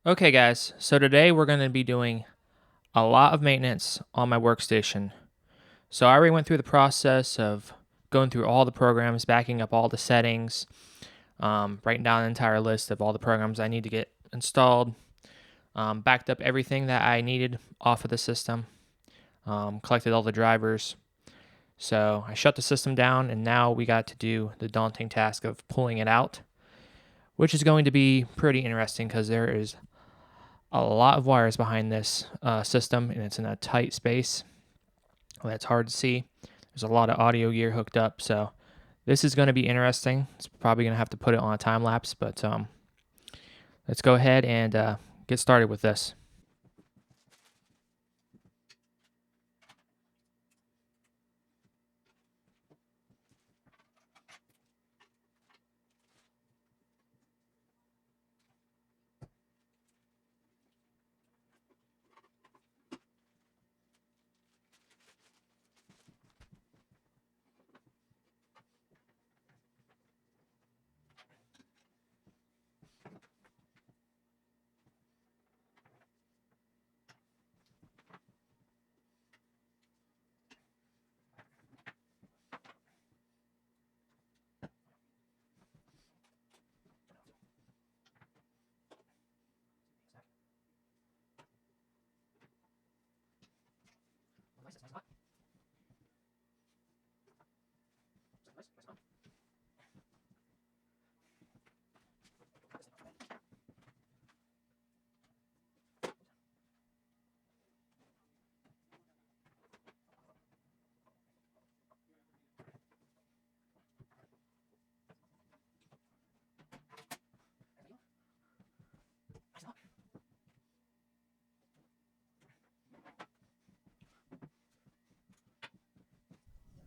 Okay guys, so today we're going to be doing a lot of maintenance on my workstation. So I already went through the process of going through all the programs, backing up all the settings, writing down an entire list of all the programs I need to get installed, backed up everything that I needed off of the system, collected all the drivers. So I shut the system down and now we got to do the daunting task of pulling it out, which is going to be pretty interesting because there is a lot of wires behind this system, and it's in a tight space. That's hard to see. There's a lot of audio gear hooked up, so this is going to be interesting. It's probably going to have to put it on a time lapse, but let's go ahead and get started with this.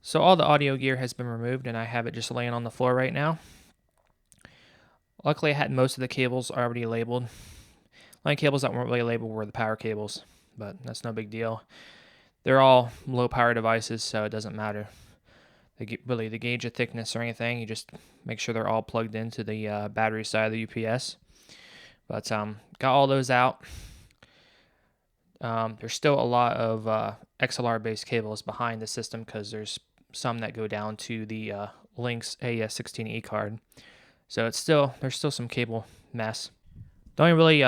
So all the audio gear has been removed, and I have it just laying on the floor right now. Luckily, I had most of the cables already labeled. The only cables that weren't really labeled were the power cables, but that's no big deal. They're all low power devices, so it doesn't matter. Really, the gauge of thickness or anything, you just make sure they're all plugged into the battery side of the UPS. But got all those out. There's still a lot of XLR-based cables behind the system because there's some that go down to the Lynx AES16E card. So there's still some cable mess. The only really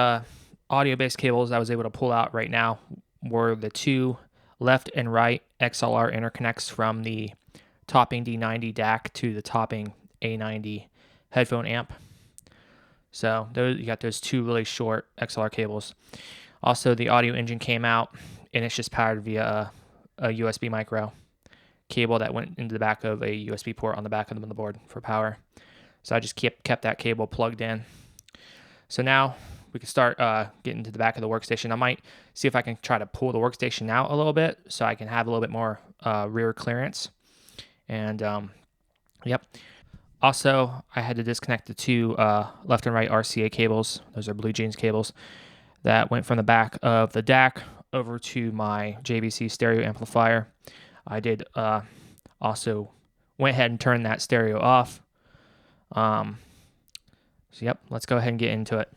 audio-based cables I was able to pull out right now were the two left and right XLR interconnects from the topping D90 DAC to the topping A90 headphone amp. So you got those two really short XLR cables. Also, the audio engine came out, and it's just powered via a USB micro cable that went into the back of a USB port on the back of the motherboard for power. So I just kept that cable plugged in. So now we can start getting to the back of the workstation. I might see if I can try to pull the workstation out a little bit so I can have a little bit more rear clearance. And yep. Also, I had to disconnect the two left and right RCA cables. Those are Blue Jeans cables that went from the back of the DAC over to my JVC stereo amplifier. I did also went ahead and turned that stereo off. So yep, let's go ahead and get into it.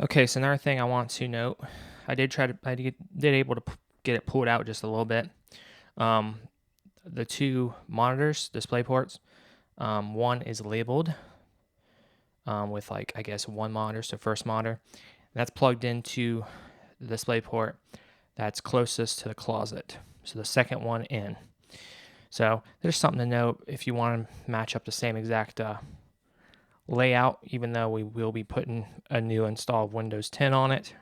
Okay, so another thing I want to note, I did able to get it pulled out just a little bit. The two monitors, display ports, one is labeled with I guess one monitor, so first monitor. That's plugged into the display port. that's closest to the closet. So the second one in. So there's something to note if you want to match up the same exact layout, even though we will be putting a new install of Windows 10 on it.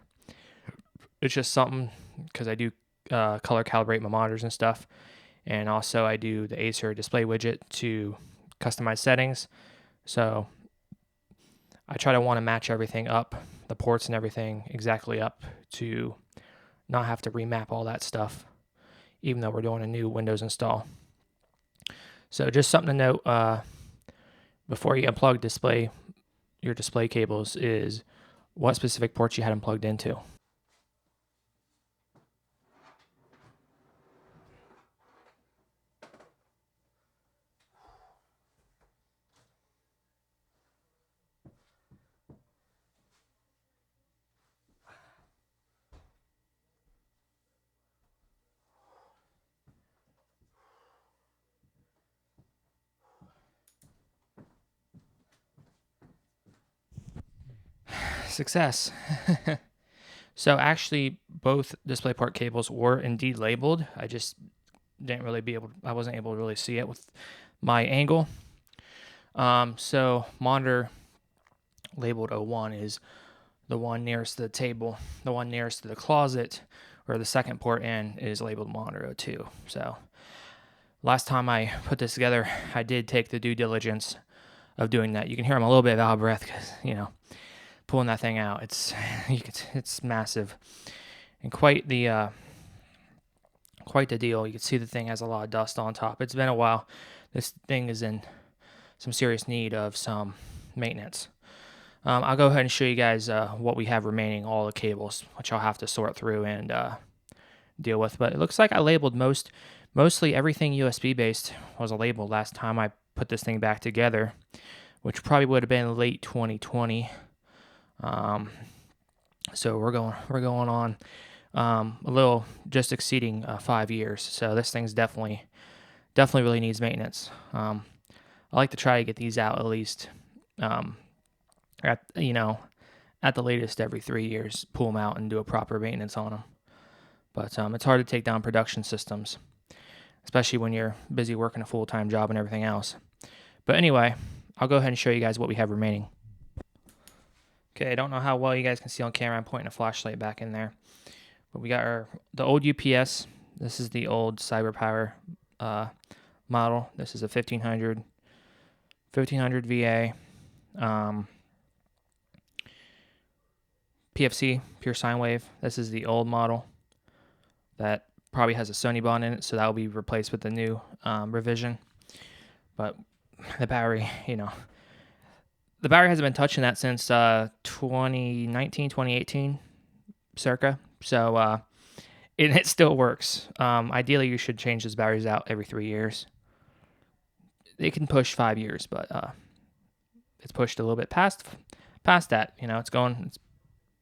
It's just something because I do color calibrate my monitors and stuff. And also I do the Acer display widget to customize settings. So I try to want to match everything up, the ports and everything exactly up to not have to remap all that stuff, even though we're doing a new Windows install. So just something to note before you unplug your display cables is what specific ports you had them plugged into. Success. So actually both DisplayPort cables were indeed labeled. I just I wasn't able to really see it with my angle. So monitor labeled 01 is the one nearest to the table. The one nearest to the closet, or the second port in, is labeled monitor 02. So last time I put this together, I did take the due diligence of doing that. You can hear I'm a little bit out of breath because, pulling that thing out, it's massive and quite the deal. You can see the thing has a lot of dust on top. It's been a while. This thing is in some serious need of some maintenance. I'll go ahead and show you guys what we have remaining, all the cables, which I'll have to sort through and deal with. But it looks like I labeled mostly everything USB based was labeled last time I put this thing back together, which probably would have been late 2020. So we're going on a little just exceeding 5 years. So this thing's definitely really needs maintenance. I like to try to get these out at least at the latest every 3 years, pull them out and do a proper maintenance on them. But it's hard to take down production systems, especially when you're busy working a full-time job and everything else. But anyway, I'll go ahead and show you guys what we have remaining. Okay, I don't know how well you guys can see on camera. I'm pointing a flashlight back in there. But we got the old UPS. This is the old CyberPower model. This is a 1500 VA. PFC, pure sine wave. This is the old model that probably has a Sony bond in it, so that will be replaced with the new revision. But the battery, the battery hasn't been touching that since 2019, 2018, circa. So it still works. Ideally, you should change those batteries out every 3 years. They can push 5 years, but it's pushed a little bit past that. It's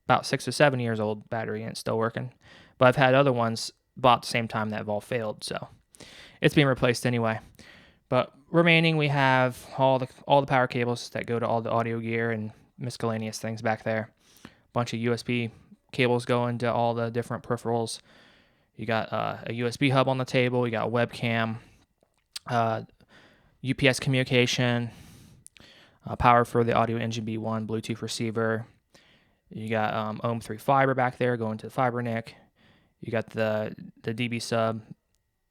about 6 or 7 years old battery, and it's still working. But I've had other ones bought at the same time that have all failed, so it's being replaced anyway. But remaining, we have all the power cables that go to all the audio gear and miscellaneous things back there. A bunch of USB cables going to all the different peripherals. You got a USB hub on the table. You got webcam, UPS communication, power for the audio engine B1, Bluetooth receiver. You got ohm 3 fiber back there going to the fiber NIC. You got the DB sub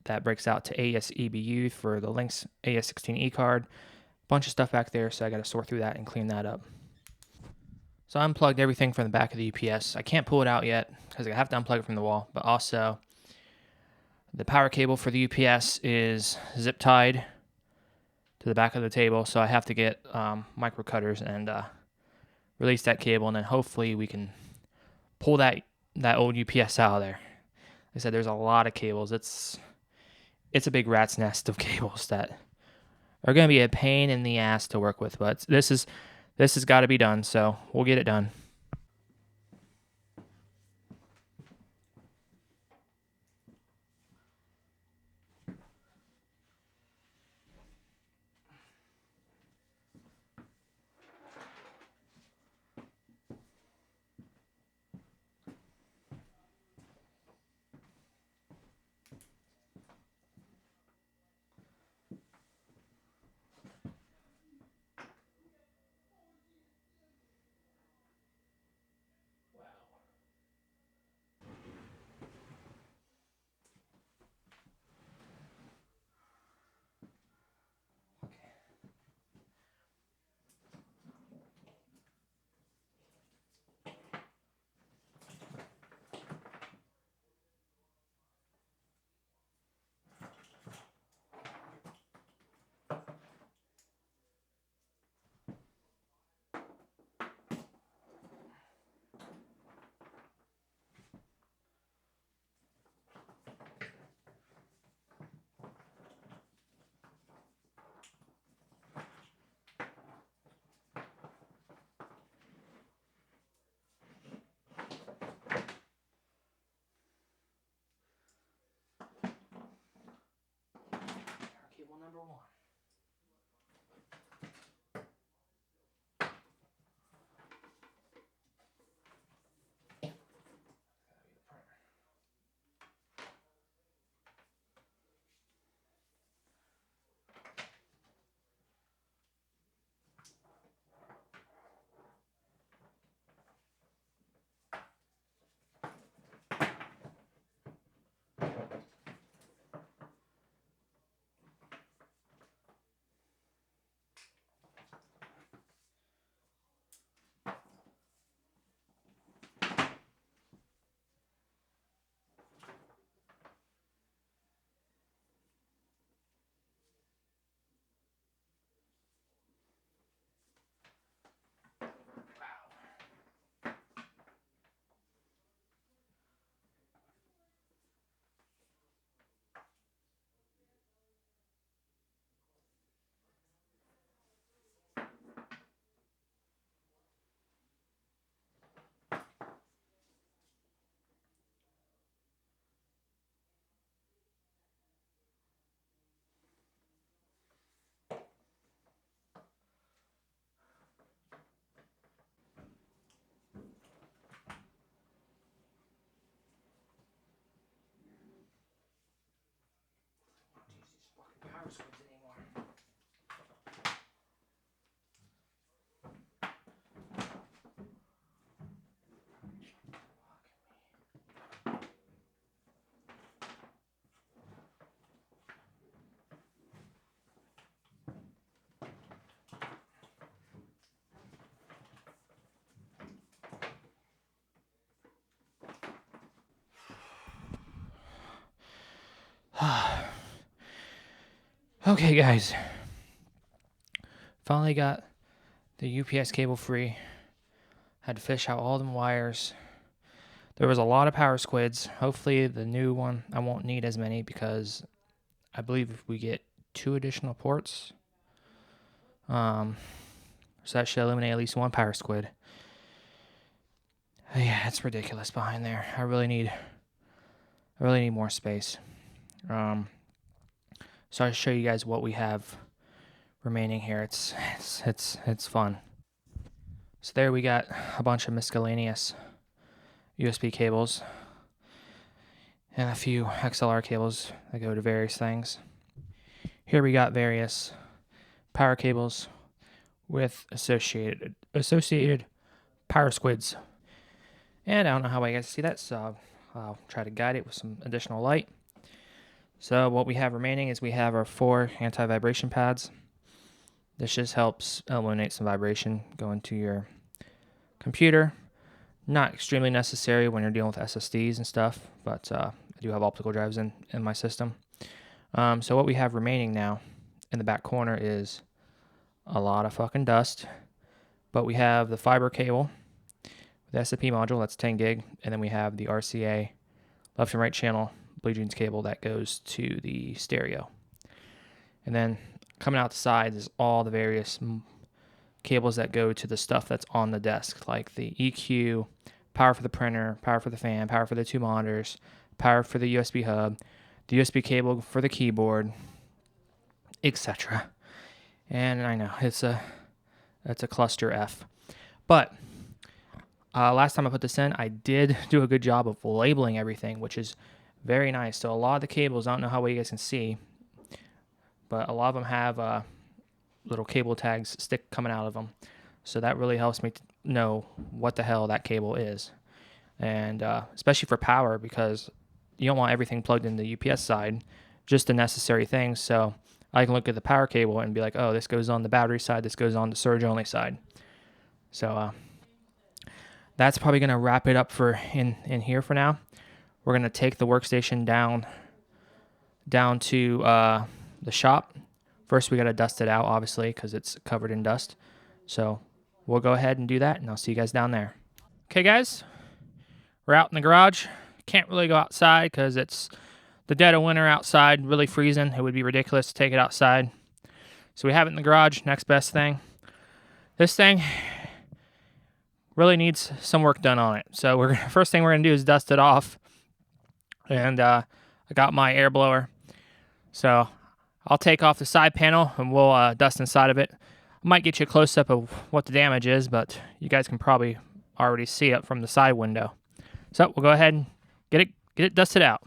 that breaks out to AS-EBU for the Lynx AS16E card. Bunch of stuff back there, so I got to sort through that and clean that up. So I unplugged everything from the back of the UPS. I can't pull it out yet because I have to unplug it from the wall, but also the power cable for the UPS is zip tied to the back of the table, so I have to get micro cutters and release that cable, and then hopefully we can pull that old UPS out of there. Like I said, there's a lot of cables. It's a big rat's nest of cables that are going to be a pain in the ass to work with, but this has got to be done, so we'll get it done. Okay, guys. Finally got the UPS cable free. Had to fish out all them wires. There was a lot of power squids. Hopefully the new one, I won't need as many because I believe if we get 2 additional ports, so that should eliminate at least 1 power squid. Yeah, it's ridiculous behind there. I really need more space. So I'll show you guys what we have remaining here. It's fun. So there we got a bunch of miscellaneous USB cables and a few XLR cables that go to various things. Here we got various power cables with associated power squids. And I don't know how I guys see that, so I'll try to guide it with some additional light. So what we have remaining is we have our 4 anti-vibration pads. This just helps eliminate some vibration going to your computer. Not extremely necessary when you're dealing with SSDs and stuff, but I do have optical drives in my system. So what we have remaining now in the back corner is a lot of fucking dust, but we have the fiber cable, the SMP module, that's 10 gig, and then we have the RCA left and right channel BlueJeans cable that goes to the stereo. And then coming out the sides is all the various cables that go to the stuff that's on the desk, like the EQ, power for the printer, power for the fan, power for the 2 monitors, power for the USB hub, the USB cable for the keyboard, etc. And I know it's a cluster F. But last time I put this in, I did do a good job of labeling everything, which is very nice. So a lot of the cables, I don't know how well you guys can see, but a lot of them have little cable tags stick coming out of them. So that really helps me know what the hell that cable is. And especially for power, because you don't want everything plugged in the UPS side, just the necessary things. So I can look at the power cable and be like, oh, this goes on the battery side, this goes on the surge only side. So that's probably going to wrap it up for in here for now. We're going to take the workstation down to the shop. First, we got to dust it out, obviously, because it's covered in dust. So we'll go ahead and do that, and I'll see you guys down there. Okay, guys, we're out in the garage. Can't really go outside because it's the dead of winter outside, really freezing. It would be ridiculous to take it outside. So we have it in the garage. Next best thing. This thing really needs some work done on it. So first thing we're going to do is dust it off. And I got my air blower. So I'll take off the side panel and we'll dust inside of it. I might get you a close-up of what the damage is, but you guys can probably already see it from the side window. So we'll go ahead and get it dusted out.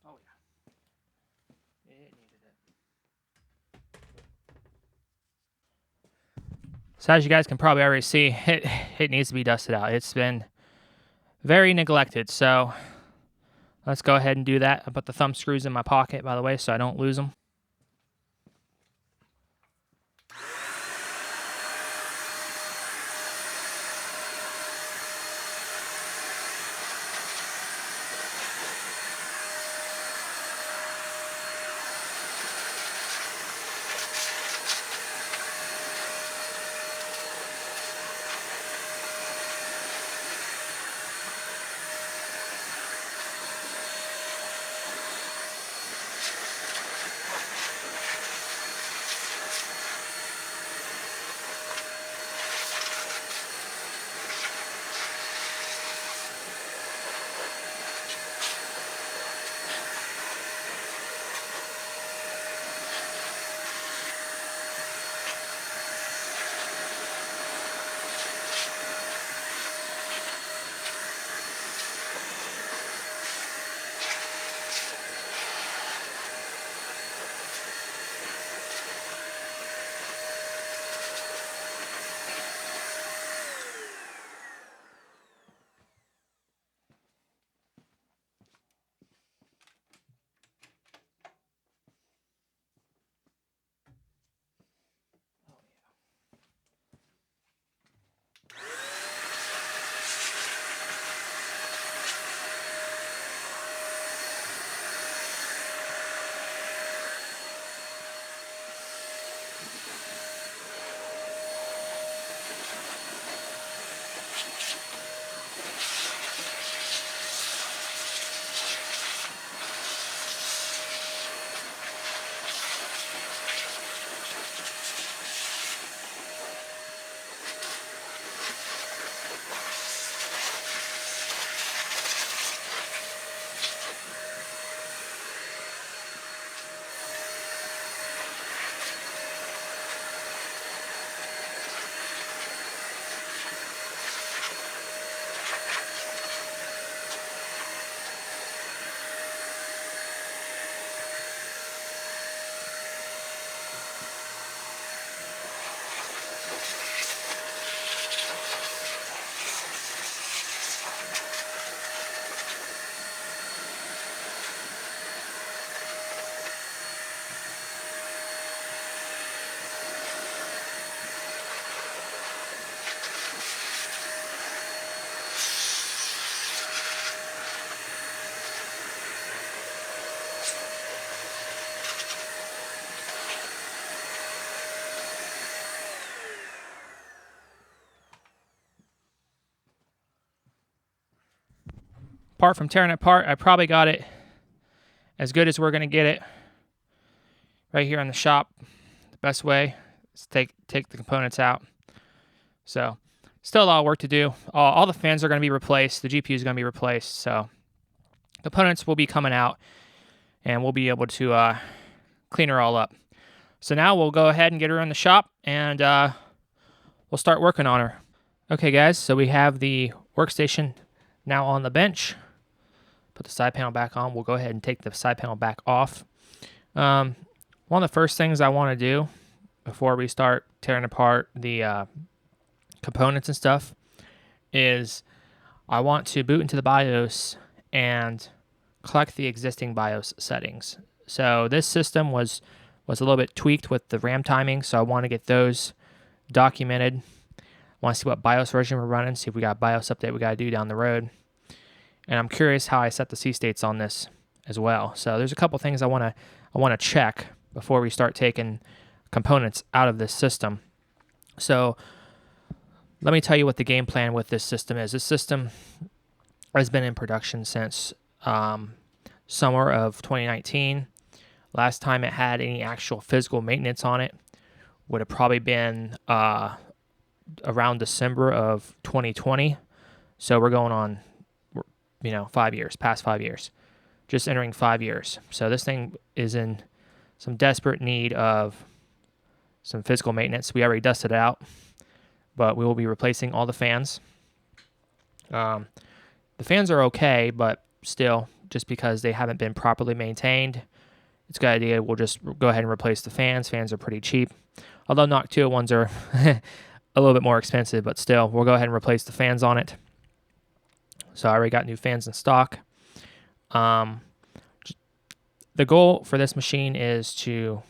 Oh yeah, it needed it. So as you guys can probably already see, it needs to be dusted out. It's been very neglected. So let's go ahead and do that. I put the thumb screws in my pocket, by the way, so I don't lose them. apart from tearing it apart, I probably got it as good as we're going to get it right here in the shop. The best way is take the components out. So still a lot of work to do. All the fans are going to be replaced. The GPU is going to be replaced. So components will be coming out, and we'll be able to clean her all up. So now we'll go ahead and get her in the shop, and we'll start working on her. Okay, guys, so we have the workstation now on the bench. Put the side panel back on. We'll go ahead and take the side panel back off. One of the first things I want to do before we start tearing apart the components and stuff is I want to boot into the BIOS and collect the existing BIOS settings. So this system was a little bit tweaked with the RAM timing, so I want to get those documented. I want to see what BIOS version we're running, see if we got a BIOS update we got to do down the road. And I'm curious how I set the C states on this as well. So there's a couple things I want to check before we start taking components out of this system. So let me tell you what the game plan with this system is. This system has been in production since summer of 2019. Last time it had any actual physical maintenance on it would have probably been around December of 2020. So we're going on, 5 years, past 5 years, just entering 5 years. So this thing is in some desperate need of some physical maintenance. We already dusted it out, but we will be replacing all the fans. The fans are okay, but still, just because they haven't been properly maintained, it's a good idea. We'll just go ahead and replace the fans. Fans are pretty cheap, although Noctua 201s are a little bit more expensive, but still, we'll go ahead and replace the fans on it. So I already got new fans in stock. The goal for this machine is to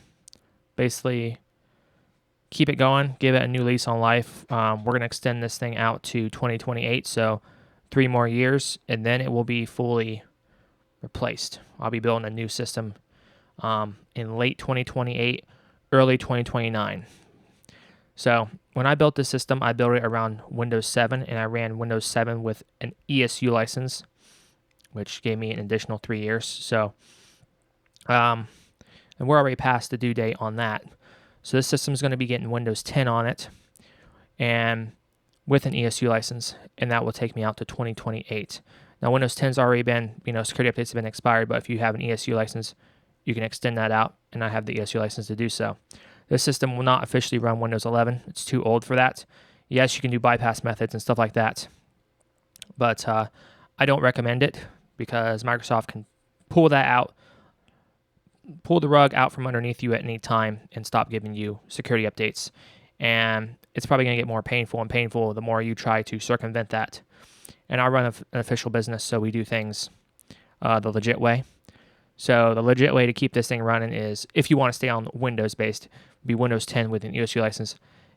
basically keep it going, give it a new lease on life. We're going to extend this thing out to 2028, so 3 more years, and then it will be fully replaced. I'll be building a new system in late 2028, early 2029. So when I built this system, I built it around Windows 7, and I ran Windows 7 with an ESU license, which gave me an additional 3 years. So, and we're already past the due date on that. So this system is going to be getting Windows 10 on it, and with an ESU license, and that will take me out to 2028. Now, Windows 10's already been, security updates have been expired, but if you have an ESU license, you can extend that out, and I have the ESU license to do so. This system will not officially run Windows 11. It's too old for that. Yes, you can do bypass methods and stuff like that, but I don't recommend it because Microsoft can pull that out, pull the rug out from underneath you at any time and stop giving you security updates. And it's probably going to get more painful and painful the more you try to circumvent that. And I run an official business, so we do things the legit way. So the legit way to keep this thing running is, if you want to stay on Windows-based, be Windows 10 with an ESU license,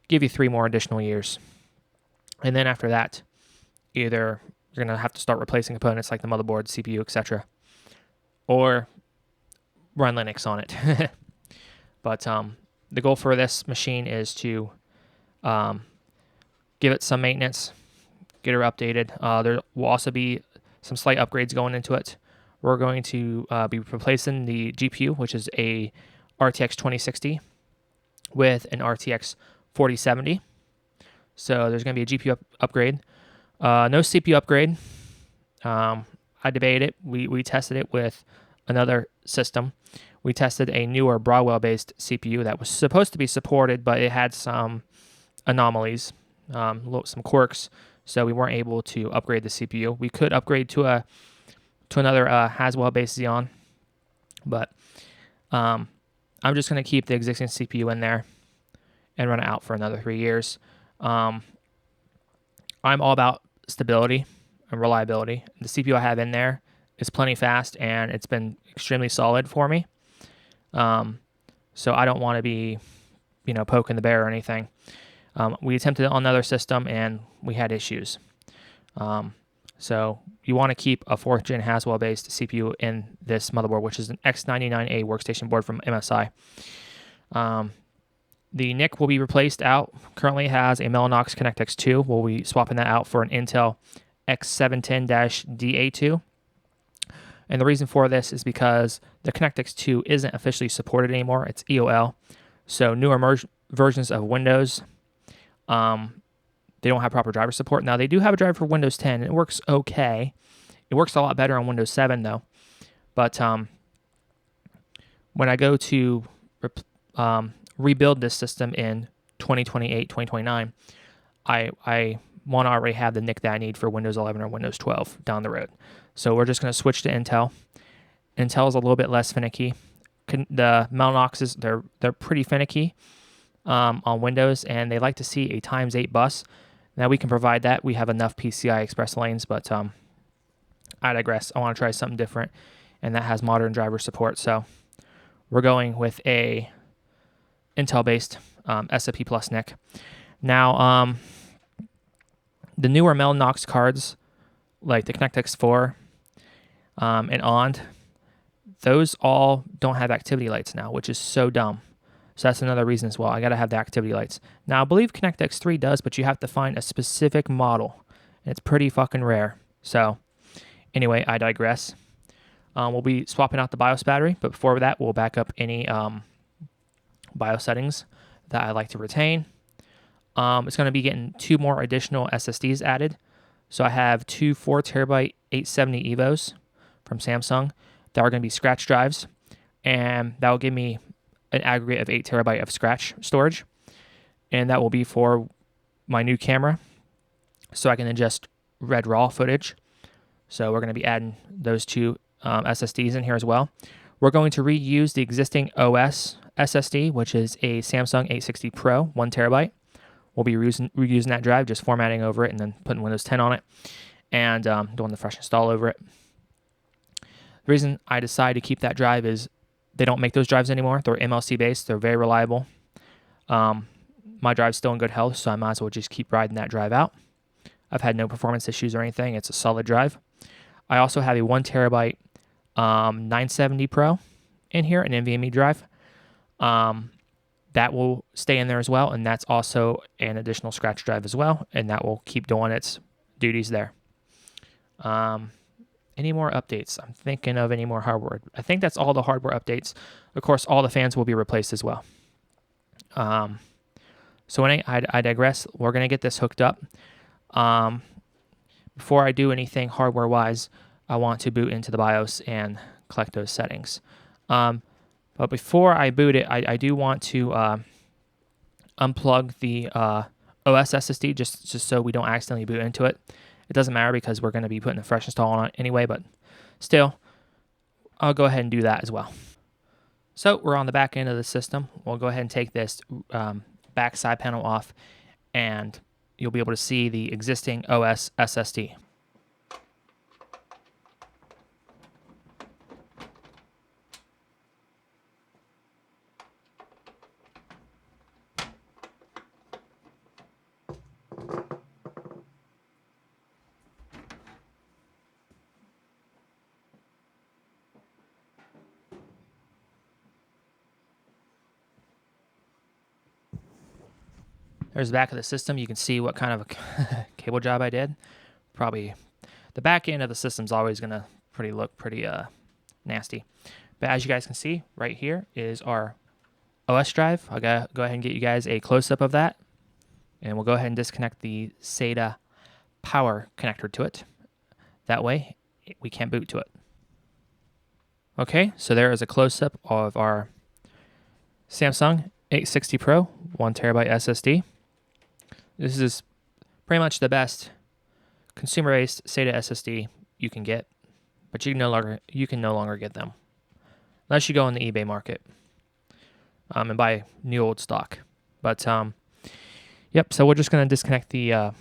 give you 3 more additional years. And then after that, either you're going to have to start replacing components like the motherboard, CPU, etc., or run Linux on it. But the goal for this machine is to give it some maintenance, get her updated. There will also be some slight upgrades going into it. We're going to be replacing the GPU, which is a RTX 2060 with an RTX 4070. So there's going to be a GPU upgrade. No CPU upgrade. I debated it. We tested it with another system. We tested a newer Broadwell-based CPU that was supposed to be supported, but it had some anomalies, some quirks, so we weren't able to upgrade the CPU. We could upgrade to another Haswell-based Xeon, but I'm just going to keep the existing CPU in there and run it out for another 3 years. I'm all about stability and reliability. The CPU I have in there is plenty fast, and it's been extremely solid for me. So I don't want to be, poking the bear or anything. We attempted it on another system, and we had issues. So you want to keep a 4th gen Haswell-based CPU in this motherboard, which is an X99A workstation board from MSI. The NIC will be replaced out. Currently has a Mellanox ConnectX 2. We'll be swapping that out for an Intel X710-DA2. And the reason for this is because the ConnectX 2 isn't officially supported anymore. It's EOL. So newer versions of Windows, they don't have proper driver support. Now, they do have a driver for Windows 10, and it works okay. It works a lot better on Windows 7, though. But when I go to rebuild this system in 2028, 2029, I want to already have the NIC that I need for Windows 11 or Windows 12 down the road. So we're just going to switch to Intel. Intel is a little bit less finicky. The Mellanoxes, they're pretty finicky on Windows, and they like to see a ×8 bus. Now, we can provide that. We have enough PCI Express lanes, but I digress. I want to try something different, and that has modern driver support. So we're going with a Intel-based SFP Plus NIC. Now, the newer Mellanox cards, like the ConnectX 4 and OND, those all don't have activity lights now, which is so dumb. So that's another reason as well. I got to have the activity lights. Now, I believe ConnectX 3 does, but you have to find a specific model. And it's pretty fucking rare. So anyway, I digress. We'll be swapping out the BIOS battery, but before that, we'll back up any BIOS settings that I like to retain. It's going to be getting 2 more additional SSDs added. So I have 2 4TB 870 EVOs from Samsung that are going to be scratch drives, and that will give me an aggregate of 8TB of scratch storage, and that will be for my new camera, so I can ingest red raw footage. So we're going to be adding those 2 SSDs in here as well. We're going to reuse the existing OS SSD, which is a Samsung 860 Pro, 1TB. We'll be reusing that drive, just formatting over it and then putting Windows 10 on it and doing the fresh install over it. The reason I decided to keep that drive is they don't make those drives anymore. They're MLC based. They're very reliable. My drive's still in good health, so I might as well just keep riding that drive out. I've had no performance issues or anything. It's a solid drive. I also have a 1TB 970 Pro in here, an NVMe drive. That will stay in there as well, and that's also an additional scratch drive as well, and that will keep doing its duties there. Any more updates? I'm thinking of any more hardware. I think that's all the hardware updates. Of course, all the fans will be replaced as well. So I digress. We're going to get this hooked up. Before I do anything hardware-wise, I want to boot into the BIOS and collect those settings. But before I boot it, I do want to unplug the OS SSD just so we don't accidentally boot into it. It doesn't matter because we're going to be putting a fresh install on it anyway, but still, I'll go ahead and do that as well. So we're on the back end of the system. We'll go ahead and take this back side panel off, and you'll be able to see the existing OS SSD. There's the back of the system. You can see what kind of a cable job I did. Probably the back end of the system's always going to look pretty nasty. But as you guys can see, right here is our OS drive. I'll go ahead and get you guys a close-up of that. And we'll go ahead and disconnect the SATA power connector to it. That way, we can't boot to it. Okay, so there is a close-up of our Samsung 860 Pro 1TB SSD. This is pretty much the best consumer-based SATA SSD you can get, but you can no longer get them unless you go in the eBay market and buy new old stock. But yep. So we're just gonna disconnect the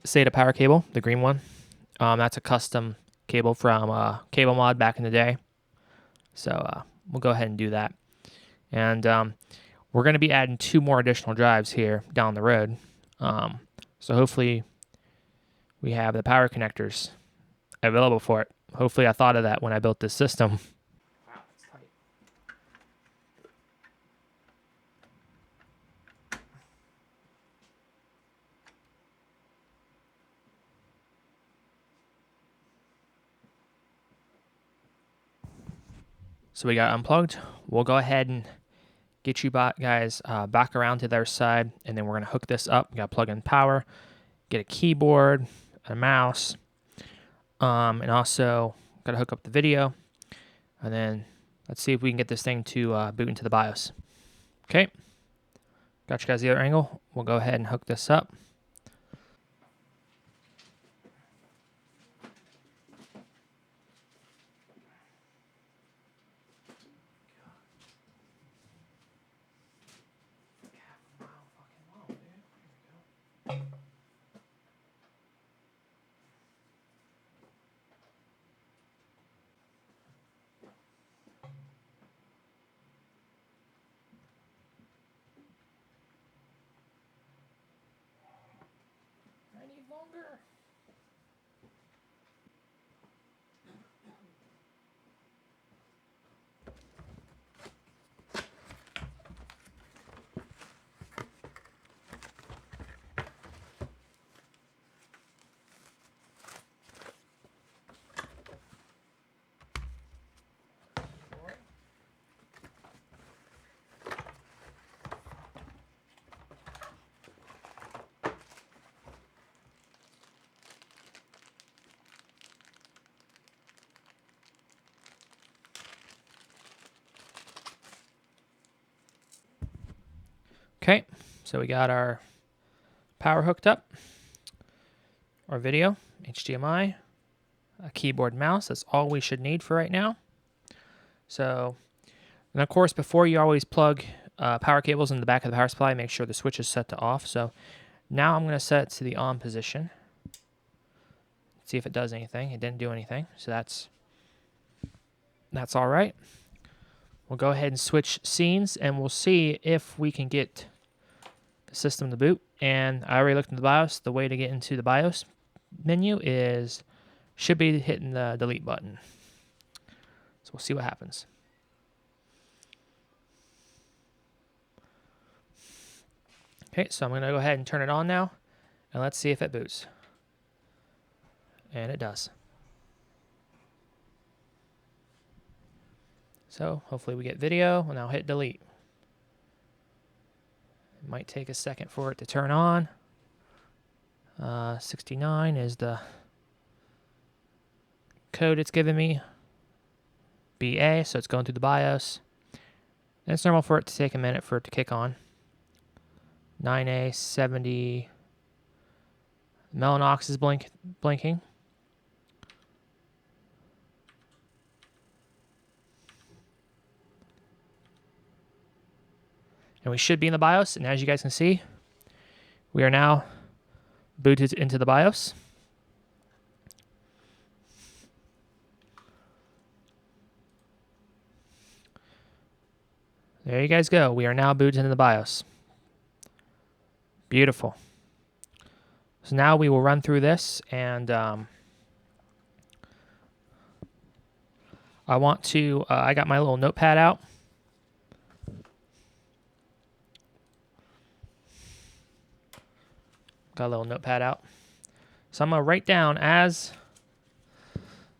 SATA power cable, the green one. That's a custom cable from Cable Mod back in the day. So we'll go ahead and do that, and we're going to be adding 2 more additional drives here down the road. So hopefully we have the power connectors available for it. Hopefully I thought of that when I built this system. Wow, that's tight. So we got unplugged. We'll go ahead and get you guys back around to their side, and then we're going to hook this up. We got to plug in power, get a keyboard, a mouse, and also got to hook up the video, and then let's see if we can get this thing to boot into the BIOS. Okay, got you guys the other angle. We'll go ahead and hook this up. Longer. Okay, so we got our power hooked up, our video, HDMI, a keyboard, mouse. That's all we should need for right now. So, and of course, before you always plug power cables in the back of the power supply, make sure the switch is set to off. So now I'm going to set it to the on position. See if it does anything. It didn't do anything, so that's all right. We'll go ahead and switch scenes, and we'll see if we can get the system to boot. And I already looked in the BIOS. The way to get into the BIOS menu should be hitting the delete button. So we'll see what happens. Okay, so I'm going to go ahead and turn it on now, and let's see if it boots. And it does. So hopefully we get video, and I'll hit delete. It might take a second for it to turn on. 69 is the code it's giving me. BA, so it's going through the BIOS. And it's normal for it to take a minute for it to kick on. 9A, 70. Mellanox is blinking. And we should be in the BIOS, and as you guys can see, we are now booted into the BIOS. There you guys go. We are now booted into the BIOS. Beautiful. So now we will run through this, and I got my little notepad out. Got a little notepad out. So I'm going to write down as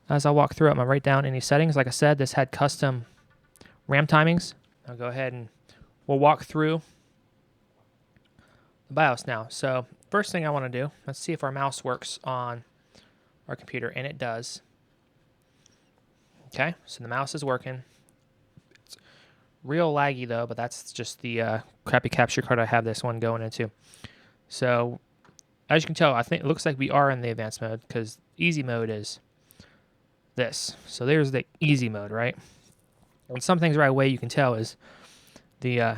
I walk through it, I'm going to write down any settings. Like I said, this had custom RAM timings. I'll go ahead and we'll walk through the BIOS now. So first thing I want to do, let's see if our mouse works on our computer, and it does. Okay, so the mouse is working. It's real laggy though, but that's just the crappy capture card I have this one going into. So as you can tell, I think it looks like we are in the advanced mode, because easy mode is this. So there's the easy mode, right? And some things right away you can tell is the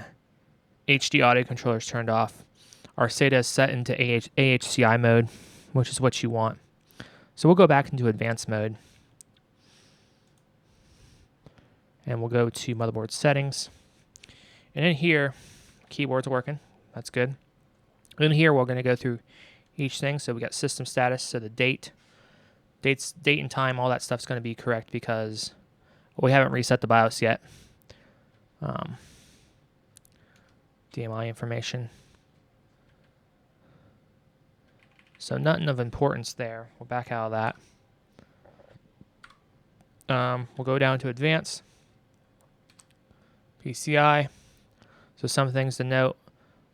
HD audio controller is turned off. Our SATA is set into AHCI mode, which is what you want. So we'll go back into advanced mode. And we'll go to motherboard settings. And in here, keyboard's working. That's good. In here, we're going to go through each thing. So we got system status, so the date and time, all that stuff's going to be correct because we haven't reset the BIOS yet. DMI information. So nothing of importance there. We'll back out of that. We'll go down to advanced. PCI. So some things to note: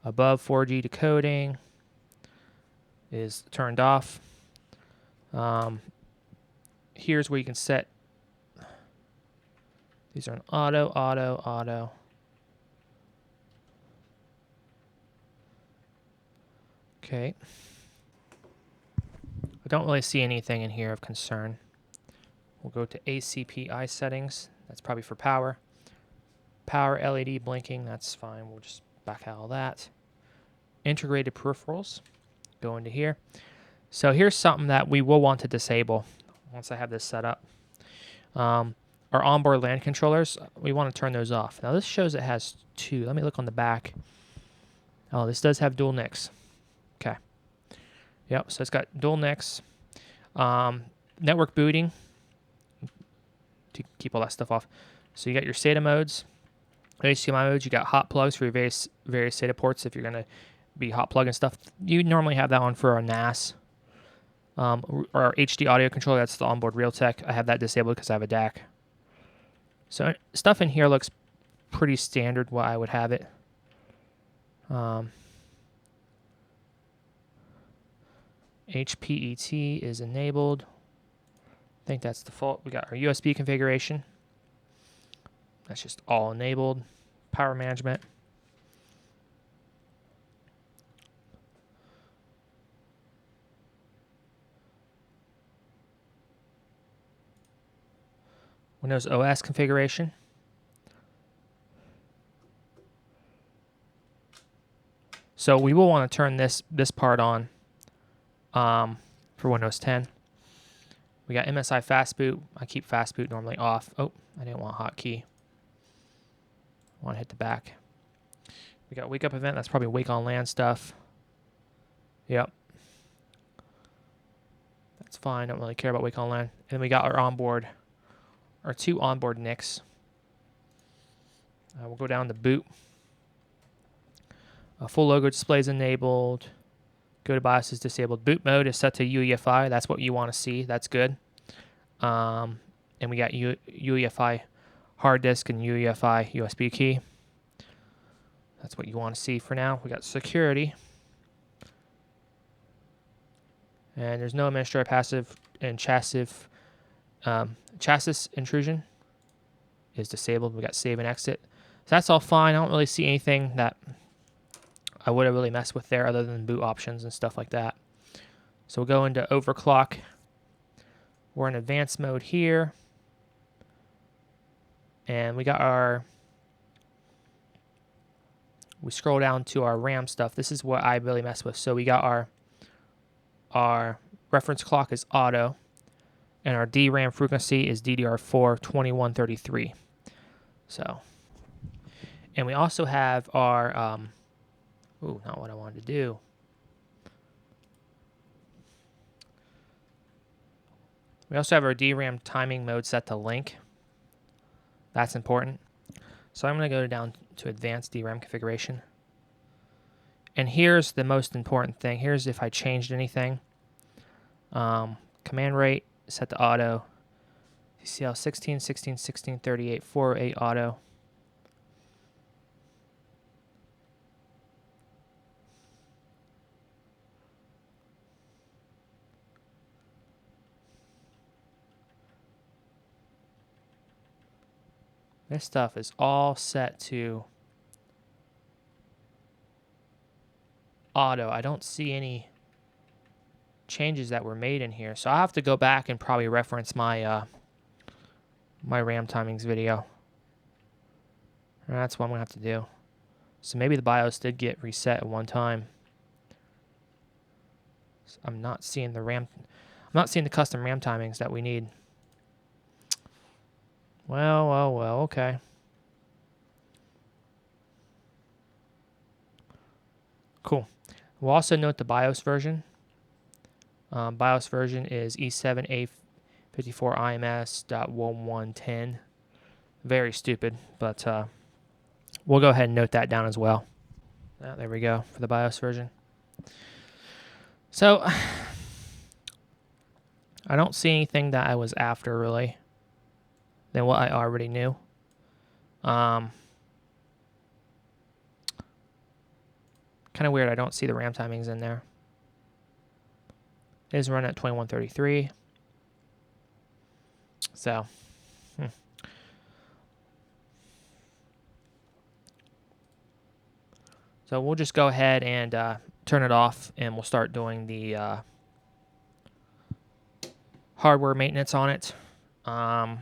above 4G decoding is turned off. Here's where you can set. These are an auto, auto, auto. Okay. I don't really see anything in here of concern. We'll go to ACPI settings. That's probably for power. Power LED blinking, that's fine. We'll just back out all that. Integrated peripherals. Go into here. So here's something that we will want to disable once I have this set up. Our onboard LAN controllers, we want to turn those off. Now this shows it has 2. Let me look on the back. Oh, this does have dual NICs. Okay. Yep, so it's got dual NICs. Network booting to keep all that stuff off. So you got your SATA modes, HDMI modes. You got hot plugs for your various SATA ports if you're going to be hot plugging stuff. You normally have that one for our NAS. Or our HD audio controller, that's the onboard Realtek. I have that disabled because I have a DAC. So stuff in here looks pretty standard what I would have it. HPET is enabled. I think that's default. We got our USB configuration. That's just all enabled. Power management. Windows OS configuration. So we will want to turn this part on for Windows 10. We got MSI Fastboot. I keep Fastboot normally off. Oh, I didn't want hotkey. I want to hit the back. We got Wake Up Event. That's probably Wake on LAN stuff. Yep. That's fine. Don't really care about Wake on LAN. And then we got our onboard, our 2 onboard NICs. We'll go down to boot. Full logo display is enabled. Go to BIOS is disabled. Boot mode is set to UEFI. That's what you want to see. That's good. And we got UEFI hard disk and UEFI USB key. That's what you want to see for now. We got security. And there's no administrator passive and chassis intrusion is disabled. We got save and exit. So that's all fine. I don't really see anything that I would have really messed with there other than boot options and stuff like that. So we'll go into overclock. We're in advanced mode here. And we scroll down to our RAM stuff. This is what I really mess with. So we got our reference clock is auto. And our DRAM frequency is DDR4 2133. So, and we also have our, ooh, not what I wanted to do. We also have our DRAM timing mode set to link. That's important. So I'm going to go down to advanced DRAM configuration. And here's the most important thing. Here's if I changed anything. Command rate set to auto. TCL 16, 16, 16, 38, 408 auto. This stuff is all set to auto. I don't see any changes that were made in here. So I'll have to go back and probably reference my my RAM timings video. And that's what I'm going to have to do. So maybe the BIOS did get reset at one time. So I'm not seeing the custom RAM timings that we need. Well, okay. Cool. We'll also note the BIOS version. BIOS version is E7A54IMS.1110. Very stupid, but we'll go ahead and note that down as well. There we go for the BIOS version. So I don't see anything that I was after really than what I already knew. Kind of weird, I don't see the RAM timings in there. It is running at 2133. So, So we'll just go ahead and turn it off, and we'll start doing the hardware maintenance on it. I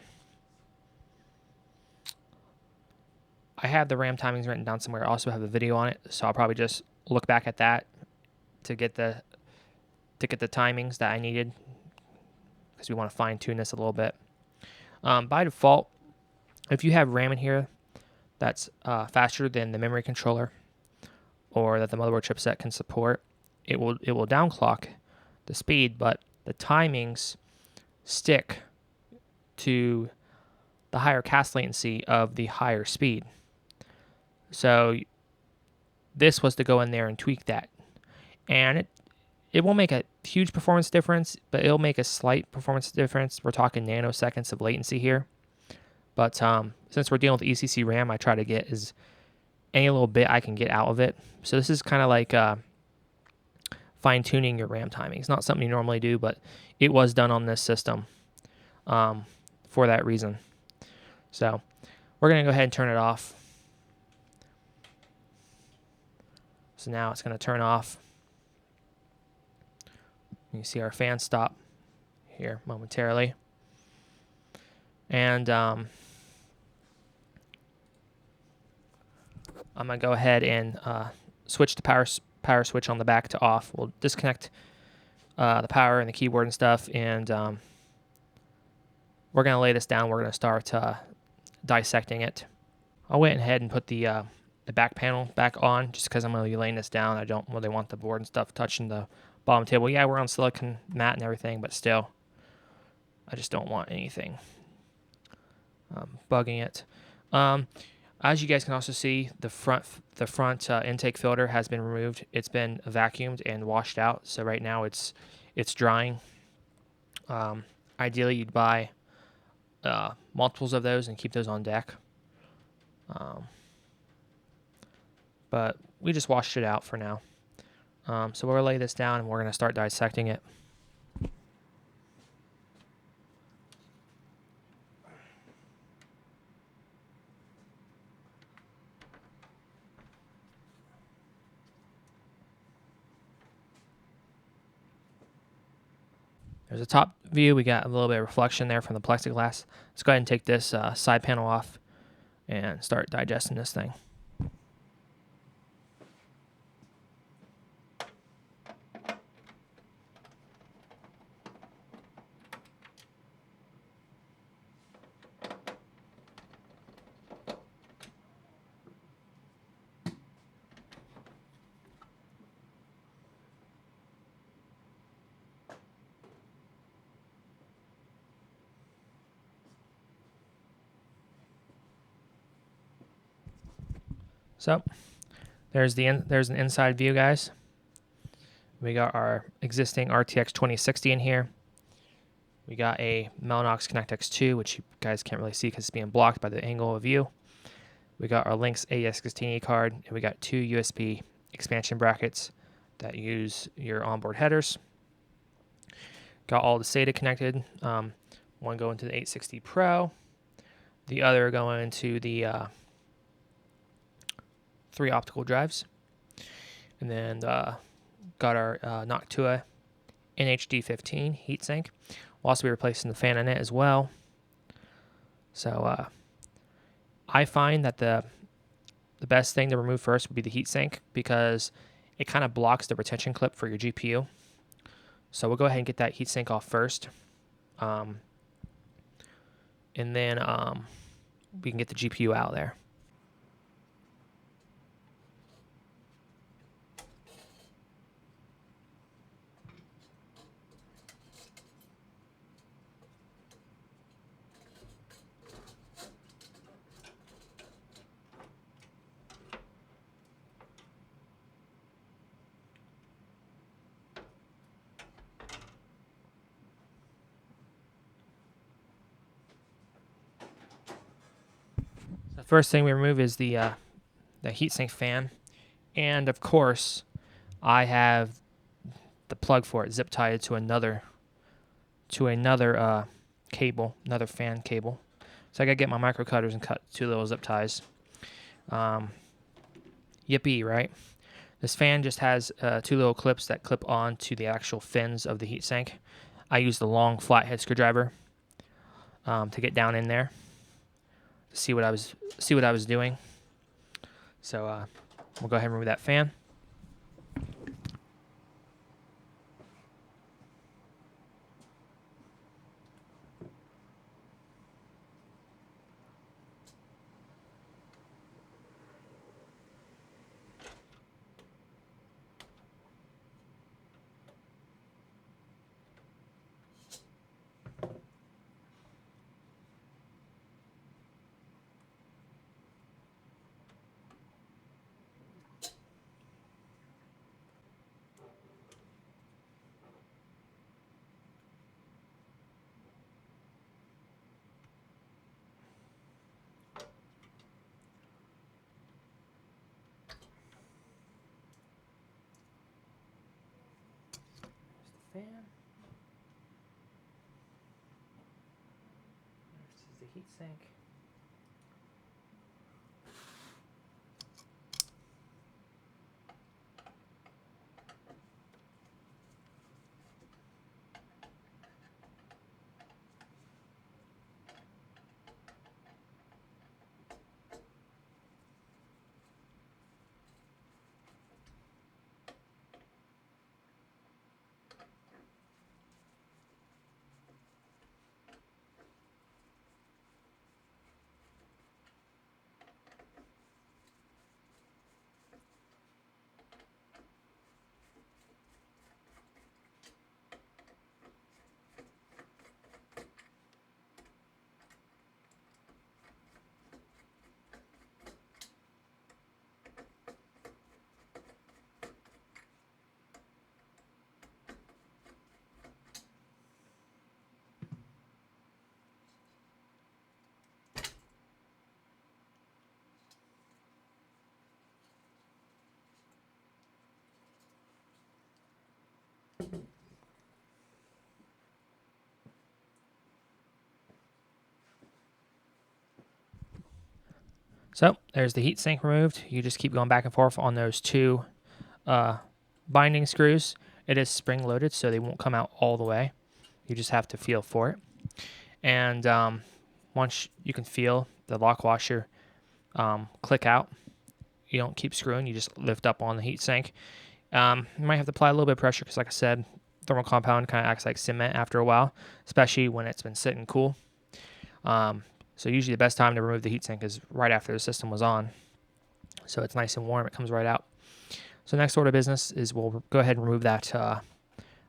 have the RAM timings written down somewhere. I also have a video on it, so I'll probably just look back at that to get the timings that I needed, because we want to fine tune this a little bit. By default, if you have RAM in here that's faster than the memory controller, or that the motherboard chipset can support, it will downclock the speed, but the timings stick to the higher cast latency of the higher speed. So this was to go in there and tweak that, and it won't make a huge performance difference, but it'll make a slight performance difference. We're talking nanoseconds of latency here, but since we're dealing with ECC RAM, I try to get any little bit I can get out of it. So this is kind of like fine-tuning your RAM timing. It's not something you normally do, but it was done on this system for that reason. So we're going to go ahead and turn it off. So now it's going to turn off. You see our fan stop here momentarily. And I'm going to go ahead and switch the power switch on the back to off. We'll disconnect the power and the keyboard and stuff, and we're going to lay this down. We're going to start dissecting it. I went ahead and put the back panel back on just because I'm going to be laying this down. I don't really want the board and stuff touching the bottom table. Yeah, we're on silicone mat and everything, but still, I just don't want anything bugging it. As you guys can also see, the front intake filter has been removed. It's been vacuumed and washed out. So right now it's drying. Ideally, you'd buy multiples of those and keep those on deck. But we just washed it out for now. So we'll lay this down and we're going to start dissecting it. There's a top view. We got a little bit of reflection there from the plexiglass. Let's go ahead and take this side panel off and start digesting this thing. So there's an inside view, guys. We got our existing RTX 2060 in here. We got a Mellanox Connect X2, which you guys can't really see because it's being blocked by the angle of view. We got our Lynx AS16E card, and we got two USB expansion brackets that use your onboard headers. Got all the SATA connected. One going to the 860 Pro, the other going into the 3 optical drives, and then got our Noctua NHD15 heatsink. We'll also be replacing the fan in it as well. So I find that the best thing to remove first would be the heatsink, because it kind of blocks the retention clip for your GPU. So we'll go ahead and get that heatsink off first, and then we can get the GPU out of there. The first thing we remove is the heatsink fan. And of course, I have the plug for it zip tied to another cable, another fan cable. So I gotta get my micro cutters and cut 2 little zip ties. Yippee, right? This fan just has 2 little clips that clip on to the actual fins of the heatsink. I use the long flathead screwdriver to get down in there to see what I was doing. So we'll go ahead and remove that fan. Fan. This is the heatsink. So there's the heatsink removed. You just keep going back and forth on those 2 binding screws. It is spring loaded, so they won't come out all the way. You just have to feel for it. And once you can feel the lock washer click out, you don't keep screwing. You just lift up on the heatsink. You might have to apply a little bit of pressure because, like I said, thermal compound kind of acts like cement after a while, especially when it's been sitting cool. So usually the best time to remove the heatsink is right after the system was on. So it's nice and warm. It comes right out. So next order of business is we'll go ahead and remove that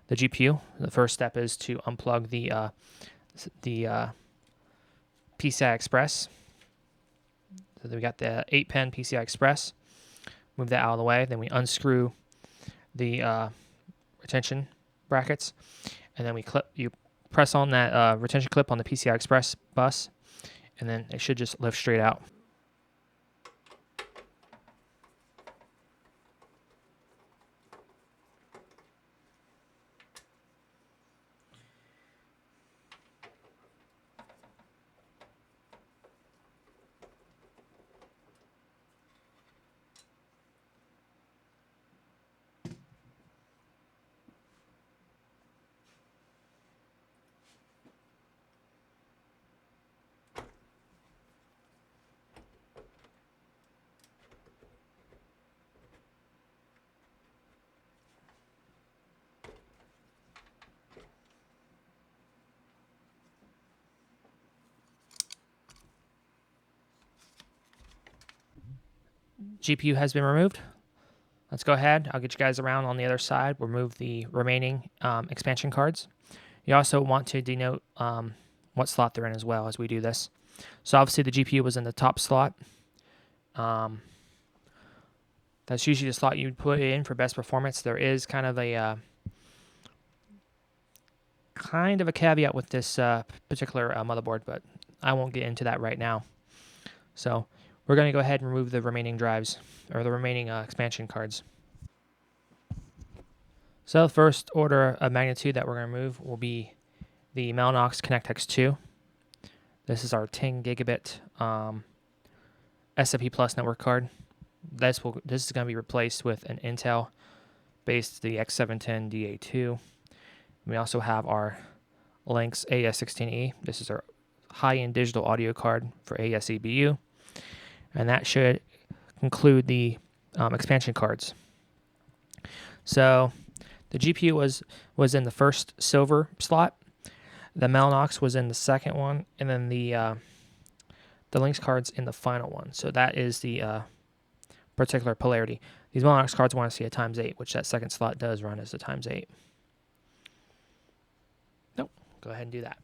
the GPU. The first step is to unplug the PCI Express. So we got the 8-pin PCI Express. Move that out of the way. Then we unscrew the retention brackets, and then you press on that retention clip on the PCI Express bus, and then it should just lift straight out. GPU has been removed. Let's go ahead. I'll get you guys around on the other side. We'll remove the remaining expansion cards. You also want to denote what slot they're in as well as we do this. So obviously the GPU was in the top slot. That's usually the slot you'd put in for best performance. There is kind of a caveat with this particular motherboard, but I won't get into that right now. So we're going to go ahead and remove the remaining drives, or the remaining expansion cards. So the first order of magnitude that we're going to remove will be the Mellanox Connect X2. This is our 10 gigabit SMP Plus network card. This is going to be replaced with an Intel based the X710 DA2. We also have our Lynx AS16E. This is our high-end digital audio card for AES EBU, and that should conclude the expansion cards. So the GPU was in the first silver slot, the Mellanox was in the second one, and then the Lynx card's in the final one. So that is the particular polarity. These Mellanox cards want to see a ×8, which that second slot does run as a ×8. Nope. Go ahead and do that.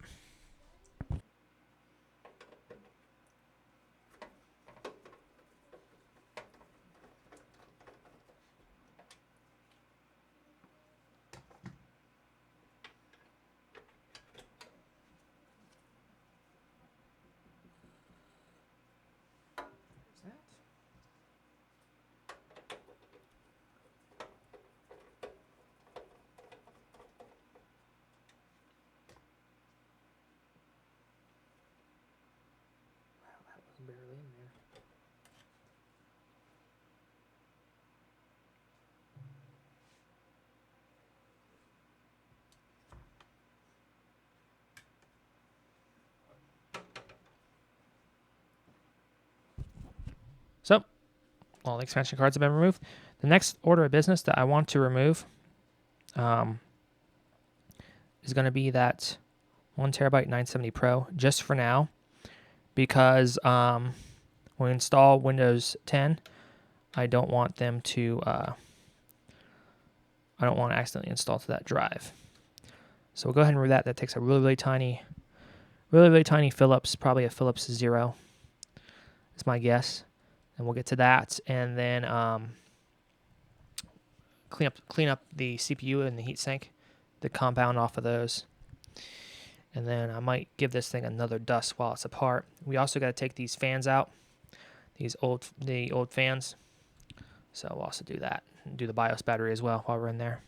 Barely in there. So, all the expansion cards have been removed. The next order of business that I want to remove is going to be that 1 terabyte 970 Pro, just for now, because when we install Windows 10, I don't want them to, I don't want to accidentally install to that drive. So we'll go ahead and remove that. That takes a really tiny Philips, probably a Philips 0. That's my guess. And we'll get to that, and then clean up the CPU and the heatsink, the compound off of those. And then I might give this thing another dust while it's apart. We also got to take these fans out, the old fans. So we'll also do that, and do the BIOS battery as well while we're in there.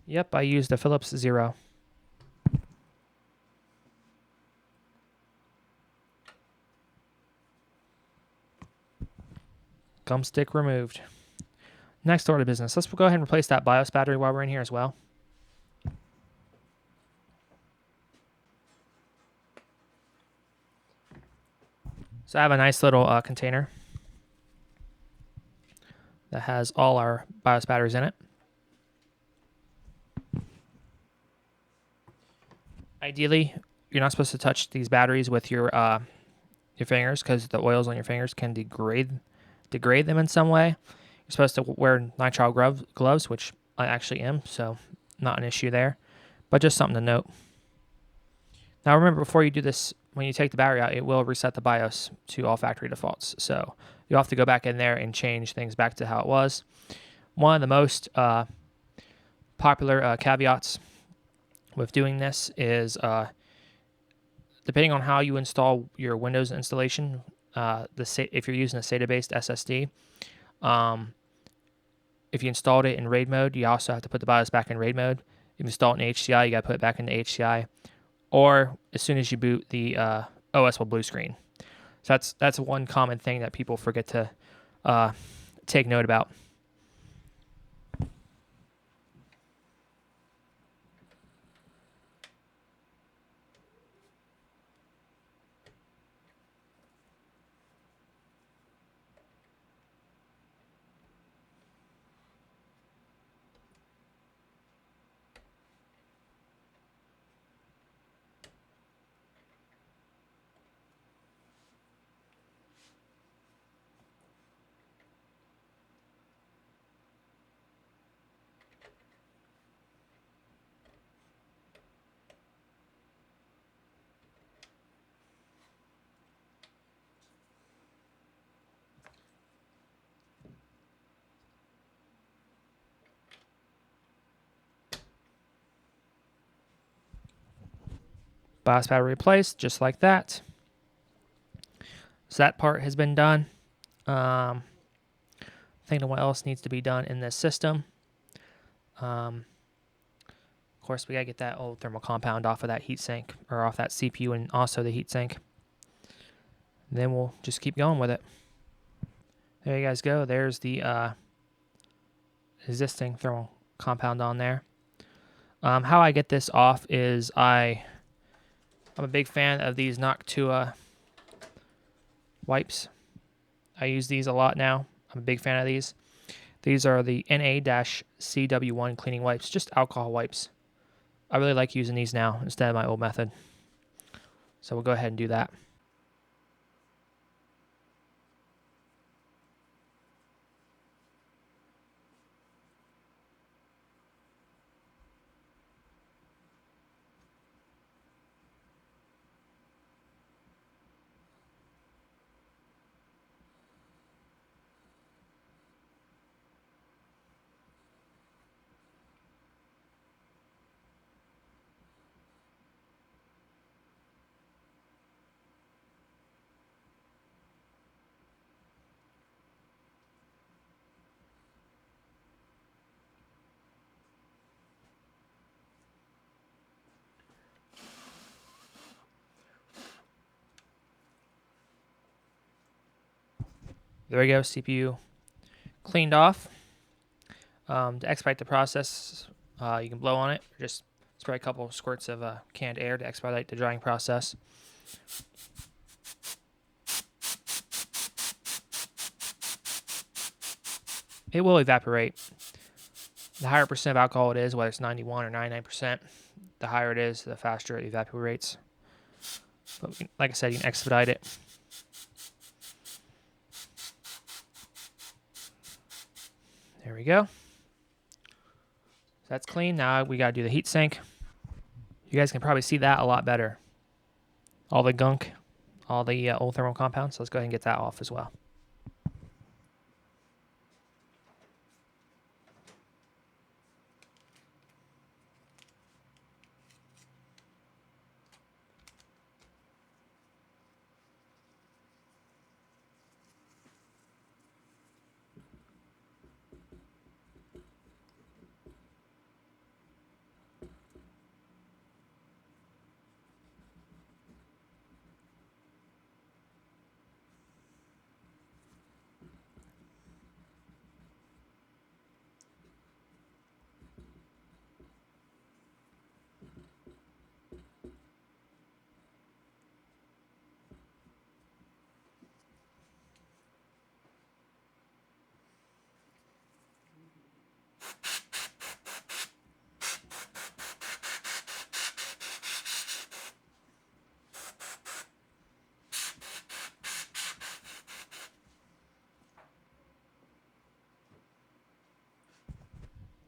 Yep, I used a Philips 0. Gum stick removed. Next order of business. Let's go ahead and replace that BIOS battery while we're in here as well. So I have a nice little container that has all our BIOS batteries in it. Ideally, you're not supposed to touch these batteries with your fingers, because the oils on your fingers can degrade them in some way. You're supposed to wear nitrile gloves, which I actually am, so not an issue there, but just something to note. Now remember, before you do this, when you take the battery out, it will reset the BIOS to all factory defaults, so you'll have to go back in there and change things back to how it was. One of the most popular caveats with doing this is depending on how you install your Windows installation, if you're using a SATA-based SSD, if you installed it in RAID mode, you also have to put the BIOS back in RAID mode. If you install it in HCI, you got to put it back into HCI, or as soon as you boot, the OS will blue screen. So that's one common thing that people forget to take note about. Glass battery replaced, just like that. So that part has been done. Thinking what else needs to be done in this system. Of course, we gotta get that old thermal compound off of that heatsink, or off that CPU and also the heatsink. Then we'll just keep going with it. There you guys go. There's the existing thermal compound on there. How I get this off is I'm a big fan of these Noctua wipes. I use these a lot now. I'm a big fan of these. These are the NA-CW1 cleaning wipes, just alcohol wipes. I really like using these now instead of my old method. So we'll go ahead and do that. There we go, CPU cleaned off. To expedite the process, you can blow on it, or just spray a couple of squirts of canned air to expedite the drying process. It will evaporate. The higher percent of alcohol it is, whether it's 91 or 99%, the higher it is, the faster it evaporates. But like I said, you can expedite it. There we go. That's clean. Now we got to do the heat sink. You guys can probably see that a lot better. All the gunk, all the old thermal compounds. So let's go ahead and get that off as well.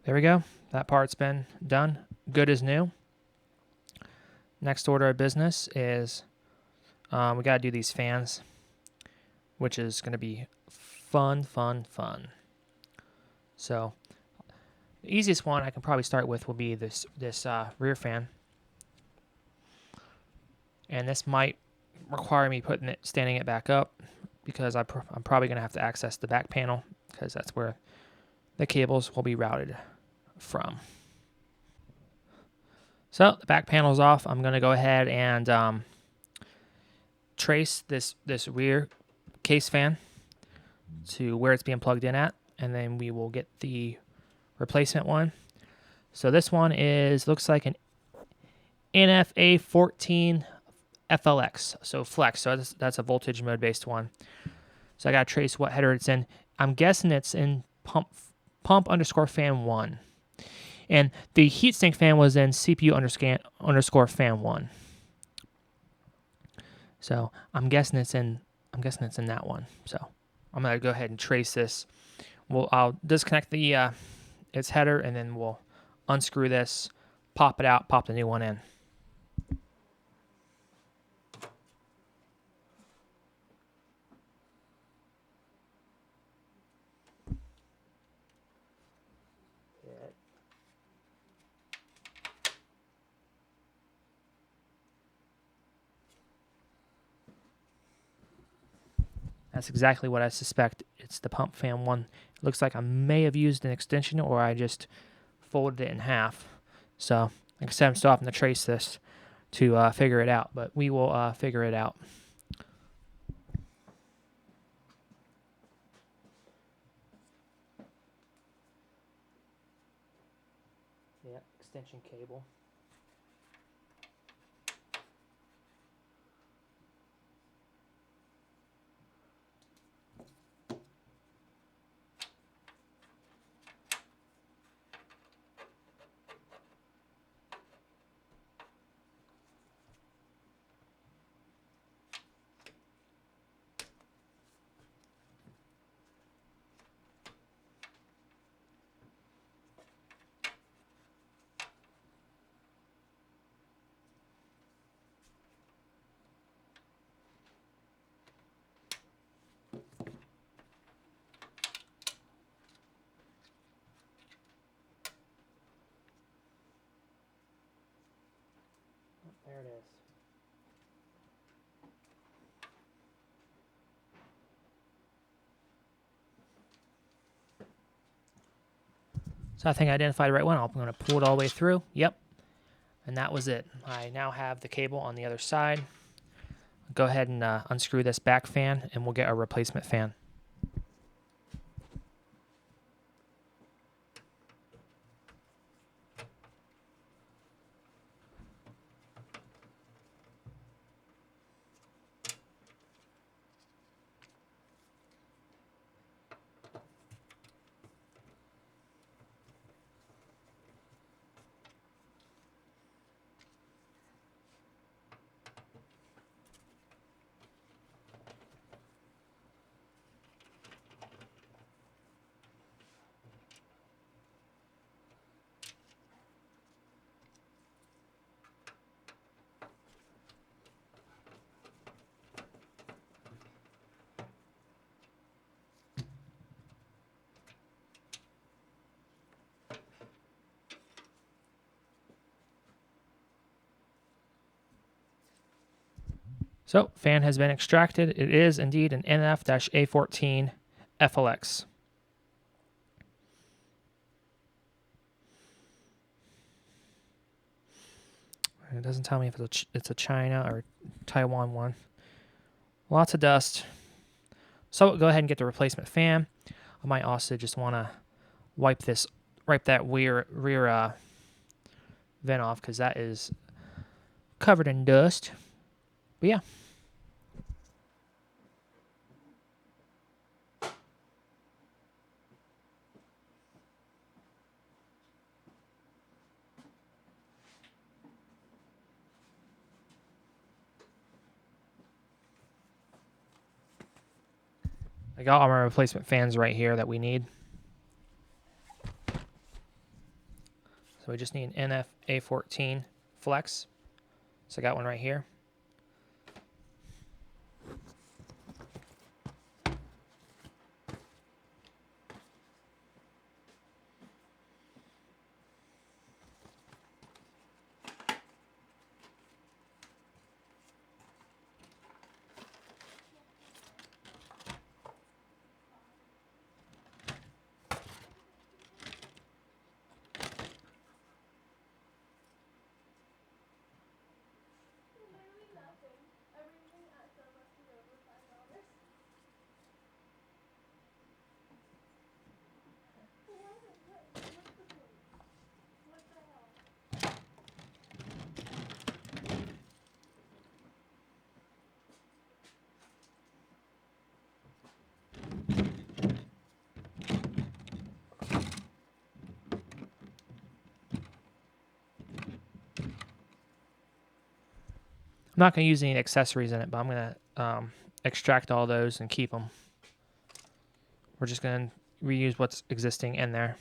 There we go. That part's been done. Good as new. Next order of business is we got to do these fans, which is going to be fun. So the easiest one I can probably start with will be this rear fan. And this might require me standing it back up, because I'm probably going to have to access the back panel, because that's where the cables will be routed from. So the back panel's off. I'm going to go ahead and trace this rear case fan to where it's being plugged in at, and then we will get the replacement one. So this one looks like an NFA 14 FLX, so flex. So that's a voltage mode based one. So I got to trace what header it's in. I'm guessing it's in pump underscore fan 1. And the heatsink fan was in CPU underscore fan 1. So I'm guessing it's in that one. So I'm gonna go ahead and trace this. I'll disconnect the its header, and then we'll unscrew this, pop it out, pop the new one in. That's exactly what I suspect. It's the pump fan one. It looks like I may have used an extension, or I just folded it in half. So, like I said, I'm still having to trace this to figure it out, but we will figure it out. Yeah, extension cable. There it is. So I think I identified the right one. I'm going to pull it all the way through. Yep. And that was it. I now have the cable on the other side. Go ahead and unscrew this back fan, and we'll get a replacement fan. So, fan has been extracted. It is indeed an NF-A14 FLX. It doesn't tell me if it's a China or Taiwan one. Lots of dust. So go ahead and get the replacement fan. I might also just want to wipe that rear vent off, because that is covered in dust. But yeah. I got all my replacement fans right here that we need. So we just need an NF-A14 Flex. So I got one right here. I'm not going to use any accessories in it, but I'm going to extract all those and keep them. We're just going to reuse what's existing in there.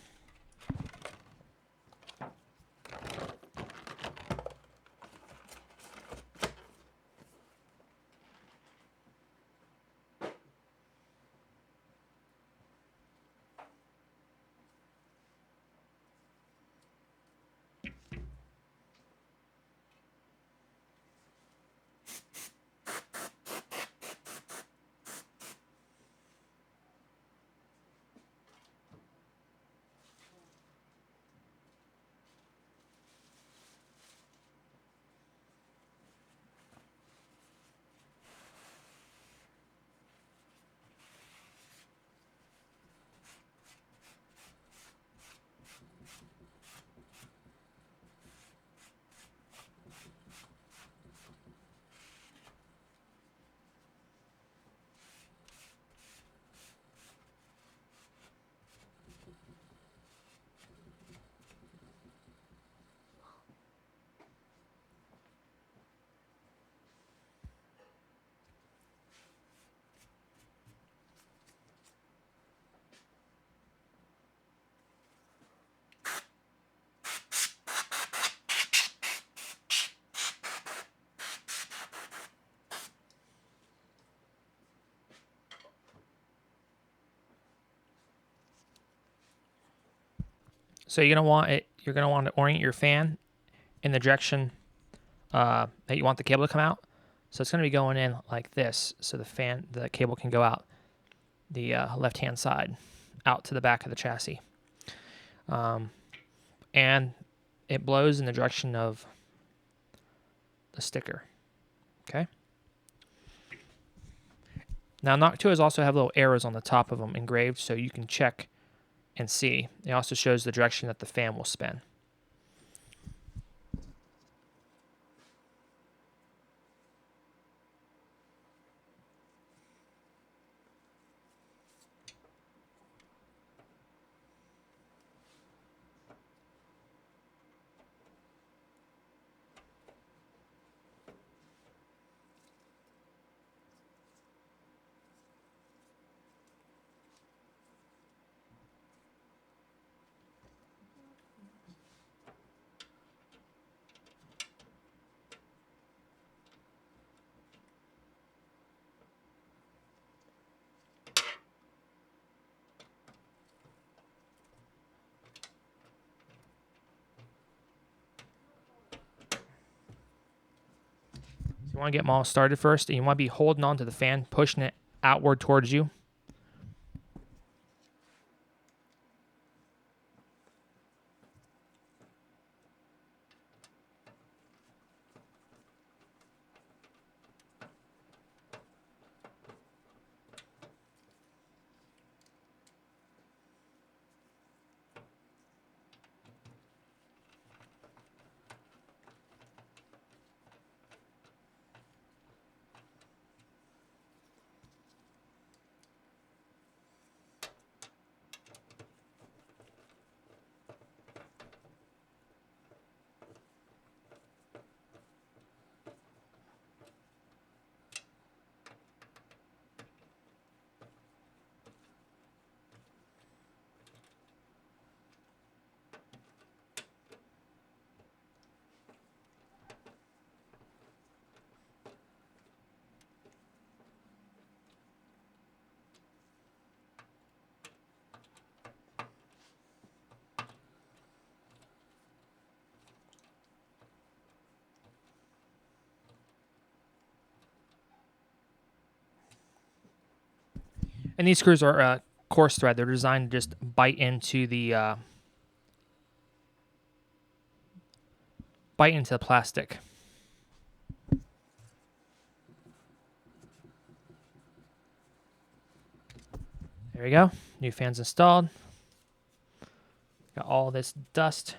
So you're gonna want to orient your fan in the direction that you want the cable to come out. So it's gonna be going in like this, so the cable can go out the left-hand side, out to the back of the chassis. And it blows in the direction of the sticker. Okay. Now, Noctuas also have little arrows on the top of them engraved, so you can check and see. It also shows the direction that the fan will spin. So you want to get them all started first, and you want to be holding on to the fan, pushing it outward towards you. And these screws are coarse thread. They're designed to just bite into the plastic. There we go. New fan's installed. Got all this dust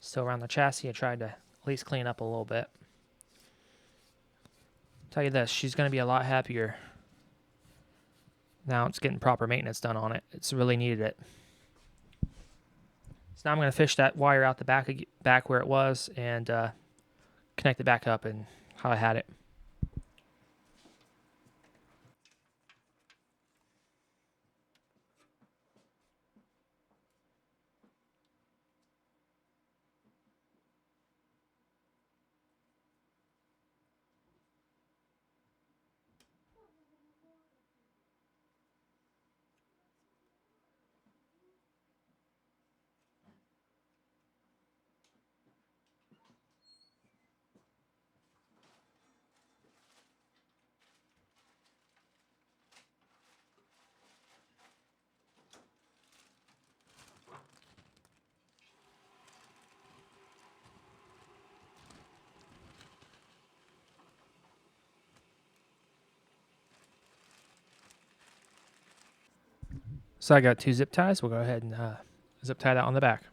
still around the chassis. I tried to at least clean up a little bit. Tell you this, she's going to be a lot happier now it's getting proper maintenance done on it. It's really needed it. So now I'm going to fish that wire out the back where it was and connect it back up and how I had it. So I got 2 zip ties. We'll go ahead and zip tie that on the back.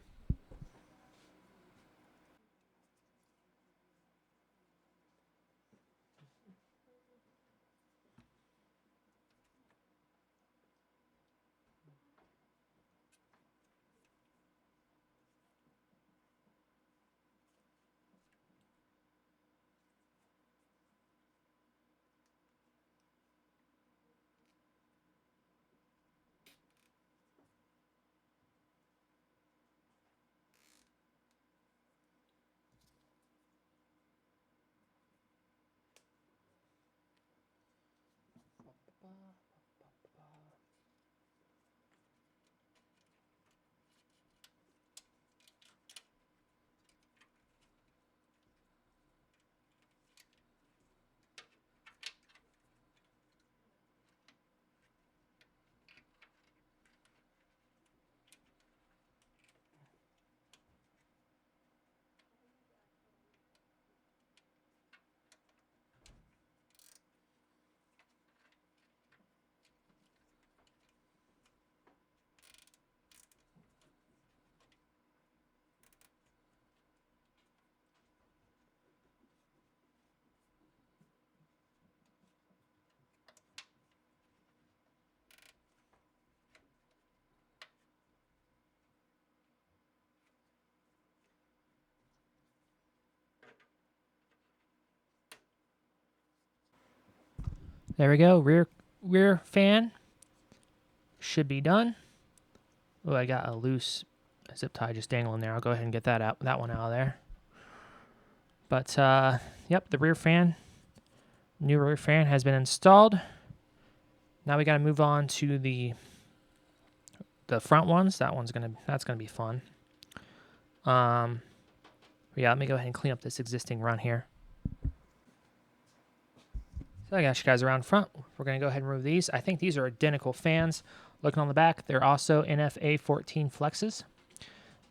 There we go. Rear fan should be done. Oh, I got a loose zip tie just dangling there. I'll go ahead and get that one out of there. But yep, the new rear fan has been installed. Now we got to move on to the front ones. That's gonna be fun. Yeah, let me go ahead and clean up this existing run here. So I got you guys around front. We're gonna go ahead and remove these. I think these are identical fans. Looking on the back, they're also NFA14 flexes.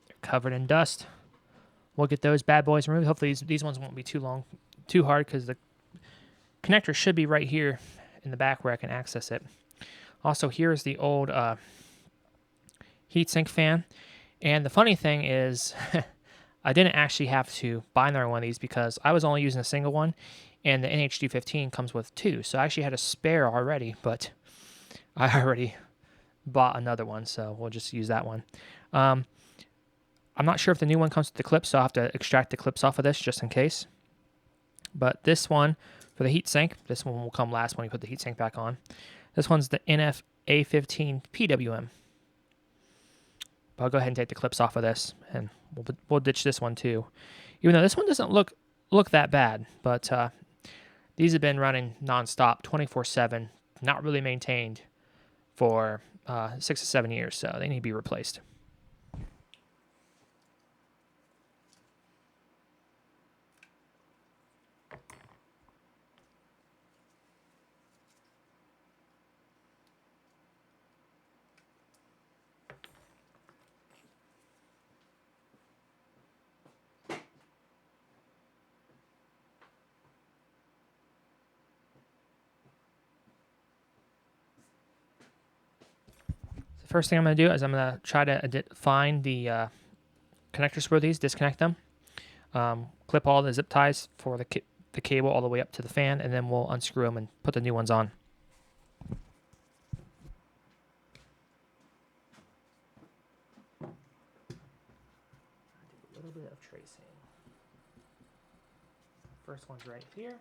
They're covered in dust. We'll get those bad boys removed. Hopefully these ones won't be too hard because the connector should be right here in the back where I can access it. Also, here's the old heatsink fan. And the funny thing is, I didn't actually have to buy another one of these because I was only using a single one, and the NH215 comes with two. So I actually had a spare already, but I already bought another one, so we'll just use that one. I'm not sure if the new one comes with the clips, so I'll have to extract the clips off of this just in case. But this one, for the heatsink, this one will come last when we put the heatsink back on. This one's the NFA15 PWM. But I'll go ahead and take the clips off of this, and we'll ditch this one too. Even though this one doesn't look that bad, but these have been running nonstop, 24/7, not really maintained for 6 to 7 years, so they need to be replaced. The first thing I'm going to do is I'm going to try to find the connectors for these, disconnect them, clip all the zip ties for the cable all the way up to the fan, and then we'll unscrew them and put the new ones on. A little bit of tracing. First one's right here.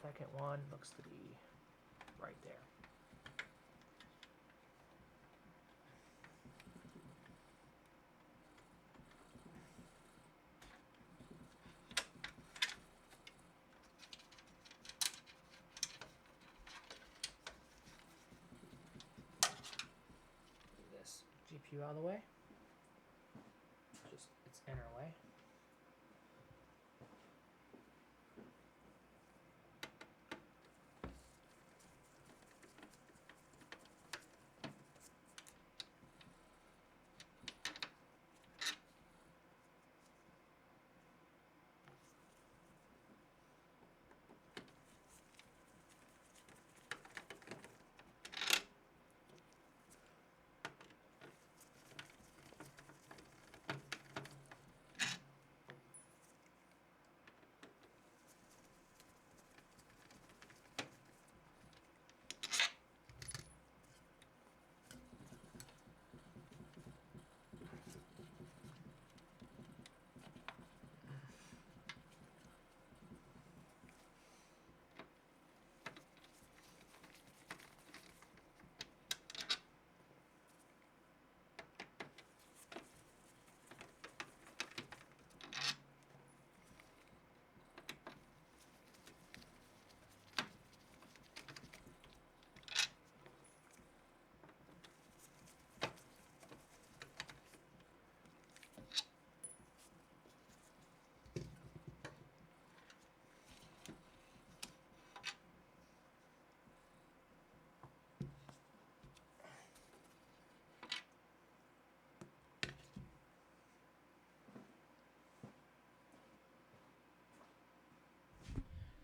Second one looks to be right there. Get this GPU out of the way. Just its inner way.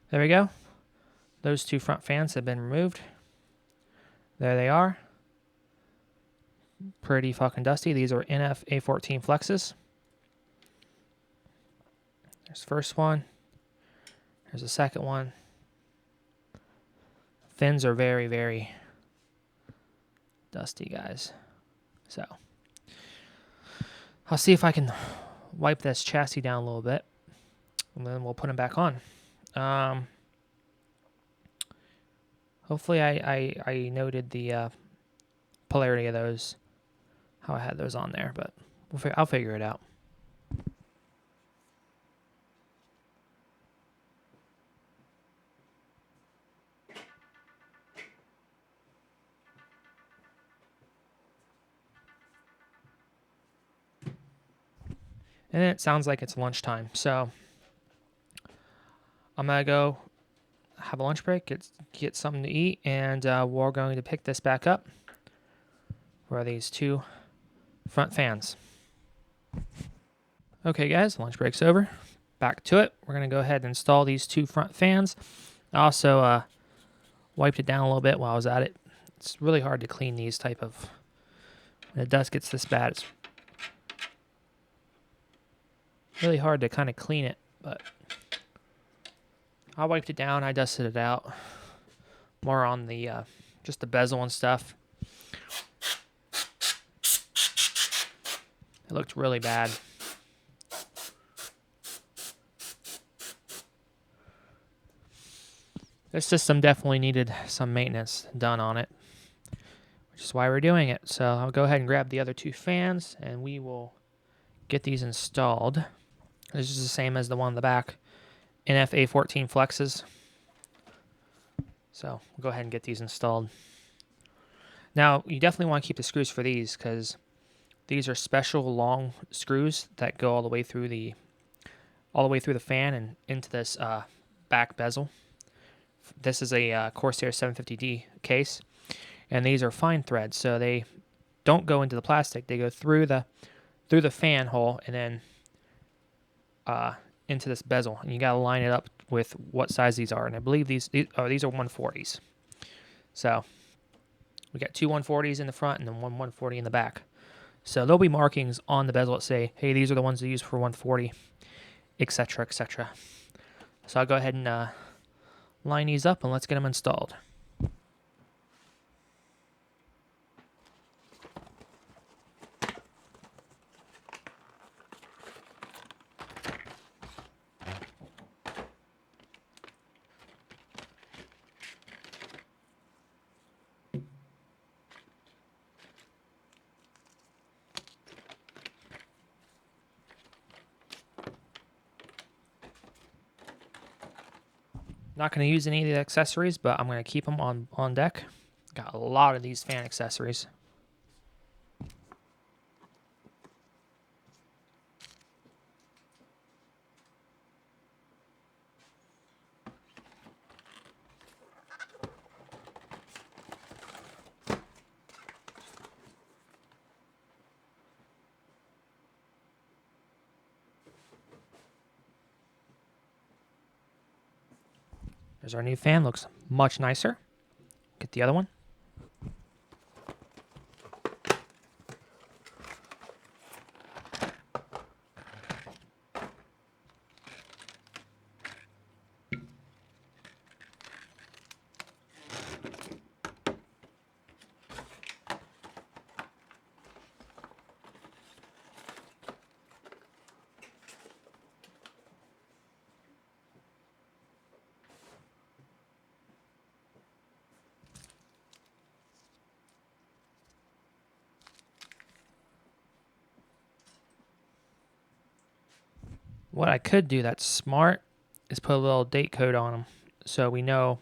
There we go. Those two front fans have been removed. There they are. Pretty fucking dusty. These are NFA14 flexes. There's the first one. There's the second one. Fins are very, very dusty, guys. So I'll see if I can wipe this chassis down a little bit, and then we'll put them back on. Hopefully I noted the polarity of those, how I had those on there, but I'll figure it out. And then it sounds like it's lunchtime, so I'm gonna go have a lunch break, get something to eat, and we're going to pick this back up. Where are these two front fans? Okay, guys, lunch break's over. Back to it. We're gonna go ahead and install these two front fans. I also wiped it down a little bit while I was at it. It's really hard to clean these type of. When the dust gets this bad, it's really hard to kind of clean it, but I wiped it down. I dusted it out. More on the just the bezel and stuff. It looked really bad. This system definitely needed some maintenance done on it, which is why we're doing it. So I'll go ahead and grab the other two fans, and we will get these installed. This is the same as the one in the back. NFA14 flexes. So we'll go ahead and get these installed. Now, you definitely want to keep the screws for these because these are special long screws that go all the way through the fan and into this back bezel. This is a Corsair 750D case, and these are fine threads, so they don't go into the plastic. They go through the fan hole and then into this bezel, and you got to line it up with what size these are. And I believe these are 140s. So we got two 140s in the front and then one 140 in the back. So there'll be markings on the bezel that say, hey, these are the ones to use for 140, etc., etc. So I'll go ahead and line these up and let's get them installed. Not going to use any of the accessories, but I'm going to keep them on deck. Got a lot of these fan accessories. There's our new fan, looks much nicer. Get the other one. What I could do that's smart is put a little date code on them so we know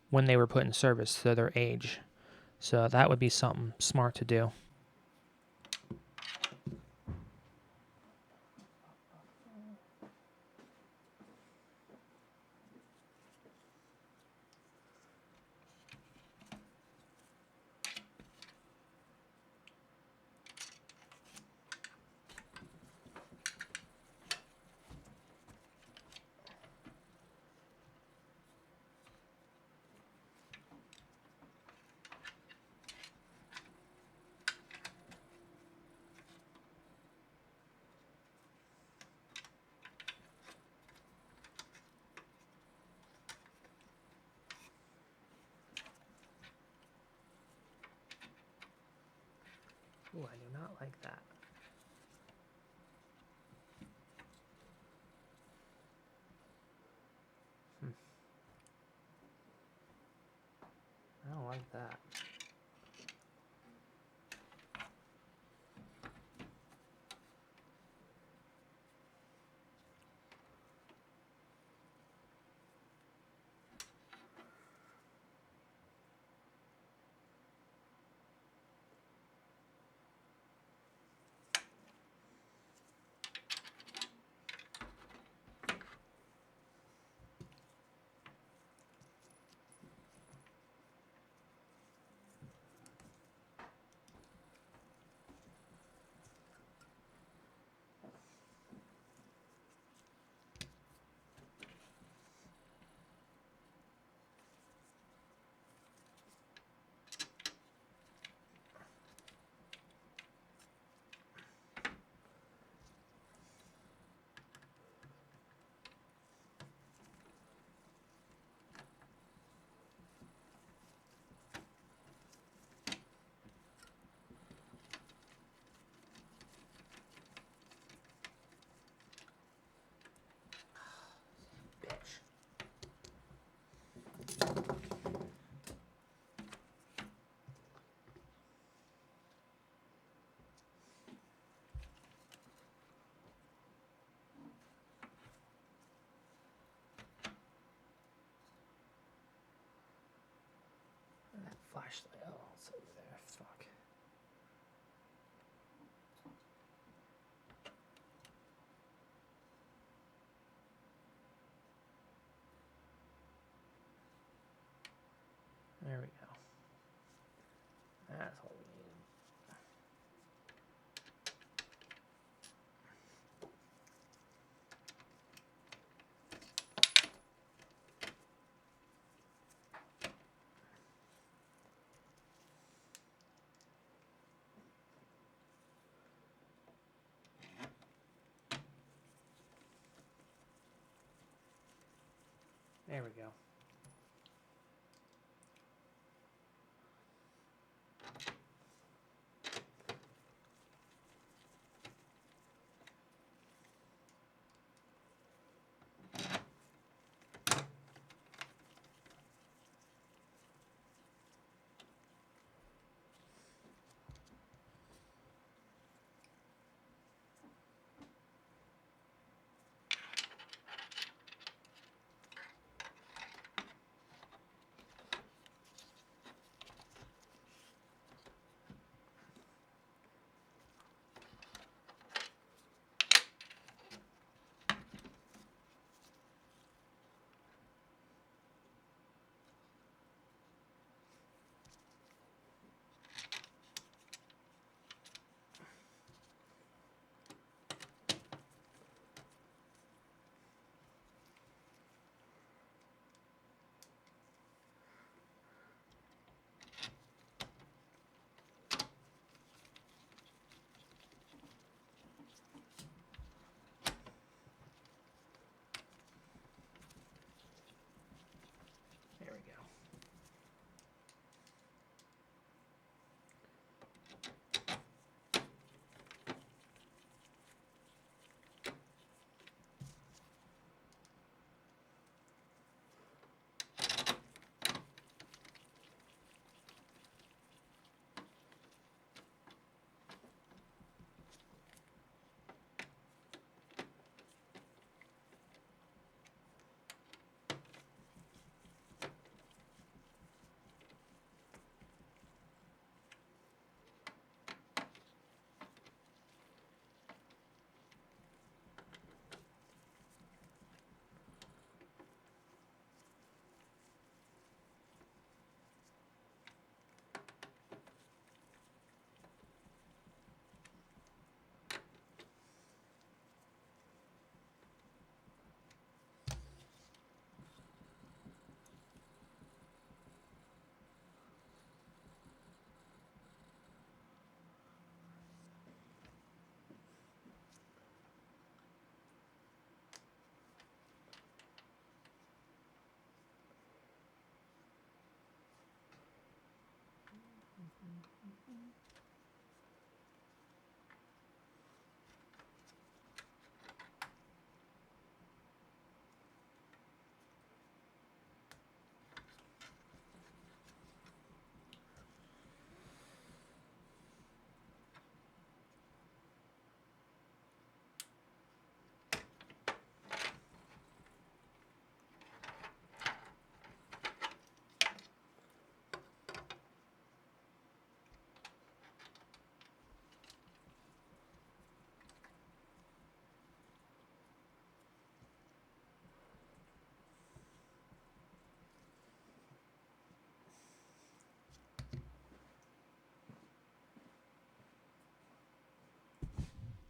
when they were put in service, so their age. So that would be something smart to do. Ooh, I do not like that. that. Bitch. That flashlight. Oh, it's over there. Fuck. There we go. That's what we needed. There we go. There we go.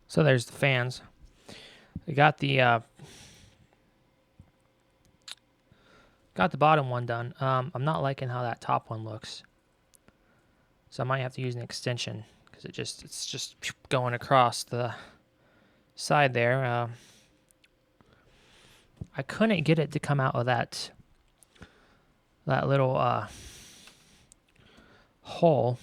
So there's the fans. We got the bottom one done. I'm not liking how that top one looks, so I might have to use an extension because it's just going across the side there. I couldn't get it to come out of that little hole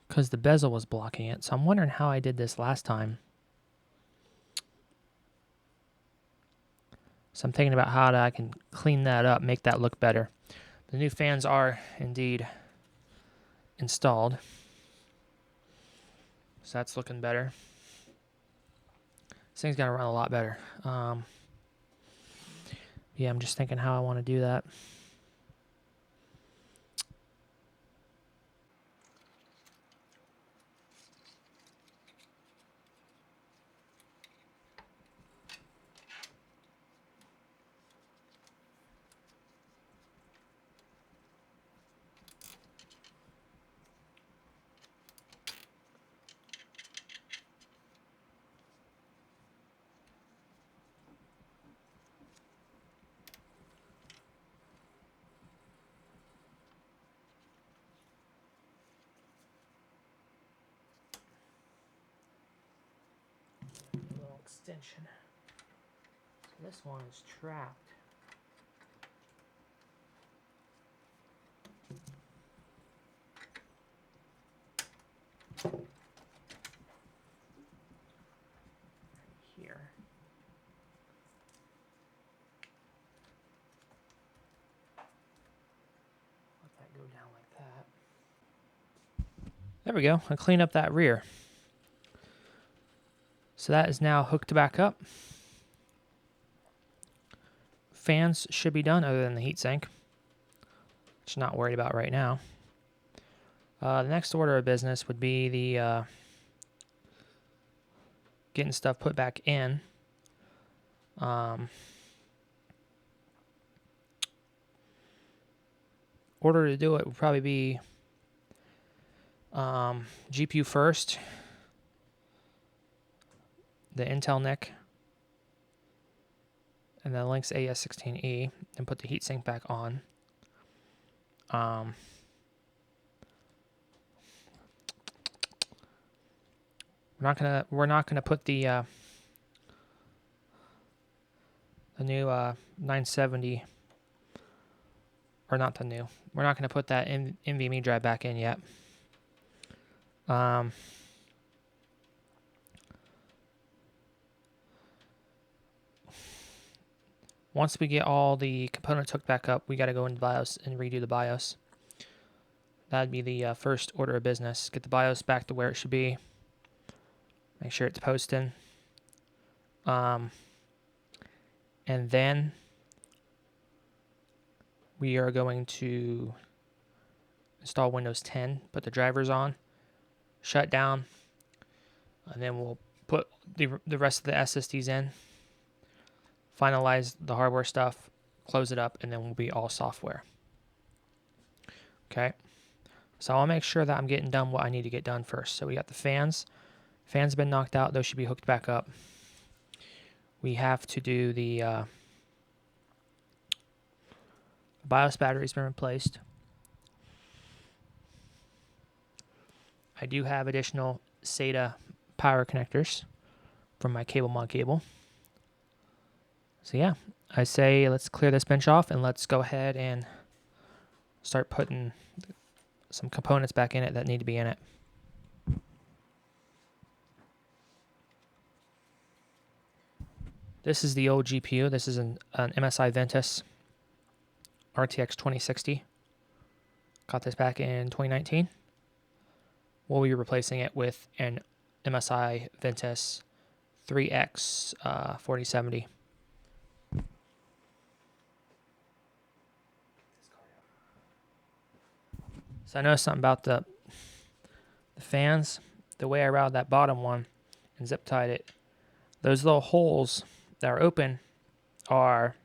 because the bezel was blocking it. So I'm wondering how I did this last time. So I'm thinking about how I can clean that up, make that look better. The new fans are indeed installed, so that's looking better. This thing's gonna run a lot better. Yeah, I'm just thinking how I want to do that. Little extension. So this one is trapped. Here. Let that go down like that. There we go. I'll clean up that rear. So that is now hooked back up. Fans should be done other than the heatsink, which I'm not worried about right now. The next order of business would be the getting stuff put back in. Order to do it would probably be GPU first, the Intel NIC, and then Lynx AS16E, and put the heatsink back on. We're not gonna put the new 970, or not the new. We're not gonna put that NVMe drive back in yet. Once we get all the components hooked back up, we got to go into BIOS and redo the BIOS. That'd be the first order of business. Get the BIOS back to where it should be. Make sure it's posting. And then we are going to install Windows 10, put the drivers on, shut down, and then we'll put the rest of the SSDs in, finalize the hardware stuff, close it up, and then we'll be all software. Okay, so I'll make sure that I'm getting done what I need to get done first. So we got the fans. Fans have been knocked out. Those should be hooked back up. We have to do the BIOS battery's been replaced. I do have additional SATA power connectors from my cable mod cable. So yeah, I say let's clear this bench off and let's go ahead and start putting some components back in it that need to be in it. This is the old GPU. This is an MSI Ventus RTX 2060. Got this back in 2019. We'll be replacing it with an MSI Ventus 3X 4070. So I noticed something about the fans. The way I routed that bottom one and zip tied it, those little holes that are open are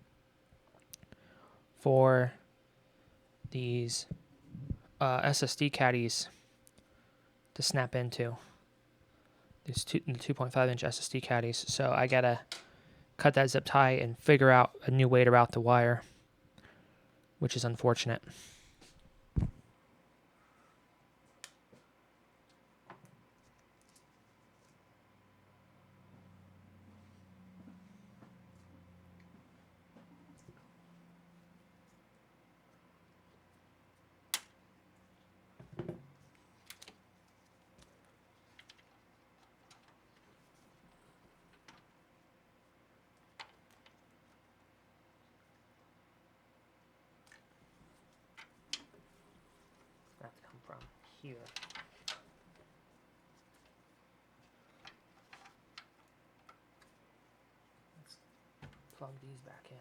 for these SSD caddies to snap into. these 2.5-inch SSD caddies. So I gotta cut that zip tie and figure out a new way to route the wire, which is unfortunate. Have to come from here. Let's plug these back in.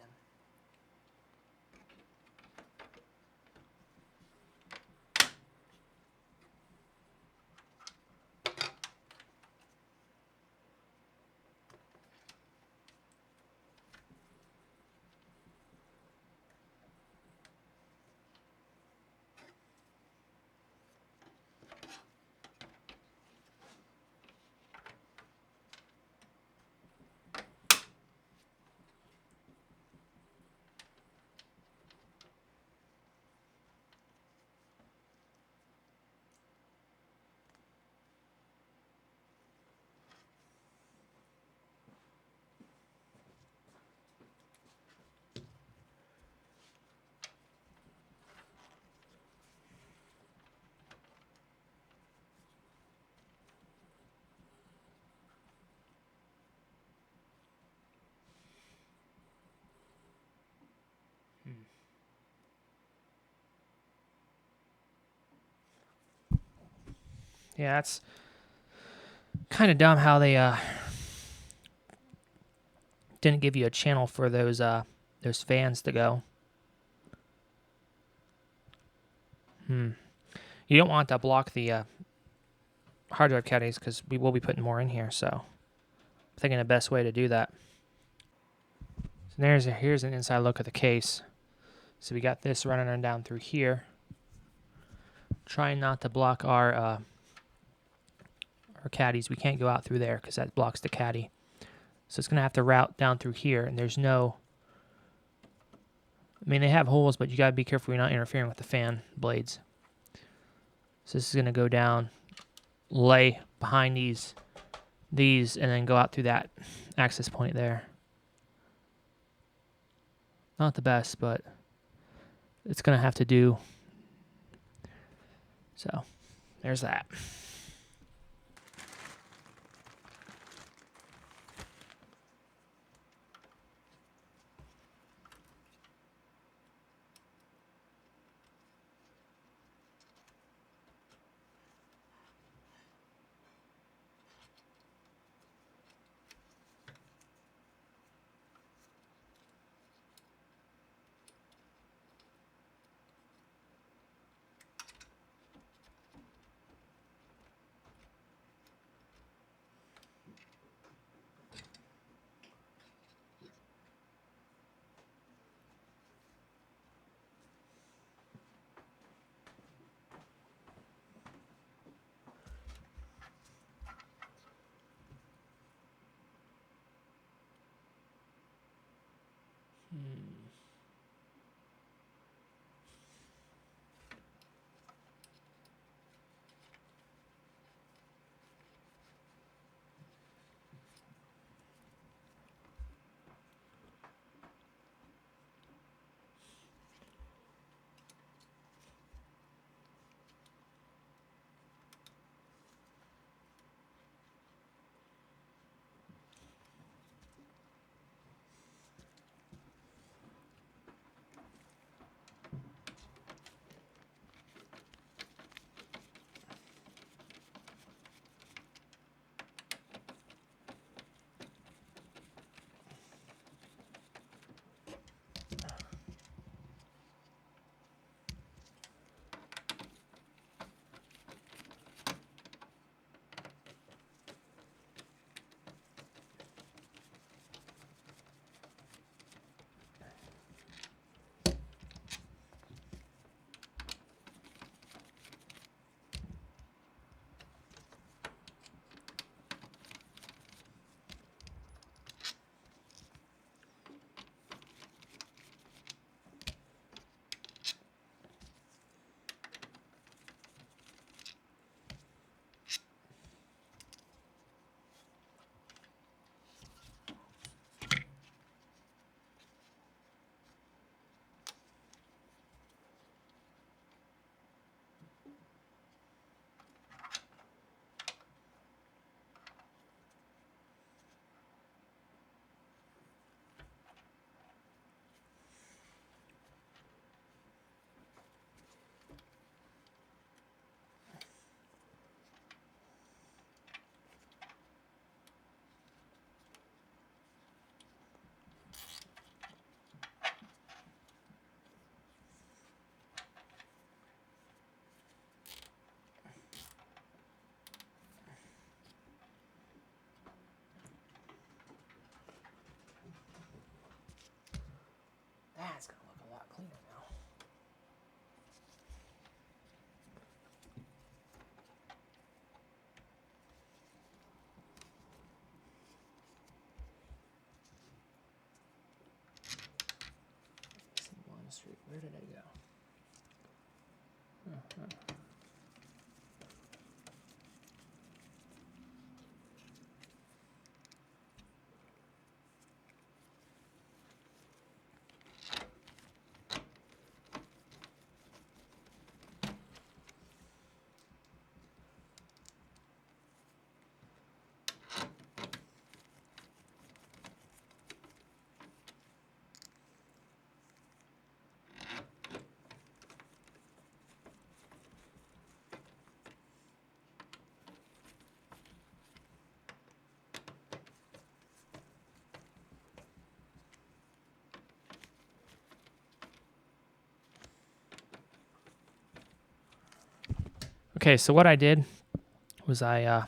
Yeah, that's kind of dumb how they didn't give you a channel for those fans to go. You don't want to block the hard drive caddies because we will be putting more in here. So I'm thinking the best way to do that. So here's an inside look at the case. So we got this running on down through here. Trying not to block our caddies. We can't go out through there because that blocks the caddy. So it's going to have to route down through here, and there's no... I mean, they have holes, but you got to be careful you're not interfering with the fan blades. So this is going to go down, lay behind these, and then go out through that access point there. Not the best, but it's going to have to do. So there's that. shoot, where did I go? Okay, so what I did was I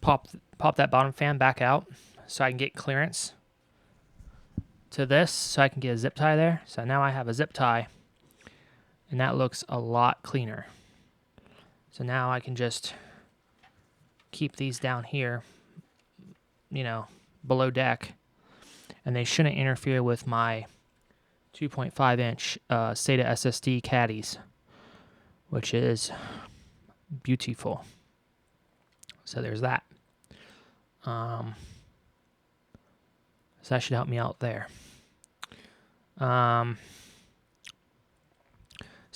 popped that bottom fan back out so I can get clearance to this, so I can get a zip tie there. So now I have a zip tie, and that looks a lot cleaner. So now I can just keep these down here, you know, below deck, and they shouldn't interfere with my 2.5-inch SATA SSD caddies, which is beautiful. So there's that. So that should help me out there. So I'm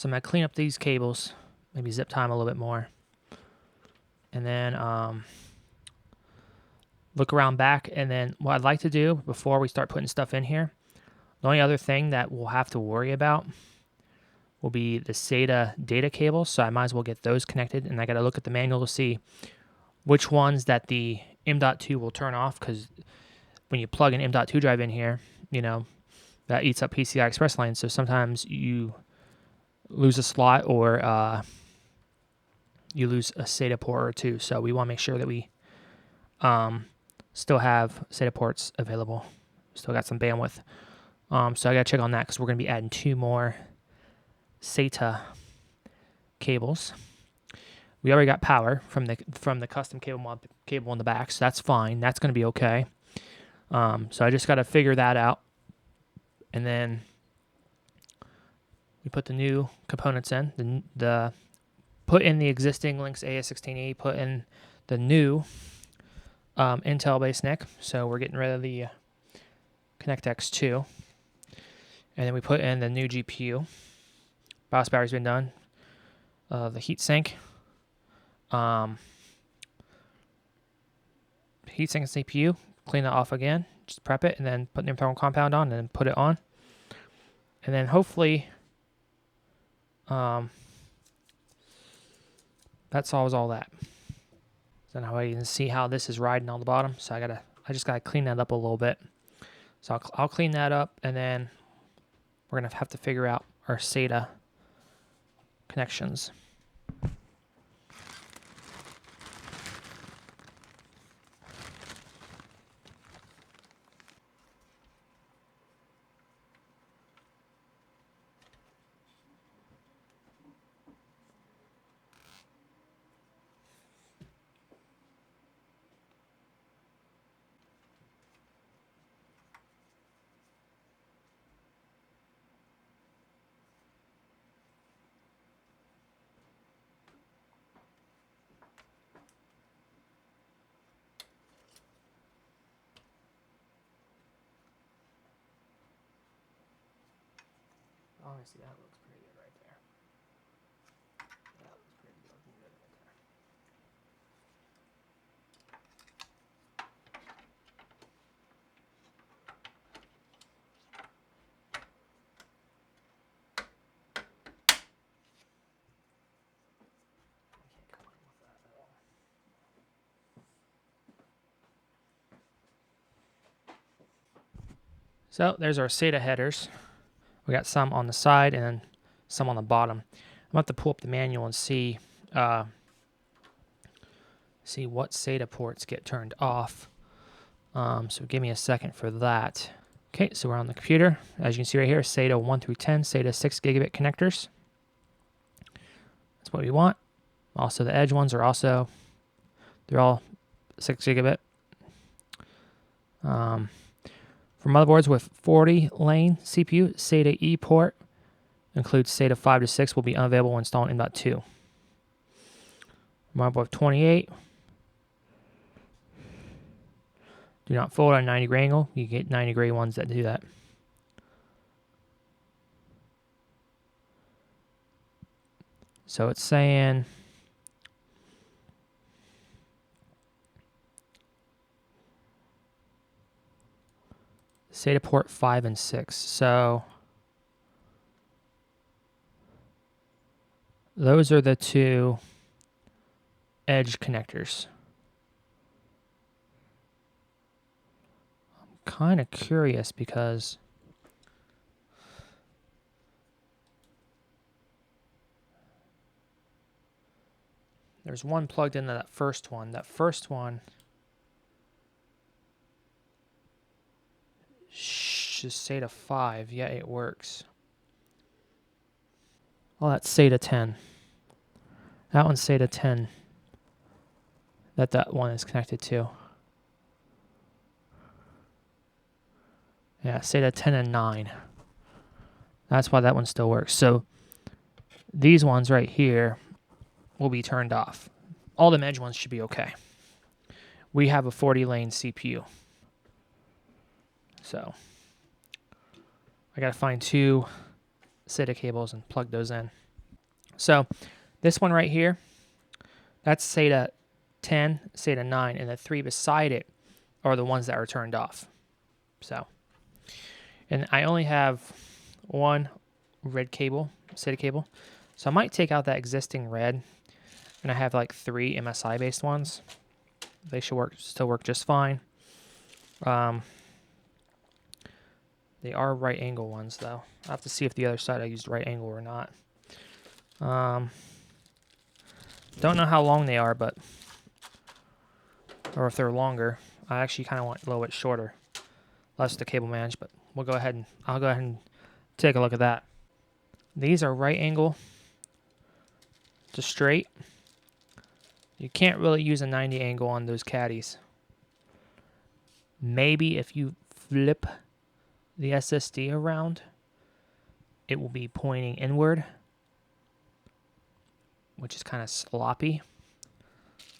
going to clean up these cables, maybe zip tie them a little bit more, and then look around back. And then what I'd like to do before we start putting stuff in here, the only other thing that we'll have to worry about will be the SATA data cables. So I might as well get those connected, and I got to look at the manual to see which ones that the M.2 will turn off, because when you plug an M.2 drive in here, you know, that eats up PCI Express lanes. So sometimes you lose a slot, or you lose a SATA port or two. So we want to make sure that we still have SATA ports available. Still got some bandwidth. So I got to check on that, because we're going to be adding 2 more SATA cables. We already got power from the custom cable on the back, so that's fine. That's going to be okay. So I just got to figure that out, and then we put the new components in. Put in the existing Lynx AS16E. Put in the new Intel-based NIC. So we're getting rid of the Connect X2, and then we put in the new GPU. BIOS battery's been done. The heatsink. Heatsink and CPU, clean that off again, just prep it, and then put the thermal compound on, and then put it on, and then hopefully that solves all that. So now you can see how this is riding on the bottom. So I just gotta clean that up a little bit. So I'll clean that up, and then we're gonna have to figure out our SATA connections. Honestly, that looks pretty good right there. That looks pretty good right there. I can't complain with that at all. So there's our SATA headers. We got some on the side and some on the bottom. I'm going to have to pull up the manual and see what SATA ports get turned off. So give me a second for that. Okay, so we're on the computer. As you can see right here, SATA 1 through 10, SATA 6 gigabit connectors. That's what we want. Also, the edge ones are they're all 6 gigabit. For motherboards with 40 lane CPU, SATA E port includes SATA 5 to 6 will be unavailable when installed in M.2. Motherboard 28. Do not fold at a 90 degree angle. You get 90 degree ones that do that. So it's saying SATA port 5 and 6. So those are the two edge connectors. I'm kind of curious because there's one plugged into that first one. That first one is SATA 5. Yeah, it works. Oh, that's SATA 10. That one's SATA 10. That one is connected to. Yeah, SATA 10 and 9. That's why that one still works. So these ones right here will be turned off. All the edge ones should be okay. We have a 40 lane CPU. So I got to find two SATA cables and plug those in. So this one right here, that's SATA 10, SATA 9, and the three beside it are the ones that are turned off. So, and I only have one red cable, SATA cable. So I might take out that existing red, and I have like 3 MSI based ones. They should still work just fine. They are right angle ones though. I have to see if the other side I used right angle or not. Don't know how long they are, but or if they're longer. I actually kind of want a little bit shorter, less the cable manage, but I'll go ahead and take a look at that. These are right angle to straight. You can't really use a 90 angle on those caddies. Maybe if you flip the SSD around, it will be pointing inward, which is kind of sloppy.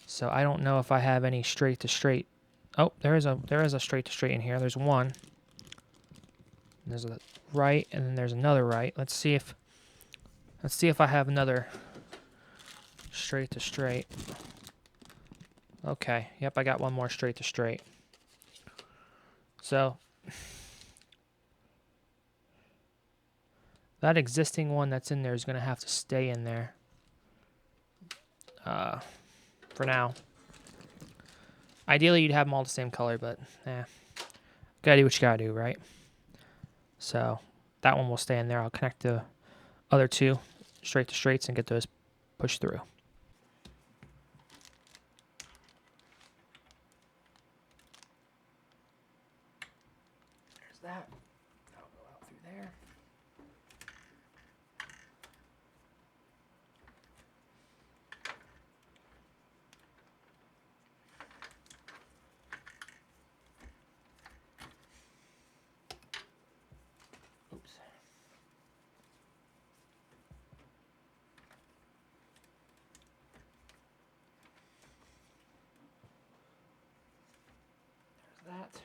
So I don't know if I have any straight to straight. Oh, there is a straight to straight in here. There's one. There's a right, and then there's another right. Let's see if I have another straight to straight. Okay. Yep, I got one more straight to straight. So that existing one that's in there is going to have to stay in there for now. Ideally, you'd have them all the same color, but gotta do what you gotta do, right? So that one will stay in there. I'll connect the other two straight to straights and get those pushed through. There's that. That'll go out through there. Oops. There's that.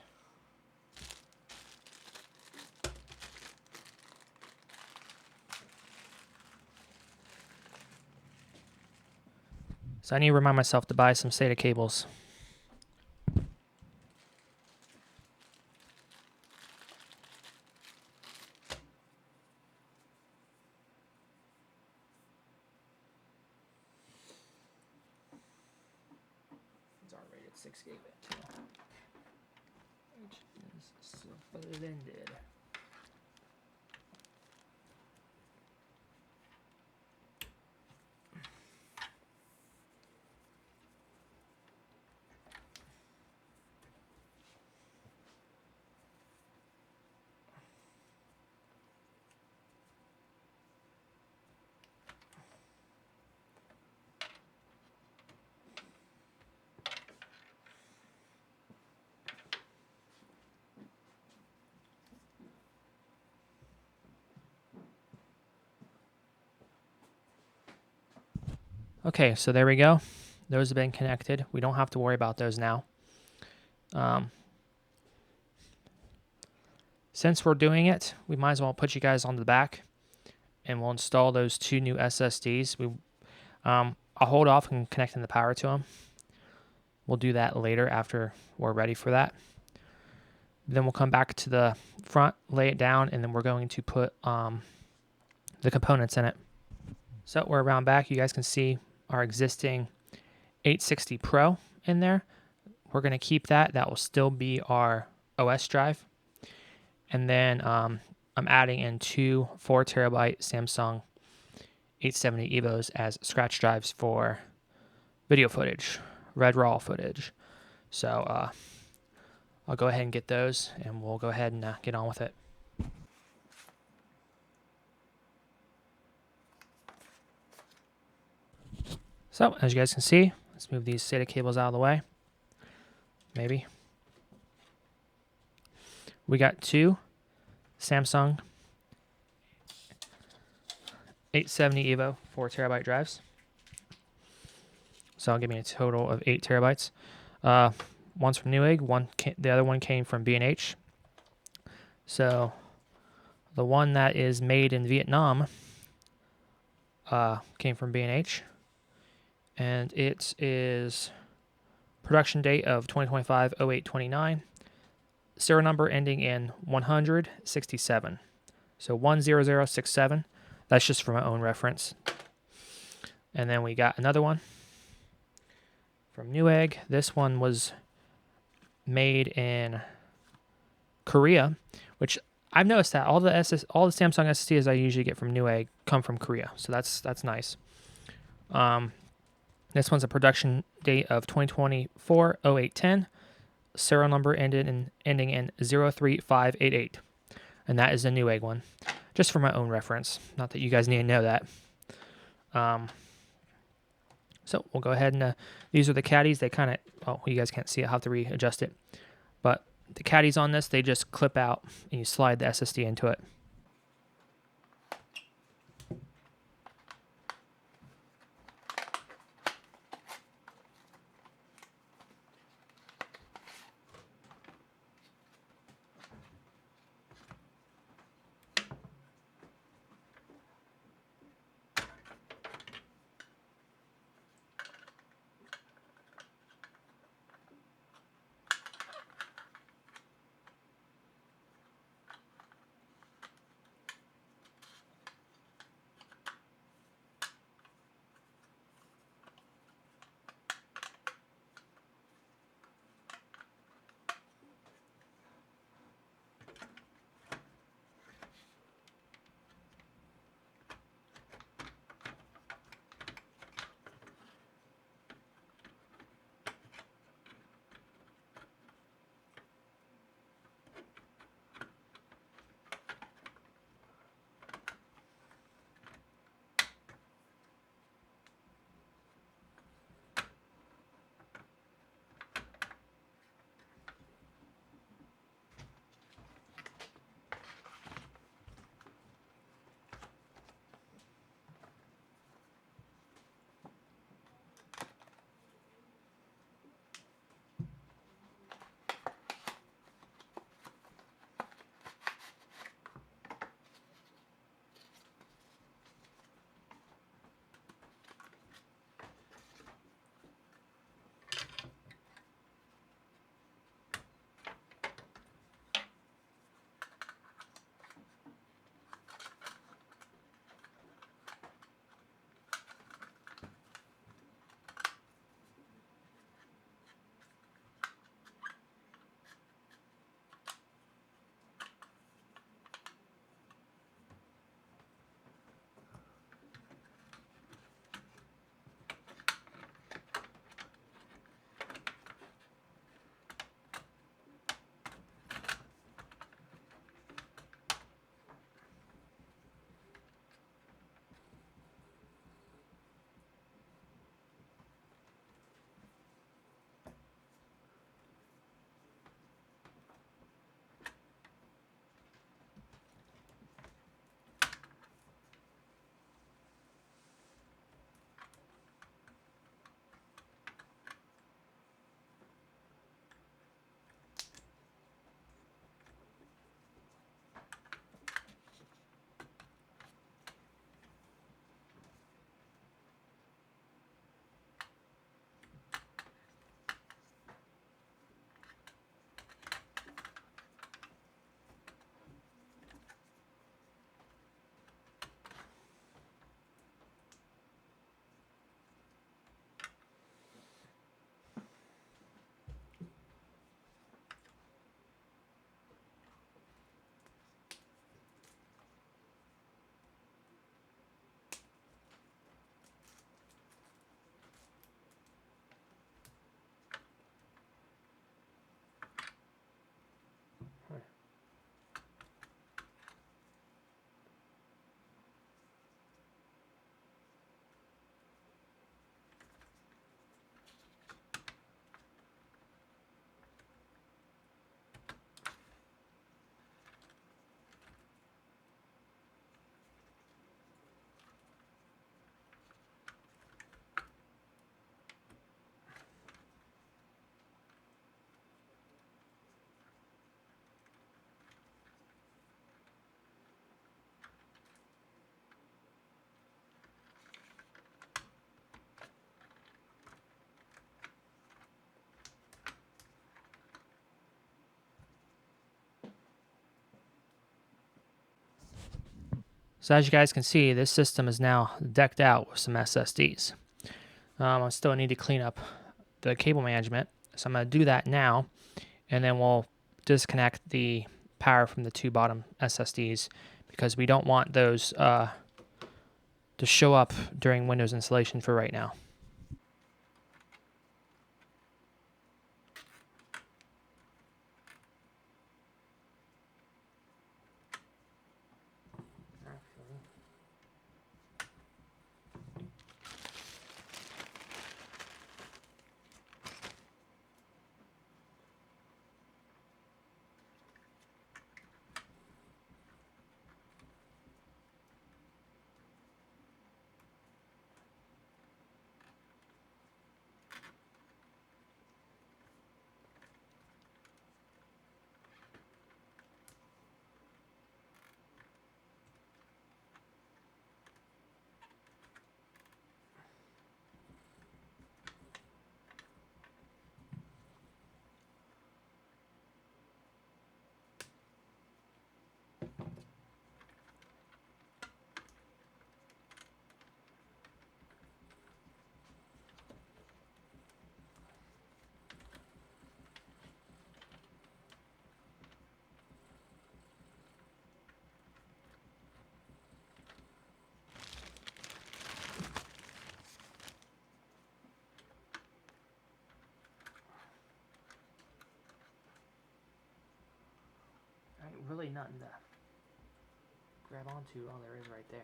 So I need to remind myself to buy some SATA cables. These are rated 6 gigabit too, which is splendid. Okay, so there we go. Those have been connected. We don't have to worry about those now. Since we're doing it, we might as well put you guys on the back, and we'll install those 2 new SSDs. I'll hold off on connecting the power to them. We'll do that later after we're ready for that. Then we'll come back to the front, lay it down, and then we're going to put the components in it. So we're around back. You guys can see our existing 860 Pro in there. We're going to keep that. That will still be our OS drive. And then I'm adding in 2 4TB Samsung 870 EVOs as scratch drives for video footage, red raw footage. So I'll go ahead and get those, and we'll go ahead and get on with it. So as you guys can see, let's move these SATA cables out of the way. Maybe. We got 2 Samsung 870 EVO 4TB drives. So I'll give me a total of 8 terabytes. One's from Newegg, the other one came from B&H. So the one that is made in Vietnam came from B&H, and it is production date of 2025-08-29. Serial number ending in 167. So 10067. That's just for my own reference. And then we got another one from Newegg. This one was made in Korea, which I've noticed that all the Samsung SSDs I usually get from Newegg come from Korea. So that's nice. This one's a production date of 2024-08-10. Serial number ending in 03588. And that is the Newegg one. Just for my own reference. Not that you guys need to know that. So we'll go ahead and these are the caddies. They kind of, oh, you guys can't see it. I'll have to readjust it. But the caddies on this, they just clip out and you slide the SSD into it. So as you guys can see, this system is now decked out with some SSDs. I still need to clean up the cable management, so I'm going to do that now, and then we'll disconnect the power from the two bottom SSDs because we don't want those to show up during Windows installation for right now. Really nothing to grab onto. Oh, there is right there.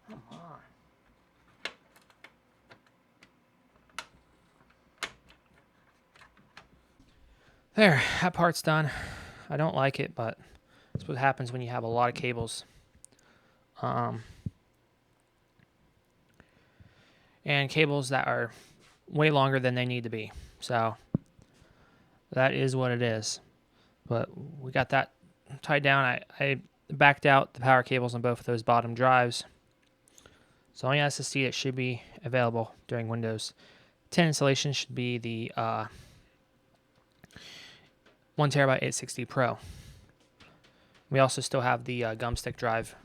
Come on. There, that part's done. I don't like it, but that's what happens when you have a lot of cables. And cables that are way longer than they need to be. So that is what it is. But we got that tied down. I backed out the power cables on both of those bottom drives. So only SSD that should be available during Windows 10 installation should be the 1TB 860 Pro. We also still have the gumstick drive,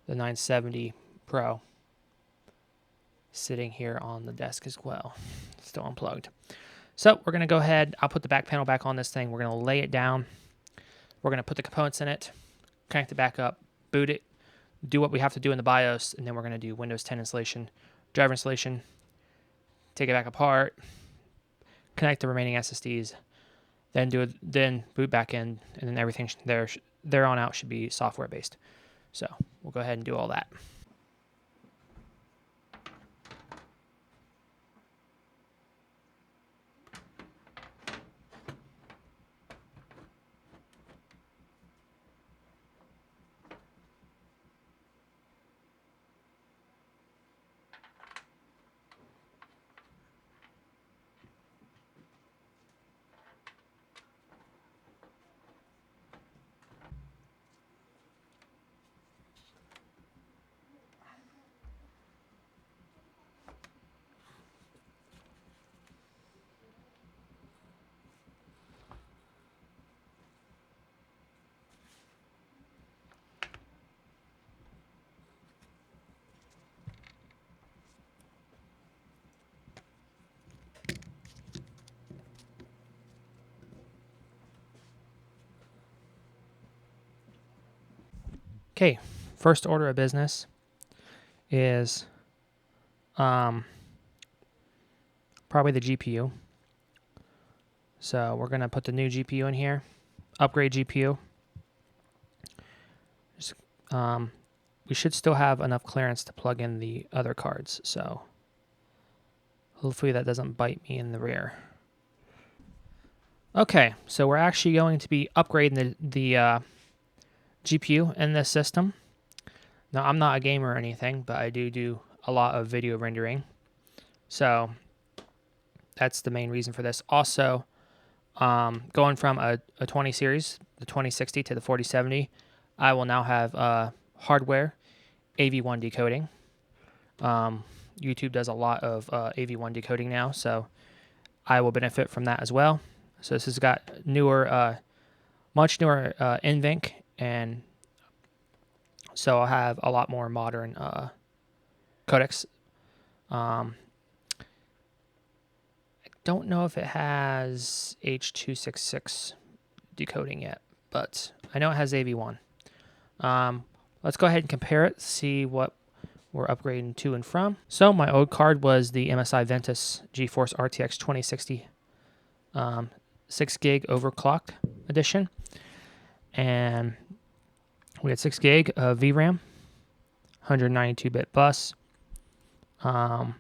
the 970 Pro, sitting here on the desk as well, still unplugged. So we're going to go ahead, I'll put the back panel back on this thing, we're going to lay it down, we're going to put the components in it, connect it back up, boot it, do what we have to do in the BIOS, and then we're going to do Windows 10 installation, driver installation, take it back apart, connect the remaining SSDs, then boot back in, and then everything there on out should be software based. So we'll go ahead and do all that. Okay, first order of business is probably the GPU. So we're going to put the new GPU in here, upgrade GPU. We should still have enough clearance to plug in the other cards, so hopefully that doesn't bite me in the rear. Okay, so we're actually going to be upgrading the GPU in this system. Now, I'm not a gamer or anything, but I do a lot of video rendering. So that's the main reason for this. Also, going from a 20 series, the 2060 to the 4070, I will now have hardware AV1 decoding. YouTube does a lot of AV1 decoding now, so I will benefit from that as well. So this has got newer, much newer NVENC, and so I'll have a lot more modern codecs. I don't know if it has H.266 decoding yet, but I know it has AV1. Let's go ahead and compare it, see what we're upgrading to and from. So my old card was the MSI Ventus GeForce RTX 2060 6 gig overclocked edition, and we had 6 gig of VRAM, 192-bit bus. The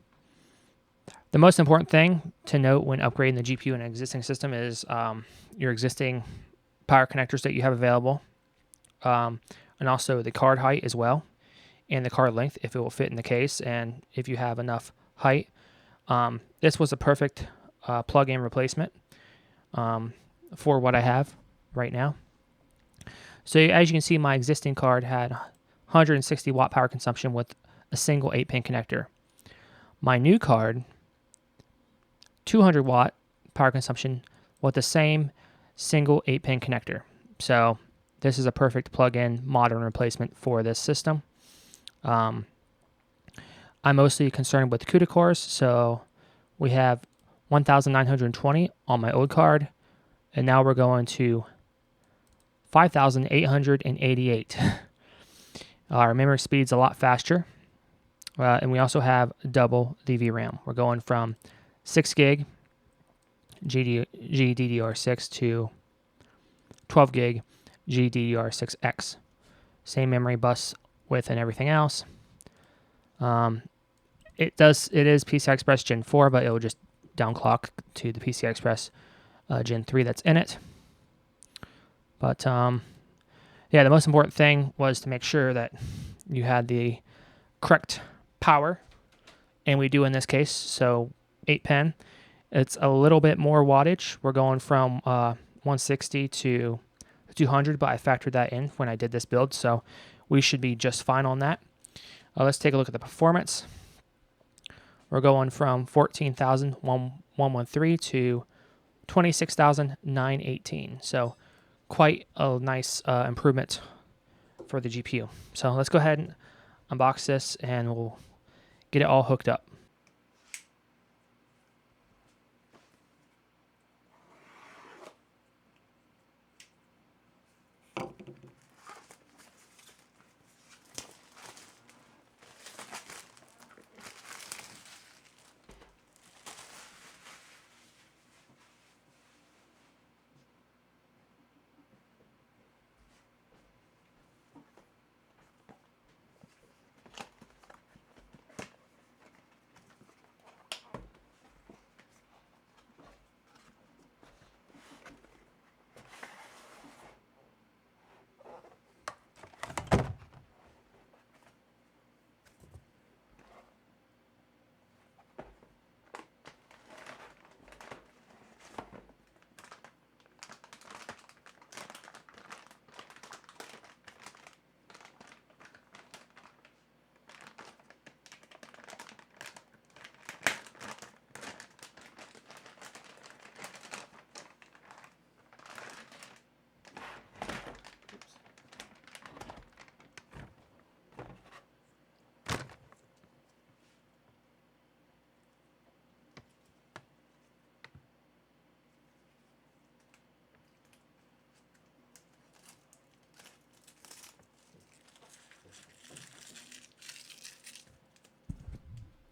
most important thing to note when upgrading the GPU in an existing system is your existing power connectors that you have available, and also the card height as well, and the card length if it will fit in the case, and if you have enough height. This was a perfect plug-in replacement for what I have right now. So as you can see, my existing card had 160 watt power consumption with a single 8-pin connector. My new card, 200 watt power consumption with the same single 8-pin connector. So this is a perfect plug-in modern replacement for this system. I'm mostly concerned with CUDA cores, so we have 1,920 on my old card, and now we're going to 5,888. Our memory speed's a lot faster, and we also have double the VRAM. We're going from 6 gig GDDR6 to 12 gig GDDR6X. Same memory bus width and everything else. It is PCI Express Gen 4, but it will just downclock to the PCI Express Gen 3 that's in it. But yeah, the most important thing was to make sure that you had the correct power, and we do in this case. So 8-pin, it's a little bit more wattage. We're going from 160 to 200, but I factored that in when I did this build, so we should be just fine on that. Let's take a look at the performance. We're going from 14,113 to 26,918. So quite a nice improvement for the GPU. So let's go ahead and unbox this, and we'll get it all hooked up.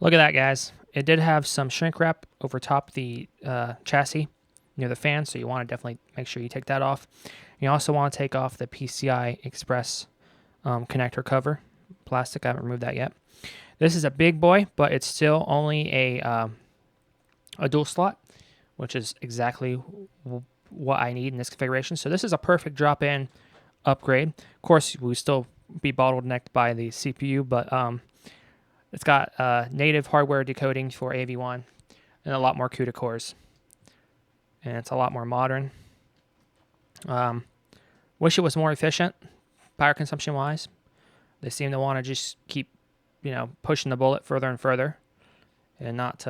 Look at that, guys. It did have some shrink wrap over top the chassis near the fan, so you want to definitely make sure you take that off. You also want to take off the PCI Express connector cover. Plastic, I haven't removed that yet. This is a big boy, but it's still only a dual slot, which is exactly what I need in this configuration. So this is a perfect drop-in upgrade. Of course, we still be bottlenecked by the CPU, but it's got native hardware decoding for AV1 and a lot more CUDA cores. And it's a lot more modern. Wish it was more efficient, power consumption-wise. They seem to want to just keep, pushing the bullet further and further, and not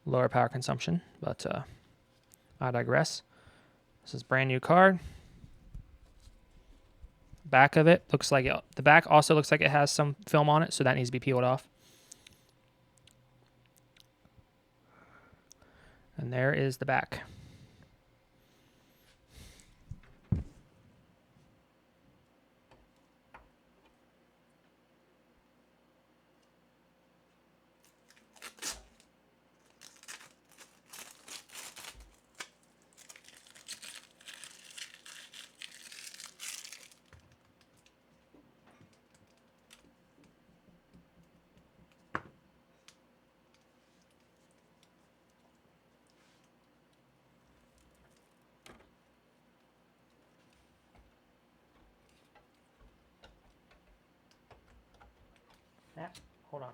lower power consumption. But I digress. This is a brand new card. Back of it looks like the back also looks like it has some film on it, so that needs to be peeled off. And there is the back. Hold on.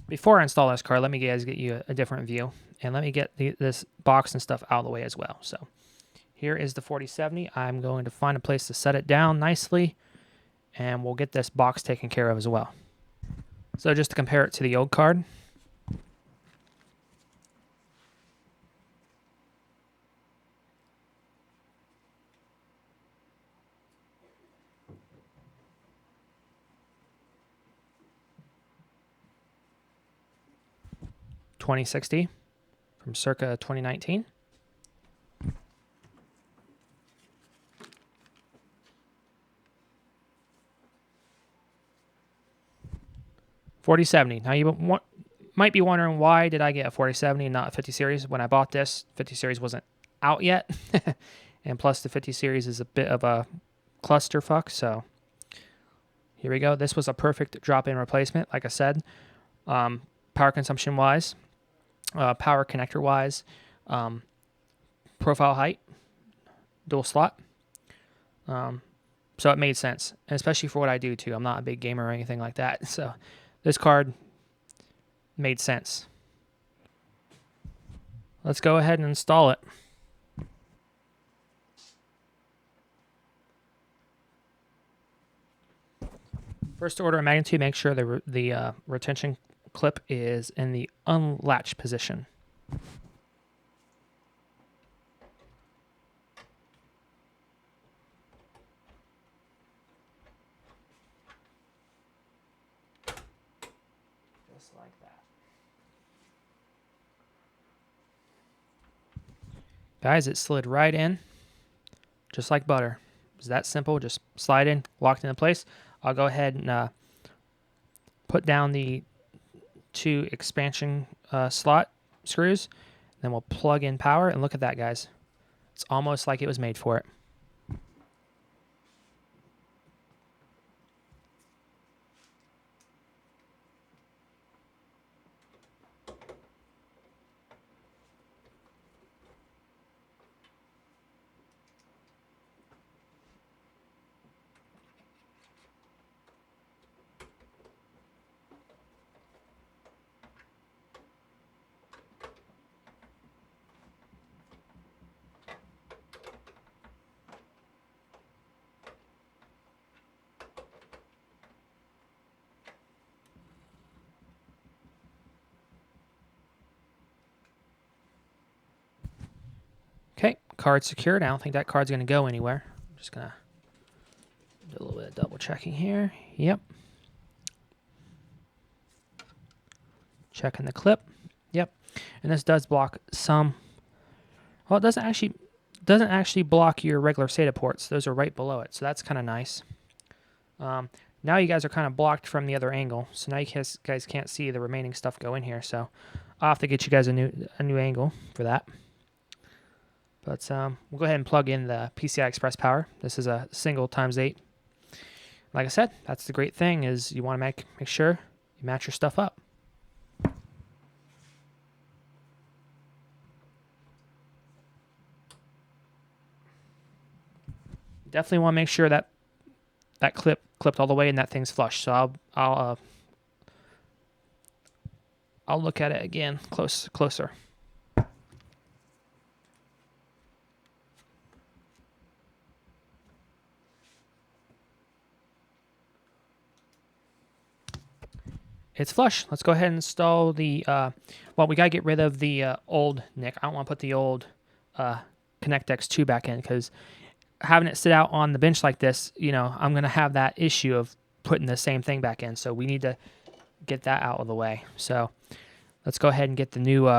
Before I install this card, let me guys get you a different view, and let me get this box and stuff out of the way as well. So here is the 4070. I'm going to find a place to set it down nicely, and we'll get this box taken care of as well. So just to compare it to the old card. $2060 from circa 2019. $4070. Now you might be wondering, why did I get a 4070 and not a 50 series? When I bought this, 50 series wasn't out yet. And plus the 50 series is a bit of a clusterfuck, so here we go. This was a perfect drop-in replacement, like I said. Power consumption wise, power connector wise, profile height, dual slot. So it made sense, and especially for what I do too. I'm not a big gamer or anything like that, so this card made sense. Let's go ahead and install it. First order of magnitude, make sure the retention clip is in the unlatched position. Just like that. Guys, it slid right in, just like butter. It's that simple, just slide in, locked into place. I'll go ahead and put down the 2 expansion slot screws. Then we'll plug in power, and look at that, guys. It's almost like it was made for it. Okay, card secured. I don't think that card's going to go anywhere. I'm just going to do a little bit of double checking here. Yep. Checking the clip. Yep. And this does block some. Well, it doesn't actually block your regular SATA ports. Those are right below it, so that's kind of nice. Now you guys are kind of blocked from the other angle, so now you guys can't see the remaining stuff go in here. So I'll have to get you guys a new angle for that. But we'll go ahead and plug in the PCI Express power. This is a single ×8. Like I said, that's the great thing, is you want to make sure you match your stuff up. Definitely want to make sure that clipped all the way and that thing's flush. So I'll look at it again closer. It's flush. Let's go ahead and install the, well, we got to get rid of the old NIC. I don't want to put the old Connect X2 back in, because having it sit out on the bench like this, you know, I'm going to have that issue of putting the same thing back in. So we need to get that out of the way. So let's go ahead and get the new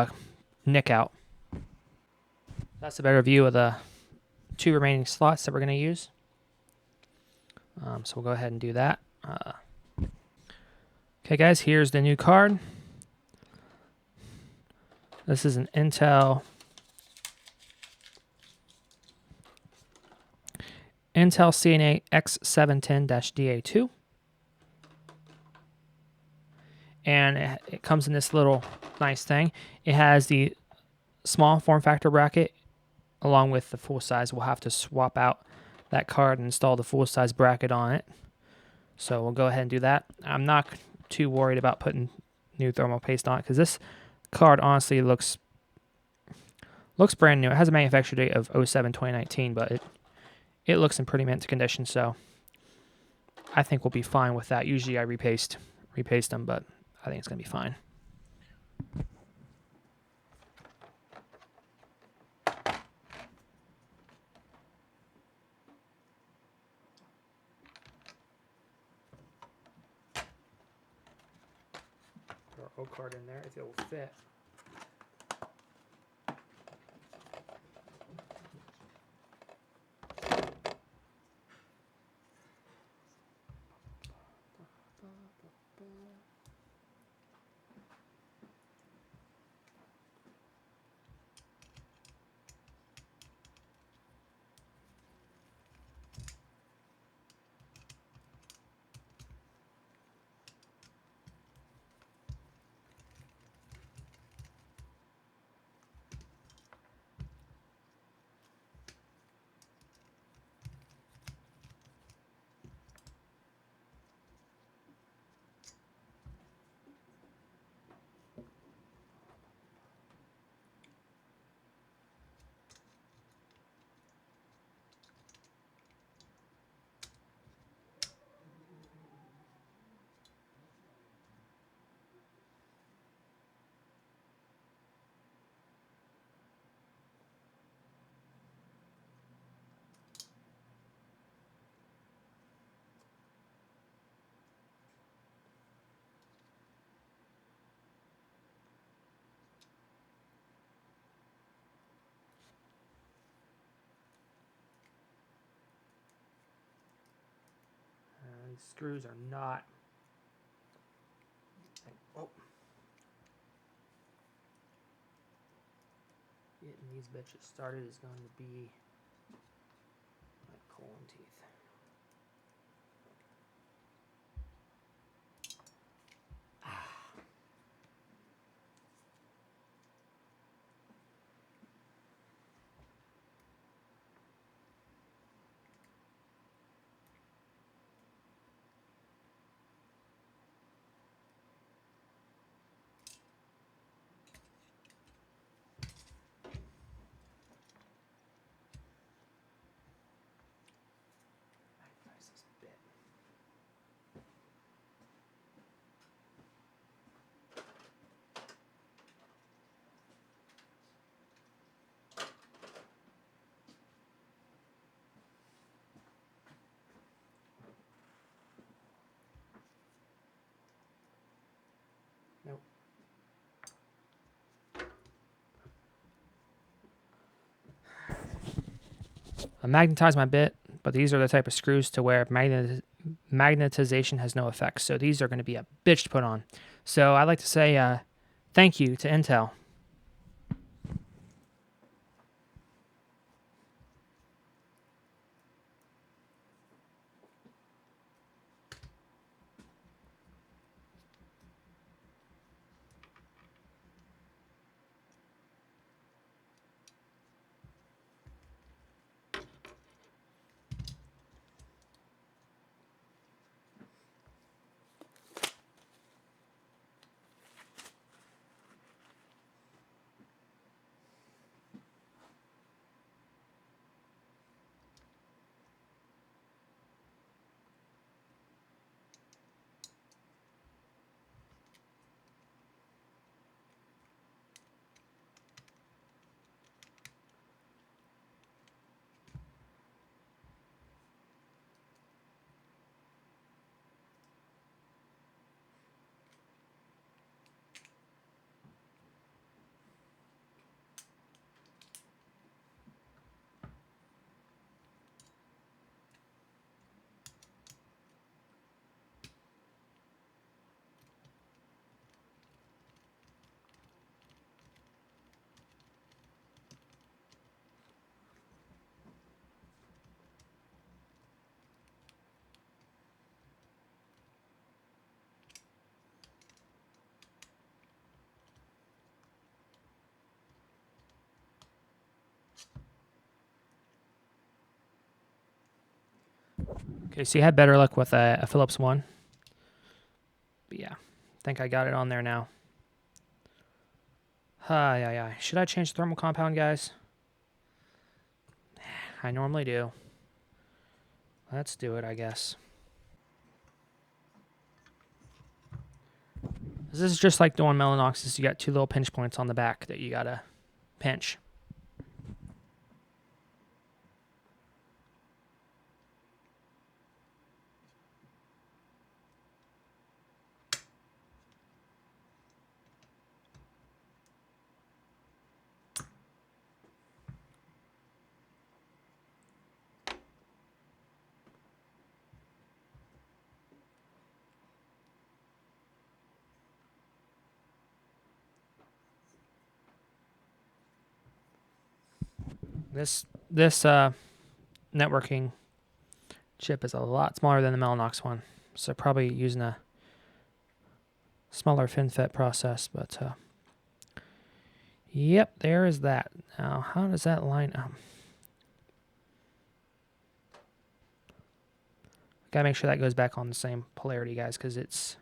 NIC out. That's a better view of the 2 remaining slots that we're going to use. So we'll go ahead and do that. Okay, guys, here's the new card. This is an Intel CNA X710-DA2. And it comes in this little nice thing. It has the small form factor bracket along with the full size. We'll have to swap out that card and install the full size bracket on it. So we'll go ahead and do that. I'm not too worried about putting new thermal paste on it, because this card honestly looks brand new. It has a manufacture date of 07/2019, but it looks in pretty mint condition, so I think we'll be fine with that. Usually I repaste them, but I think it's going to be fine. Put our old card in there if it will fit. These screws are not. Oh. Getting these bitches started is going to be like colon teeth. Nope. I magnetized my bit, but these are the type of screws to where magnetization has no effect. So these are going to be a bitch to put on. So I'd like to say thank you to Intel. Okay, so you had better luck with a Philips One. But yeah, I think I got it on there now. Yeah. Should I change the thermal compound, guys? I normally do. Let's do it, I guess. This is just like doing Mellanox. You got two little pinch points on the back that you gotta pinch. This networking chip is a lot smaller than the Mellanox one, so probably using a smaller FinFET process, but yep, there is that. Now, how does that line up? Gotta make sure that goes back on the same polarity, guys, because it's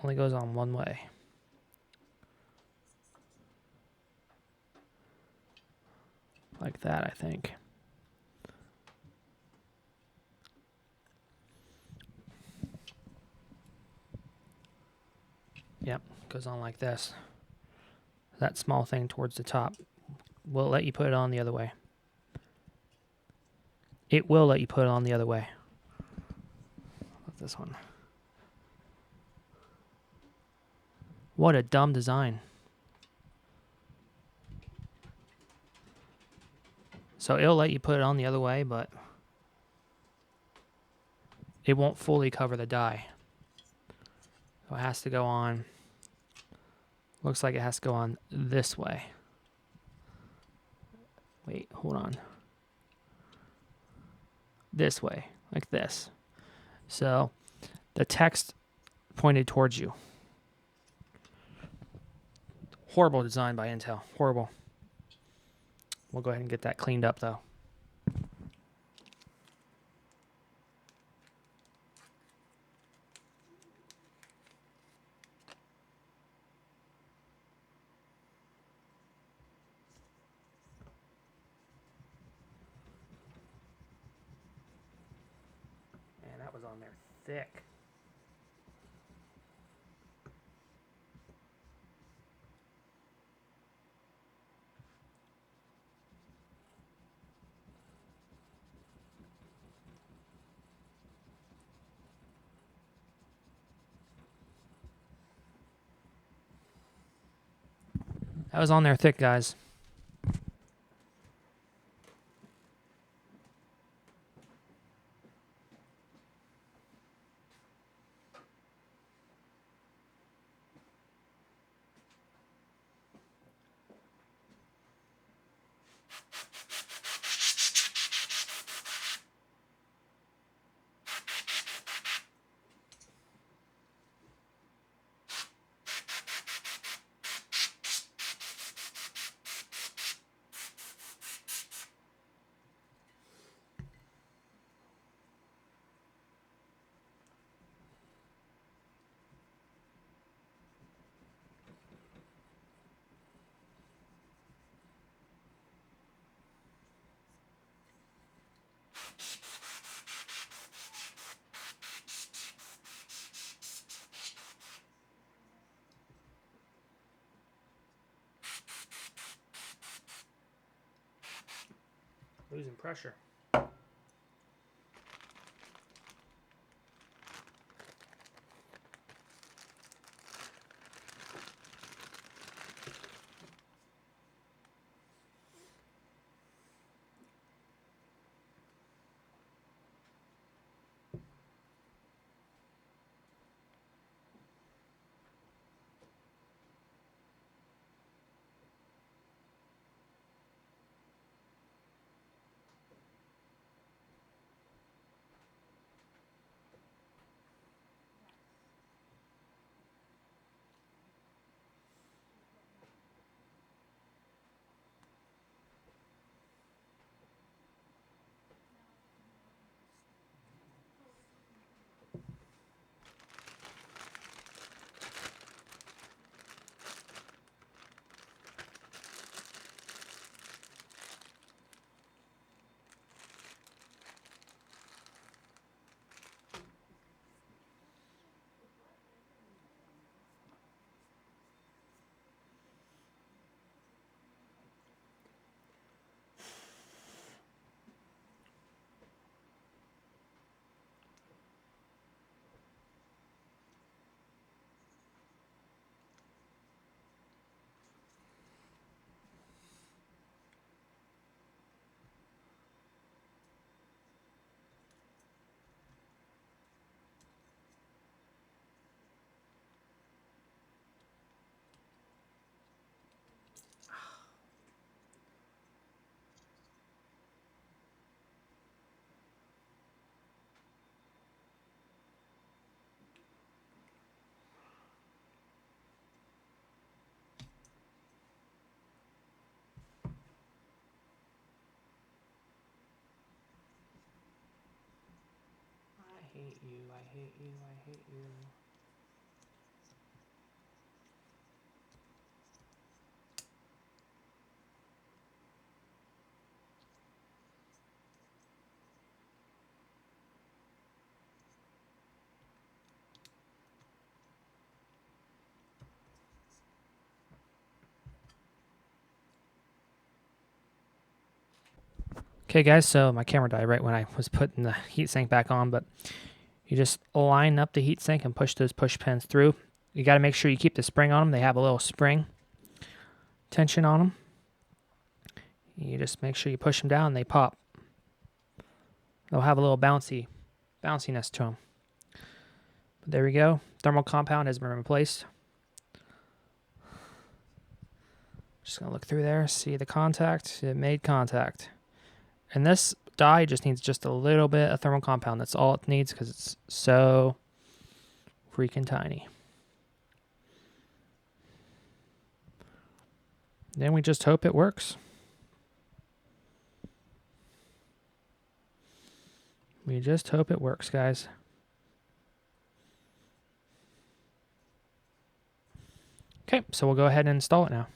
only goes on one way. Like that, I think. Yep, goes on like this. That small thing towards the top will let you put it on the other way. It will let you put it on the other way. Like this one. What a dumb design. So it'll let you put it on the other way, but it won't fully cover the die. So it has to go on. Looks like it has to go on this way. Wait, hold on. This way, like this. So the text pointed towards you. Horrible design by Intel. Horrible. We'll go ahead and get that cleaned up, though. Man, that was on there thick. That was on there thick, guys. Losing pressure. I hate you, I hate you, I hate you. Okay guys, so my camera died right when I was putting the heatsink back on, but you just line up the heatsink and push those push pins through. You got to make sure you keep the spring on them. They have a little spring tension on them. You just make sure you push them down and they pop. They'll have a little bounciness to them. But there we go. Thermal compound has been replaced. Just going to look through there, see the contact. It made contact. And this die just needs just a little bit of thermal compound. That's all it needs because it's so freaking tiny. Then we just hope it works. We just hope it works, guys. Okay, so we'll go ahead and install it now.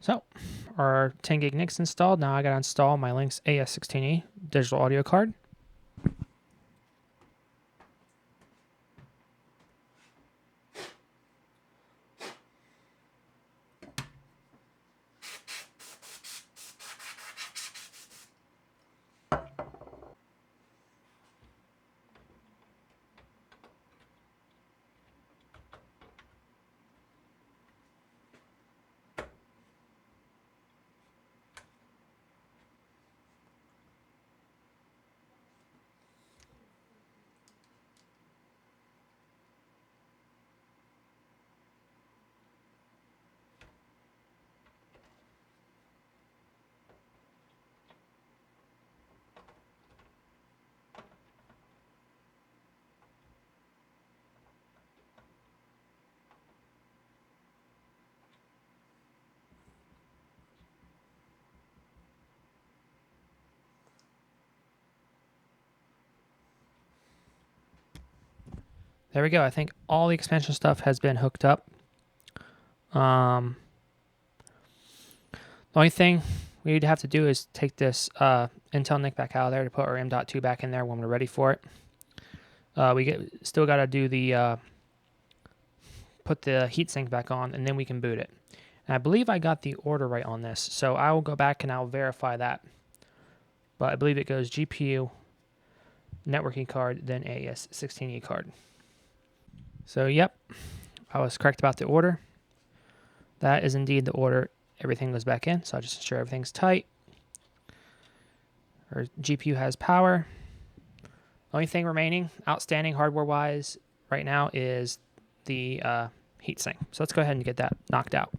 So our 10 gig NIC's installed. Now I got to install my Lynx AS16E digital audio card. There we go. I think all the expansion stuff has been hooked up. The only thing we'd have to do is take this Intel NIC back out of there to put our M.2 back in there when we're ready for it. Still got to do the put the heatsink back on, and then we can boot it. And I believe I got the order right on this, so I will go back and I'll verify that. But I believe it goes GPU, networking card, then AS16E card. So yep, I was correct about the order. That is indeed the order. Everything goes back in, so I'll just ensure everything's tight. Our GPU has power. Only thing remaining, outstanding hardware-wise, right now is the heatsink. So let's go ahead and get that knocked out.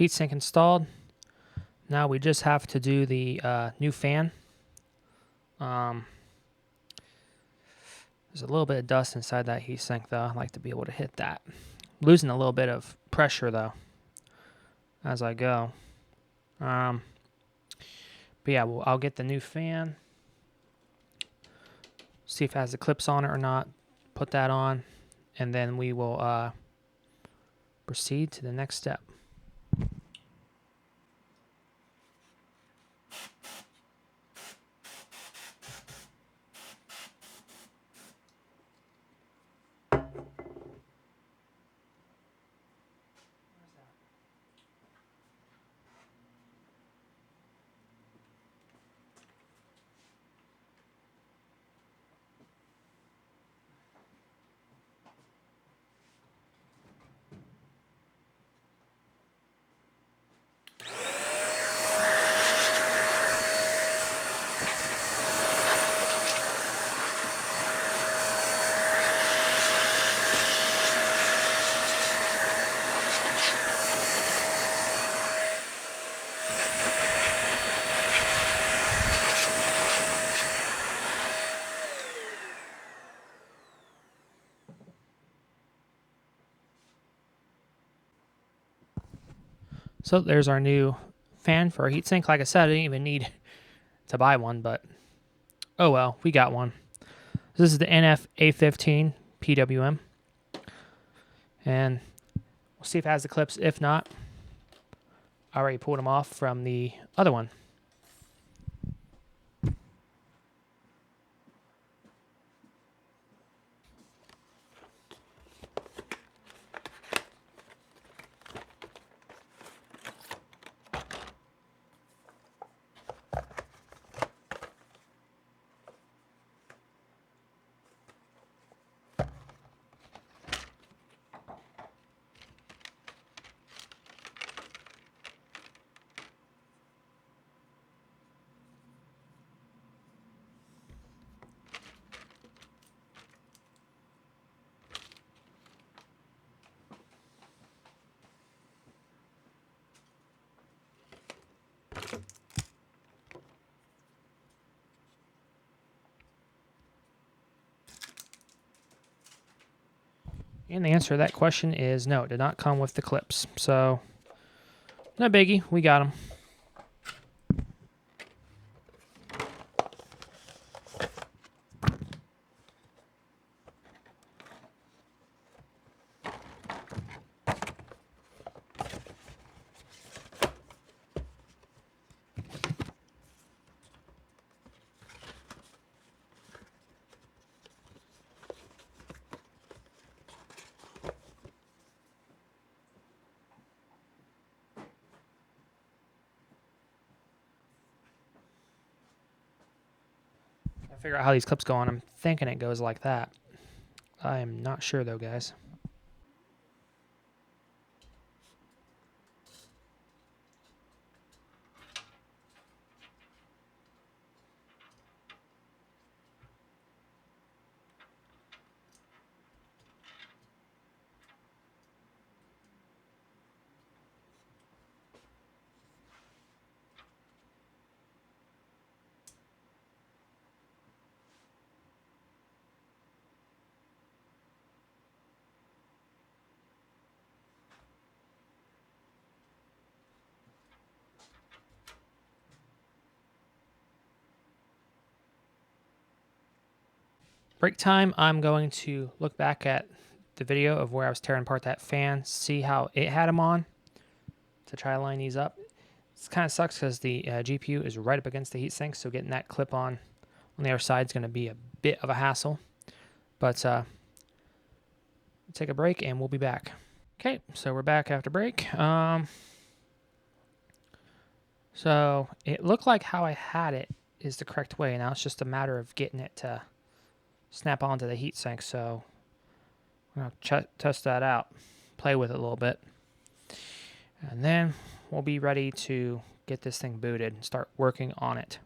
heatsink installed. Now we just have to do the new fan. There's a little bit of dust inside that heatsink though. I'd like to be able to hit that. Losing a little bit of pressure though as I go. But yeah, I'll get the new fan. See if it has the clips on it or not. Put that on, and then we will proceed to the next step. So there's our new fan for our heatsink. Like I said, I didn't even need to buy one, but oh well, we got one. This is the NF-A15 PWM. And we'll see if it has the clips. If not, I already pulled them off from the other one. And the answer to that question is no, it did not come with the clips. So, no biggie, we got them. Figure out how these clips go on. I'm thinking it goes like that. I am not sure though, guys. Break time, I'm going to look back at the video of where I was tearing apart that fan, see how it had them on, to try to line these up. It kind of sucks because the GPU is right up against the heatsink, so getting that clip on the other side is going to be a bit of a hassle. But take a break and we'll be back. Okay, so we're back after break. So it looked like how I had it is the correct way. Now it's just a matter of getting it to snap onto the heatsink. So I'm going to test that out, play with it a little bit. And then we'll be ready to get this thing booted and start working on it.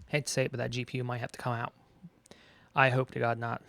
Hate to say it, but that GPU might have to come out. I hope to God not.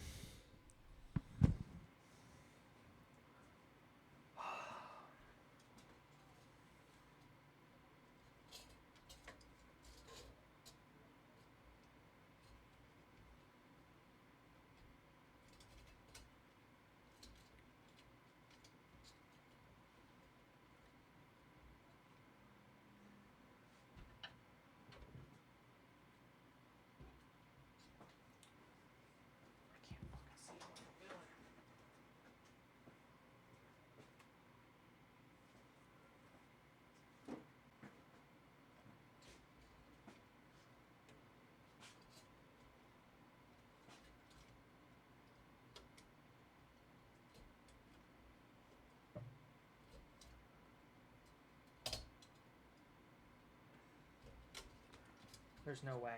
There's no way.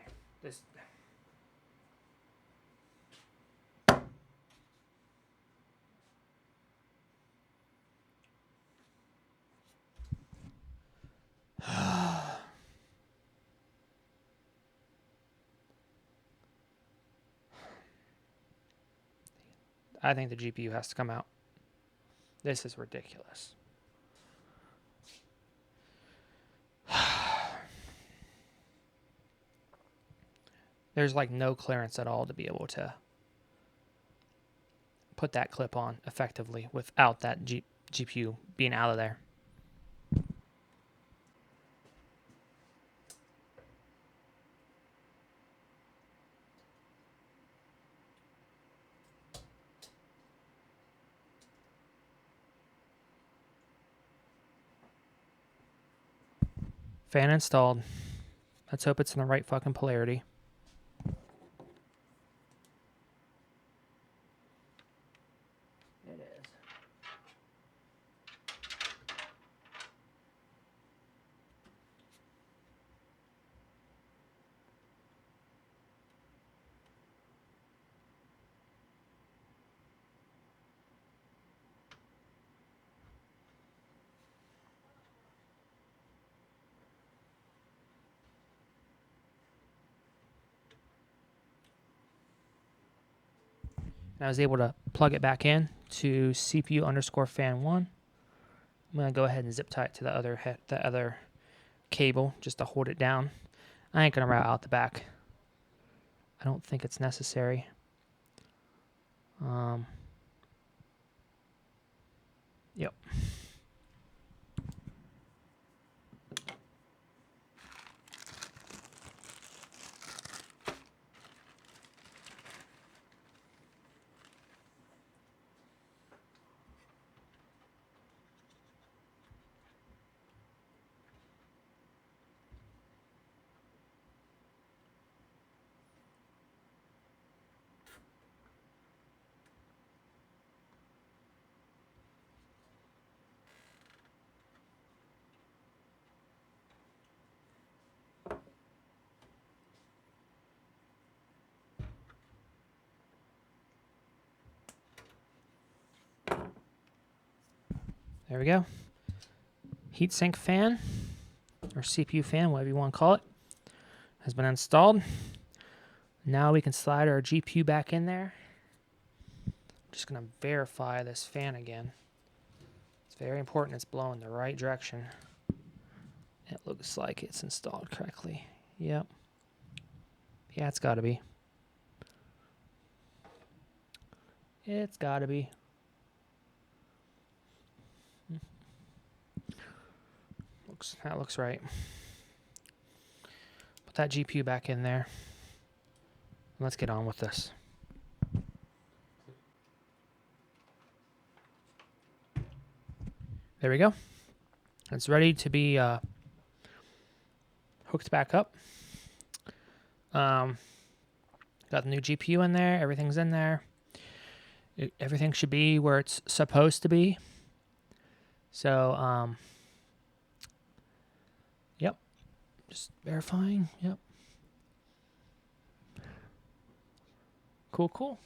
This. I think the GPU has to come out. This is ridiculous. There's like no clearance at all to be able to put that clip on effectively without that GPU being out of there. Fan installed. Let's hope it's in the right fucking polarity. It is. And I was able to plug it back in to CPU underscore fan 1. I'm going to go ahead and zip tie it to the other cable just to hold it down. I ain't going to route out the back. I don't think it's necessary. Yep. There we go. Heatsink fan, or CPU fan, whatever you want to call it, has been installed. Now we can slide our GPU back in there. I'm just going to verify this fan again. It's very important it's blowing the right direction. It looks like it's installed correctly. Yep. Yeah, it's got to be. It's got to be. That looks right. Put that GPU back in there. Let's get on with this. There we go. It's ready to be hooked back up. Got the new GPU in there. Everything's in there. Everything should be where it's supposed to be. So, yep. Just verifying. Yep. Cool, cool.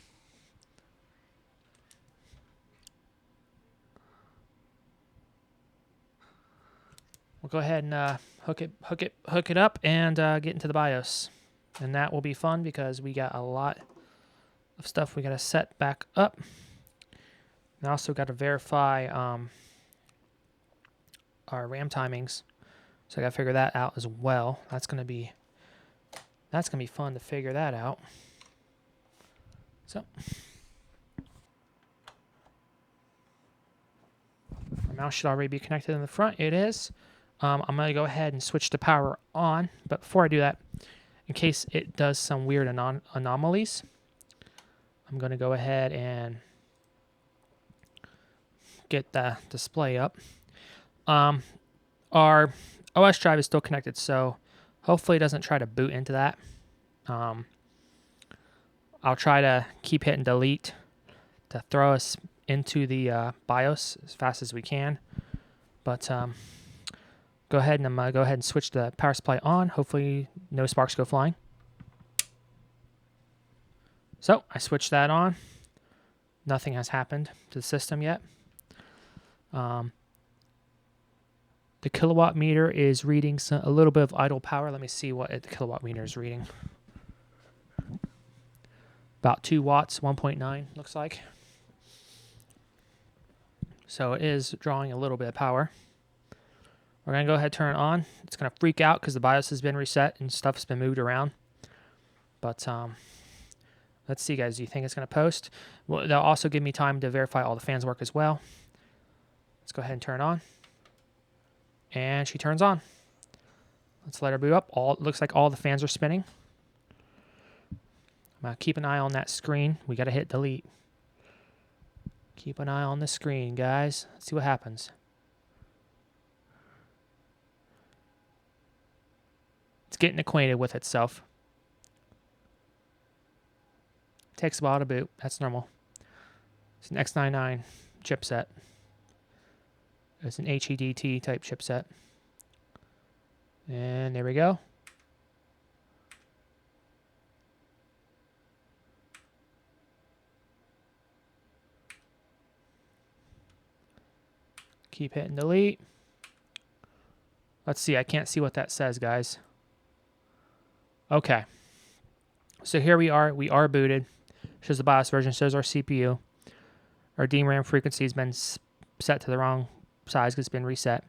We'll go ahead and hook it up and get into the BIOS. And that will be fun because we got a lot of stuff we got to set back up. And also got to verify our RAM timings. So I got to figure that out as well. That's going to be fun to figure that out. So our mouse should already be connected in the front. It is. I'm going to go ahead and switch the power on. But before I do that, in case it does some weird anomalies, I'm going to go ahead and get the display up. Our OS drive is still connected, so hopefully it doesn't try to boot into that. I'll try to keep hitting delete to throw us into the BIOS as fast as we can. But go ahead and I'm gonna go ahead and switch the power supply on. Hopefully no sparks go flying. So I switched that on. Nothing has happened to the system yet. The kilowatt meter is reading a little bit of idle power. Let me see what the kilowatt meter is reading. About 2 watts, 1.9 looks like. So it is drawing a little bit of power. We're going to go ahead and turn it on. It's going to freak out because the BIOS has been reset and stuff's been moved around. But let's see, guys. Do you think it's going to post? Well, they'll also give me time to verify all the fans work as well. Let's go ahead and turn it on. And she turns on. Let's let her boot up. It looks like all the fans are spinning. I'm going to keep an eye on that screen. We got to hit delete. Keep an eye on the screen, guys. Let's see what happens. It's getting acquainted with itself. Takes a while to boot. That's normal. It's an X99 chipset. It's an HEDT type chipset. And there we go. Keep hitting delete. Let's see. I can't see what that says, guys. Okay. So here we are. We are booted. Shows the BIOS version. Shows our CPU. Our DRAM frequency has been set to the wrong size because it's been reset.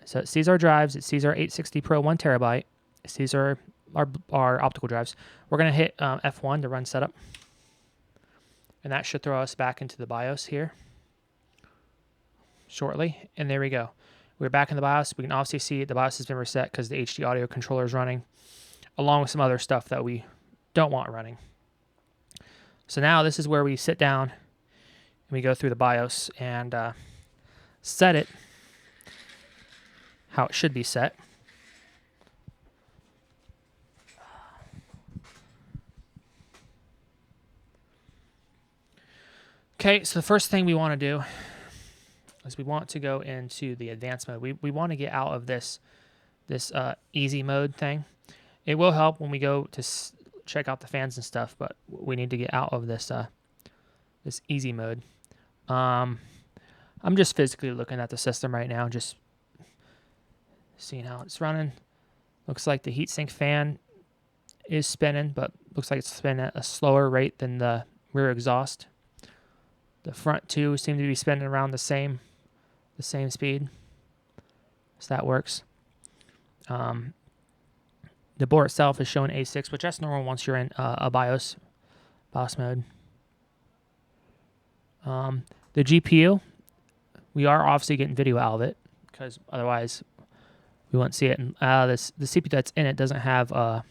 So it sees our drives. It sees our 860 Pro 1 terabyte. It sees our optical drives. We're going to hit F1 to run setup. And that should throw us back into the BIOS here shortly. And there we go. We're back in the BIOS. We can obviously see the BIOS has been reset because the HD audio controller is running, along with some other stuff that we don't want running. So now this is where we sit down and we go through the BIOS and set it how it should be set. Okay, so the first thing we want to do is we want to go into the advanced mode. We want to get out of this easy mode thing. It will help when we go to check out the fans and stuff, but we need to get out of this this easy mode. I'm just physically looking at the system right now, just seeing how it's running. Looks like the heatsink fan is spinning, but looks like it's spinning at a slower rate than the rear exhaust. The front two seem to be spinning around the same speed. So that works. The board itself is showing A6, which that's normal once you're in a BIOS mode. The GPU, we are obviously getting video out of it because otherwise we won't see it. And the CPU that's in it doesn't have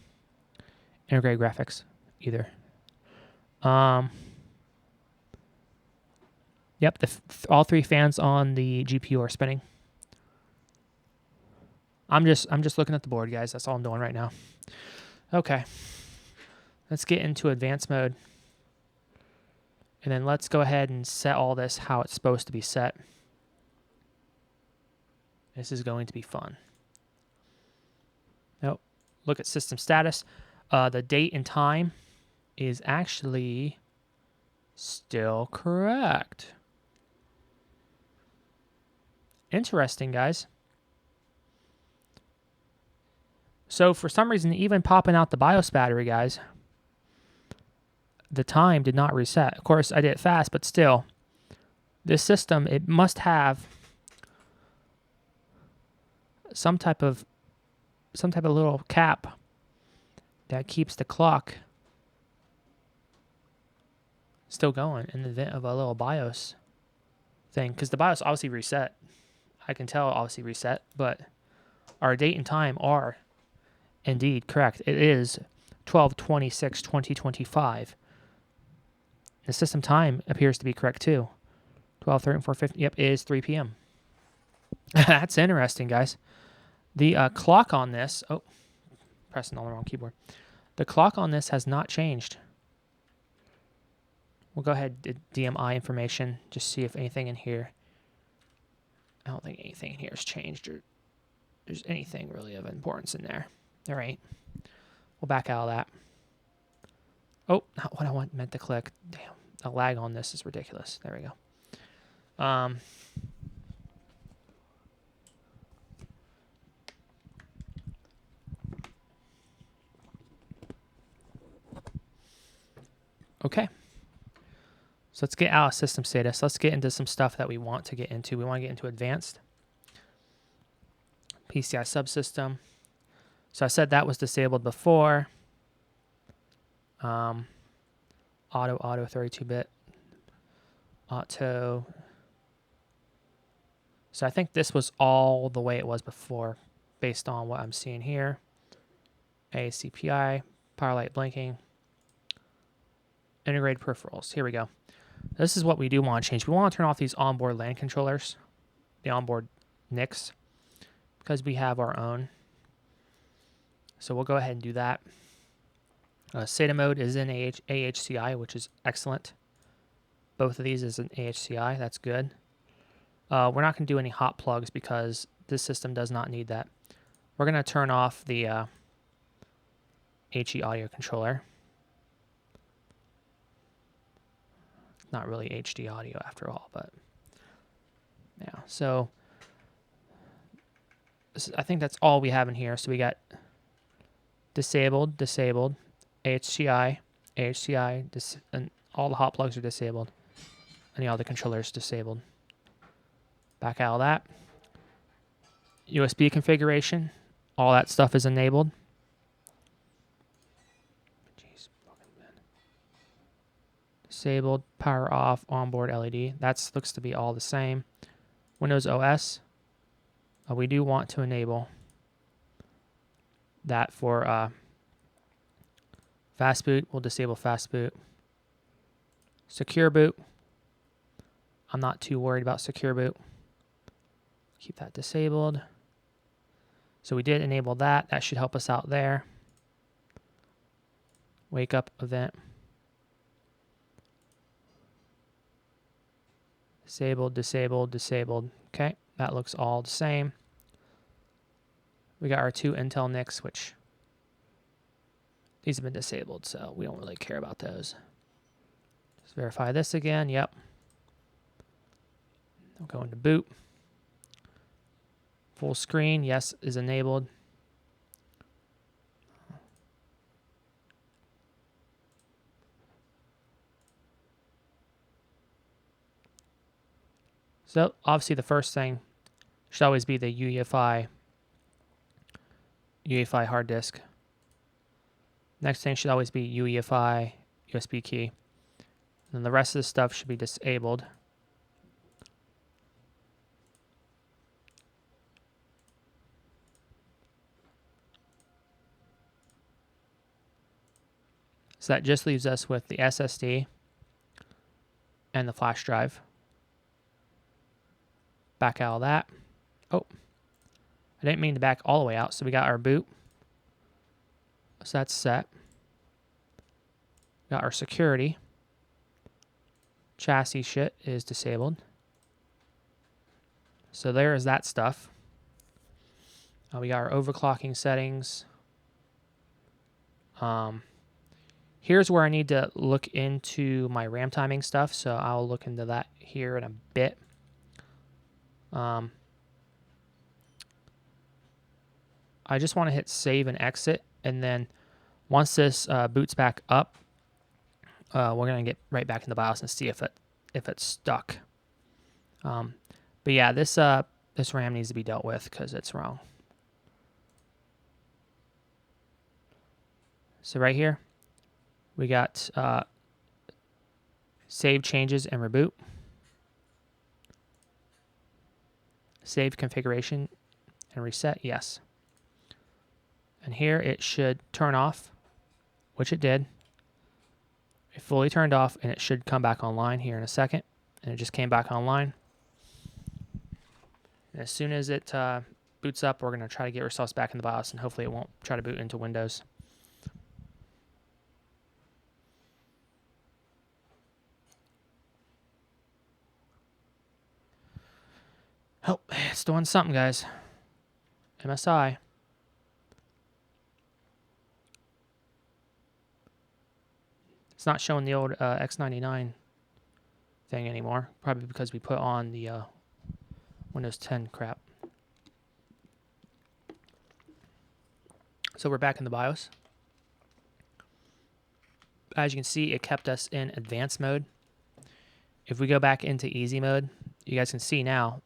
integrated graphics either. Yep, all 3 fans on the GPU are spinning. I'm just looking at the board, guys. That's all I'm doing right now. Okay. Let's get into advanced mode. And then let's go ahead and set all this how it's supposed to be set. This is going to be fun. Nope. Look at system status. The date and time is actually still correct. Interesting, guys. So for some reason, even popping out the BIOS battery, guys, the time did not reset. Of course, I did it fast, but still, this system, it must have some type of little cap that keeps the clock still going in the event of a little BIOS thing, because the BIOS obviously reset. I can tell obviously reset, but our date and time are indeed correct. It is 12/26/2025. The system time appears to be correct too. 12/13/450. Yep, it is 3 p.m. That's interesting, guys. The clock on this, oh, pressing on the wrong keyboard. The clock on this has not changed. We'll go ahead and DMI information, just see if anything in here. I don't think anything in here has changed or there's anything really of importance in there. All right. We'll back out of that. Oh, not what I meant to click. Damn, the lag on this is ridiculous. There we go. Okay. So let's get out of system status. Let's get into some stuff that we want to get into. We want to get into advanced. PCI subsystem. So I said that was disabled before. Auto 32-bit. Auto. So I think this was all the way it was before, based on what I'm seeing here. ACPI, power light blinking. Integrated peripherals. Here we go. This is what we do want to change. We want to turn off these onboard LAN controllers, the onboard NICs, because we have our own. So we'll go ahead and do that. SATA mode is in AHCI, which is excellent. Both of these is in AHCI. That's good. We're not going to do any hot plugs because this system does not need that. We're going to turn off the HE audio controller. Not really HD audio after all, but yeah. So I think that's all we have in here. So we got disabled, AHCI, and all the hot plugs are disabled. And all the controllers disabled. Back out of that. USB configuration, all that stuff is enabled. Disabled, power off, onboard LED. That looks to be all the same. Windows OS, we do want to enable that for fast boot. We'll disable fast boot. Secure boot. I'm not too worried about secure boot. Keep that disabled. So we did enable that. That should help us out there. Wake up event. Disabled. Okay, that looks all the same. We got our 2 Intel NICs, which these have been disabled, so we don't really care about those. Let's verify this again. Yep. We'll go into boot. Full screen, yes, is enabled. So obviously the first thing should always be the UEFI hard disk. Next thing should always be UEFI USB key. And then the rest of the stuff should be disabled. So that just leaves us with the SSD and the flash drive. Back out of that. Oh, I didn't mean to back all the way out. So we got our boot. So that's set. Got our security. Chassis shit is disabled. So there is that stuff. We got our overclocking settings. Here's where I need to look into my RAM timing stuff. So I'll look into that here in a bit. I just want to hit save and exit, and then once this boots back up, we're gonna get right back in the BIOS and see if it's stuck. But yeah, this RAM needs to be dealt with because it's wrong. So right here, we got save changes and reboot, save configuration and reset, yes. And here it should turn off, which it did. It fully turned off, and it should come back online here in a second. And it just came back online. And as soon as it boots up, we're going to try to get ourselves back in the BIOS, and hopefully it won't try to boot into Windows. Oh, it's doing something, guys. MSI. It's not showing the old X99 thing anymore, probably because we put on the Windows 10 crap. So we're back in the BIOS. As you can see, it kept us in advanced mode. If we go back into easy mode, you guys can see now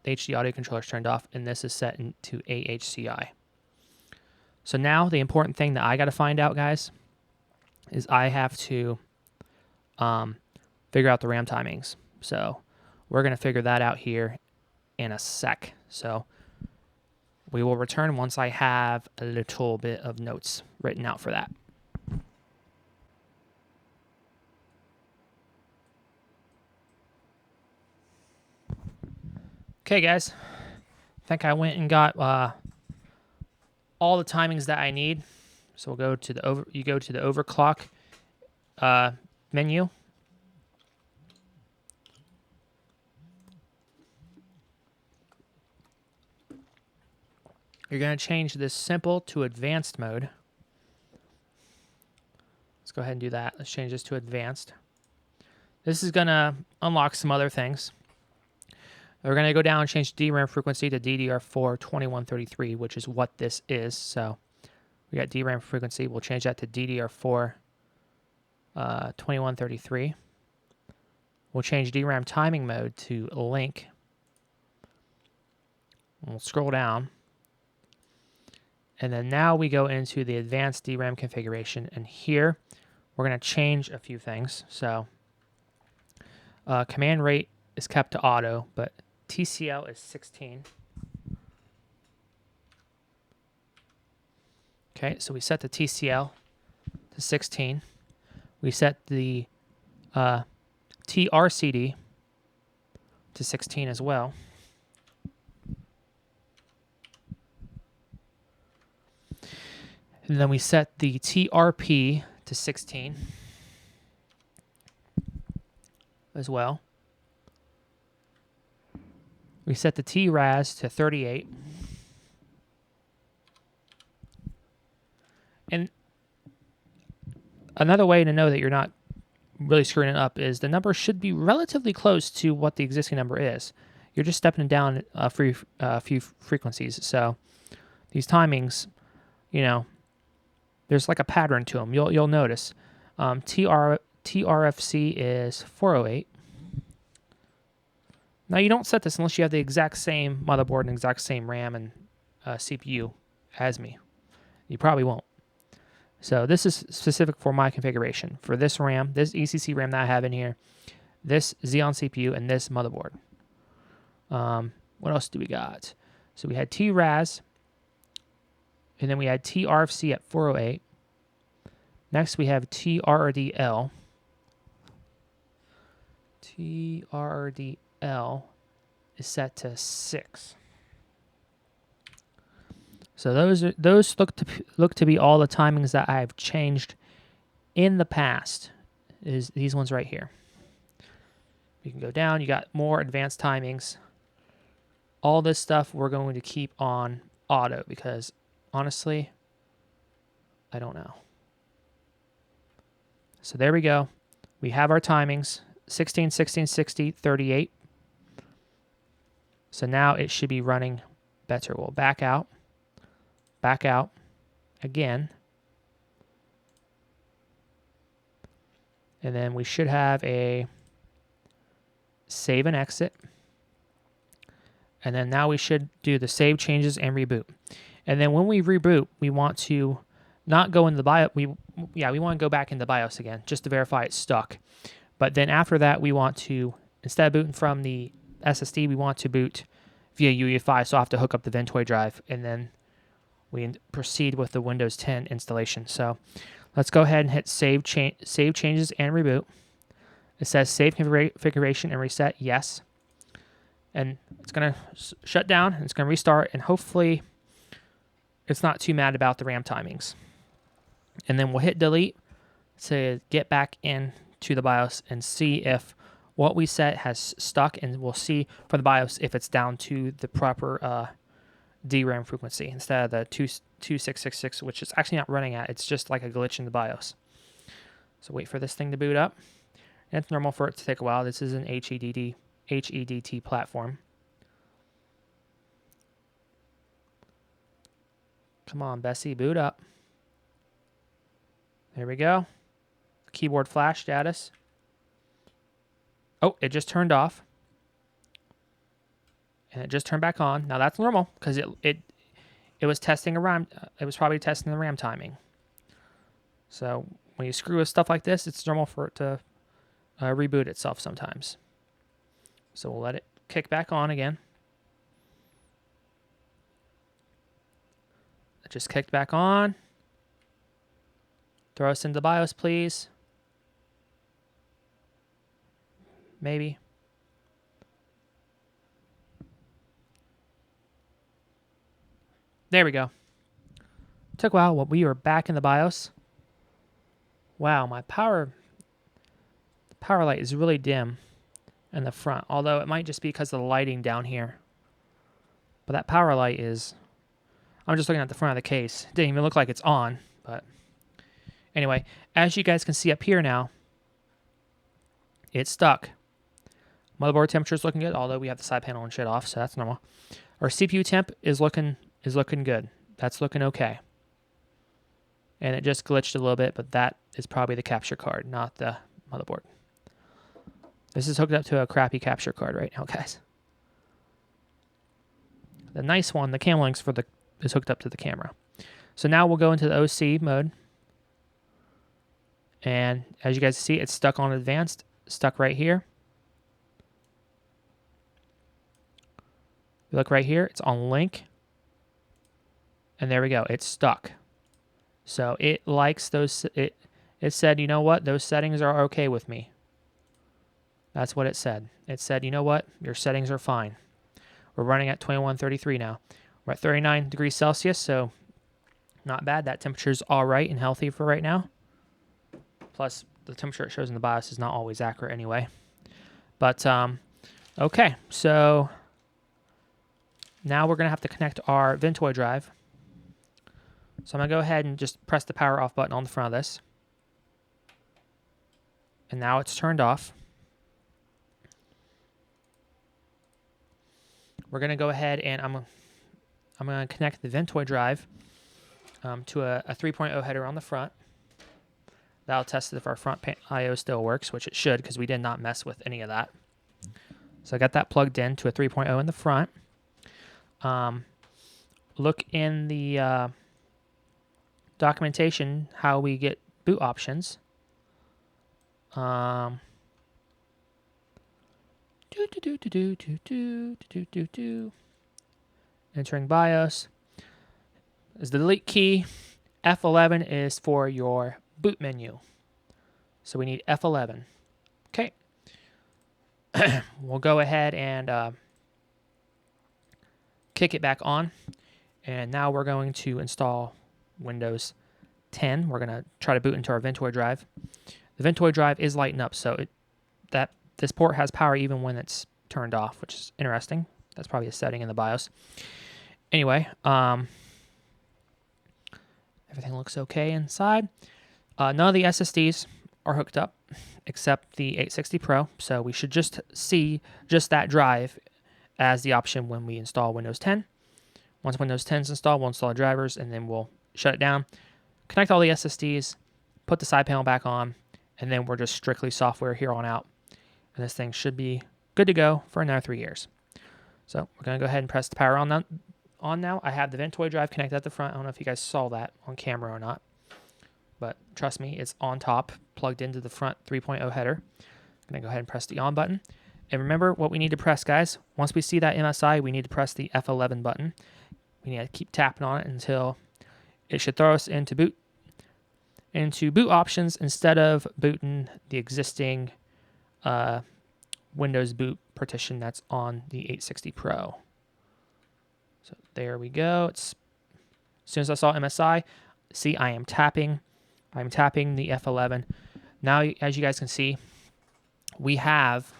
the HD audio controller is turned off, and this is set into AHCI. So now the important thing that I got to find out, guys, is I have to figure out the RAM timings. So we're going to figure that out here in a sec. So we will return once I have a little bit of notes written out for that. Okay, guys. I think I went and got all the timings that I need. So we'll go to the overclock menu. You're going to change this simple to advanced mode. Let's go ahead and do that. Let's change this to advanced. This is going to unlock some other things. We're going to go down and change DRAM frequency to DDR4 2133, which is what this is. So we got DRAM frequency. We'll change that to DDR4 2133. We'll change DRAM timing mode to link. We'll scroll down. And then now we go into the advanced DRAM configuration. And here we're going to change a few things. So command rate is kept to auto, but TCL is 16. Okay, so we set the TCL to 16. We set the TRCD to 16 as well. And then we set the TRP to 16 as well. We set the TRAS to 38. And another way to know that you're not really screwing it up is the number should be relatively close to what the existing number is. You're just stepping down a few frequencies. So these timings, you know, there's like a pattern to them. You'll notice. TRFC is 408. Now, you don't set this unless you have the exact same motherboard and exact same RAM and CPU as me. You probably won't. So this is specific for my configuration. For this RAM, this ECC RAM that I have in here, this Xeon CPU, and this motherboard. What else do we got? So we had TRAS, and then we had TRFC at 408. Next, we have TRDL. TRDL is set to 6. So those look to be all the timings that I've changed in the past. Is these ones right here. You can go down. You got more advanced timings. All this stuff we're going to keep on auto because honestly, I don't know. So there we go. We have our timings. 16, 16, 60, 38. So now it should be running better. We'll back out. back out again. And then we should have a save and exit. And then now we should do the save changes and reboot. And then when we reboot, we want to not go in the BIOS. We want to go back into BIOS again just to verify it's stuck. But then after that, we want to, instead of booting from the SSD, we want to boot via UEFI. So I have to hook up the Ventoy drive, and then we proceed with the Windows 10 installation. So let's go ahead and hit save changes and reboot. It says save configuration and reset, yes. And it's going to shut down, and it's going to restart, and hopefully it's not too mad about the RAM timings. And then we'll hit delete to get back into the BIOS and see if what we set has stuck, and we'll see for the BIOS if it's down to the proper DRAM frequency instead of the 2666, which is actually not running at. It's just like a glitch in the BIOS. So wait for this thing to boot up. And it's normal for it to take a while. This is an HEDT platform. Come on, Bessie, boot up. There we go. Keyboard flash status. Oh, it just turned off. And it just turned back on. Now that's normal because it was testing a RAM. It was probably testing the RAM timing. So when you screw with stuff like this, it's normal for it to reboot itself sometimes. So we'll let it kick back on again. It just kicked back on. Throw us into BIOS, please. Maybe. There we go. Took a while. Well, we were back in the BIOS. Wow, my power light is really dim in the front, although it might just be because of the lighting down here. But that power light is, I'm just looking at the front of the case. It didn't even look like it's on, but anyway, as you guys can see up here now, it's stuck. Motherboard temperature is looking good, although we have the side panel and shit off, so that's normal. Our CPU temp is looking good. That's looking okay. And it just glitched a little bit, but that is probably the capture card, not the motherboard. This is hooked up to a crappy capture card right now, guys. The nice one, the cam links is hooked up to the camera. So now we'll go into the OC mode. And as you guys see, it's stuck on advanced, stuck right here. You look right here, it's on link. And there we go, it's stuck. So it likes those, it said, you know what, those settings are okay with me. That's what it said. It said, you know what, your settings are fine. We're running at 2133 now. We're at 39 degrees Celsius, so not bad. That temperature's all right and healthy for right now. Plus, the temperature it shows in the BIOS is not always accurate anyway. But, okay, so now we're going to have to connect our Ventoy drive. So I'm going to go ahead and just press the power off button on the front of this. And now it's turned off. We're going to go ahead and I'm going to connect the Ventoy drive to a 3.0 header on the front. That'll test if our front I/O still works, which it should because we did not mess with any of that. So I got that plugged in to a 3.0 in the front. Look in the documentation how we get boot options. Entering BIOS is the delete key. F11 is for your boot menu. So we need F11. Okay. We'll go ahead and kick it back on. And now we're going to install Windows 10. We're going to try to boot into our Ventoy drive. The Ventoy drive is lighting up, so this port has power even when it's turned off, which is interesting. That's probably a setting in the BIOS. Anyway, everything looks okay inside. None of the SSDs are hooked up except the 860 Pro, so we should just see just that drive as the option when we install Windows 10. Once Windows 10 is installed, we'll install the drivers, and then we'll shut it down, connect all the SSDs, put the side panel back on, and then we're just strictly software here on out. And this thing should be good to go for another 3 years. So we're going to go ahead and press the power on now. I have the Ventoy drive connected at the front. I don't know if you guys saw that on camera or not, but trust me, it's on top, plugged into the front 3.0 header. I'm going to go ahead and press the on button. And remember what we need to press, guys. Once we see that MSI, we need to press the F11 button. We need to keep tapping on it until it should throw us into boot options instead of booting the existing Windows boot partition that's on the 860 Pro. So there we go. As soon as I saw MSI, see I am tapping. I'm tapping the F11. Now, as you guys can see, we have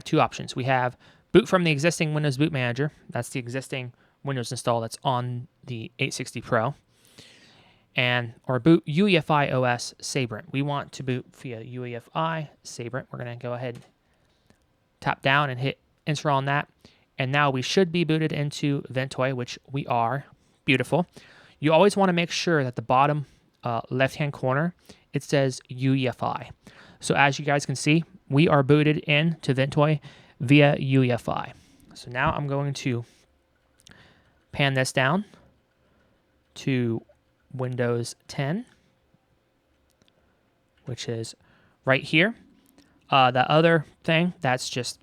two options. We have boot from the existing Windows Boot Manager. That's the existing Windows install that's on the 860 Pro. Or boot UEFI OS Sabrent. We want to boot via UEFI Sabrent. We're going to go ahead, tap down and hit enter on that. And now we should be booted into Ventoy, which we are. Beautiful. You always want to make sure that the bottom left-hand corner, it says UEFI. So as you guys can see, we are booted in to Ventoy via UEFI. So now I'm going to pan this down to Windows 10, which is right here. The other thing, that's just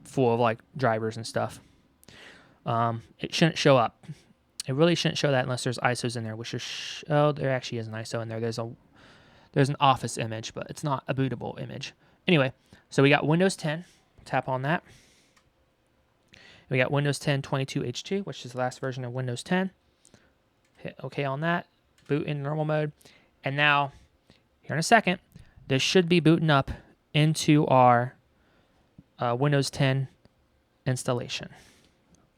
full of like drivers and stuff. It shouldn't show up. It really shouldn't show that unless there's ISOs in there, which is, there actually is an ISO in there. There's an Office image, but it's not a bootable image. Anyway, so we got Windows 10. Tap on that. We got Windows 10 22H2, which is the last version of Windows 10. Hit OK on that. Boot in normal mode. And now, here in a second, this should be booting up into our Windows 10 installation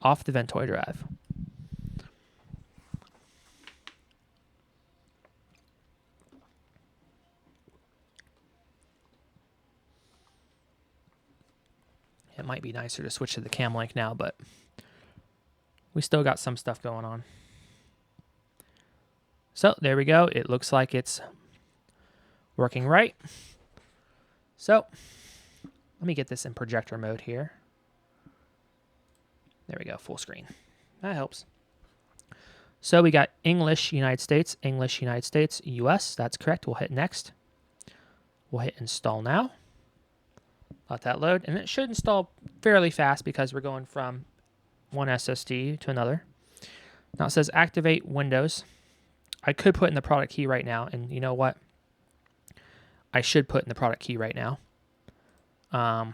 off the Ventoy drive. It might be nicer to switch to the cam link now, but we still got some stuff going on. So there we go. It looks like it's working right. So let me get this in projector mode here. There we go, full screen. That helps. So we got English, United States, US. That's correct. We'll hit next. We'll hit install now. Let that load, and it should install fairly fast because we're going from one SSD to another. Now it says activate Windows. I could put in the product key right now, and you know what? I should put in the product key right now. Yeah,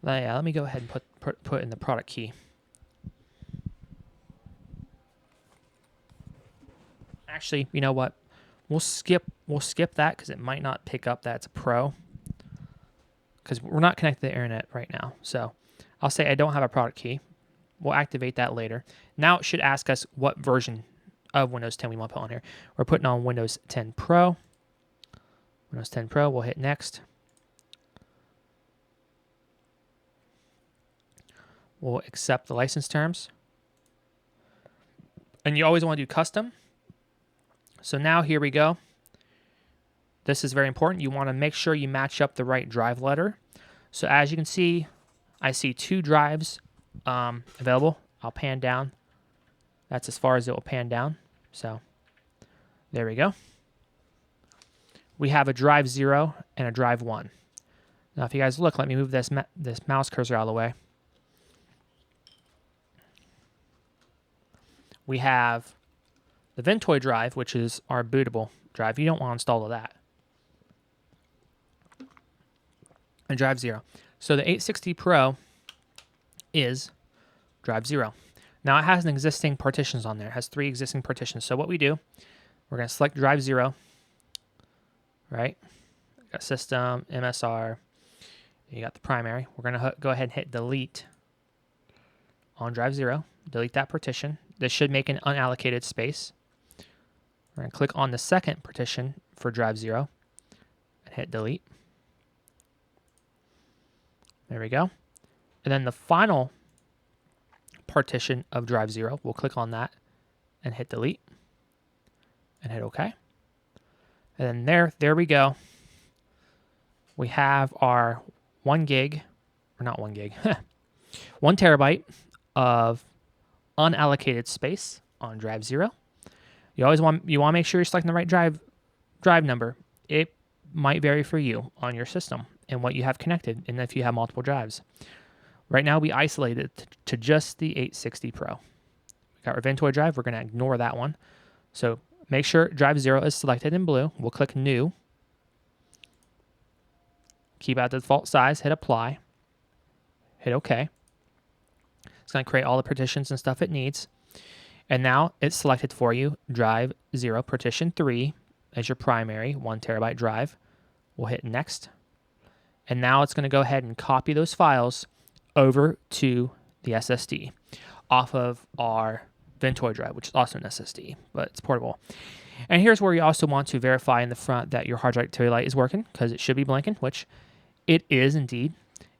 let me go ahead and put in the product key. Actually, you know what? We'll skip that because it might not pick up that it's a Pro, because we're not connected to the internet right now. So I'll say I don't have a product key. We'll activate that later. Now it should ask us what version of Windows 10 we want to put on here. We're putting on Windows 10 Pro. Windows 10 Pro, we'll hit next. We'll accept the license terms. And you always want to do custom. So now here we go. This is very important. You want to make sure you match up the right drive letter. So as you can see, I see 2 drives available. I'll pan down. That's as far as it will pan down. So there we go. We have a drive 0 and a drive 1. Now if you guys look, let me move this mouse cursor out of the way. We have the Ventoy drive, which is our bootable drive. You don't want to install all that. And drive 0. So the 860 Pro is drive 0. Now it has an existing partitions on there. It has 3 existing partitions. So what we do, we're going to select drive 0. Right? Got system, MSR. You got the primary. We're going to go ahead and hit delete on drive 0. Delete that partition. This should make an unallocated space. We're going to click on the second partition for drive 0 and hit delete. There we go. And then the final partition of drive 0, we'll click on that and hit delete and hit OK. And then there we go. We have our 1 gig, or not 1 gig, 1 terabyte of unallocated space on drive 0. You want to make sure you're selecting the right drive number. It might vary for you on your system and what you have connected, and if you have multiple drives. Right now, we isolated it to just the 860 Pro. We got our Ventoy drive. We're going to ignore that one. So make sure drive 0 is selected in blue. We'll click New. Keep out the default size. Hit Apply. Hit OK. It's going to create all the partitions and stuff it needs. And now it's selected for you. Drive 0 partition 3 as your primary 1 terabyte drive. We'll hit Next. And now it's going to go ahead and copy those files over to the SSD off of our Ventoy drive, which is also an SSD, but it's portable. And here's where you also want to verify in the front that your hard drive activity light is working, because it should be blinking, which it is indeed.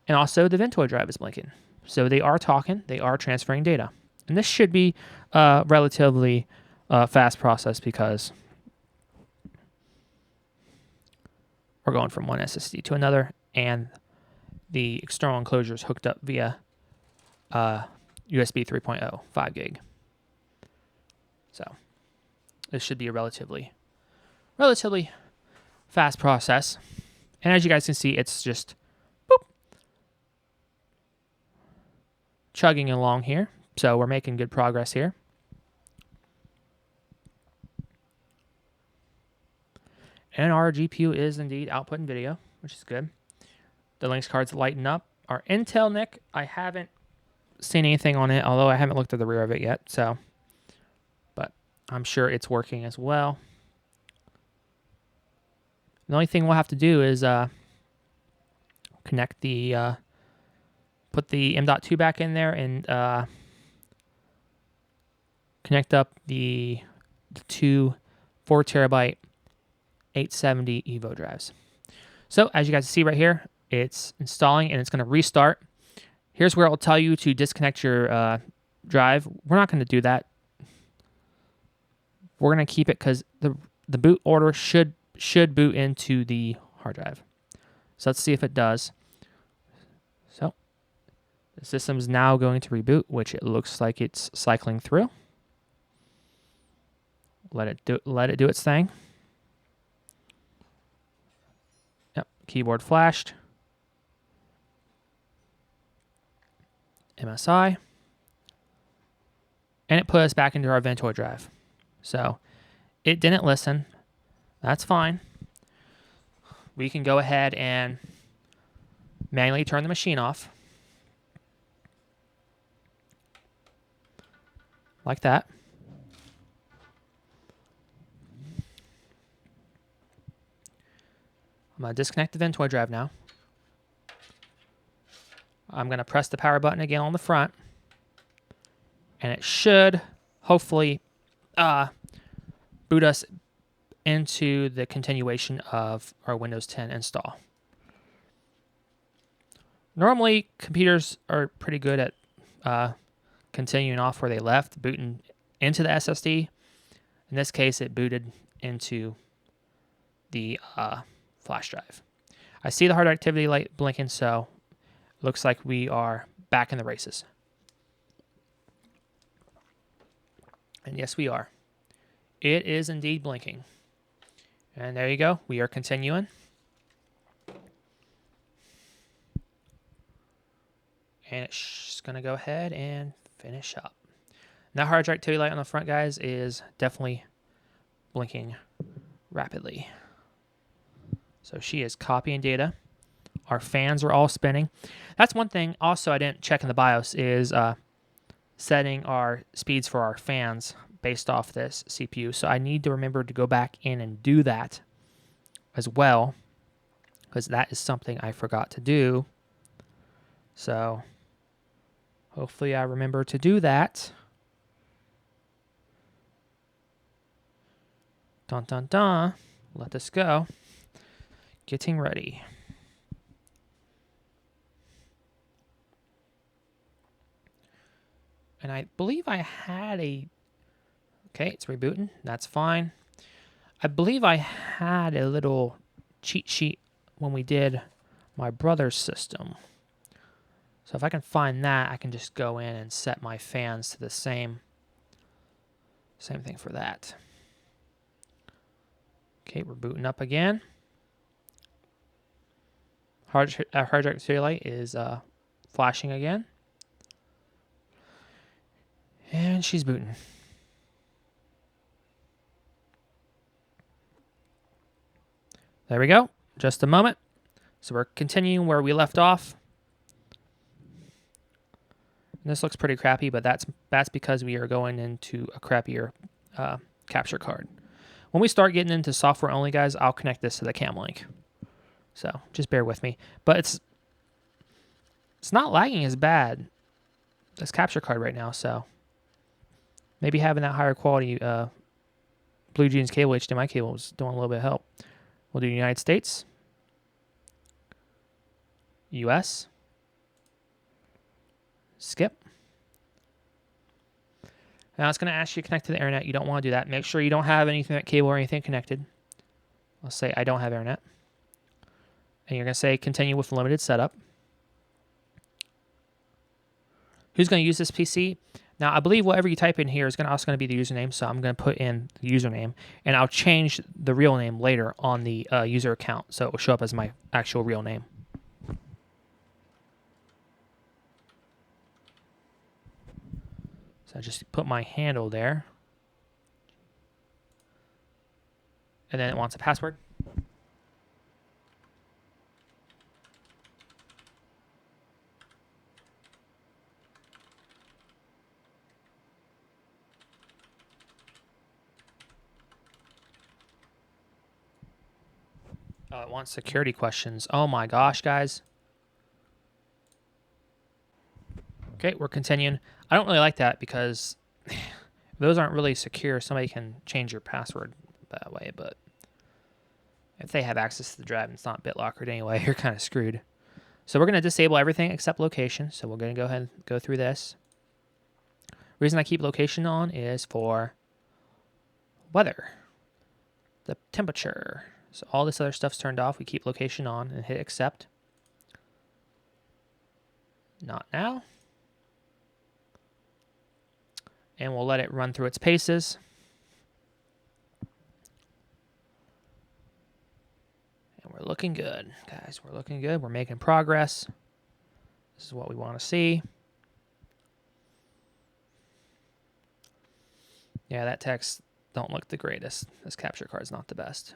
And also the Ventoy drive is blinking. So they are talking, they are transferring data. And this should be a relatively fast process, because we're going from one SSD to another, and the external enclosure is hooked up via USB 3.0, 5 gig. So this should be a relatively fast process. And as you guys can see, it's just boop, chugging along here. So we're making good progress here. And our GPU is indeed outputting video, which is good. The Lynx card's lighting up. Our Intel NIC, I haven't seen anything on it, although I haven't looked at the rear of it yet. So, but I'm sure it's working as well. The only thing we'll have to do is connect the, put the M.2 back in there and connect up the 2 4 terabyte 870 Evo drives. So as you guys see right here, it's installing and it's going to restart. Here's where it will tell you to disconnect your drive. We're not going to do that. We're going to keep it because the boot order should boot into the hard drive. So let's see if it does. So the system is now going to reboot, which it looks like it's cycling through. Let it do its thing. Yep, keyboard flashed. MSI. And it put us back into our Ventoy drive. So it didn't listen. That's fine. We can go ahead and manually turn the machine off. Like that. I'm going to disconnect the Ventoy drive now. I'm going to press the power button again on the front. And it should, hopefully, boot us into the continuation of our Windows 10 install. Normally, computers are pretty good at continuing off where they left, booting into the SSD. In this case, it booted into the flash drive. I see the hard activity light blinking, so it looks like we are back in the races. And yes, we are. It is indeed blinking. And there you go. We are continuing. And it's going to go ahead and finish up. That hard drive activity light on the front, guys, is definitely blinking rapidly. So she is copying data. Our fans are all spinning. That's one thing also I didn't check in the BIOS is setting our speeds for our fans based off this CPU. So I need to remember to go back in and do that as well, because that is something I forgot to do. So hopefully I remember to do that. Dun dun dun. Let this go. Getting ready. And I believe I had a... Okay, it's rebooting. That's fine. I believe I had a little cheat sheet when we did my brother's system. So if I can find that, I can just go in and set my fans to the same thing for that. Okay, we're booting up again. Hard drive display light is flashing again. And she's booting. There we go. Just a moment. So we're continuing where we left off. And this looks pretty crappy, but that's because we are going into a crappier capture card. When we start getting into software only, guys, I'll connect this to the cam link. So just bear with me. But it's not lagging as bad as capture card right now, so maybe having that higher quality Blue Jeans cable, HDMI cable, is doing a little bit of help. We'll do United States, US, skip. Now it's going to ask you to connect to the internet. You don't want to do that. Make sure you don't have any Ethernet cable or anything connected. I'll say I don't have internet. And you're going to say continue with limited setup. Who's going to use this PC? Now, I believe whatever you type in here is also going to be the username, so I'm going to put in the username, and I'll change the real name later on the user account, so it will show up as my actual real name. So I just put my handle there, and then it wants a password. Oh, it wants security questions. Oh my gosh, guys. Okay, we're continuing. I don't really like that because those aren't really secure. Somebody can change your password that way, but if they have access to the drive and it's not BitLockered anyway, you're kind of screwed. So we're going to disable everything except location. So we're going to go ahead and go through this. Reason I keep location on is for weather, the temperature. So all this other stuff's turned off. We keep location on and hit accept. Not now. And we'll let it run through its paces. And we're looking good, guys. We're looking good. We're making progress. This is what we want to see. Yeah, that text don't look the greatest. This capture card's not the best.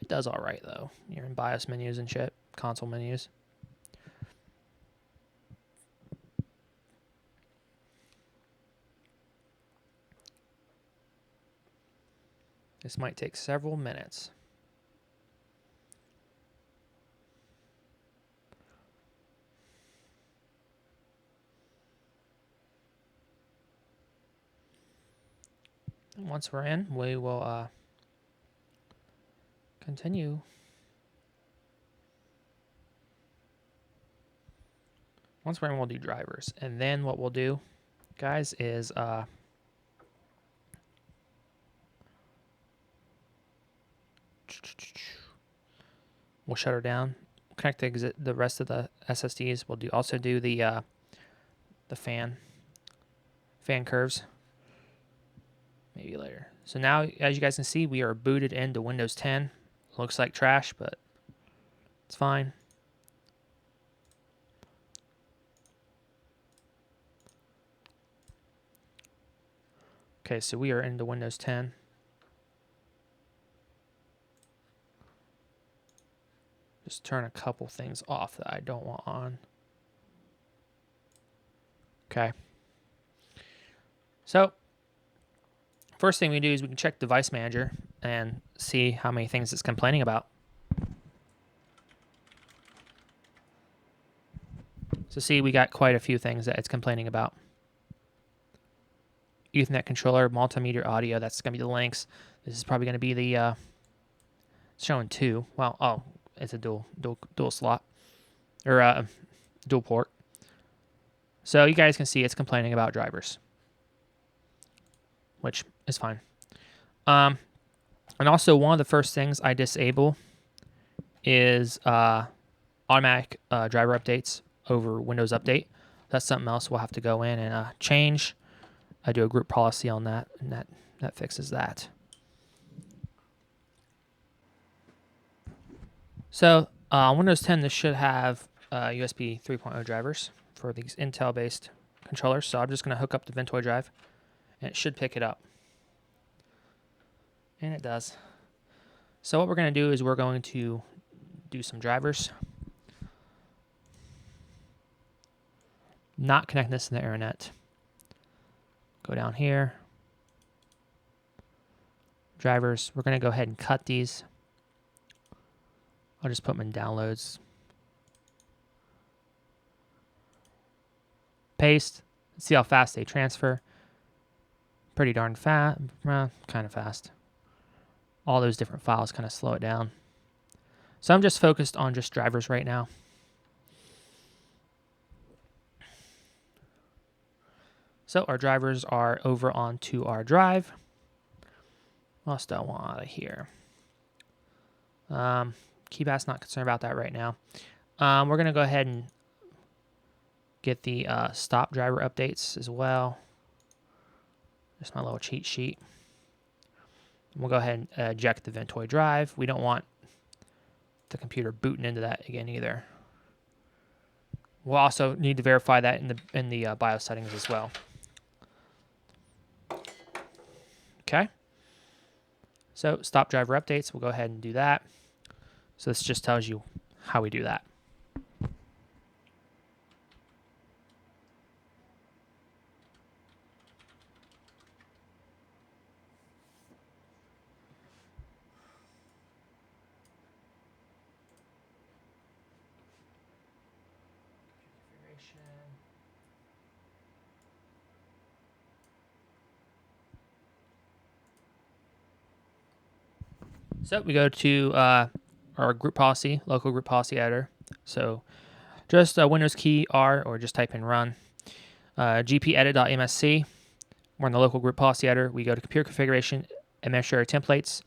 It does all right, though. You're in BIOS menus and shit, console menus. This might take several minutes. And once we're in, we will continue. Once we're in, we'll do drivers. And then what we'll do, guys, is we'll shut her down. Connect the rest of the SSDs. We'll also do the fan curves. Maybe later. So now, as you guys can see, we are booted into Windows 10. Looks like trash, but it's fine. Okay, so we are into Windows 10. Just turn a couple things off that I don't want on. Okay. So, first thing we do is we can check Device Manager and see how many things it's complaining about. So see, we got quite a few things that it's complaining about. Ethernet controller, multimedia audio, that's going to be the Lynx. This is probably going to be the, it's showing 2. Well, oh, it's a dual slot, or dual port. So you guys can see it's complaining about drivers, which is fine. And also one of the first things I disable is automatic driver updates over Windows Update. That's something else we'll have to go in and change. I do a group policy on that, and that fixes that. So Windows 10, this should have USB 3.0 drivers for these Intel-based controllers. So I'm just going to hook up the Ventoy drive, and it should pick it up. And it does. So what we're going to do is we're going to do some drivers. Not connect this to the internet. Go down here. Drivers. We're going to go ahead and cut these. I'll just put them in downloads. Paste. See how fast they transfer. Pretty darn fast. Kind of fast. All those different files kind of slow it down. So I'm just focused on just drivers right now. So our drivers are over onto our drive. What else do I want out of here? KeyPass, not concerned about that right now. We're going to go ahead and get the stop driver updates as well. Just my little cheat sheet. We'll go ahead and eject the Ventoy drive. We don't want the computer booting into that again either. We'll also need to verify that in the BIOS settings as well. Okay. So stop driver updates. We'll go ahead and do that. So this just tells you how we do that. So we go to our group policy, local group policy editor. So just Windows key R, or just type in run. gpedit.msc. We're in the local group policy editor. We go to computer configuration, administrator templates,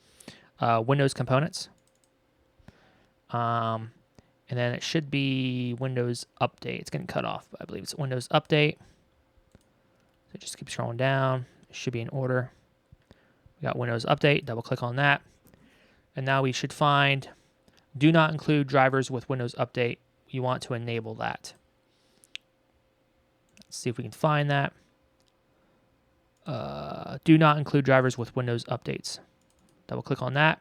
Windows components. And then it should be Windows Update. It's getting cut off, but I believe it's Windows Update. So just keep scrolling down. It should be in order. We got Windows Update. Double click on that. And now we should find do not include drivers with Windows Update. You want to enable that. Let's see if we can find that. Do not include drivers with Windows Updates. Double click on that.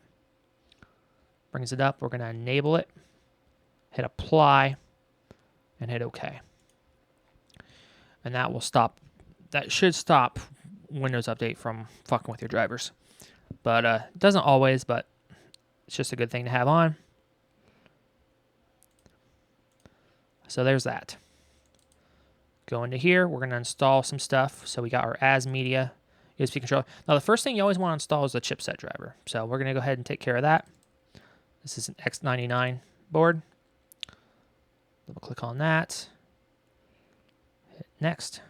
Brings it up. We're going to enable it. Hit apply and hit OK. And that will stop. That should stop Windows Update from fucking with your drivers. But it doesn't always, but it's just a good thing to have on. So there's that. Go into here. We're going to install some stuff. So we got our as media USB controller. Now the first thing you always want to install is the chipset driver. So we're going to go ahead and take care of that. This is an X99 board. Double click on that. Hit next.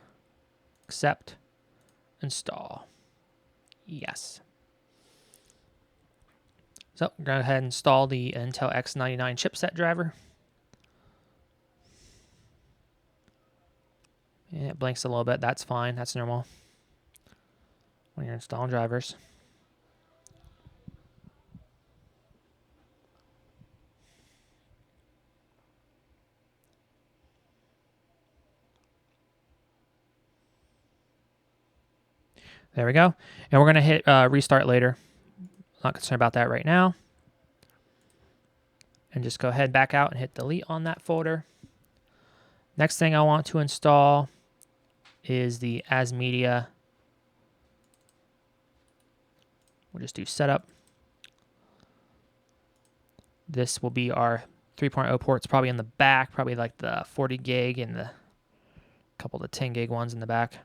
Accept. Install. Yes. So we're going to go ahead and install the Intel X99 chipset driver. And it blinks a little bit. That's fine. That's normal when you're installing drivers. There we go. And we're going to hit restart later. Not concerned about that right now. And just go ahead back out and hit delete on that folder. Next thing I want to install is the as media. We'll just do setup. This will be our 3.0 ports, probably in the back, probably like the 40 gig and the couple of the 10 gig ones in the back.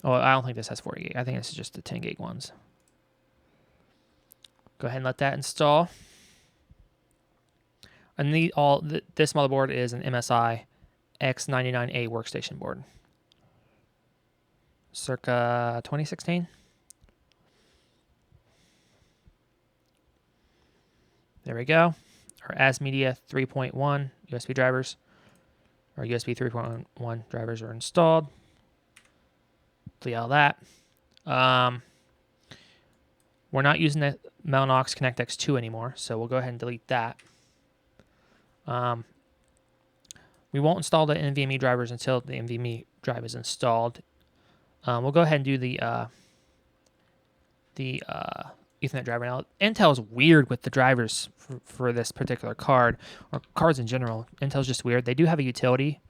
Oh, I don't think this has 40 gig. I think this is just the 10 gig ones. Go ahead and let that install. And this motherboard is an MSI X99A workstation board. Circa 2016. There we go. Our As Media 3.1 USB drivers, or USB 3.1 drivers are installed. Delete all that. We're not using the Mellanox ConnectX 2 anymore, so we'll go ahead and delete that. We won't install the NVMe drivers until the NVMe drive is installed. We'll go ahead and do the Ethernet driver. Now, Intel's weird with the drivers for this particular card, or cards in general. Intel's just weird. They do have a utility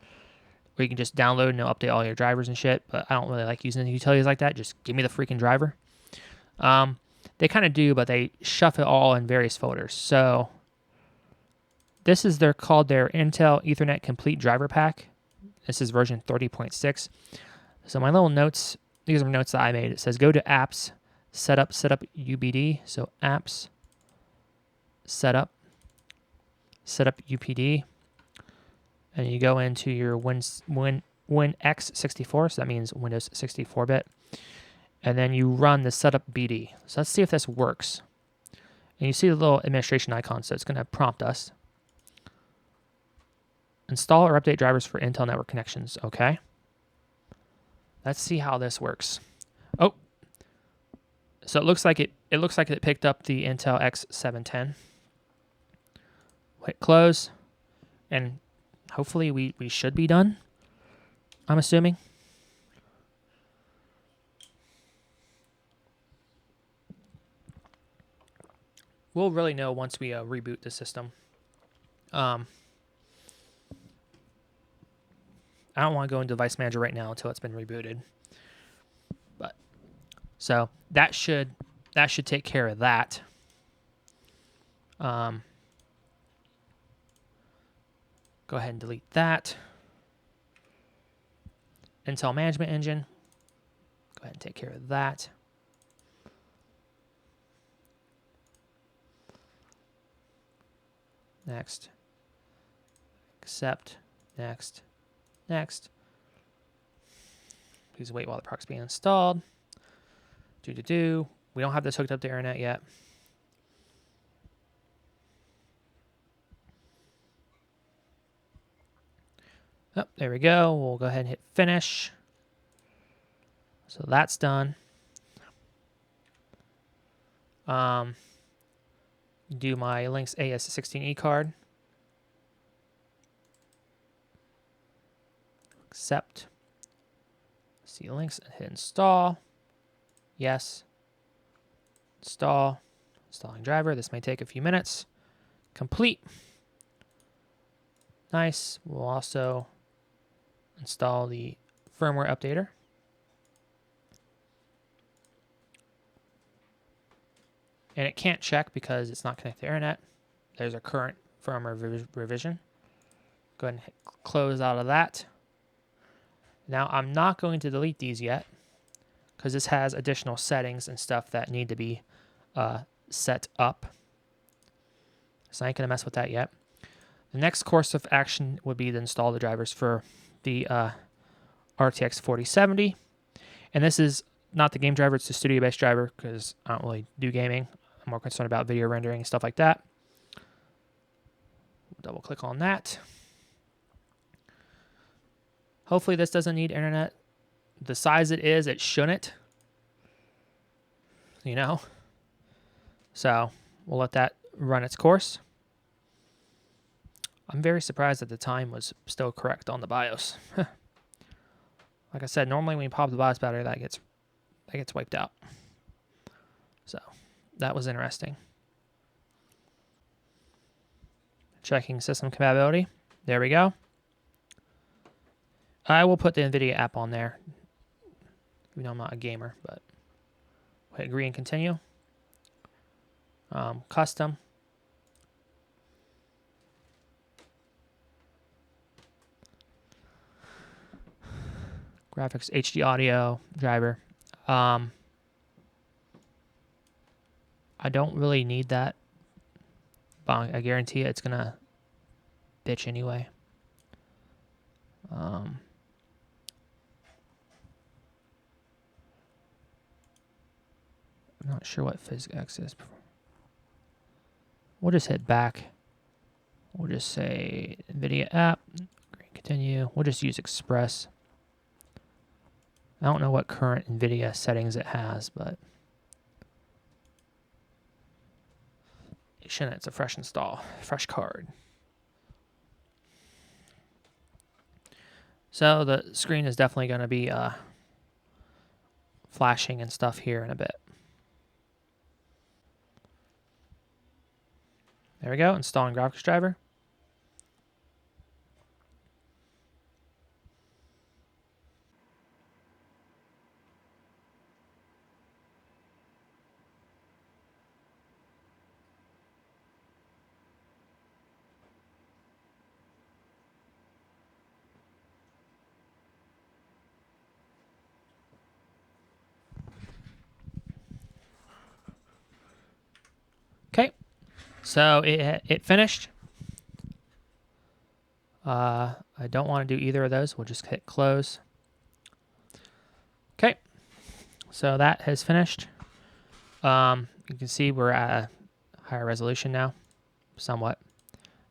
where you can just download and it'll update all your drivers and shit, but I don't really like using the utilities like that. Just give me the freaking driver. They kind of do, but they shove it all in various folders. So this is called their Intel Ethernet Complete Driver Pack. This is version 30.6. So my little notes, these are notes that I made. It says go to apps, setup UBD. So apps, setup UPD. And you go into your WinX64, so that means Windows 64-bit. And then you run the setup BD. So let's see if this works. And you see the little administration icon, so it's going to prompt us. Install or update drivers for Intel network connections. Okay. Let's see how this works. Oh, so it looks like it picked up the Intel X710. Hit close, and hopefully we should be done. I'm assuming. We'll really know once we reboot the system. I don't want to go into Device Manager right now until it's been rebooted. But so that should take care of that. Go ahead and delete that. Intel Management Engine. Go ahead and take care of that. Next. Accept. Next. Next. Please wait while the product's being installed. We don't have this hooked up to internet yet. Oh, there we go. We'll go ahead and hit finish. So that's done. Do my Lynx AS16E card. Accept. See Lynx and hit install. Yes. Install. Installing driver. This may take a few minutes. Complete. Nice. We'll also install the firmware updater. And it can't check because it's not connected to internet. There's a current firmware revision. Go ahead and hit close out of that. Now, I'm not going to delete these yet because this has additional settings and stuff that need to be set up. So I ain't going to mess with that yet. The next course of action would be to install the drivers for the RTX 4070. And this is not the game driver, it's the studio-based driver because I don't really do gaming. I'm more concerned about video rendering and stuff like that. Double click on that. Hopefully this doesn't need internet. The size it is, it shouldn't. You know? So we'll let that run its course. I'm very surprised that the time was still correct on the BIOS. Like I said, normally when you pop the BIOS battery, that gets wiped out. So that was interesting. Checking system compatibility. There we go. I will put the NVIDIA app on there. Even though I'm not a gamer, but hit agree and continue. Custom. Graphics, HD audio, driver. I don't really need that, but I guarantee it's gonna bitch anyway. I'm not sure what PhysX is. We'll just hit back. We'll just say NVIDIA app, continue. We'll just use Express. I don't know what current NVIDIA settings it has, but it shouldn't. It's a fresh install, fresh card. So the screen is definitely going to be flashing and stuff here in a bit. There we go, installing graphics driver. Okay, so it finished. I don't want to do either of those. We'll just hit close. Okay, so that has finished. You can see we're at a higher resolution now, somewhat.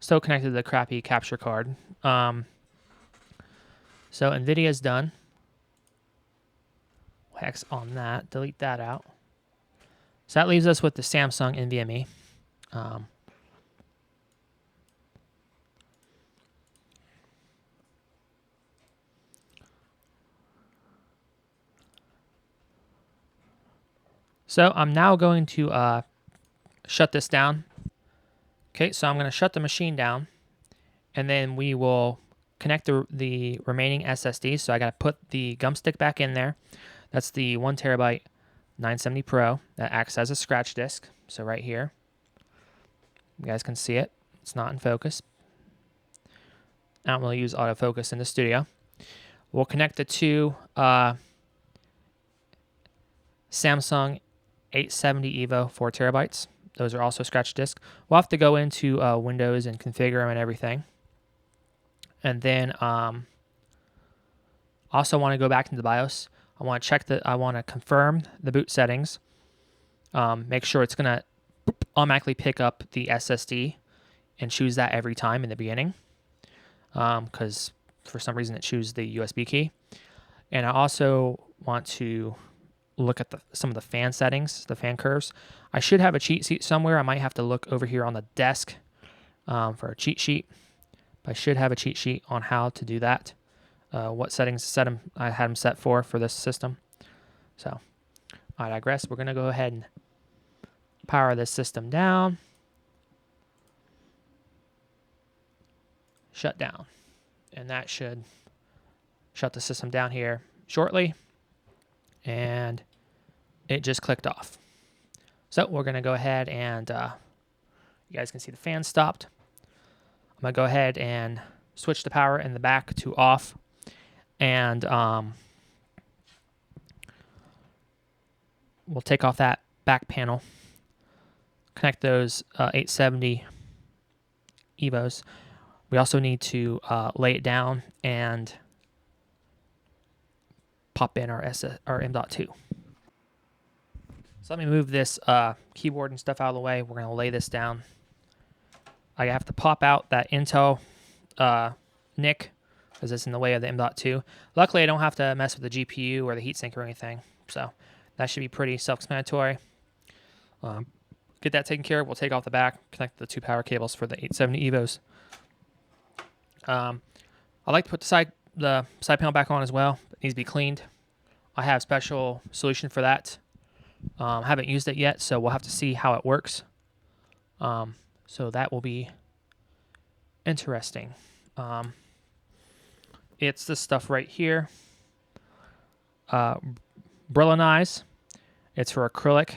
Still connected to the crappy capture card. So NVIDIA's done. Hex on that. Delete that out. So that leaves us with the Samsung NVMe. So I'm now going to shut this down. Okay, so I'm going to shut the machine down, and then we will connect the remaining SSDs. So I got to put the gum stick back in there. That's the 1 terabyte 970 Pro that acts as a scratch disk. So right here, you guys can see it. It's not in focus. I don't really use autofocus in the studio. We'll connect the two Samsung 870 EVO 4 terabytes. Those are also scratch disk. We'll have to go into Windows and configure them and everything. And then also want to go back into the BIOS. I want to confirm the boot settings. Make sure it's going to automatically pick up the SSD and choose that every time in the beginning. Because for some reason it chooses the USB key. And I also want to look at some of the fan settings, the fan curves. I should have a cheat sheet somewhere. I might have to look over here on the desk for a cheat sheet. But I should have a cheat sheet on how to do that. What settings I had them set for this system. So I digress. We're going to go ahead and power this system down. Shut down. And that should shut the system down here shortly. And it just clicked off. So we're going to go ahead and you guys can see the fan stopped. I'm going to go ahead and switch the power in the back to off. And we'll take off that back panel. Connect those 870 EVOs. We also need to lay it down and pop in our M.2. So let me move this keyboard and stuff out of the way. We're going to lay this down. I have to pop out that Intel NIC because it's in the way of the M.2. Luckily, I don't have to mess with the GPU or the heatsink or anything. So that should be pretty self-explanatory. Get that taken care of. We'll take off the back, connect the two power cables for the 870 EVOs. I like to put the side panel back on as well. It needs to be cleaned. I have a special solution for that. Haven't used it yet, so we'll have to see how it works. So that will be interesting. It's this stuff right here. Brillianize. It's for acrylic.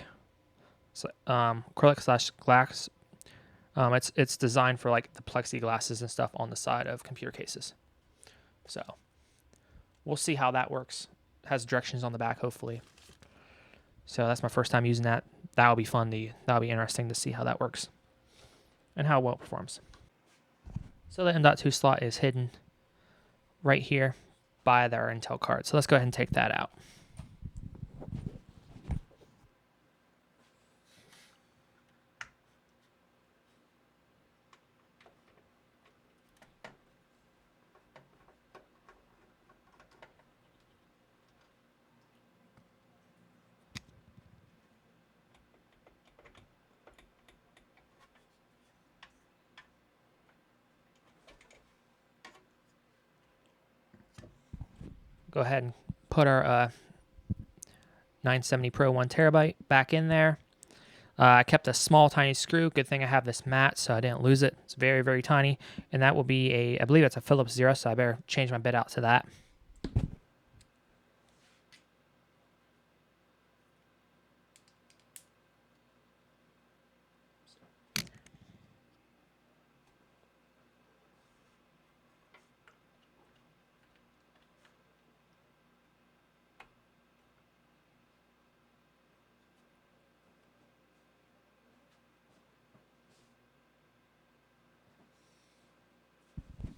It's, acrylic/glass. It's designed for like the plexiglasses and stuff on the side of computer cases. So we'll see how that works. It has directions on the back, hopefully. So that's my first time using that. That'll be fun. That'll be interesting to see how that works and how well it performs. So the M.2 slot is hidden right here by our Intel card. So let's go ahead and take that out. Go ahead and put our 970 Pro 1 terabyte back in there. I kept a small, tiny screw. Good thing I have this mat, so I didn't lose it. It's very, very tiny. And that will be I believe it's a Phillips 0, so I better change my bit out to that.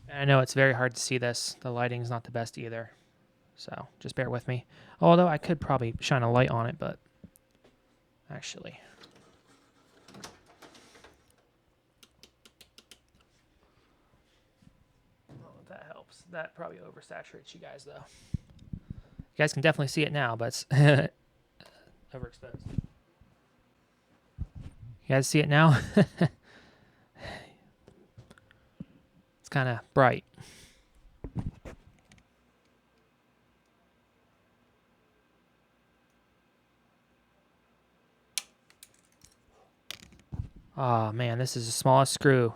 And I know it's very hard to see this. The lighting's not the best either. So just bear with me. Although I could probably shine a light on it, but actually. Well, if that helps. That probably oversaturates you guys, though. You guys can definitely see it now, but it's overexposed. You guys see it now? It's kind of bright. Oh man, this is the smallest screw.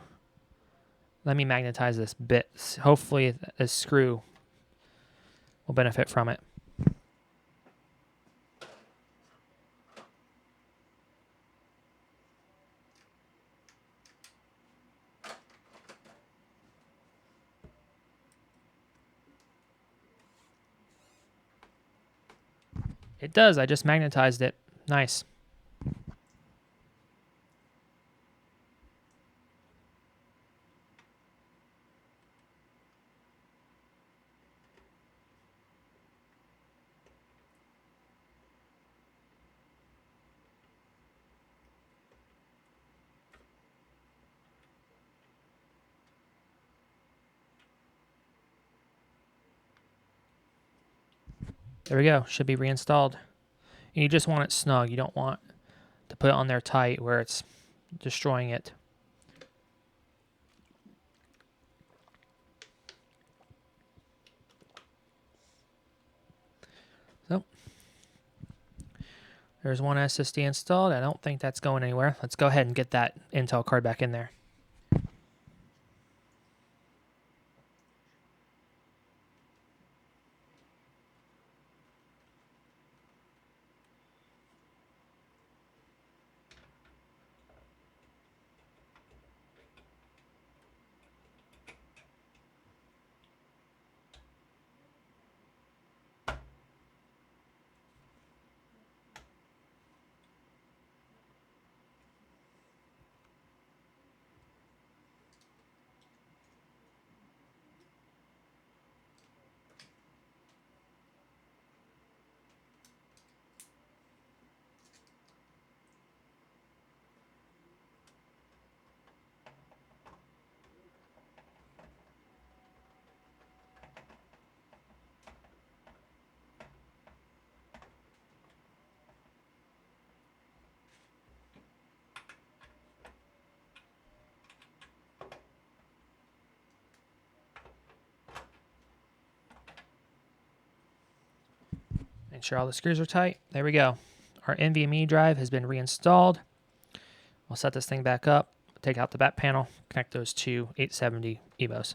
Let me magnetize this bit. Hopefully this screw will benefit from it. It does. I just magnetized it. Nice. There we go. Should be reinstalled. And you just want it snug. You don't want to put it on there tight where it's destroying it. So there's one SSD installed. I don't think that's going anywhere. Let's go ahead and get that Intel card back in there. Make sure all the screws are tight. There we go. Our NVMe drive has been reinstalled. We'll set this thing back up, take out the back panel, connect those two 870 EVOs.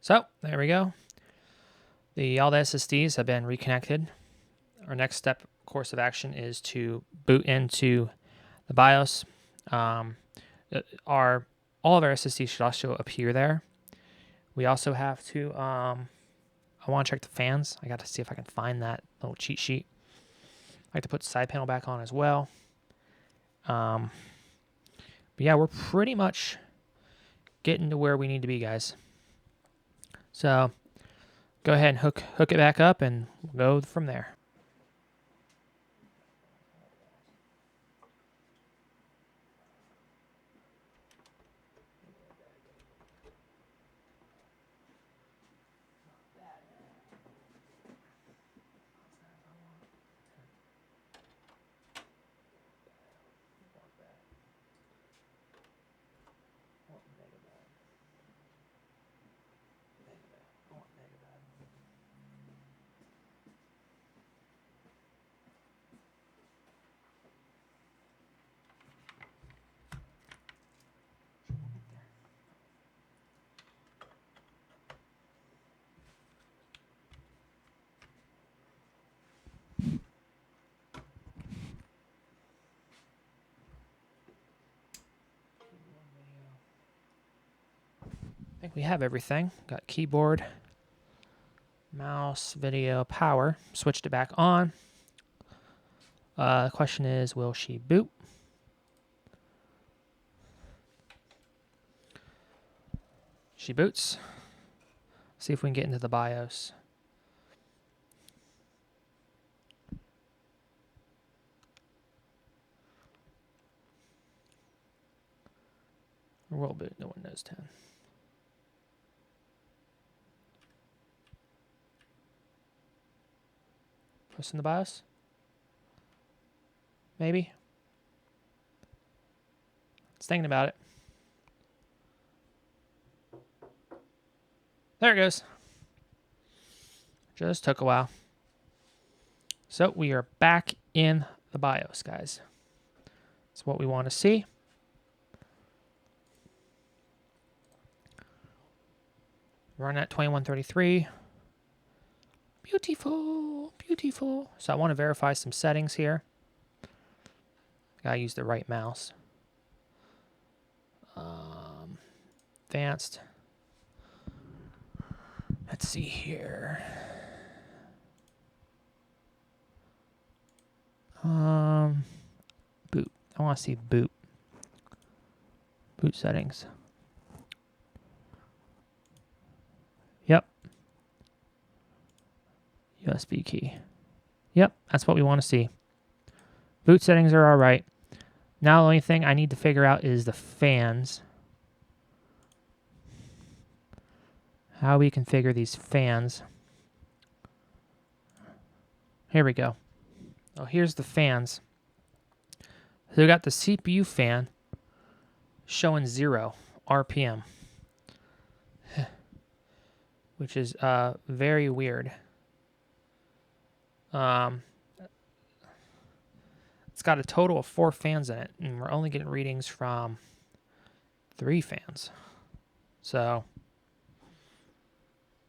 So there we go. All the SSDs have been reconnected. Our next step course of action is to boot into the BIOS. All of our SSDs should also appear there. We also have to, I want to check the fans. I got to see if I can find that little cheat sheet. I like to put the side panel back on as well. But yeah, we're pretty much getting to where we need to be, guys. So go ahead and hook it back up and we'll go from there. I think we have everything. Got keyboard, mouse, video, power. Switched it back on. The question is, will she boot? She boots. See if we can get into the BIOS. We'll boot into Windows 10. Press in the BIOS? Maybe? It's thinking about it. There it goes. Just took a while. So we are back in the BIOS, guys. That's what we want to see. Run at 2133. Beautiful, beautiful. So I want to verify some settings here. Gotta use the right mouse. Advanced. Let's see here. Boot. I want to see boot. Boot settings. Yep. USB key. Yep, that's what we want to see. Boot settings are all right. Now the only thing I need to figure out is the fans. How we configure these fans. Here we go. Oh, here's the fans. So we got the CPU fan showing 0 RPM, which is very weird. It's got a total of 4 fans in it, and we're only getting readings from 3 fans. So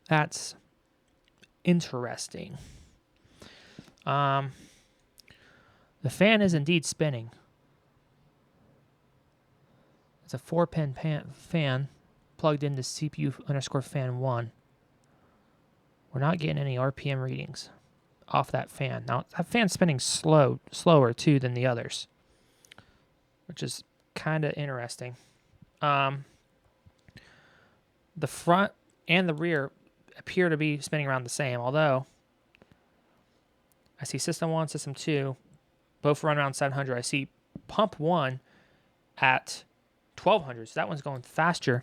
that's interesting. The fan is indeed spinning. It's a 4-pin fan plugged into CPU_fan1. We're not getting any RPM readings off that fan. Now, that fan's spinning slower too than the others, which is kind of interesting. The front and the rear appear to be spinning around the same, although I see System 1, System 2, both run around 700. I see Pump 1 at 1200, so that one's going faster.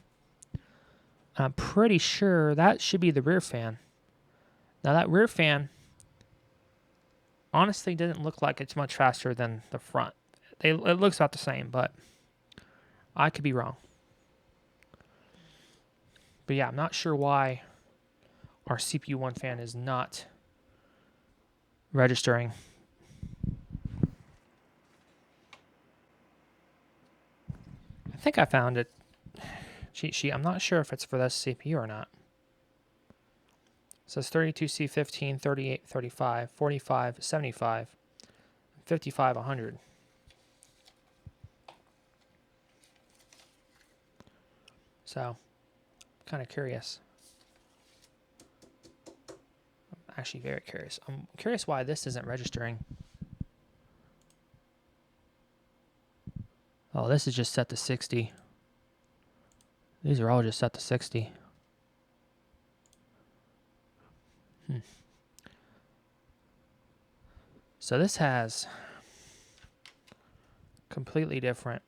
I'm pretty sure that should be the rear fan. Now, that rear fan honestly didn't look like it's much faster than the front. It looks about the same, but I could be wrong. But yeah, I'm not sure why our CPU 1 fan is not registering. I think I found it. Cheat sheet. I'm not sure if it's for this CPU or not. So it's 32C15, 38, 35, 45, 75, 55, 100. So, kind of curious. I'm actually very curious. I'm curious why this isn't registering. Oh, this is just set to 60. These are all just set to 60. So this has completely different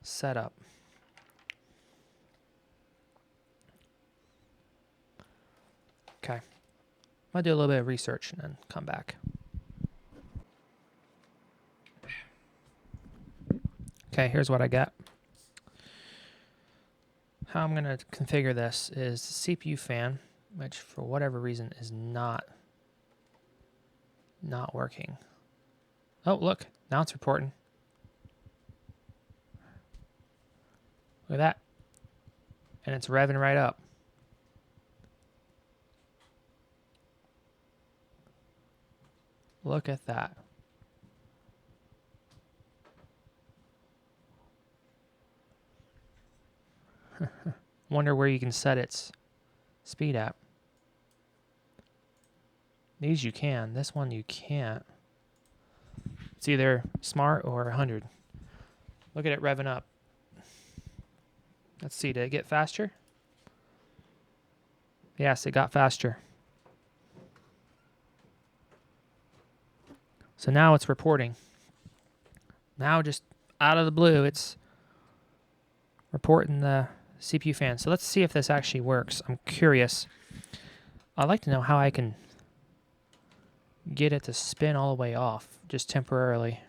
setup. Okay. I'm going to do a little bit of research and then come back. Okay, here's what I got. How I'm going to configure this is the CPU fan, which for whatever reason is not working. Oh, look, now it's reporting. Look at that. And it's revving right up. Look at that. Wonder where you can set its speed at. These you can. This one you can't. It's either smart or 100. Look at it revving up. Let's see, did it get faster? Yes, it got faster. So now it's reporting. Now just out of the blue, it's reporting the CPU fan. So let's see if this actually works. I'm curious. I'd like to know how I can get it to spin all the way off, just temporarily.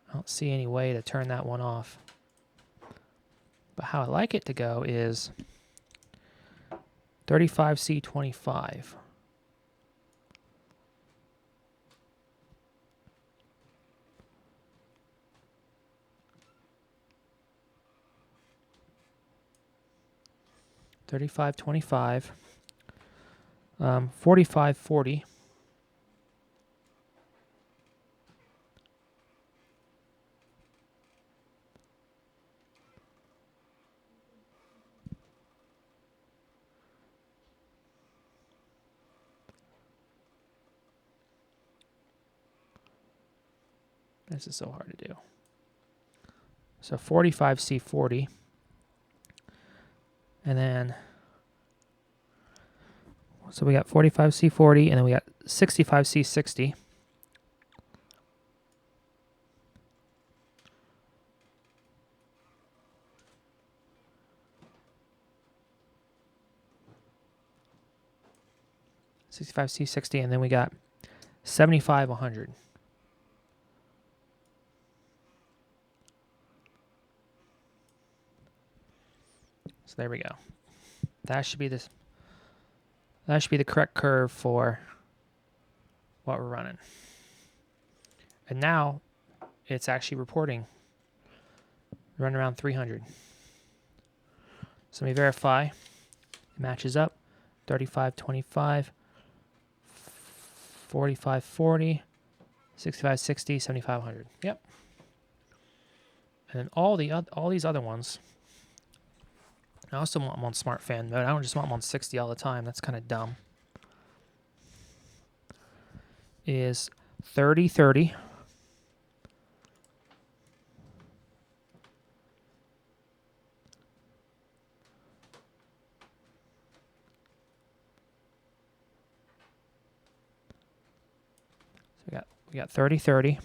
I don't see any way to turn that one off. But how I like it to go is 35C25. $35.25, 45.40, this is so hard to do. So 45C40. And then, so we got 45C40, and then we got 65C60. C60, and then we got 75-100. So there we go. That should be this. That should be the correct curve for what we're running. And now it's actually reporting. Running around 300. So let me verify. It matches up. 35.25, 45.40, 65.60, 75.100. Yep. And then all these other ones. I also want them on smart fan mode. I don't just want them on 60 all the time. That's kind of dumb. Is 30.30. So we got 30.30.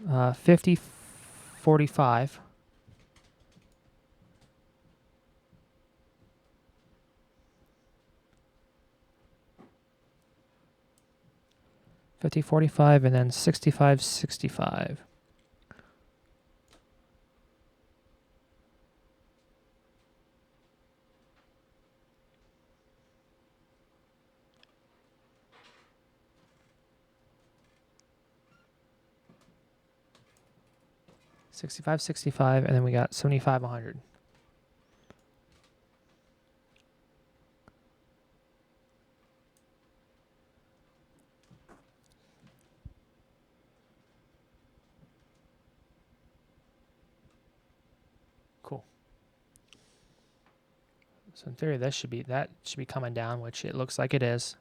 50.45. 50.45, and then 65.65. 65, 65, and then we got 75, 100. Cool. So in theory, that should be coming down, which it looks like it is.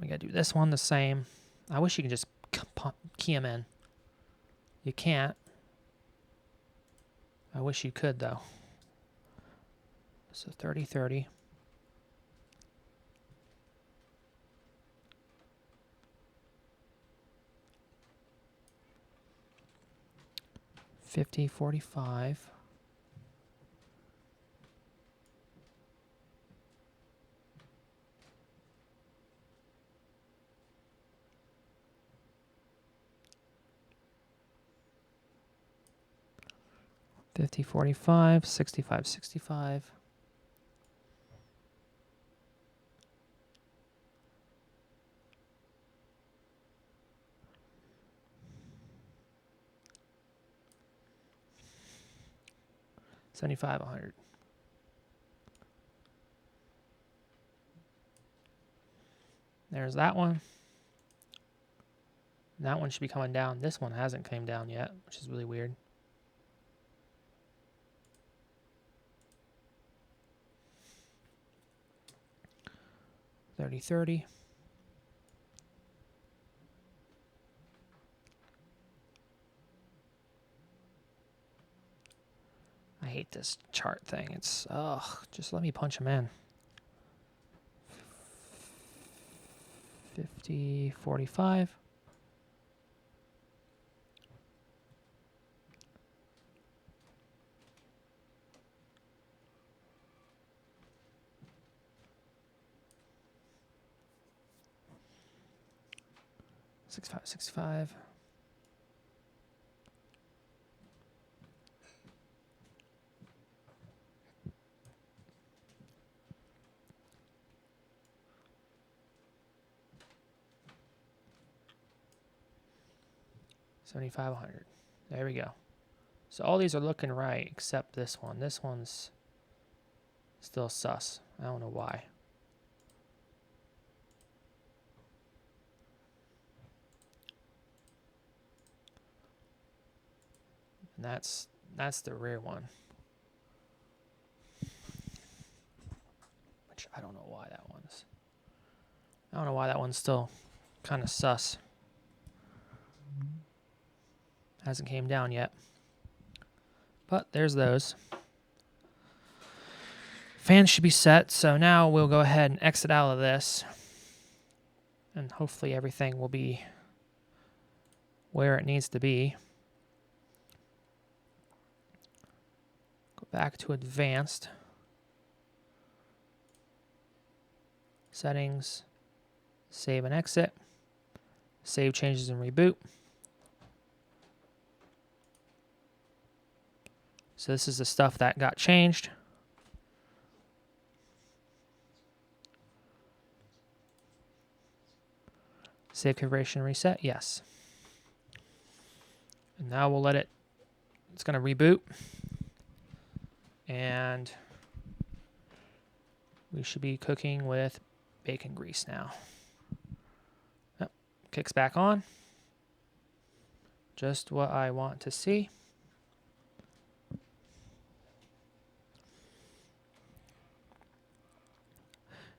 We gotta do this one the same. I wish you could just key them in. You can't. I wish you could though. So 30, 30. $50, $45. $50, $45, $65, $65. $75, $100. There's that one. That one should be coming down. This one hasn't came down yet, which is really weird. $30, $30. I hate this chart thing. It's, ugh, just let me punch them in. 50, 45. $65, $65. $75, $100. There we go. So all these are looking right except this one. This one's still sus. I don't know why. And that's the rear one. Which I don't know why that one's. I don't know why that one's still kind of sus. Hasn't came down yet. But there's those. Fans should be set, so now we'll go ahead and exit out of this. And hopefully everything will be where it needs to be. Go back to advanced. Settings. Save and exit. Save changes and reboot. So this is the stuff that got changed. Save configuration reset, yes. And now we'll let it, it's gonna reboot. And we should be cooking with bacon grease now. Yep, kicks back on. Just what I want to see.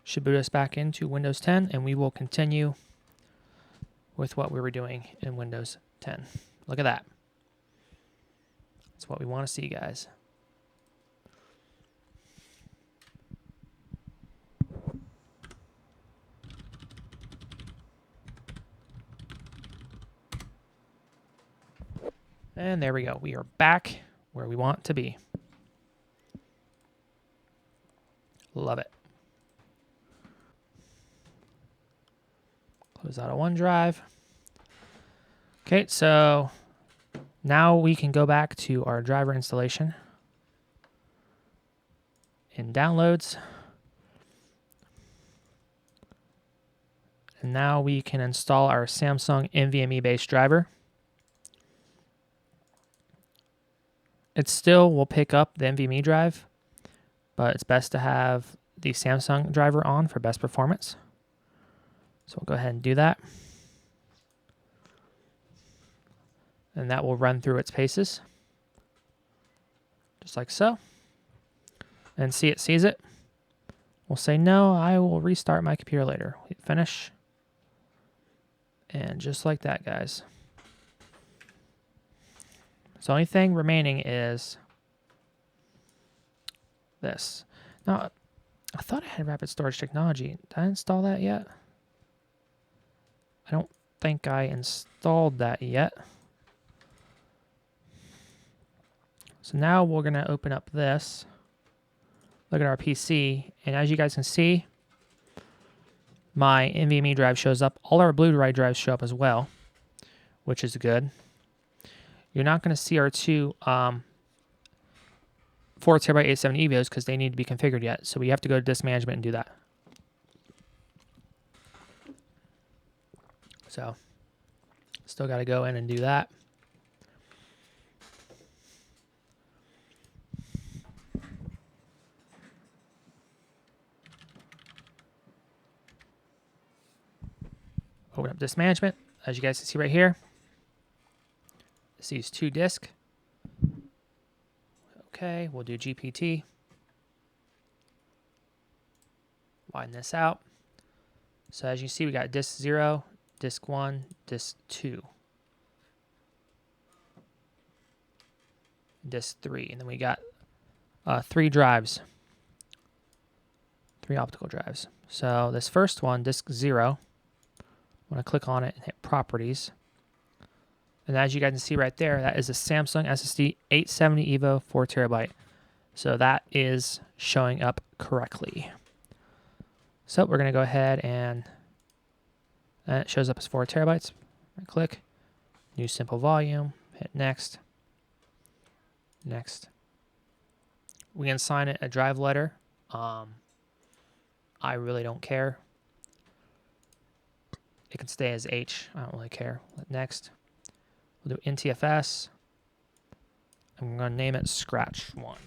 Should boot us back into Windows 10, and we will continue with what we were doing in Windows 10. Look at that. That's what we want to see, guys. And there we go. We are back where we want to be. Love it. Close out of OneDrive. Okay, so now we can go back to our driver installation. In downloads. And now we can install our Samsung NVMe based driver. It still will pick up the NVMe drive, but it's best to have the Samsung driver on for best performance. So we'll go ahead and do that. And that will run through its paces, just like so. And see, it sees it. We'll say, no, I will restart my computer later. Hit finish. And just like that, guys. So the only thing remaining is this. Now, I thought I had rapid storage technology. Did I install that yet? I don't think I installed that yet. So now we're going to open up this. Look at our PC. And as you guys can see, my NVMe drive shows up. All our Blu-ray drives show up as well, which is good. You're not going to see our two 4TB 870 EVOs because they need to be configured yet. So we have to go to disk management and do that. So still got to go in and do that. Open up disk management. As you guys can see right here, this is 2 disk. Okay, we'll do GPT. Widen this out. So as you see, we got disk 0, disk 1, disk 2, disk 3, and then we got 3 drives, 3 optical drives. So this first one, disk 0, I'm going to click on it and hit Properties. And as you guys can see right there, that is a Samsung SSD 870 EVO 4TB. So that is showing up correctly. So we're going to go ahead and it shows up as 4TB. Right click, New Simple Volume, hit Next. Next. We can assign it a drive letter. I really don't care. It can stay as H. I don't really care. Next. We'll do NTFS. I'm going to name it Scratch 1.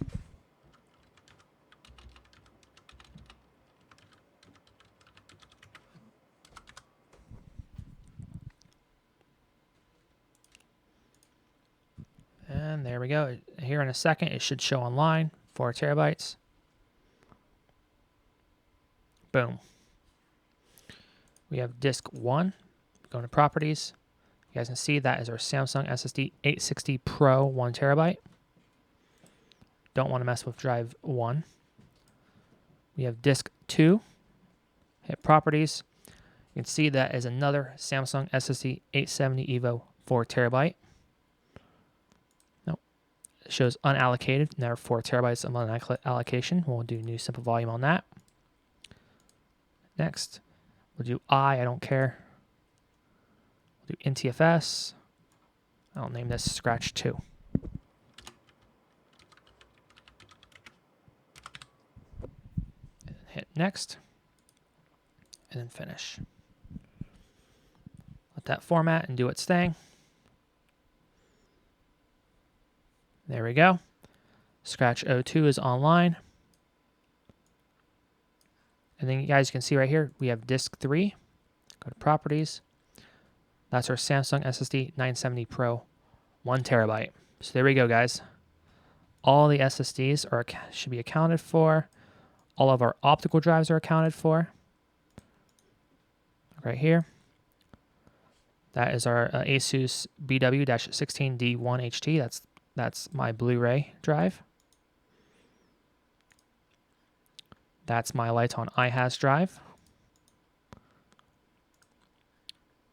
And there we go. Here in a second, it should show online. 4TB. Boom. We have disk 1. Going to Properties. You guys can see that is our Samsung SSD 860 Pro 1TB. Don't want to mess with drive 1. We have disk 2. Hit Properties. You can see that is another Samsung SSD 870 EVO 4TB. Nope. It shows unallocated. Now 4TB of unallocation. We'll do New Simple Volume on that. Next. We'll do I don't care. We'll do NTFS. I'll name this Scratch 2. And hit Next. And then Finish. Let that format and do its thing. There we go. Scratch 02 is online. And then you guys can see right here, we have disk 3. Go to Properties. That's our Samsung SSD 970 Pro 1TB. So there we go, guys. All the SSDs should be accounted for. All of our optical drives are accounted for. Right here. That is our Asus BW-16D1HT. That's my Blu-ray drive. That's my Lighton iHas drive.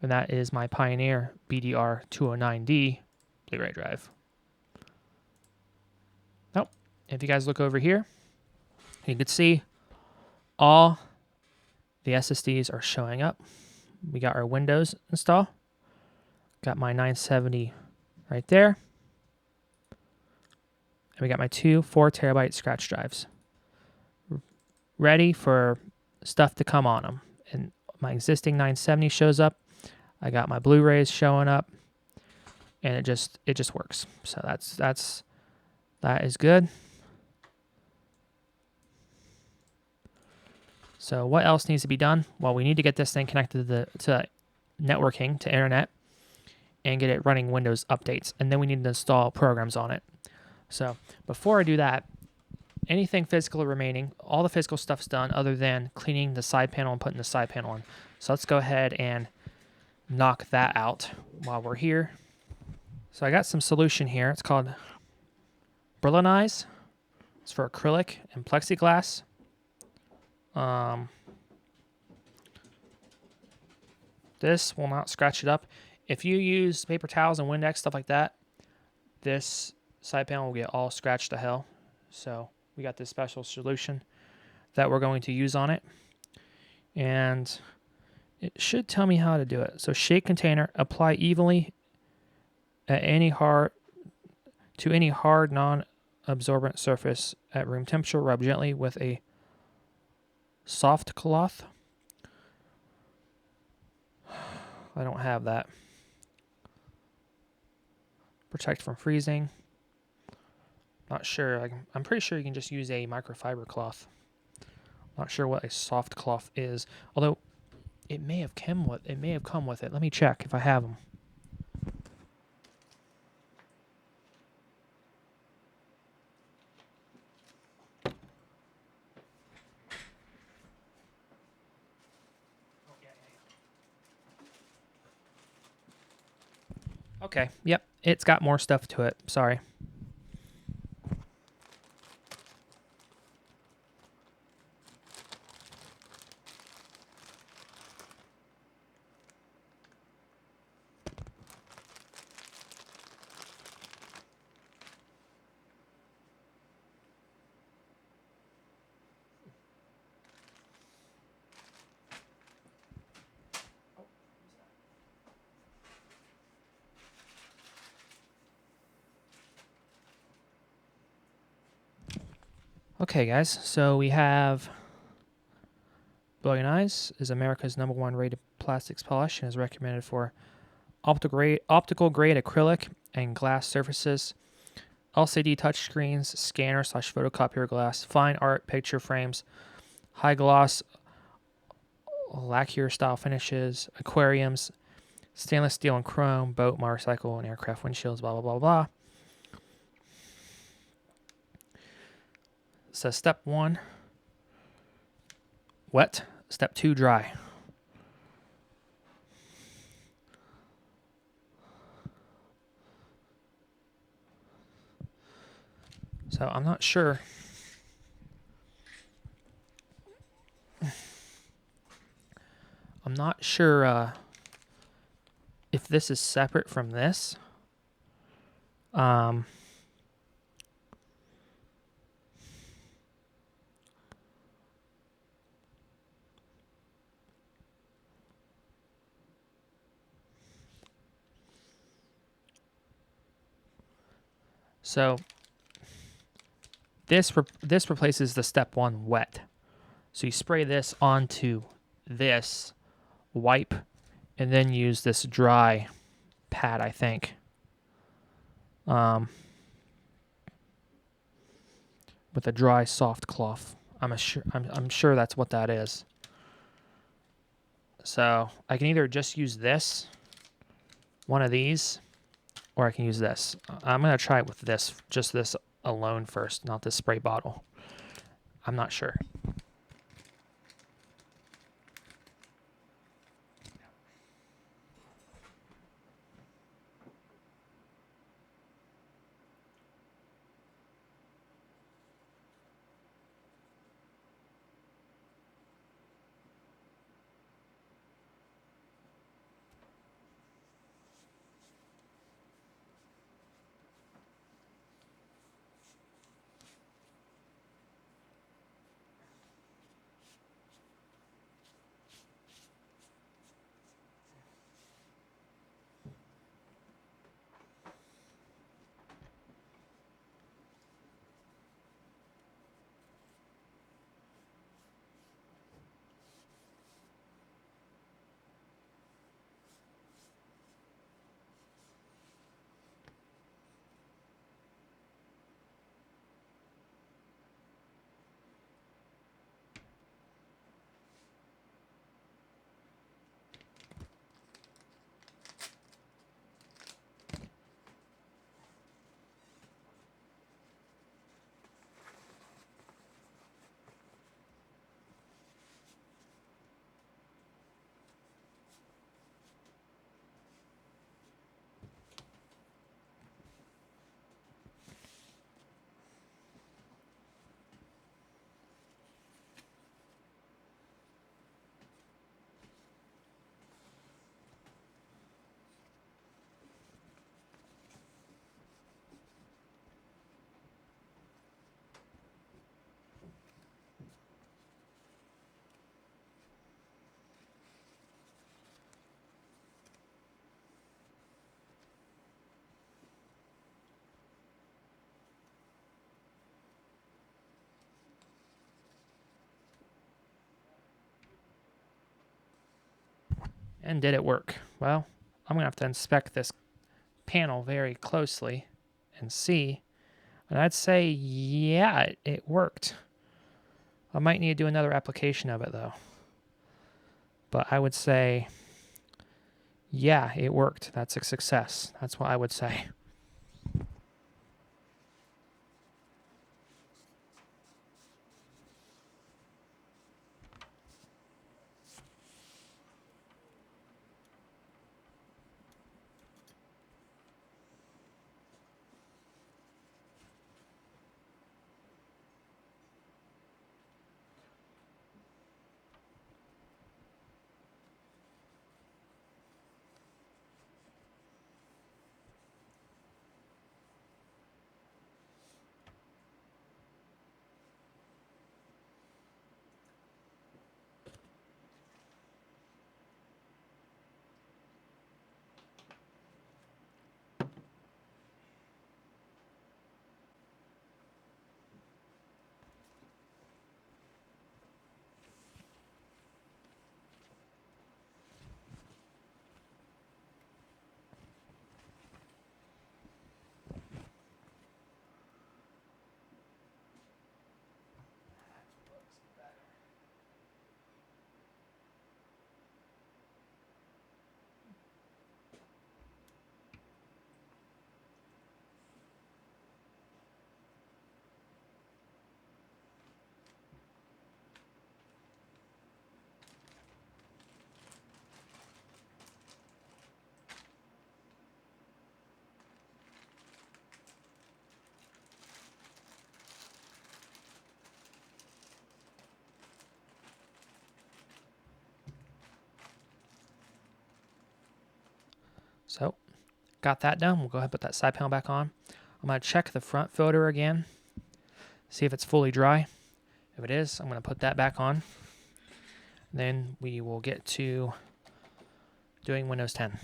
And that is my Pioneer BDR209D Blu-ray drive. Nope. If you guys look over here, you can see all the SSDs are showing up. We got our Windows install. Got my 970 right there. And we got my 2 4TB Scratch drives. Ready for stuff to come on them. And my existing 970 shows up. I got my Blu-rays showing up, and it just works. So that is good. So what else needs to be done? Well, we need to get this thing connected to networking, to internet, and get it running Windows updates. And then we need to install programs on it. So before I do that, anything physical remaining, all the physical stuff's done other than cleaning the side panel and putting the side panel on. So let's go ahead and knock that out while we're here. So I got some solution here. It's called Brillianize. It's for acrylic and plexiglass. This will not scratch it up. If you use paper towels and Windex, stuff like that, this side panel will get all scratched to hell. So we got this special solution that we're going to use on it. And it should tell me how to do it. So shake container, apply evenly at any hard non-absorbent surface at room temperature. Rub gently with a soft cloth. I don't have that. Protect from freezing. Not sure. I'm pretty sure you can just use a microfiber cloth. Not sure what a soft cloth is. Although it may have come with it. Let me check if I have them. Okay, yep, it's got more stuff to it. Sorry. Okay, guys, so we have Brillianize is America's #1 rated plastics polish and is recommended for optical grade acrylic and glass surfaces, LCD touchscreens, scanner/photocopier glass, fine art picture frames, high gloss lacquer style finishes, aquariums, stainless steel and chrome, boat, motorcycle, and aircraft windshields, blah, blah, blah, blah. So step 1, wet. Step 2, dry. So I'm not sure. I'm not sure if this is separate from this. So this replaces the step 1 wet. So you spray this onto this, wipe, and then use this dry pad, I think. With a dry soft cloth. I'm sure that's what that is. So I can either just use this, one of these, or I can use this. I'm going to try it with this, just this alone first, not this spray bottle. I'm not sure. And did it work? Well, I'm going to have to inspect this panel very closely and see. And I'd say, yeah, it worked. I might need to do another application of it, though. But I would say, yeah, it worked. That's a success. That's what I would say. So, got that done. We'll go ahead and put that side panel back on. I'm going to check the front filter again, see if it's fully dry. If it is, I'm going to put that back on. Then we will get to doing Windows 10.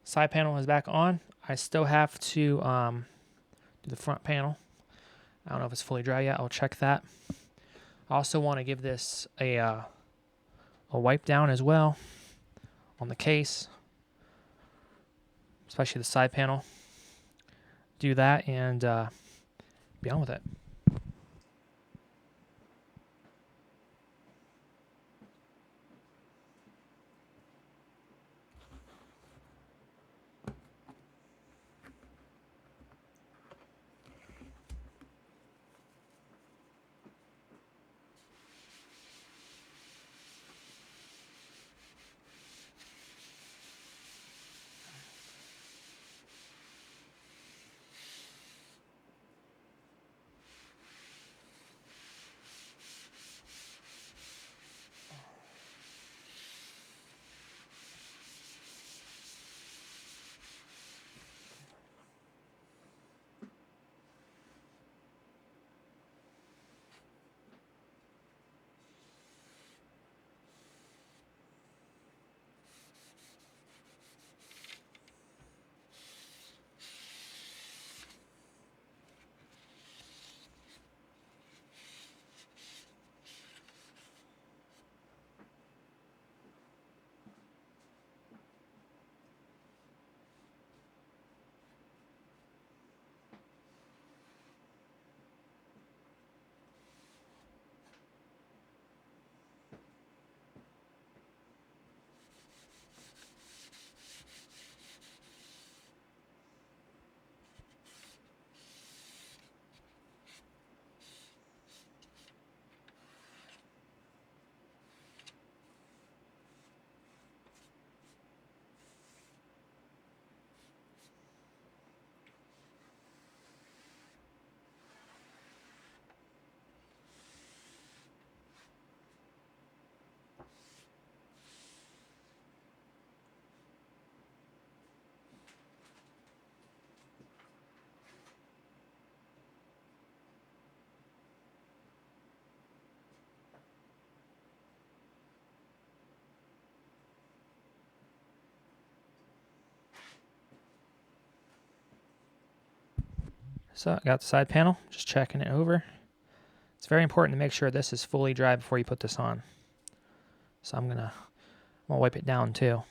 Side panel is back on. I still have to do the front panel. I don't know if it's fully dry yet. I'll check that. I also want to give this a wipe down as well on the case, especially the side panel. Do that and be on with it. So I got the side panel, just checking it over. It's very important to make sure this is fully dry before you put this on. So I'm gonna wipe it down too.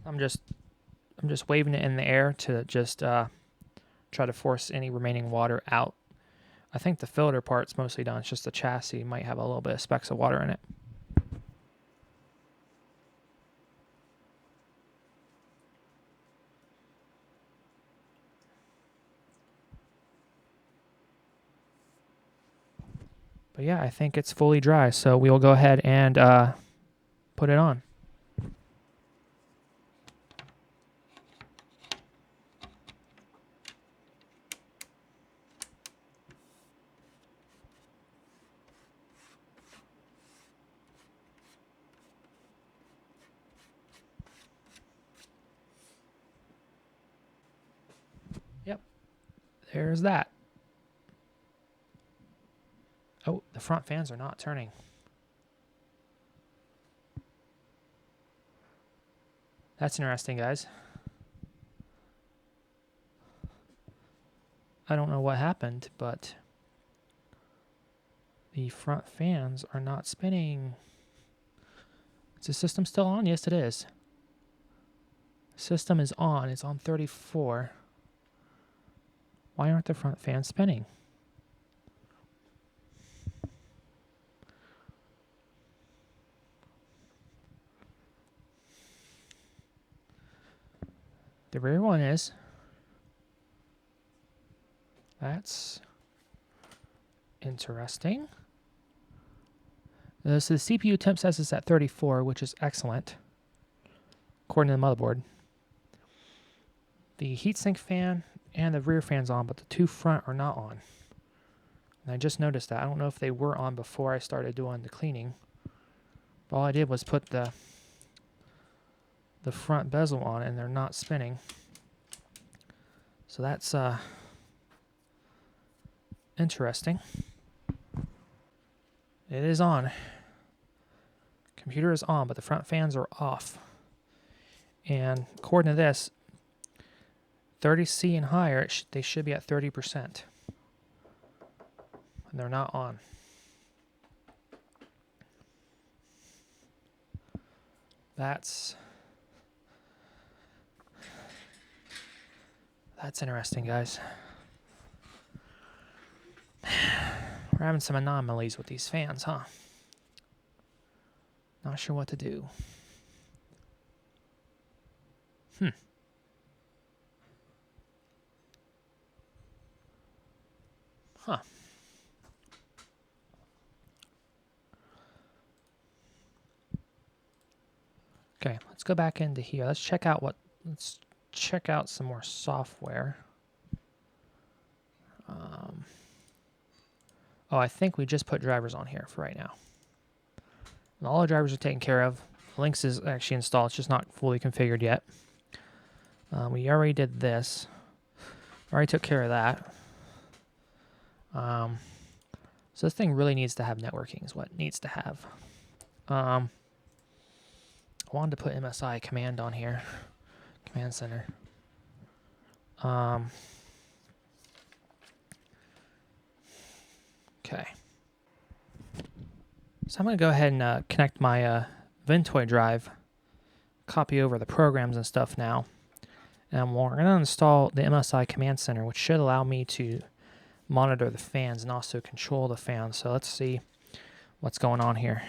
I'm just waving it in the air to just try to force any remaining water out. I think the filter part's mostly done. It's just the chassis might have a little bit of specks of water in it. But yeah, I think it's fully dry, so we'll go ahead and put it on. Yep, there's that. Oh, the front fans are not turning. That's interesting, guys. I don't know what happened, but the front fans are not spinning. Is the system still on? Yes, it is. System is on. It's on 34. Why aren't the front fans spinning? The rear one is. That's interesting. So the CPU temp says it's at 34, which is excellent, according to the motherboard. The heatsink fan and the rear fan's on, but the two front are not on. And I just noticed that. I don't know if they were on before I started doing the cleaning. But all I did was put the front bezel on, and they're not spinning. So that's interesting. It is on. Computer is on, but the front fans are off. And according to this, 30C and higher, they should be at 30%. And they're not on. That's interesting, guys. We're having some anomalies with these fans, huh? Not sure what to do. Huh. Okay, let's go back into here. Let's check out some more software. Oh, I think we just put drivers on here for right now. And all the drivers are taken care of. Lynx is actually installed. It's just not fully configured yet. We already did this. Already took care of that. So this thing really needs to have networking is what it needs to have. I wanted to put MSI command on here. Command center. Okay. So I'm going to go ahead and connect my Ventoy drive, copy over the programs and stuff now. And we're going to install the MSI command center, which should allow me to monitor the fans and also control the fans. So let's see what's going on here.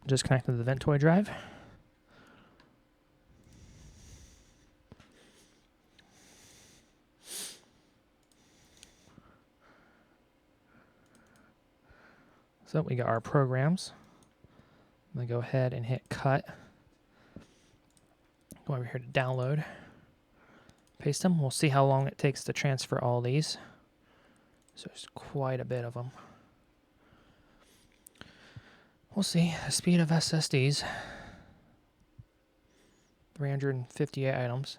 Just connected to the Ventoy drive. So we got our programs. I'm going to go ahead and hit cut. Go over here to download. Paste them. We'll see how long it takes to transfer all these. So there's quite a bit of them. We'll see. The speed of SSDs. 358 items.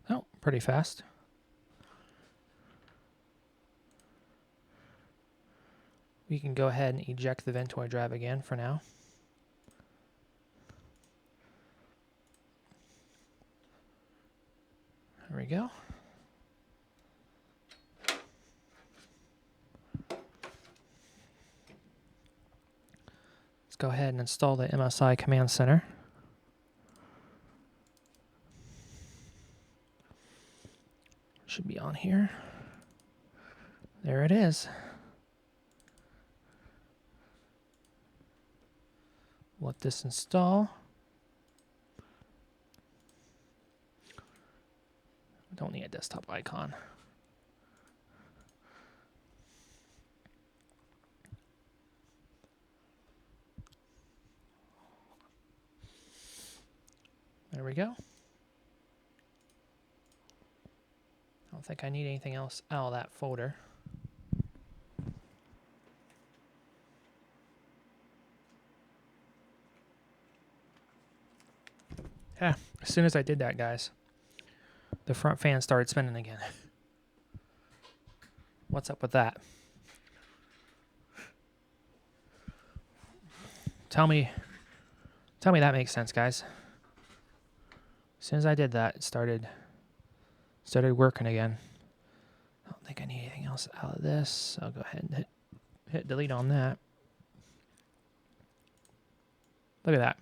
Oh, pretty fast. We can go ahead and eject the Ventoy drive again for now. There we go. Let's go ahead and install the MSI command center. Should be on here. There it is. Let this install. Don't need a desktop icon. There we go. I don't think I need anything else out of that folder. Yeah, as soon as I did that, guys, the front fan started spinning again. What's up with that? Tell me that makes sense, guys. As soon as I did that, it started working again. I don't think I need anything else out of this. I'll go ahead and hit delete on that. Look at that.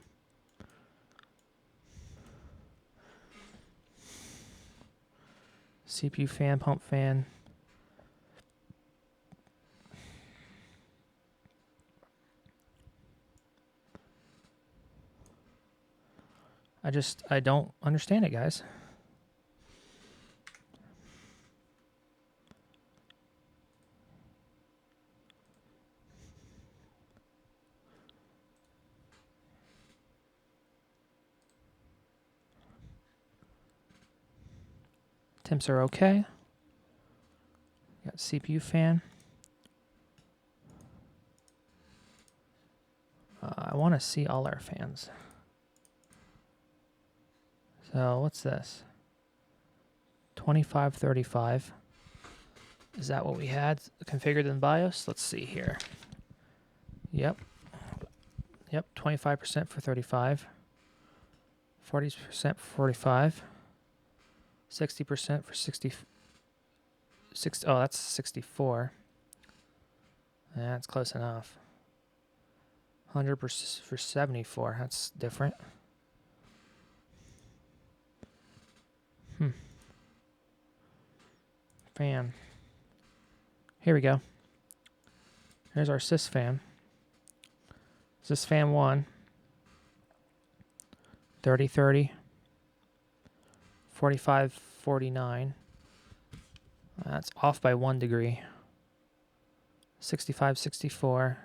CPU fan, pump fan. I don't understand it, guys. Temps are okay. Got CPU fan. I want to see all our fans. So what's this? 2535. Is that what we had configured in BIOS? Let's see here. Yep. 25% for 35. 40% for 45. 60% for 60. Oh, that's 64. That's close enough. 100% for 74. That's different. Fan. Here we go. Here's our sys fan. Sys fan 1. 3030. 4549. That's off by 1 degree. 6564.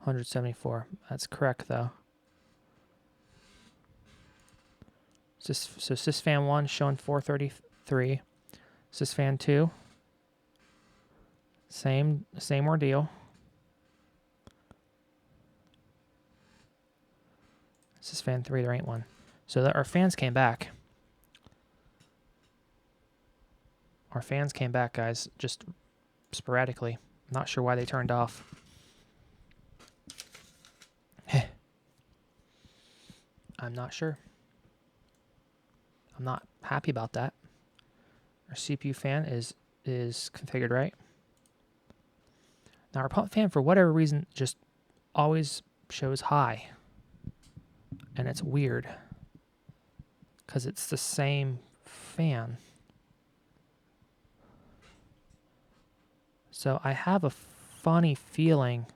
174. That's correct though. So sysfan 1 showing 433. Sysfan 2, same ordeal. Sysfan 3, there ain't one. So our fans came back. Our fans came back, guys, just sporadically. Not sure why they turned off. I'm not sure. I'm not happy about that. Our CPU fan is configured right. Now our pump fan, for whatever reason, just always shows high. And it's weird. Because it's the same fan. So I have a funny feeling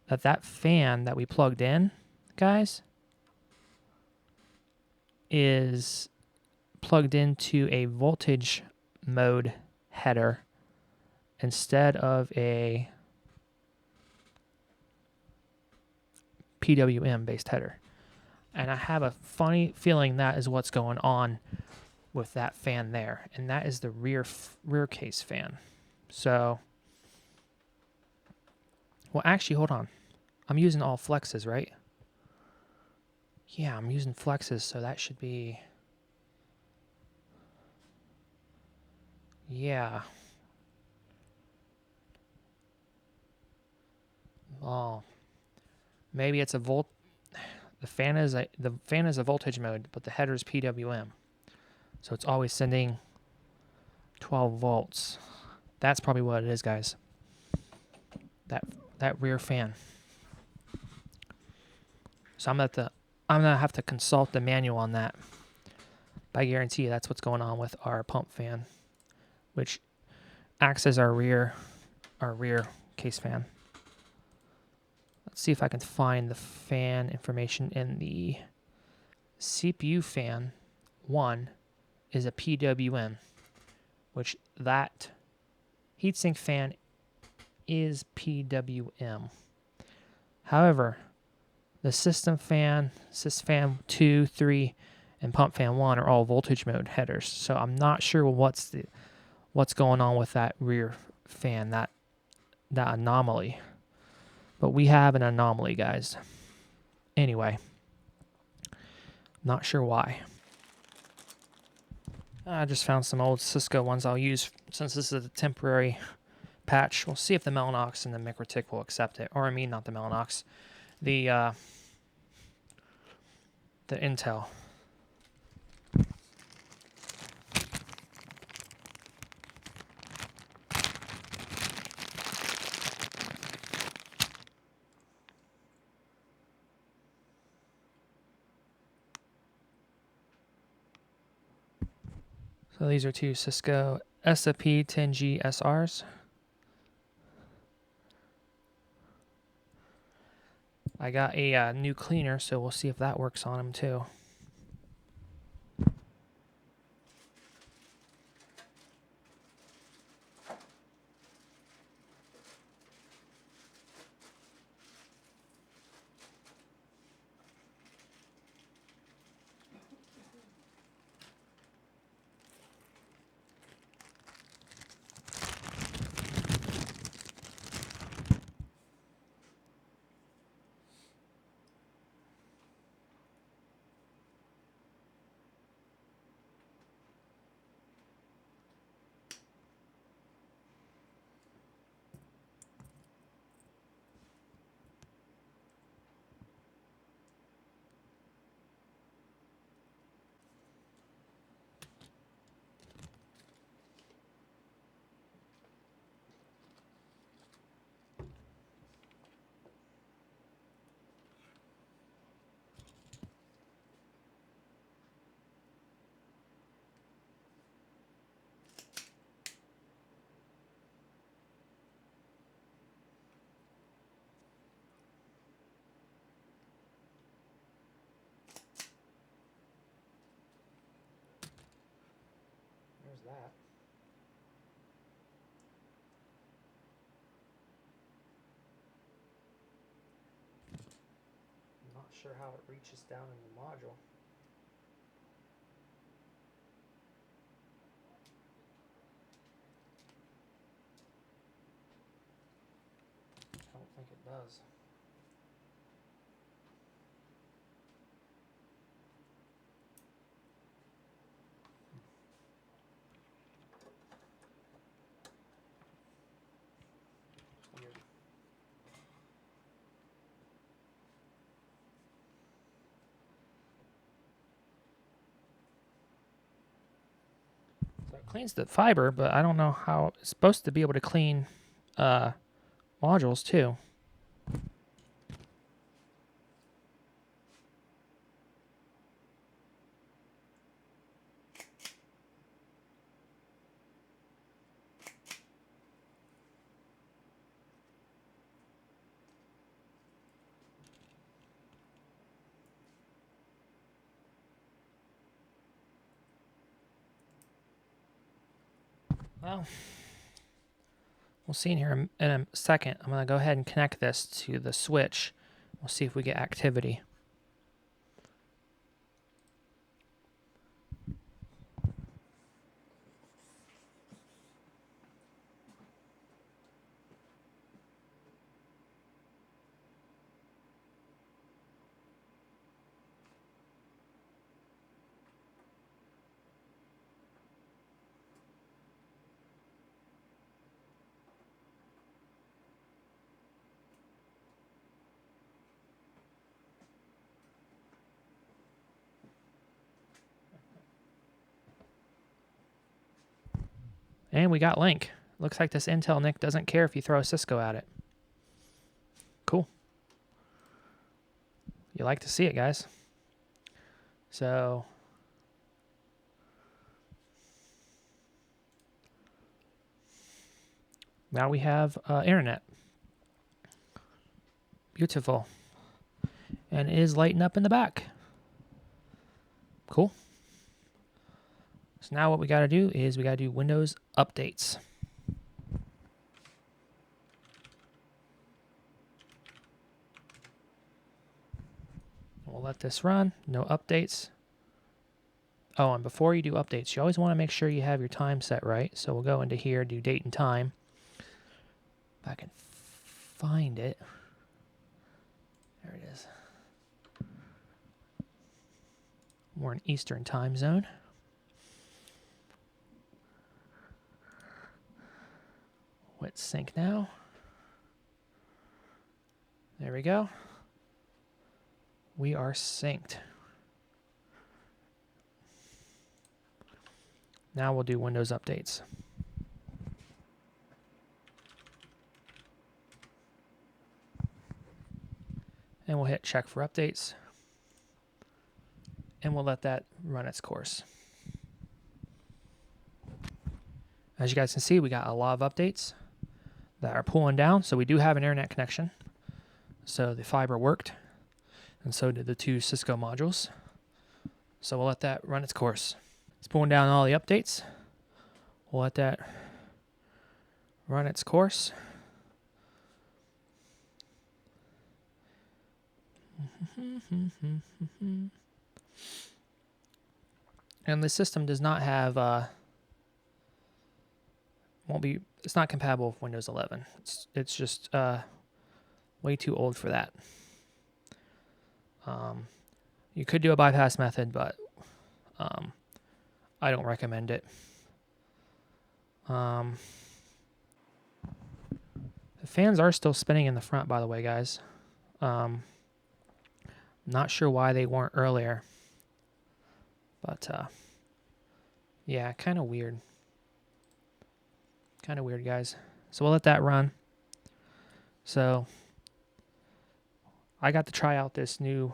that that fan that we plugged in, guys, is plugged into a voltage mode header instead of a PWM based header. And I have a funny feeling that is what's going on with that fan there. And that is the rear case fan. So, well, actually, hold on. I'm using all flexes, right? Yeah, I'm using flexes, so that should be... Yeah. Oh. Maybe it's a volt... The fan is a voltage mode, but the header is PWM. So it's always sending 12 volts. That's probably what it is, guys. That rear fan. So I'm gonna have to consult the manual on that. But I guarantee you that's what's going on with our pump fan, which acts as our rear case fan. Let's see if I can find the fan information in the CPU fan 1 is a PWM, which that heatsink fan is PWM. However, the system fan, sysfan 2, 3, and pump fan 1 are all voltage mode headers. So I'm not sure what's going on with that rear fan, that anomaly. But we have an anomaly, guys. Anyway, not sure why. I just found some old Cisco ones I'll use since this is a temporary patch. We'll see if the Mellanox and the MikroTik will accept it. Or I mean, not the Mellanox. The Intel. So these are two Cisco SAP 10G SRs. I got a new cleaner, so we'll see if that works on them too. There's that. sure how it reaches down in the module. I don't think it does. Weird. So it cleans the fiber, but I don't know how it's supposed to be able to clean modules too. Well, we'll see in here in a second. I'm going to go ahead and connect this to the switch. We'll see if we get activity. And we got Link. Looks like this Intel NIC doesn't care if you throw a Cisco at it. Cool. You like to see it, guys. So now we have internet. Beautiful. And it is lighting up in the back. Cool. So now what we got to do is we got to do Windows updates. We'll let this run. No updates. Oh, and before you do updates, you always want to make sure you have your time set right. So we'll go into here, do date and time. If I can find it. There it is. We're in Eastern time zone. Let's sync now. There we go. We are synced. Now we'll do Windows updates. And we'll hit check for updates. And we'll let that run its course. As you guys can see, we got a lot of updates that are pulling down. So we do have an internet connection. So the fiber worked. And so did the two Cisco modules. So we'll let that run its course. It's pulling down all the updates. We'll let that run its course. And the system does not have it's not compatible with Windows 11. It's just way too old for that. You could do a bypass method, but I don't recommend it. The fans are still spinning in the front, by the way, guys. Not sure why they weren't earlier. But, yeah, kind of weird. Kind of weird, guys. So we'll let that run. So I got to try out this new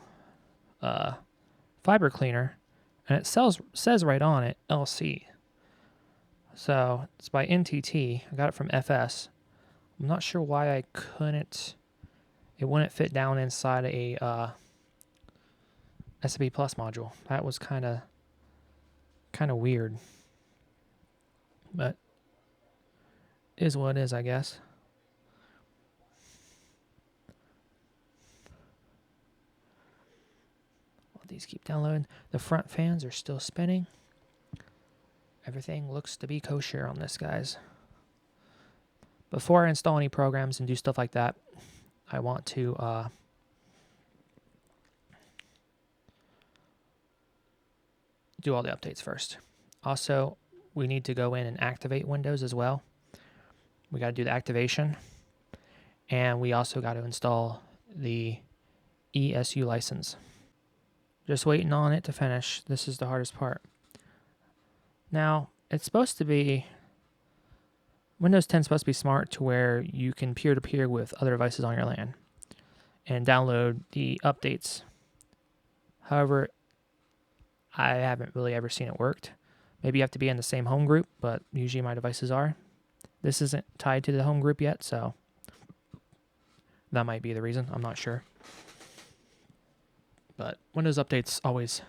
fiber cleaner, and it says right on it LC. So it's by NTT. I got it from FS. I'm not sure why it wouldn't fit down inside a SSD Plus module. That was kind of weird, but is what it is, I guess. These keep downloading. The front fans are still spinning. Everything looks to be kosher on this, guys. Before I install any programs and do stuff like that, I want to do all the updates first. Also, we need to go in and activate Windows as well. We got to do the activation, and we also got to install the ESU license. Just waiting on it to finish. This is the hardest part. Now, it's supposed to be, Windows 10 is supposed to be smart to where you can peer-to-peer with other devices on your LAN and download the updates. However, I haven't really ever seen it worked. Maybe you have to be in the same home group, but usually my devices are. This isn't tied to the home group yet, so that might be the reason. I'm not sure. But Windows updates always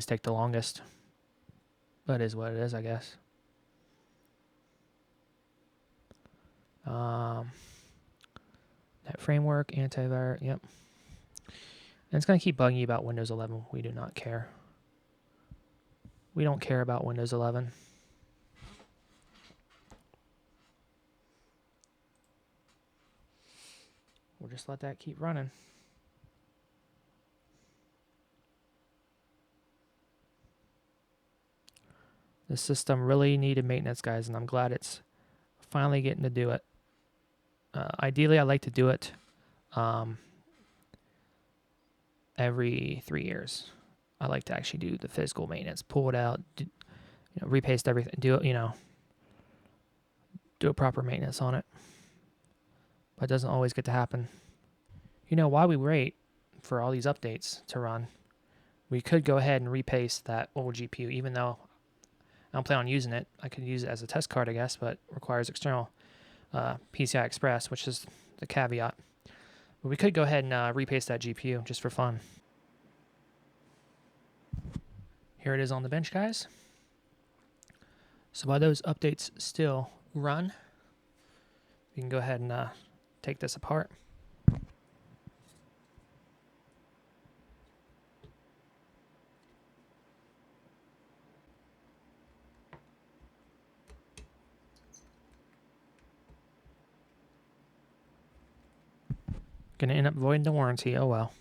take the longest. That is what it is, I guess. That framework, antivirus, yep. And it's going to keep bugging you about Windows 11. We do not care. We don't care about Windows 11. We'll just let that keep running. This system really needed maintenance, guys, and I'm glad it's finally getting to do it. Ideally, I like to do it every 3 years. I like to actually do the physical maintenance, pull it out, repaste everything, do a proper maintenance on it. But it doesn't always get to happen. While we wait for all these updates to run, we could go ahead and repaste that old GPU, even though I don't plan on using it. I could use it as a test card, I guess, but it requires external PCI Express, which is the caveat. But we could go ahead and repaste that GPU just for fun. Here it is on the bench, guys. So while those updates still run, we can go ahead and take this apart. Gonna end up voiding the warranty, oh well.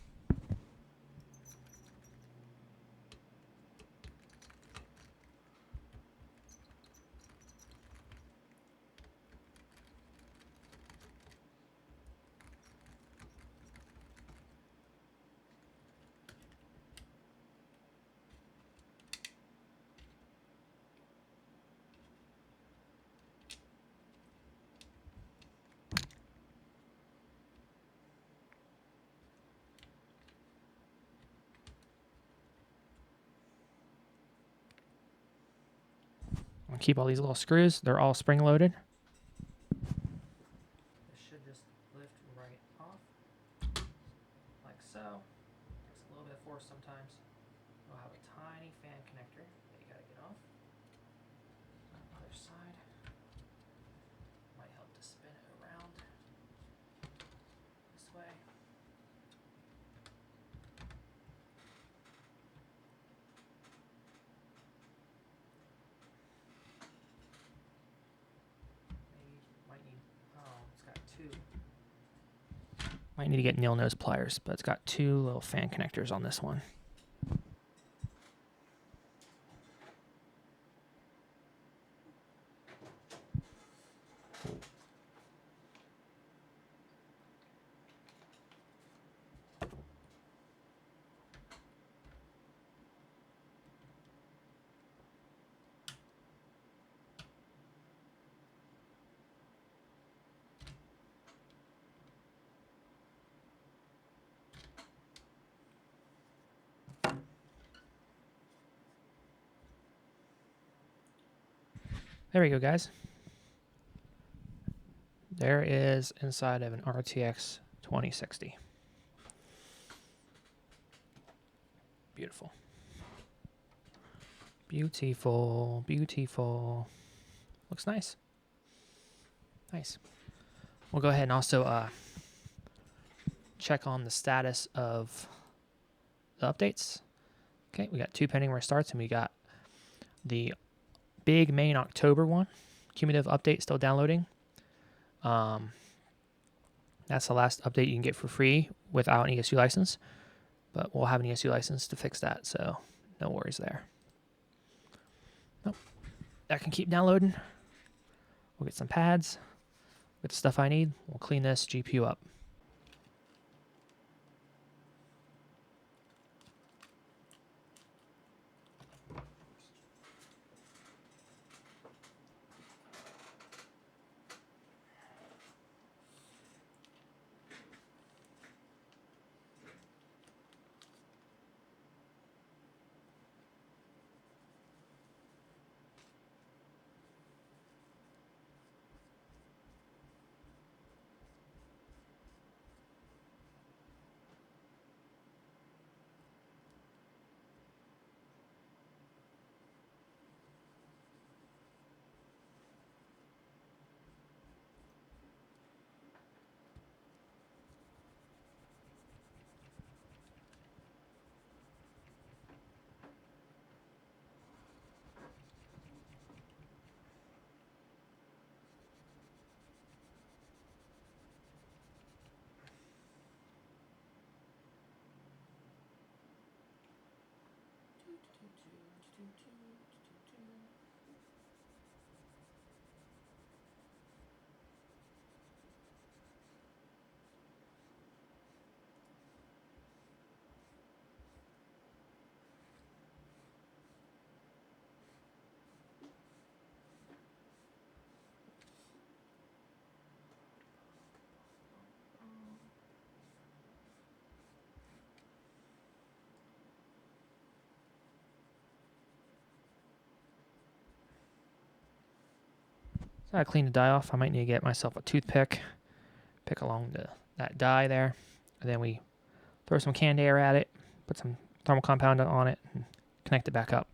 I'll keep all these little screws. They're all spring-loaded. This should just lift right off, like so. Takes a little bit of force sometimes. We'll have a tiny fan connector that you gotta get off. Other side. Might help to spin it around this way. Might need to get nail nose pliers, but it's got two little fan connectors on this one. There we go, guys. There is inside of an RTX 2060. Beautiful. Beautiful, beautiful. Looks nice. Nice. We'll go ahead and also check on the status of the updates. Okay, we got 2 pending restarts, and we got the big main October one. Cumulative update still downloading. That's the last update you can get for free without an ESU license, but we'll have an ESU license to fix that, so no worries there. Nope. That can keep downloading. We'll get some pads, get the stuff I need. We'll clean this GPU up. So I clean the die off. I might need to get myself a toothpick, pick along that die there, and then we throw some canned air at it, put some thermal compound on it, and connect it back up.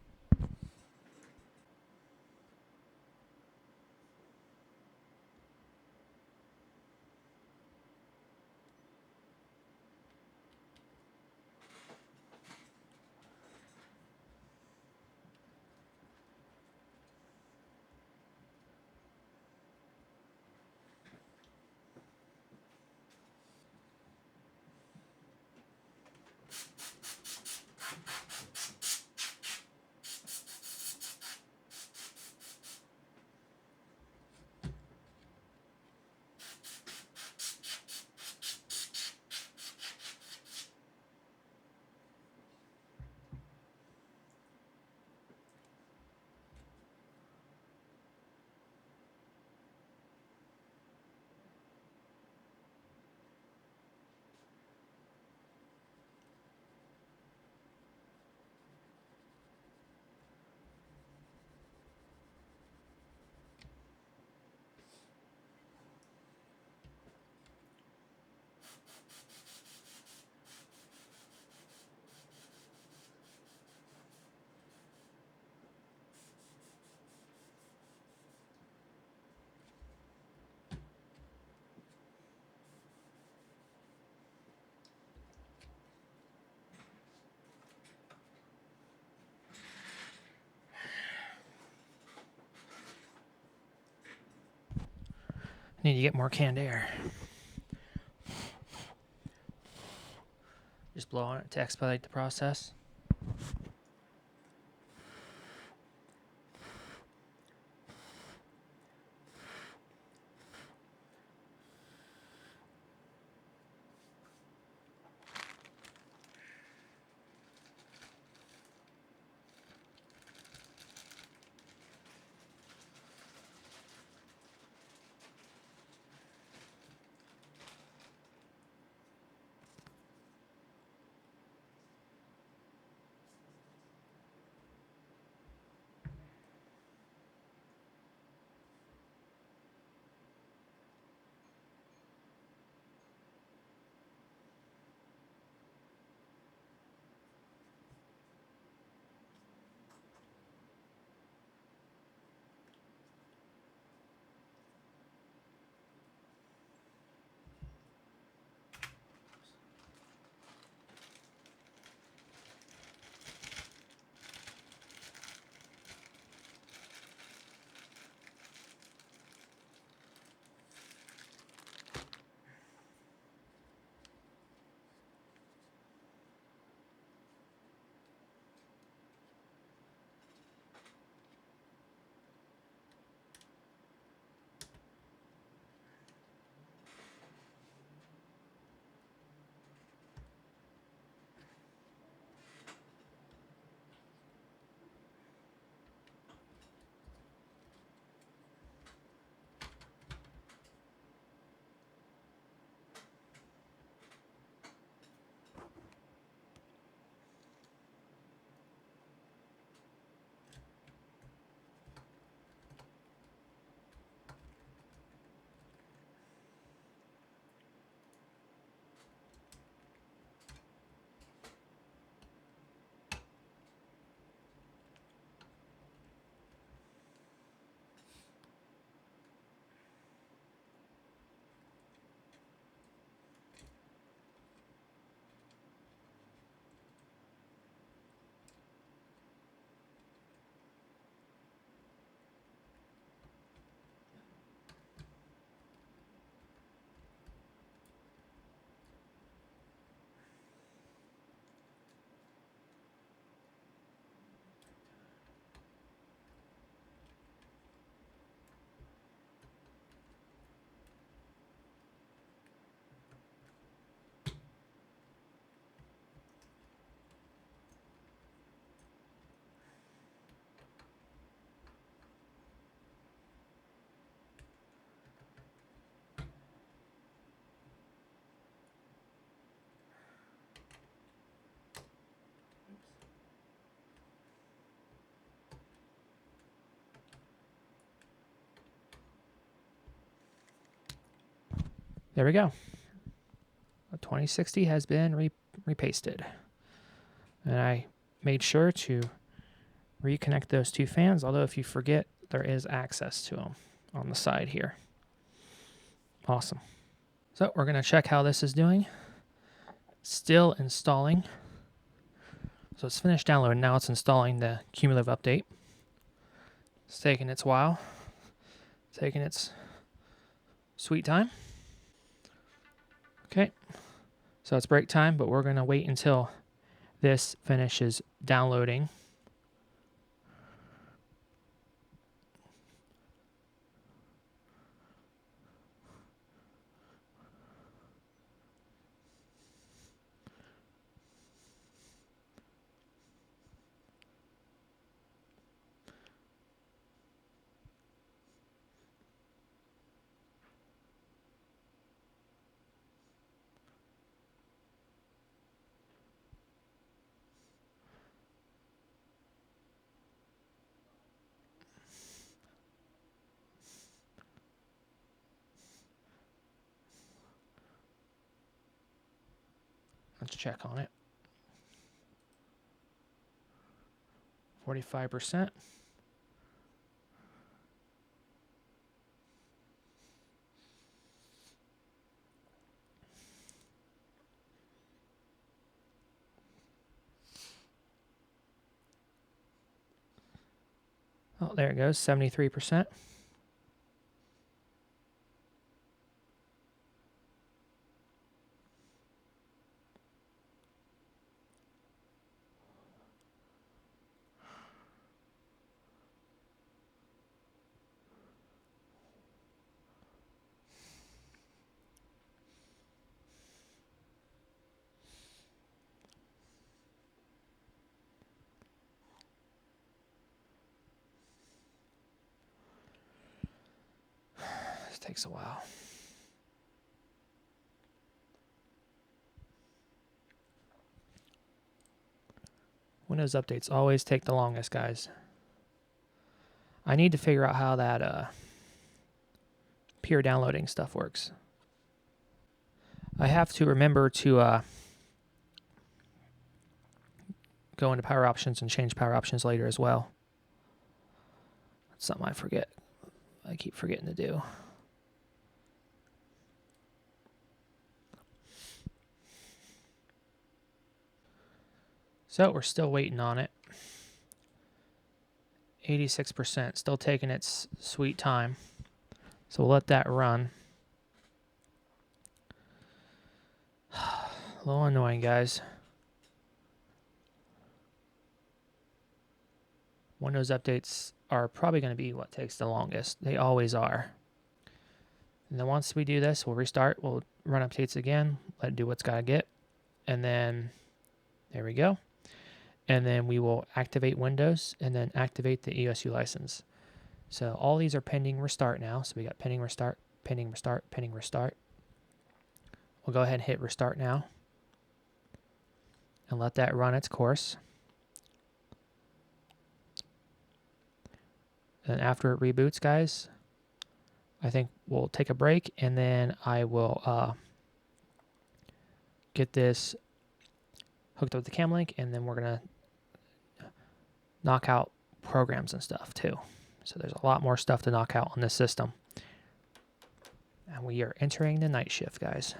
Need to get more canned air. Just blow on it to expedite the process. there we go. A 2060 has been repasted. And I made sure to reconnect those two fans, although if you forget, there is access to them on the side here. Awesome. So we're going to check how this is doing. Still installing. So it's finished downloading. Now it's installing the cumulative update. It's taking its while. Taking its sweet time. Okay. So it's break time, but we're going to wait until this finishes downloading. Let's check on it. 45%. Oh, there it goes, 73%. This takes a while. Windows updates always take the longest, guys. I need to figure out how that peer downloading stuff works. I have to remember to go into power options and change power options later as well. That's something I forget. I keep forgetting to do. So we're still waiting on it. 86%, still taking its sweet time. So we'll let that run. A little annoying, guys. Windows updates are probably going to be what takes the longest. They always are. And then once we do this, we'll restart. We'll run updates again. Let it do what's got to get. And then, there we go. And then we will activate Windows and then activate the ESU license. So all these are pending restart now. So we got pending restart, pending restart, pending restart. We'll go ahead and hit restart now and let that run its course. And after it reboots, guys, I think we'll take a break and then I will get this hooked up with the cam link, and then we're going to knock out programs and stuff too. So there's a lot more stuff to knock out on this system. And we are entering the night shift, guys.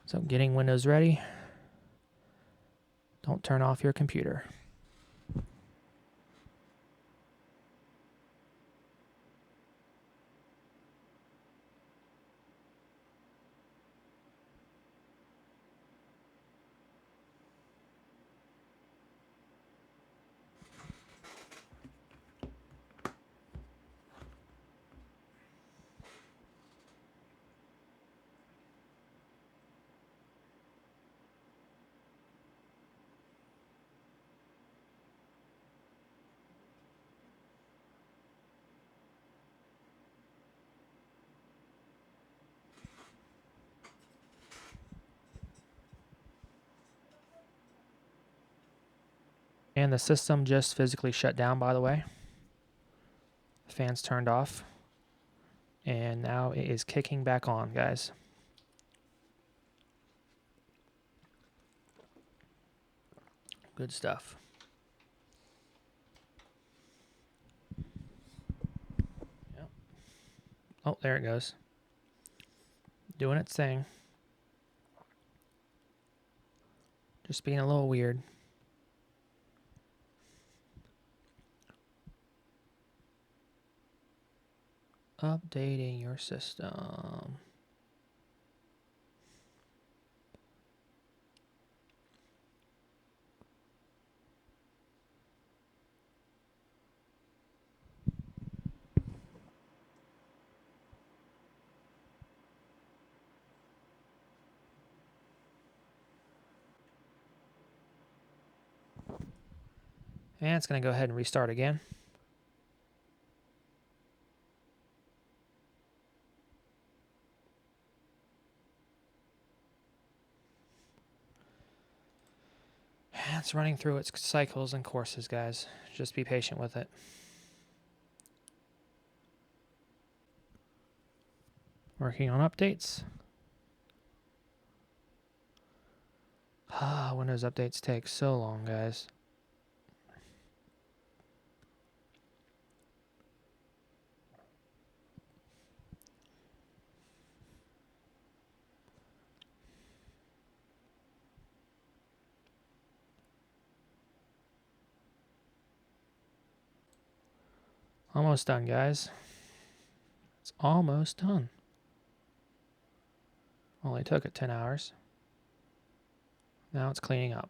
So getting Windows ready. Don't turn off your computer. And the system just physically shut down, by the way. The fans turned off. And now it is kicking back on, guys. Good stuff. Yep. Oh, there it goes. Doing its thing. Just being a little weird. Updating your system. And it's going to go ahead and restart again. And it's running through its cycles and courses, guys. Just be patient with it. Working on updates. Windows updates take so long, guys. Almost done, guys. It's almost done. Only took it 10 hours. Now it's cleaning up.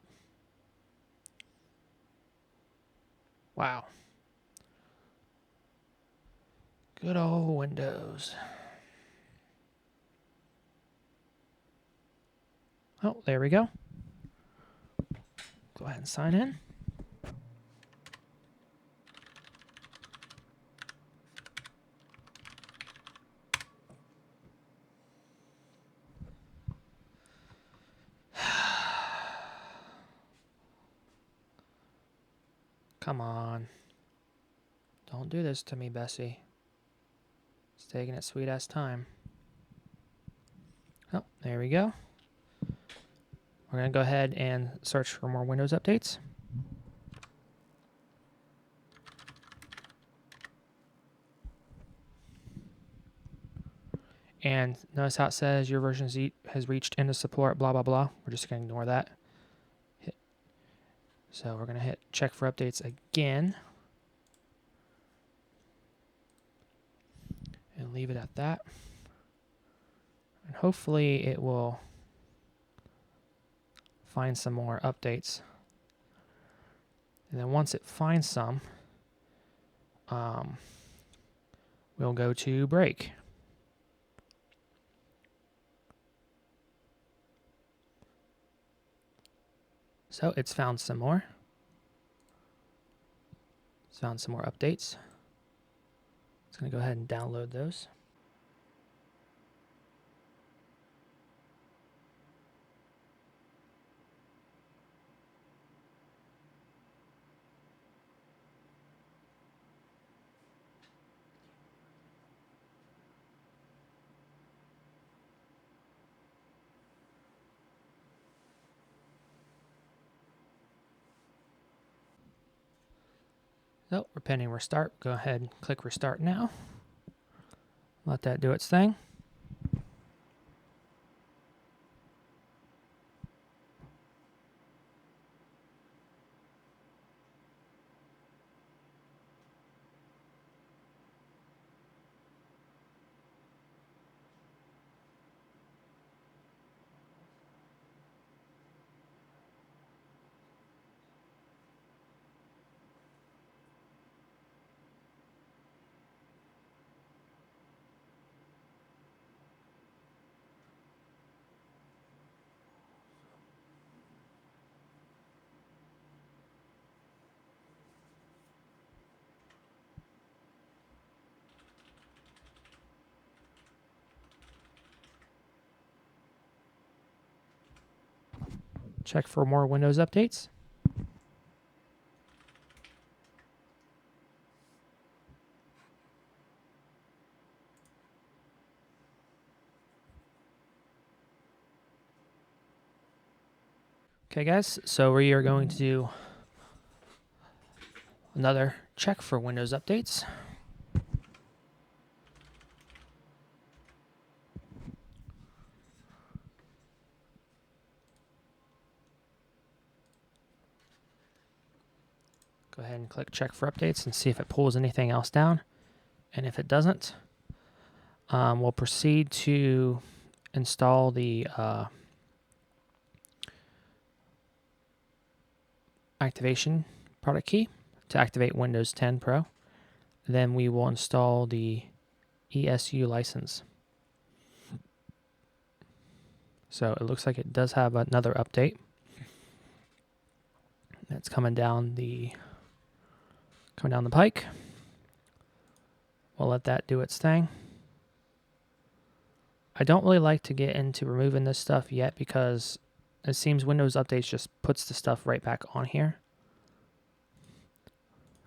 Wow. Good old Windows. Oh, there we go. Go ahead and sign in. Come on. Don't do this to me, Bessie. It's taking its sweet ass time. Oh, there we go. We're going to go ahead and search for more Windows updates. And notice how it says your version has reached end of support, blah, blah, blah. We're just going to ignore that. So we're going to hit check for updates again. And leave it at that. And hopefully it will find some more updates. And then once it finds some, we'll go to break. So it's found some more. It's found some more updates. It's going to go ahead and download those. So we're pending restart. Go ahead and click restart now. Let that do its thing. Check for more Windows updates. Okay, guys, so we are going to do another check for Windows updates. Go ahead and click check for updates and see if it pulls anything else down. And if it doesn't, we'll proceed to install the activation product key to activate Windows 10 Pro. Then we will install the ESU license. So it looks like it does have another update that's coming down the pike. We'll let that do its thing. I don't really like to get into removing this stuff yet because it seems Windows Updates just puts the stuff right back on here.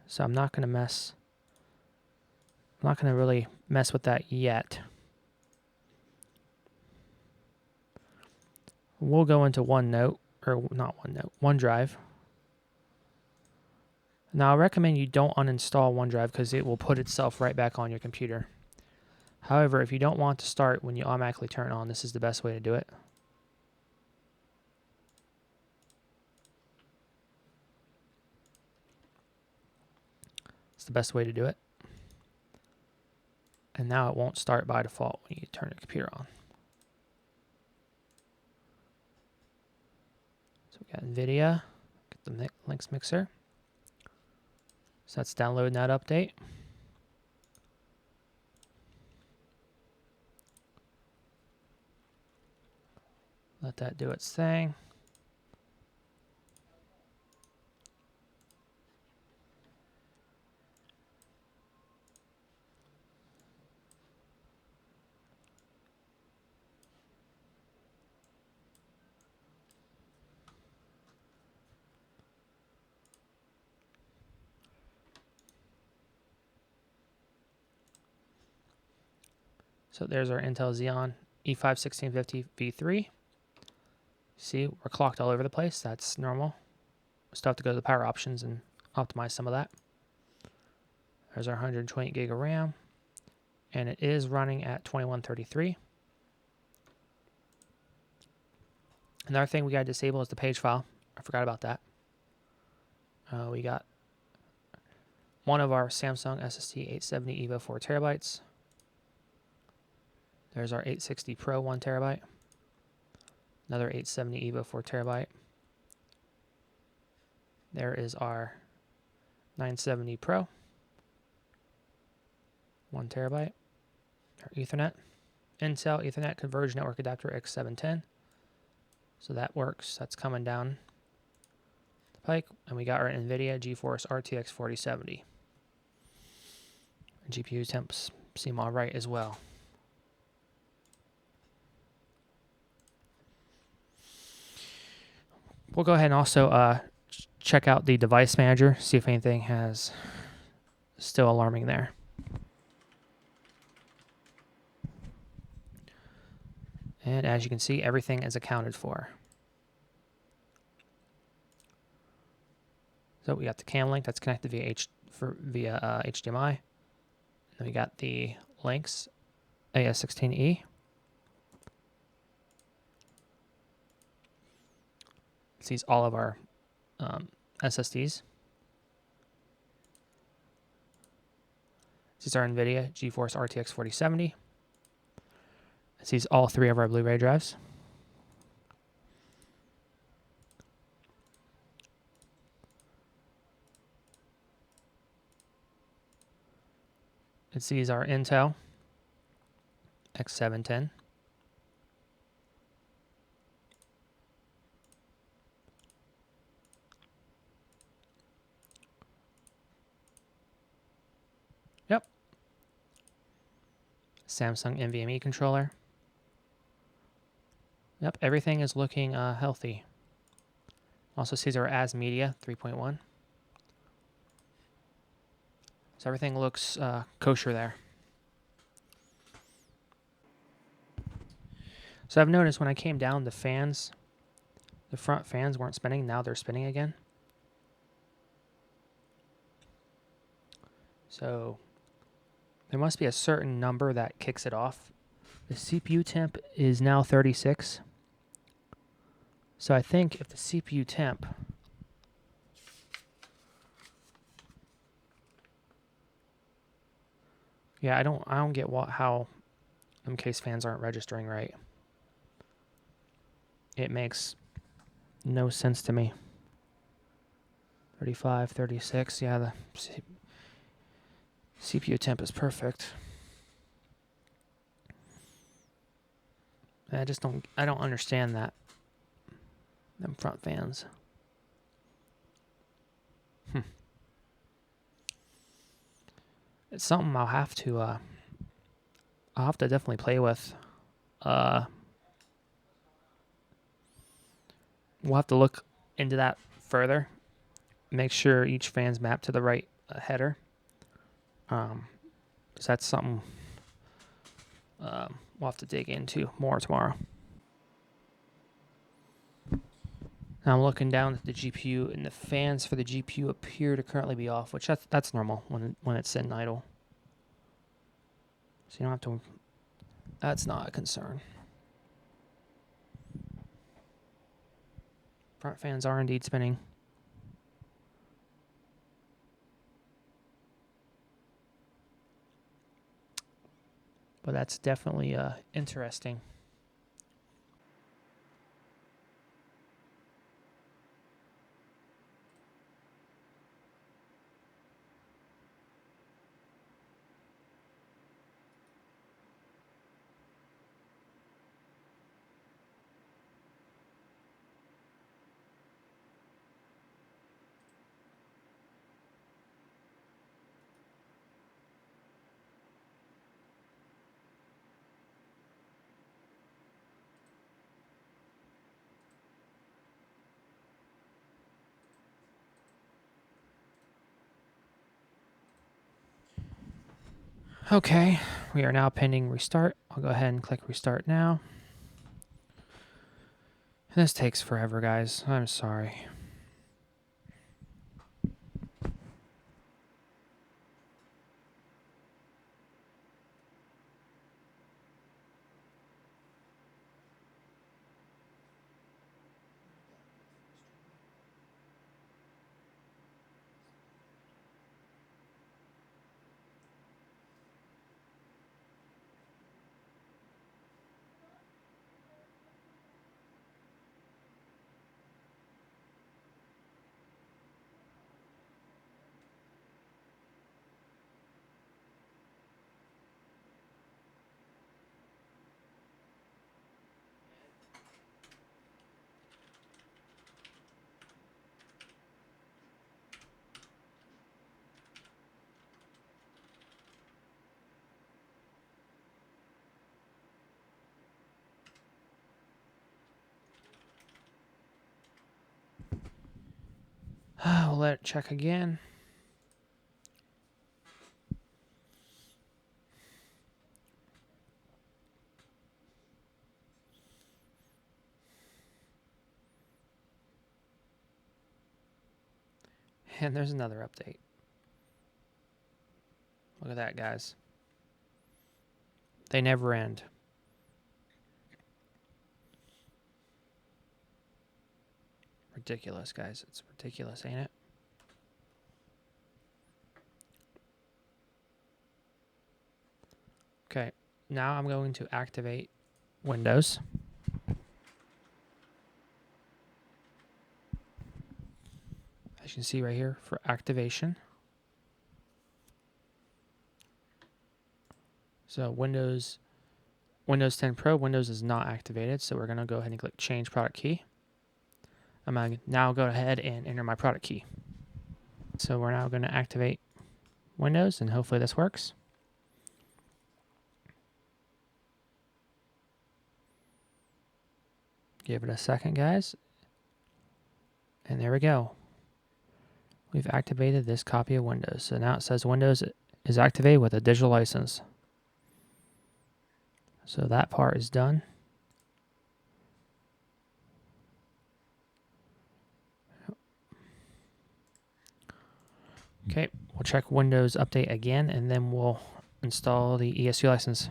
So I'm not going to really mess with that yet. We'll go into OneDrive. Now I recommend you don't uninstall OneDrive because it will put itself right back on your computer. However, if you don't want to start when you automatically turn it on, this is the best way to do it. It's the best way to do it. And now it won't start by default when you turn the computer on. So we got NVIDIA, get the Lynx mixer. So that's downloading that update. Let that do its thing. So there's our Intel Xeon E5-1650 V3. See, we're clocked all over the place. That's normal. Still have to go to the power options and optimize some of that. There's our 128 gig of RAM. And it is running at 2133. Another thing we got to disable is the page file. I forgot about that. We got one of our Samsung SSD 870 EVO 4 terabytes. There's our 860 Pro 1 terabyte. Another 870 EVO 4 terabyte. There is our 970 Pro 1 terabyte. Our Ethernet. Intel Ethernet Converged Network Adapter X710. So that works. That's coming down the pike. And we got our NVIDIA GeForce RTX 4070. GPU temps seem all right as well. We'll go ahead and also check out the device manager, see if anything has still alarming there. And as you can see, everything is accounted for. So we got the cam link that's connected via HDMI. Then we got the Lynx AS16E. It sees all of our SSDs. This is our NVIDIA GeForce RTX 4070. It sees all three of our Blu-ray drives. It sees our Intel X710. Yep. Samsung NVMe controller. Yep, everything is looking healthy. Also sees our As Media 3.1. So everything looks kosher there. So I've noticed when I came down, the fans The front fans weren't spinning. Now they're spinning again. So there must be a certain number that kicks it off. The CPU temp is now 36. So I think if the CPU temp yeah, I don't get how them case fans aren't registering right. It makes no sense to me. 35, 36. Yeah, the CPU temp is perfect. I don't understand that. Them front fans. It's something I'll have to definitely play with. We'll have to look into that further. Make sure each fan's mapped to the right header. So that's something we'll have to dig into more tomorrow. Now I'm looking down at the GPU, and the fans for the GPU appear to currently be off, which that's normal when it's sitting idle. So you don't have to. That's not a concern. Front fans are indeed spinning. But that's definitely interesting. Okay, we are now pending restart. I'll go ahead and click restart now. This takes forever, guys. I'm sorry. We'll let it check again. And there's another update. Look at that, guys. They never end. Ridiculous, guys. It's ridiculous, ain't it? Okay, now I'm going to activate Windows. As you can see right here for activation. So Windows 10 Pro, Windows is not activated, so we're going to go ahead and click Change Product Key. I'm going to now go ahead and enter my product key. So we're now going to activate Windows, and hopefully this works. Give it a second, guys. And there we go. We've activated this copy of Windows. So now it says Windows is activated with a digital license. So that part is done. Okay, we'll check Windows Update again, and then we'll install the ESU license.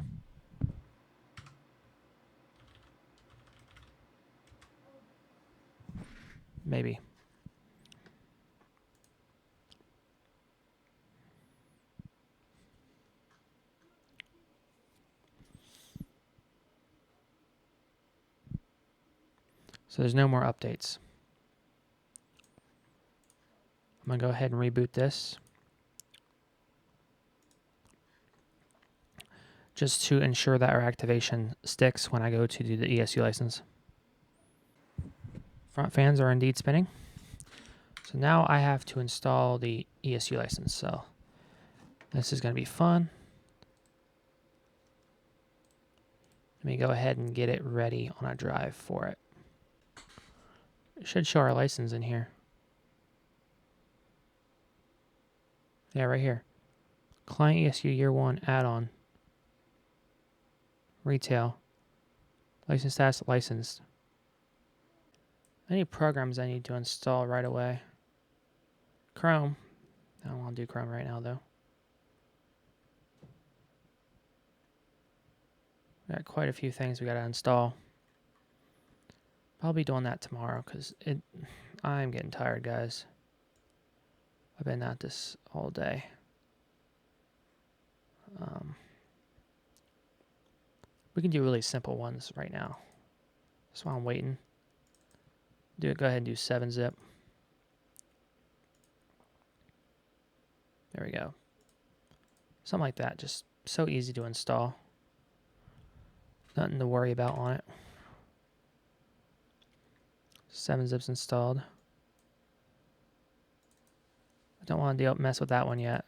Maybe. So there's no more updates. I'm going to go ahead and reboot this, just to ensure that our activation sticks when I go to do the ESU license. Front fans are indeed spinning. So now I have to install the ESU license. So this is going to be fun. Let me go ahead and get it ready on a drive for it. It should show our license in here. Yeah, right here. Client ESU Year 1 add-on. Retail. License status licensed. Any programs I need to install right away. Chrome. I don't want to do Chrome right now though. We got quite a few things we got to install. I'll be doing that tomorrow because I'm getting tired, guys. I've been at this all day. We can do really simple ones right now. That's why I'm waiting. Go ahead and do 7-zip. There we go. Something like that. Just so easy to install. Nothing to worry about on it. 7-zip's installed. I don't want to mess with that one yet.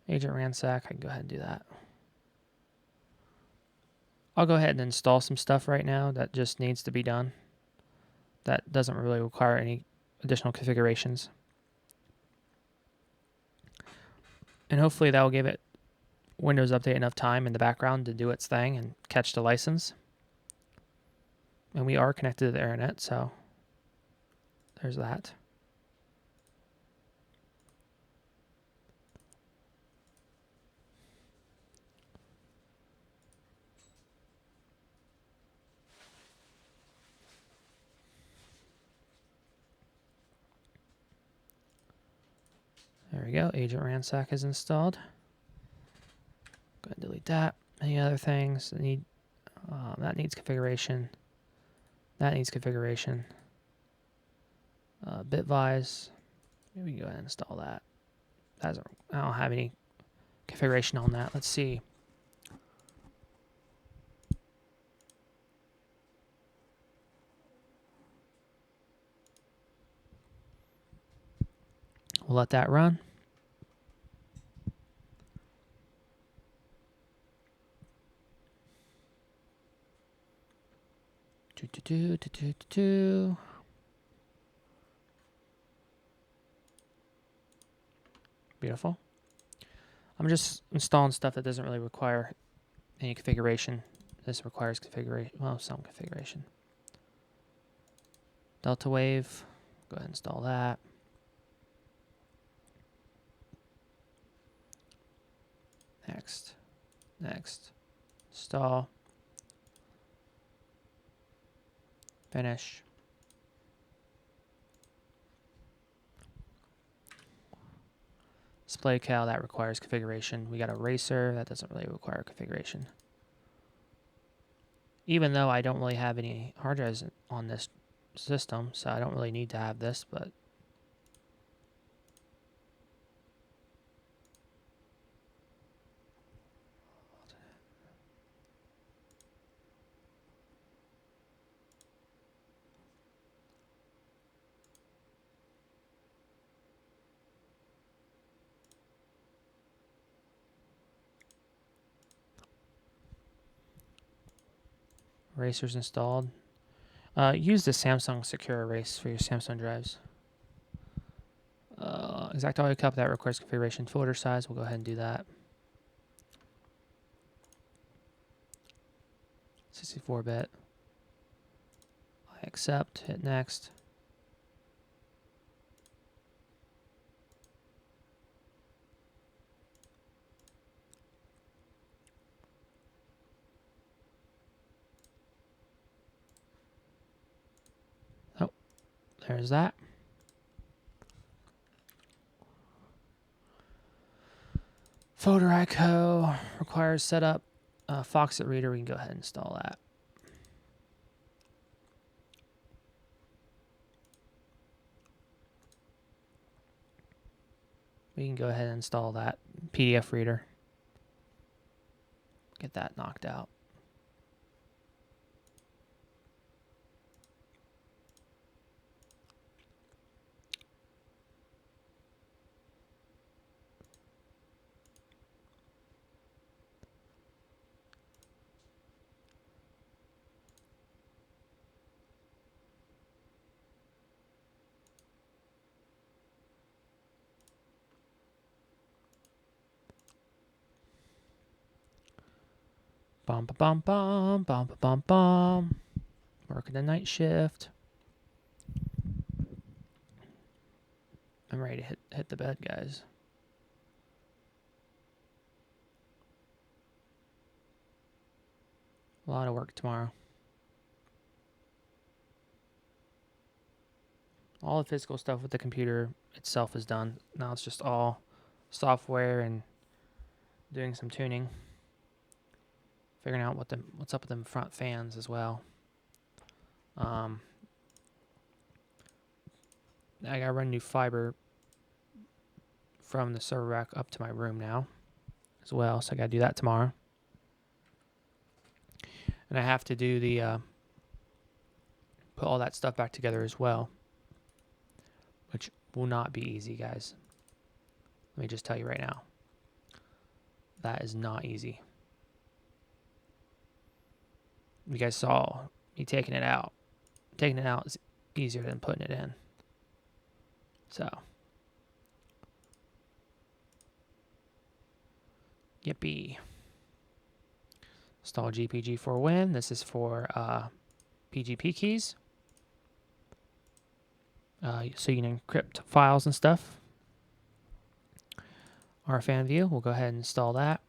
Agent Ransack, I can go ahead and do that. I'll go ahead and install some stuff right now that just needs to be done. That doesn't really require any additional configurations. And hopefully that will give it Windows Update enough time in the background to do its thing and catch the license. And we are connected to the internet, so there's that. There we go. Agent Ransack is installed. Go ahead and delete that. Any other things that need? That needs configuration. That needs configuration. Bitvise. Maybe we can go ahead and install that. I don't have any configuration on that. Let's see. We'll let that run. Beautiful. I'm just installing stuff that doesn't really require any configuration. This requires configuration. Well, some configuration. Delta Wave. Go ahead and install that. Next. Next. Install. Finish. Display cal, that requires configuration. We got a racer, that doesn't really require configuration. Even though I don't really have any hard drives on this system, so I don't really need to have this, but Erasers installed. Use the Samsung Secure Erase for your Samsung drives. Exact audio cup, that requires configuration. Folder size, we'll go ahead and do that. 64-bit. I accept, hit next. There's that. Folder ICO requires setup. Foxit reader, we can go ahead and install that. We can go ahead and install that PDF reader. Get that knocked out. Bum ba bum bum bum ba bum bum. Working the night shift. I'm ready to hit the bed, guys. A lot of work tomorrow. All the physical stuff with the computer itself is done. Now it's just all software and doing some tuning. Figuring out what's up with them front fans as well. I gotta run new fiber from the server rack up to my room now as well, so I gotta do that tomorrow. And I have to do the put all that stuff back together as well, which will not be easy, guys. Let me just tell you right now, that is not easy. You guys saw me taking it out. Taking it out is easier than putting it in. So, yippee. Install GPG for Win. This is for PGP keys. So you can encrypt files and stuff. RFan view, we'll go ahead and install that.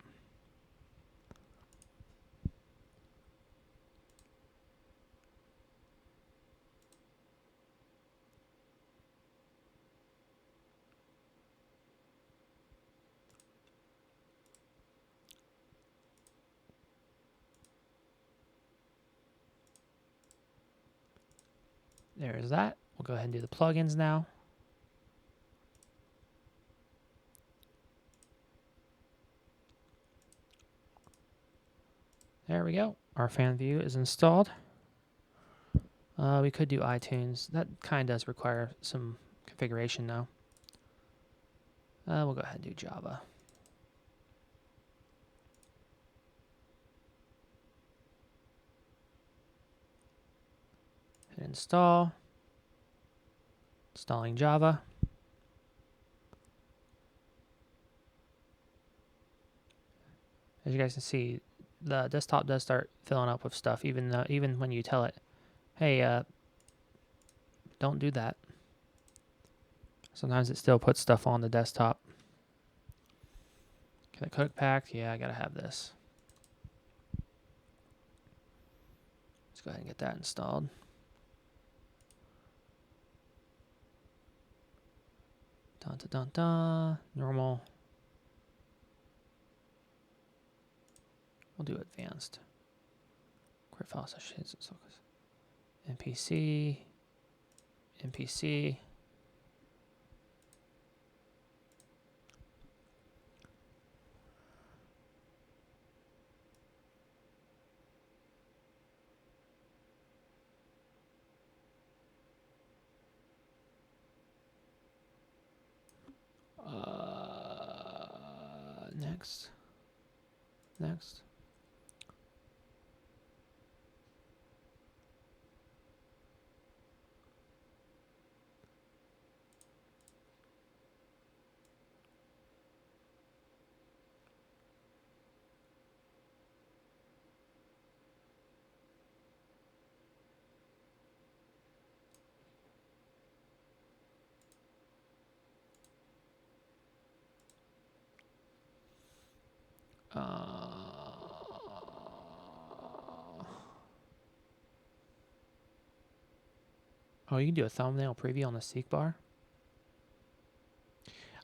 There's that. We'll go ahead and do the plugins now. There we go. Our fan view is installed. We could do iTunes. That kind of does require some configuration though. We'll go ahead and do Java. Hit install. Installing Java. As you guys can see, the desktop does start filling up with stuff, even when you tell it, hey, don't do that. Sometimes it still puts stuff on the desktop. Okay, the cook pack, yeah, I gotta have this. Let's go ahead and get that installed. Dun dun dun dun. Normal. We'll do advanced. Core file sessions. NPC. NPC. Next. Next. Oh, you can do a thumbnail preview on the seek bar.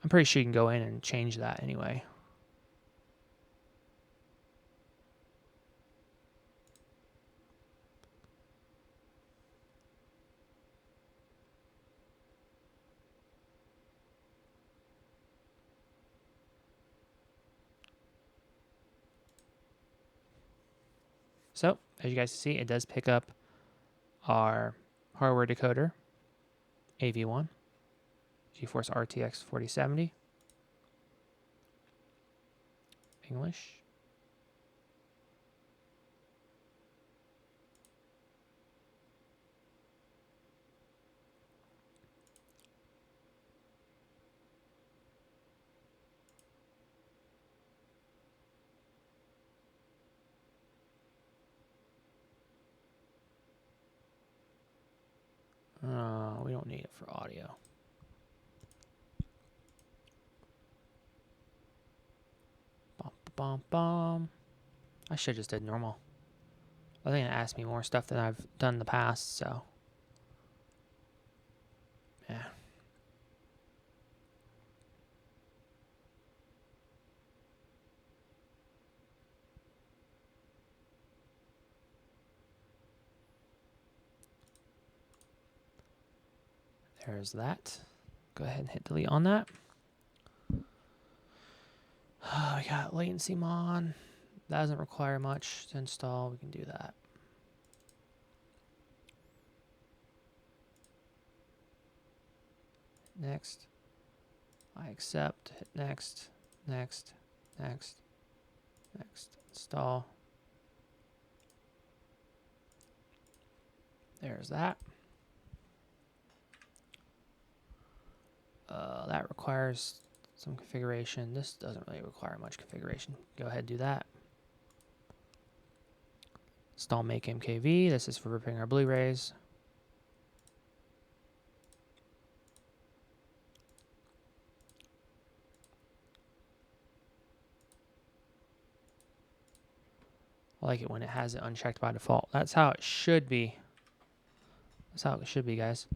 I'm pretty sure you can go in and change that anyway. So, as you guys see, it does pick up our hardware decoder, AV1, GeForce RTX 4070, English. We don't need it for audio. Bum, bum, bum. I should just did normal. I think it asked me more stuff than I've done in the past, so. Yeah. There's that. Go ahead and hit delete on that. We got latency mon. That doesn't require much to install. We can do that. Next. I accept. Hit next. Next. Next. Next. Install. There's that. That requires some configuration. This doesn't really require much configuration. Go ahead and do that. Install make MKV. This is for ripping our Blu-rays. I like it when it has it unchecked by default. That's how it should be. That's how it should be, guys.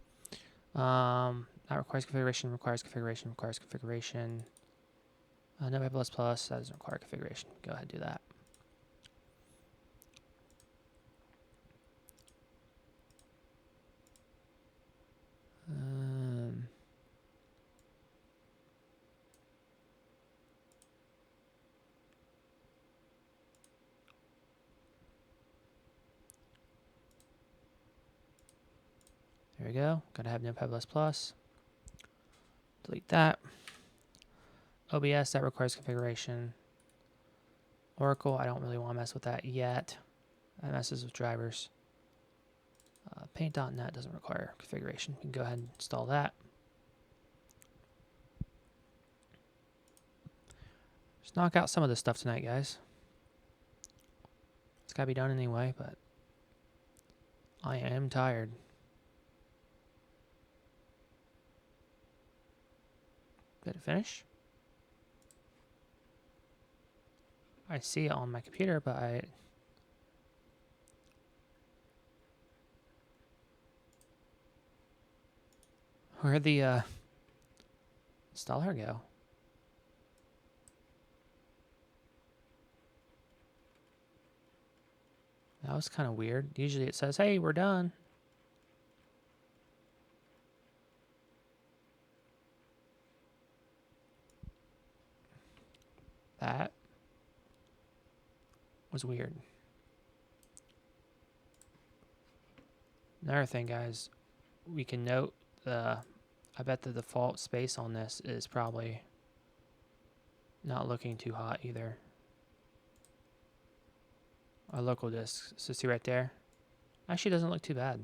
That requires configuration, requires configuration, requires configuration. Notepad++, that doesn't require configuration. Go ahead and do that. There we go. Gotta have Notepad++. Delete that. OBS, that requires configuration. Oracle, I don't really want to mess with that yet. That messes with drivers. Paint.net doesn't require configuration. You can go ahead and install that. Just knock out some of this stuff tonight, guys. It's got to be done anyway, but I am tired. Did it finish? I see it on my computer, but where'd the installer go? That was kind of weird. Usually it says, hey, we're done. That was weird. Another thing, guys, we can note I bet the default space on this is probably not looking too hot either. Our local disk, so see right there, actually doesn't look too bad.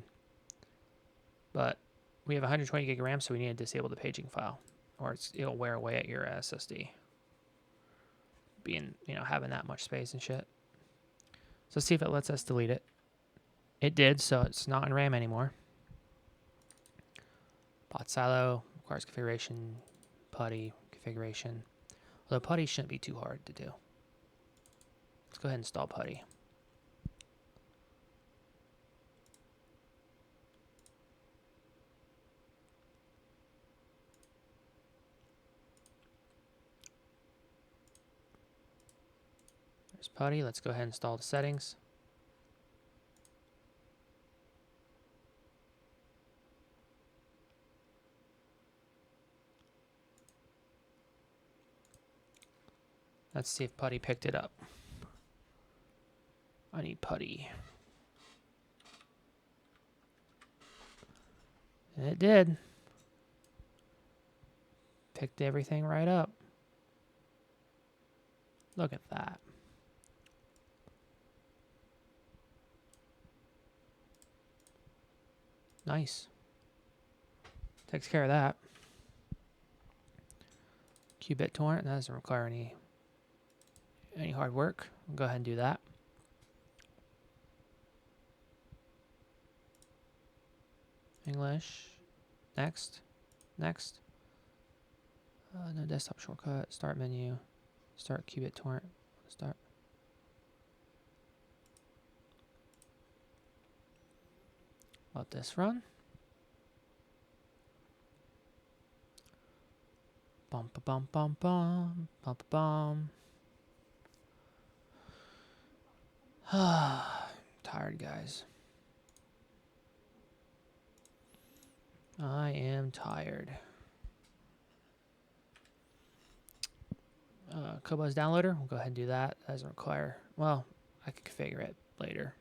But we have 120 gig RAM, so we need to disable the paging file, or it'll wear away at your SSD. Being, having that much space and shit. So see if it lets us delete it. It did, so it's not in RAM anymore. Bot silo requires configuration. Putty configuration. Although putty shouldn't be too hard to do. Let's go ahead and install putty. There's putty. Let's go ahead and install the settings. Let's see if putty picked it up. I need putty. And it did. Picked everything right up. Look at that. Nice. Takes care of that. Qubit torrent, that doesn't require any hard work. We'll go ahead and do that. English. Next. Next. No desktop shortcut. Start menu. Start Qubit torrent. Start. Let this run. Bum ba bum bum bum bum ba bum. Tired, guys. I am tired. Cobuzz downloader. We'll go ahead and do that. That doesn't require. Well, I can configure it later.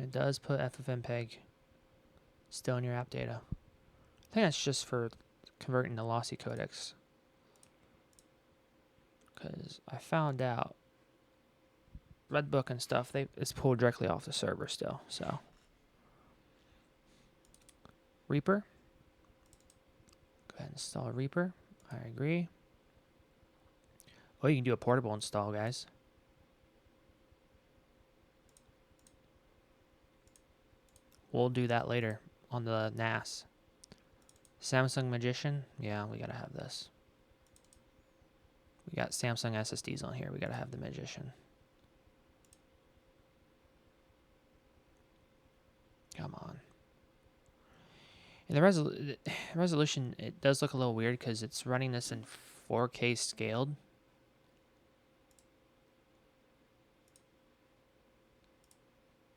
It does put FFmpeg still in your app data. I think that's just for converting the lossy codecs. Because I found out Redbook and stuff, it's pulled directly off the server still. So Reaper. Go ahead and install Reaper. I agree. Oh, you can do a portable install, guys. We'll do that later on the NAS. Samsung Magician. Yeah, we gotta have this. We got Samsung SSDs on here. We gotta have the Magician. Come on. And the resolution, it does look a little weird because it's running this in 4K scaled.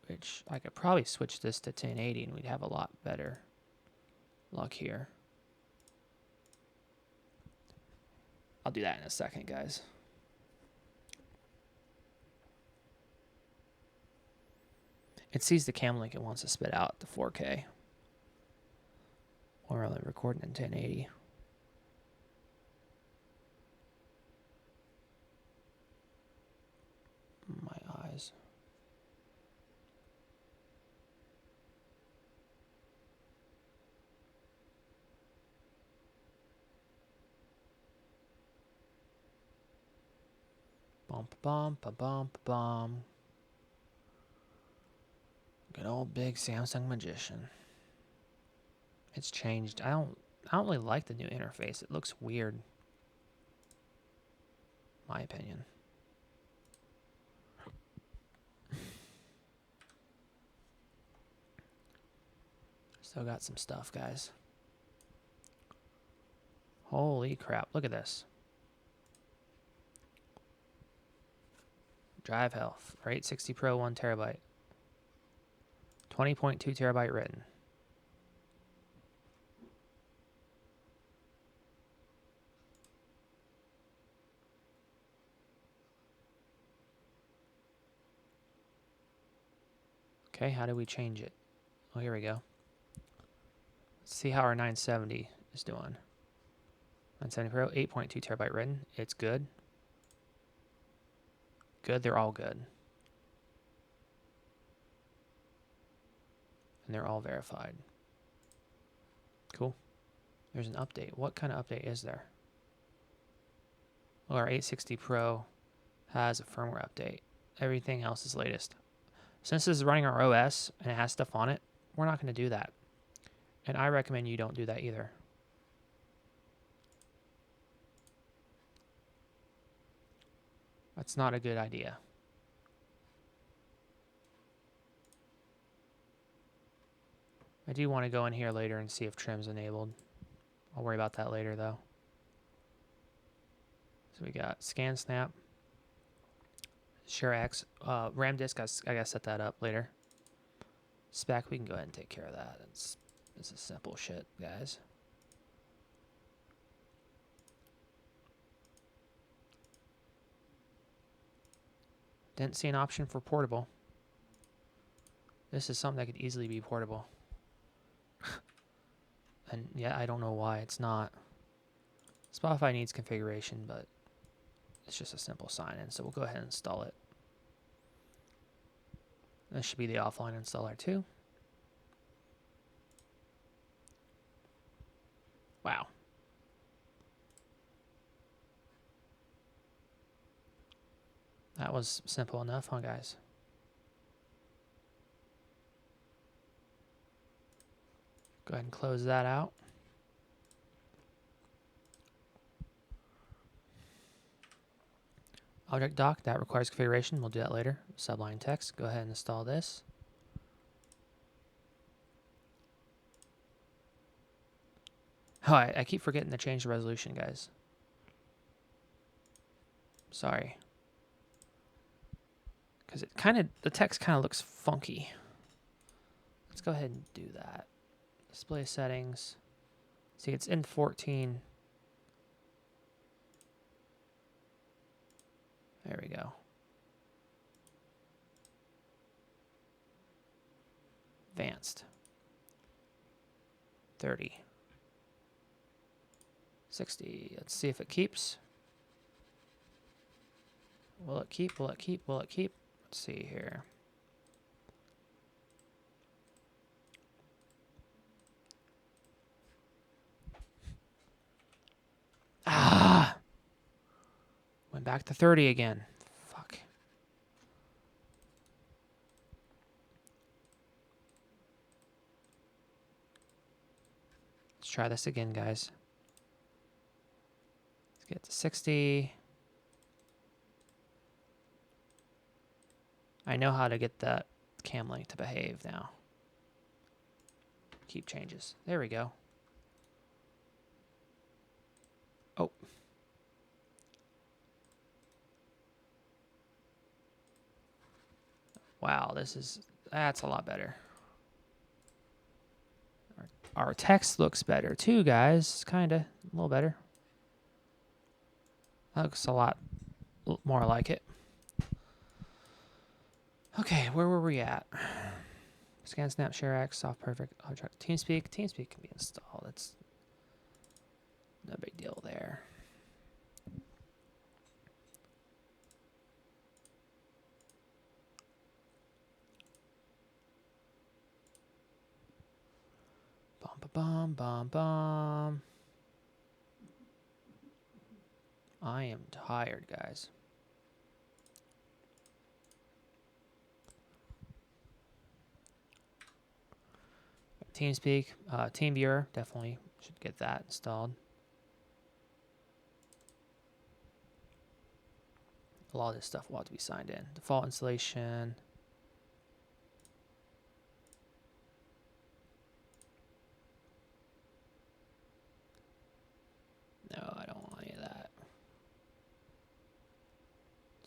Which I could probably switch this to 1080 and we'd have a lot better luck here. I'll do that in a second, guys. It sees the cam link it wants to spit out to 4K. Or rather recording in 1080. My eyes. Bump bump ba bump bum. Good old big Samsung Magician. It's changed. I don't really like the new interface. It looks weird. My opinion. Still got some stuff, guys. Holy crap. Look at this. Drive health. For 860 Pro 1 terabyte. 20.2 terabyte written. Okay, how do we change it? Oh, here we go. Let's see how our 970 is doing. 970 Pro, 8.2 terabyte written. It's good. Good, they're all good. And they're all verified. Cool. There's an update. What kind of update is there? Well, our 860 Pro has a firmware update. Everything else is latest. Since this is running our OS and it has stuff on it, we're not going to do that. And I recommend you don't do that either. That's not a good idea. I do want to go in here later and see if trim's enabled. I'll worry about that later though. So we got scan snap, share X, RAM disk. I gotta set that up later. Spec, we can go ahead and take care of that. This is simple shit, guys. Didn't see an option for portable. This is something that could easily be portable. And yeah, I don't know why it's not. Spotify needs configuration, but it's just a simple sign-in, so we'll go ahead and install it. This should be the offline installer too. Wow. That was simple enough, huh, guys? Go ahead and close that out. Object dock, that requires configuration. We'll do that later. Subline text, go ahead and install this. Oh, I keep forgetting to change the resolution, guys. Sorry. Because the text kind of looks funky. Let's go ahead and do that. Display settings. See, it's in 14. There we go. Advanced. 30. 60. Let's see if it keeps. Will it keep? Will it keep? Will it keep? Let's see here. Ah! Went back to 30 again. Fuck. Let's try this again, guys. Let's get to 60. I know how to get that cam link to behave now. Keep changes. There we go. Oh. Wow, that's a lot better. Our text looks better too, guys. Kinda, a little better. That looks a lot more like it. Okay, where were we at? Scan, snap, share, X, soft, perfect, object, TeamSpeak. TeamSpeak can be installed. It's no big deal there. Bum, bum, bum, bum. I am tired, guys. TeamSpeak, TeamViewer, definitely should get that installed. A lot of this stuff will have to be signed in. Default installation. No, I don't want any of that.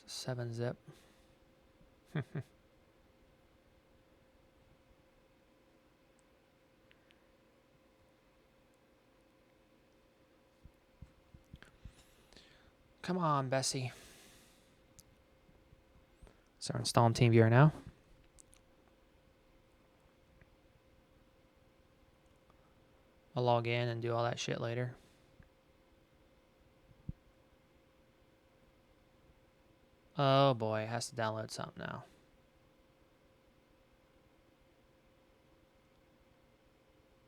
It's a 7-zip. Come on, Bessie. Start installing TeamViewer now. I'll log in and do all that shit later. Oh boy, it has to download something now.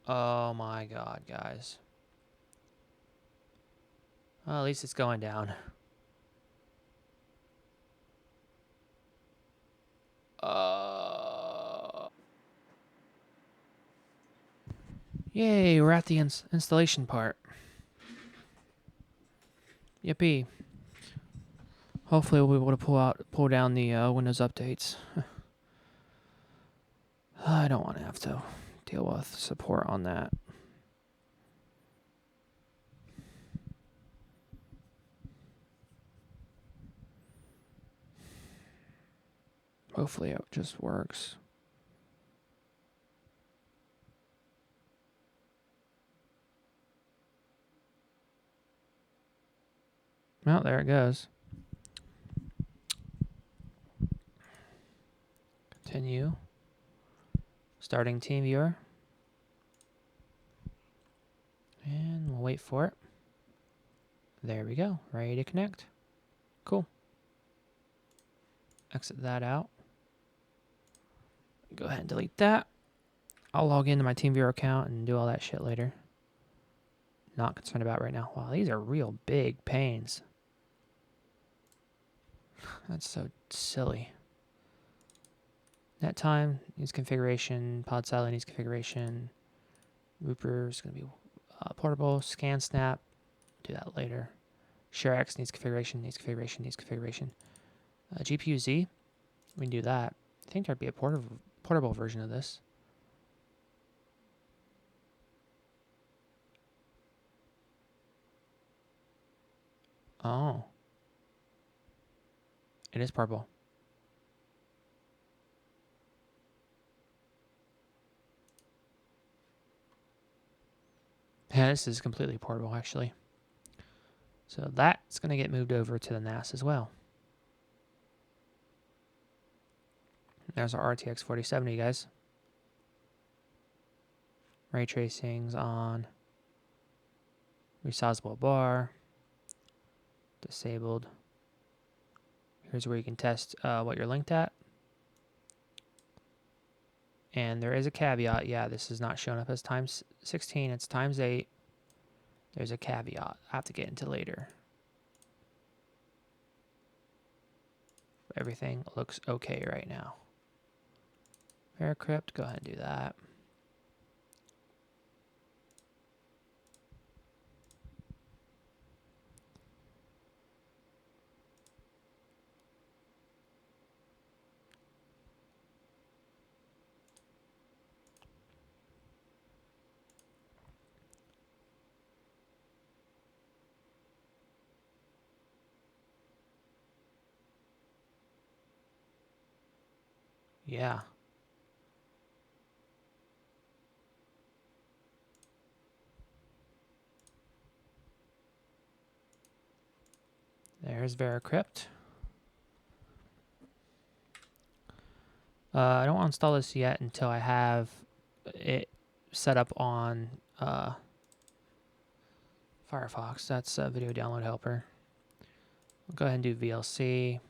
Oh my god, guys. Well, at least it's going down. Yay, we're at the installation part. Yippee. Hopefully we'll be able to pull down the Windows updates. I don't want to have to deal with support on that. Hopefully it just works. Well, there it goes. Continue. Starting TeamViewer. And we'll wait for it. There we go. Ready to connect. Cool. Exit that out. Go ahead and delete that. I'll log into my TeamViewer account and do all that shit later. Not concerned about right now. Wow, these are real big pains. That's so silly. Net time needs configuration. Pod silo needs configuration. Rooper is going to be portable. Scan snap. Do that later. ShareX needs configuration. Needs configuration. Needs configuration. GPU Z. We can do that. I think there'd be a portable version of this. Oh. It is purple. Yeah, this is completely portable, actually. So that's going to get moved over to the NAS as well. There's our RTX 4070, guys. Ray tracing's on. Resizable bar. Disabled. Here's where you can test what you're linked at. And there is a caveat. Yeah, this is not showing up as times 16. It's times 8. There's a caveat I have to get into later. Everything looks okay right now. Vercrypt, go ahead and do that. Yeah. There's Vercrypt. I don't want to install this yet until I have it set up on Firefox. That's a video download helper. We'll go ahead and do VLC.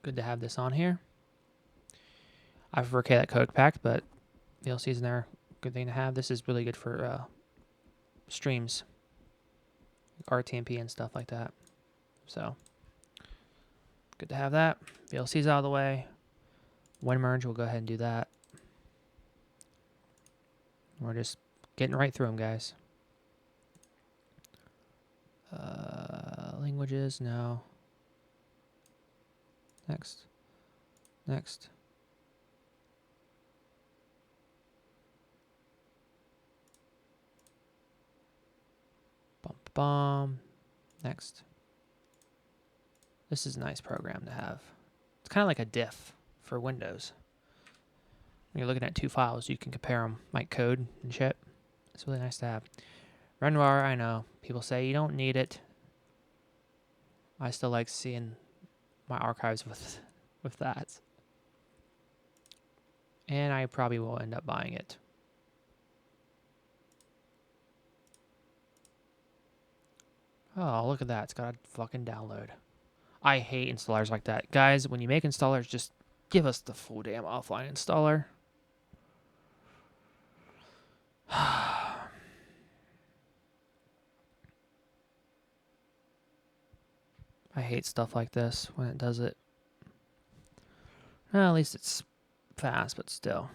Good to have this on here. I prefer KDEC code packed, but VLC's in there. Good thing to have. This is really good for streams, RTMP and stuff like that. So, good to have that. VLC's out of the way. WinMerge, we'll go ahead and do that. We're just getting right through them, guys. Languages, no. Next. Next. Bum. Next. This is a nice program to have. It's kind of like a diff for Windows. When you're looking at two files, you can compare them, like code and shit. It's really nice to have. Renoir, I know. People say you don't need it. I still like seeing my archives with that. And I probably will end up buying it. Oh, look at that. It's got a fucking download. I hate installers like that. Guys, when you make installers, just give us the full damn offline installer. I hate stuff like this when it does it. Well, at least it's fast, but still.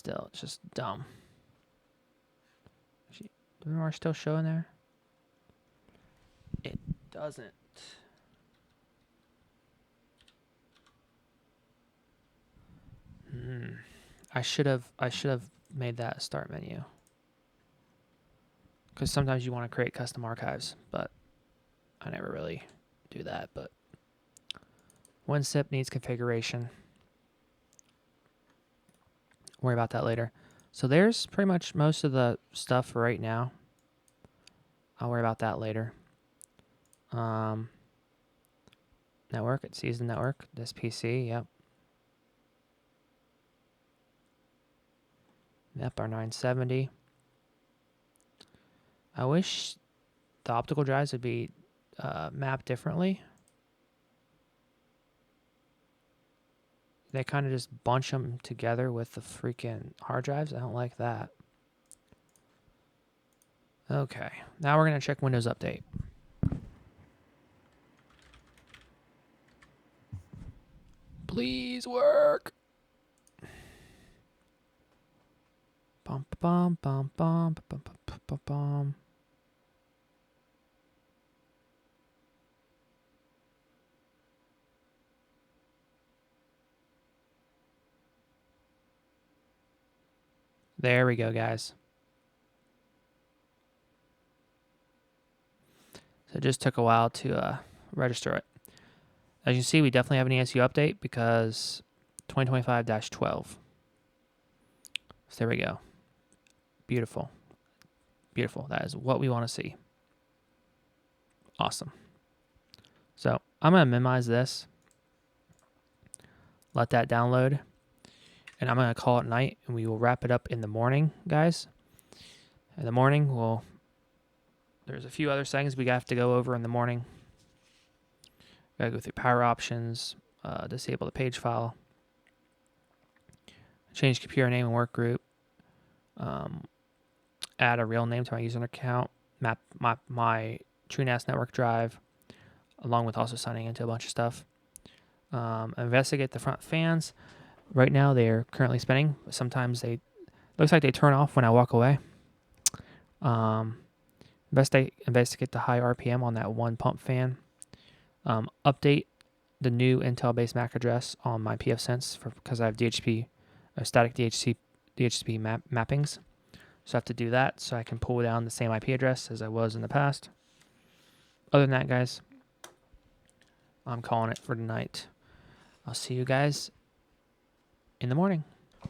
still, it's just dumb. Actually, do we are still showing there? It doesn't. I should have made that a start menu. Because sometimes you want to create custom archives, but I never really do that. But WinSip needs configuration. Worry about that later. So there's pretty much most of the stuff for right now. I'll worry about that later. Network, it sees the network. This PC, yep. Yep, our 970. I wish the optical drives would be mapped differently. They kind of just bunch them together with the freaking hard drives. I don't like that. Okay, now we're going to check Windows Update. Please work. Bum bum bum bum bum bum bum bum. There we go, guys. So it just took a while to register it. As you see, we definitely have an ESU update because 2025-12. So there we go. Beautiful. Beautiful. That is what we want to see. Awesome. So I'm going to minimize this. Let that download. And I'm going to call it night, and we will wrap it up in the morning, guys. In the morning, there's a few other settings we have to go over in the morning. Got to go through power options, disable the page file, change computer name and work group, add a real name to my user account, map my TrueNAS network drive, along with also signing into a bunch of stuff. Investigate the front fans. Right now they're currently spinning. Sometimes looks like they turn off when I walk away. Investigate the high RPM on that one pump fan. Update the new Intel-based MAC address on my pfSense because I have DHCP, static DHCP mappings. So I have to do that so I can pull down the same IP address as I was in the past. Other than that, guys, I'm calling it for tonight. I'll see you guys in the morning.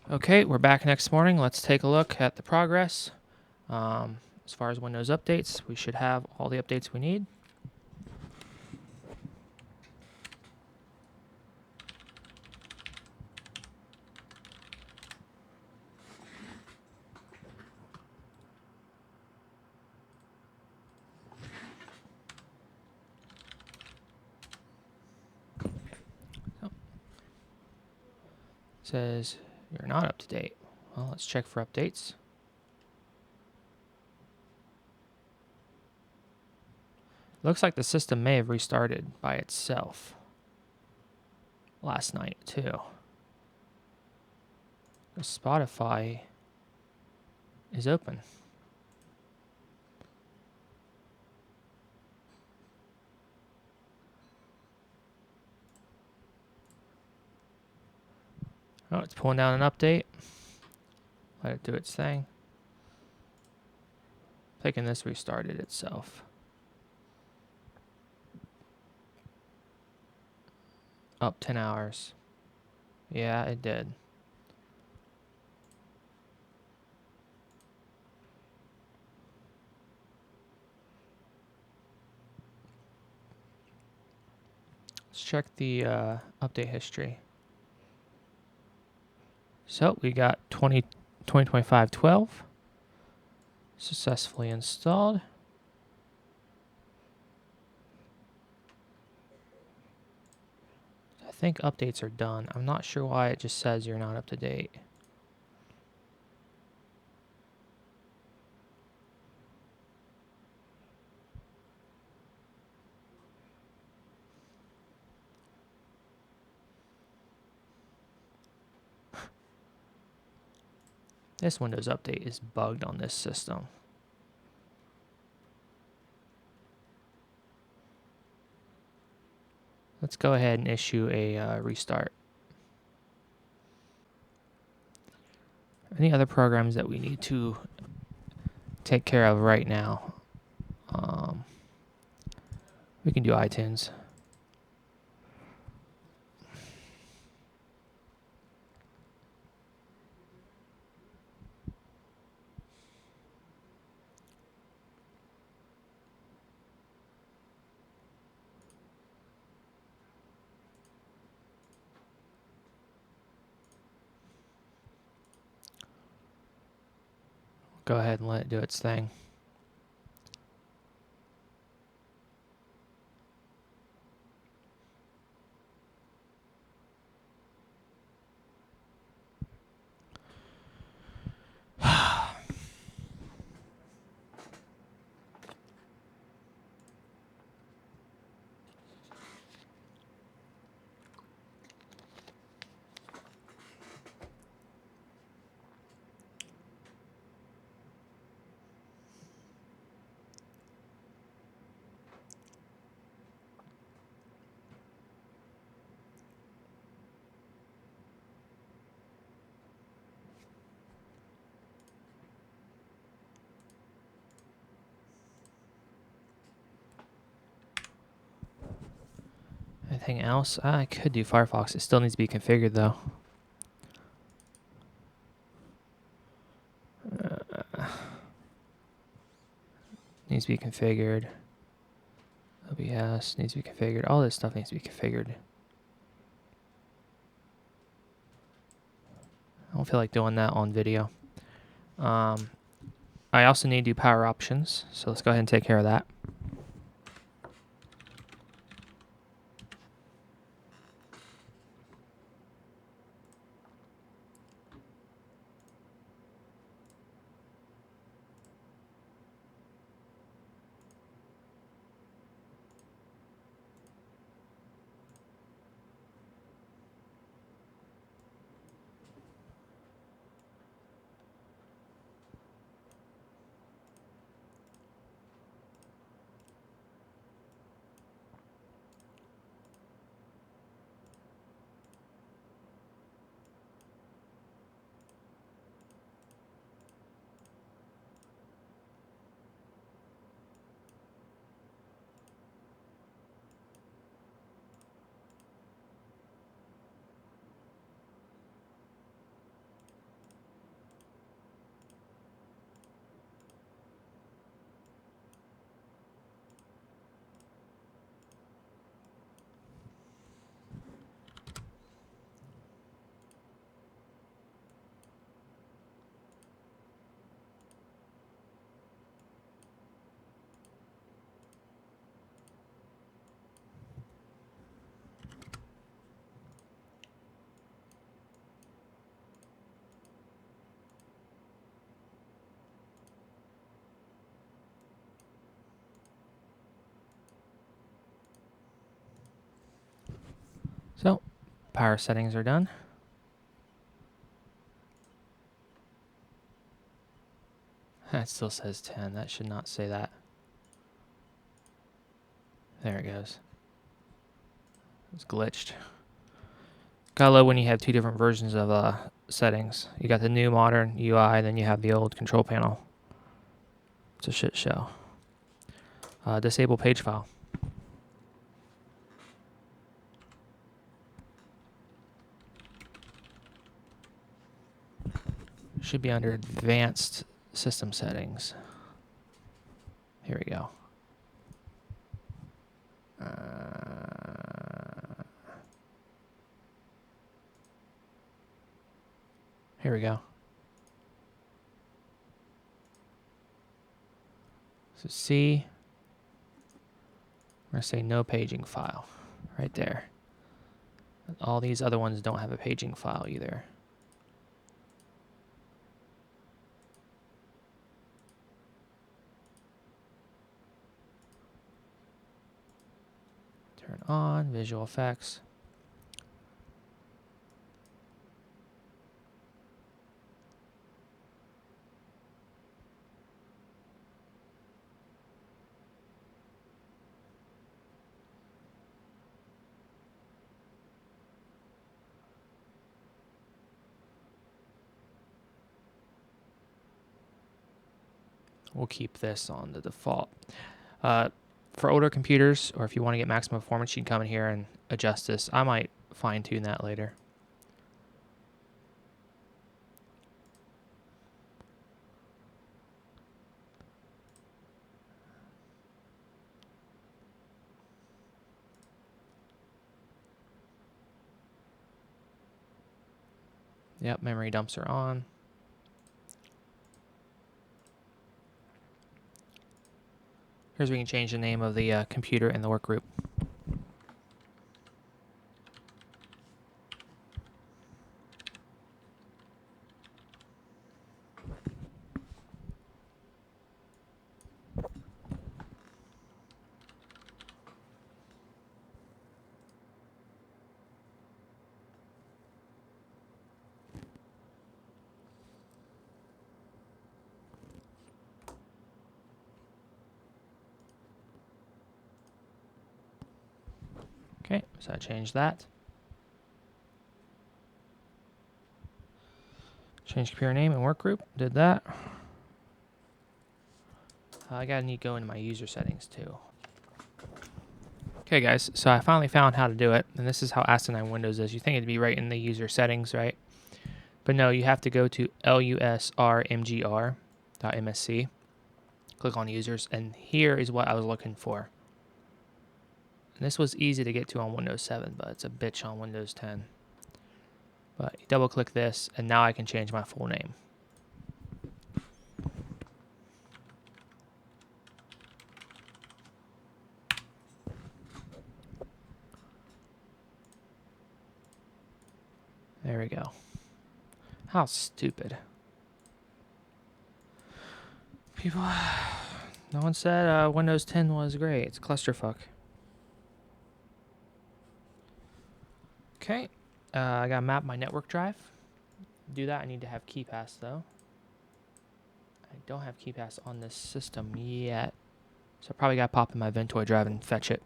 Okay, we're back next morning. Let's take a look at the progress. As far as Windows updates, we should have all the updates we need. Says you're not up to date. Well, let's check for updates. Looks like the system may have restarted by itself last night too. Spotify is open. Oh, it's pulling down an update. Let it do its thing. Thinking this restarted itself. Up 10 hours. Yeah, it did. Let's check the update history. So we got 2025-12 successfully installed. I think updates are done. I'm not sure why it just says you're not up to date. This Windows update is bugged on this system. Let's go ahead and issue a restart. Any other programs that we need to take care of right now? We can do iTunes. Go ahead and let it do its thing. Anything else? I could do Firefox. It still needs to be configured though. Needs to be configured. OBS needs to be configured. All this stuff needs to be configured. I don't feel like doing that on video. I also need to do power options, so let's go ahead and take care of that. So, power settings are done. It still says 10. That should not say that. There it goes. It's glitched. Gotta love when you have two different versions of settings. You got the new modern UI, then you have the old control panel. It's a shit show. Disable page file. Should be under advanced system settings. Here we go. Here we go. So C, we're going to say no paging file right there. All these other ones don't have a paging file either. Turn on visual effects. we'll keep this on the default. For older computers, or if you want to get maximum performance, you can come in here and adjust this. I might fine tune that later. Yep, memory dumps are on. Here's where we can change the name of the computer in the work group. Okay, so I changed that. Change computer name and work group, did that. I gotta need to go into my user settings too. Okay guys, so I finally found how to do it, and this is how asinine Windows is. You think it'd be right in the user settings, right? But no, you have to go to lusrmgr.msc, click on users, and here is what I was looking for. And this was easy to get to on Windows 7, but it's a bitch on Windows 10. But you double click this, and now I can change my full name. There we go. How stupid. People, no one said Windows 10 was great. It's clusterfuck. Okay, I gotta map my network drive. To do that, I need to have KeyPass though. I don't have KeyPass on this system yet, so I probably gotta pop in my Ventoy drive and fetch it.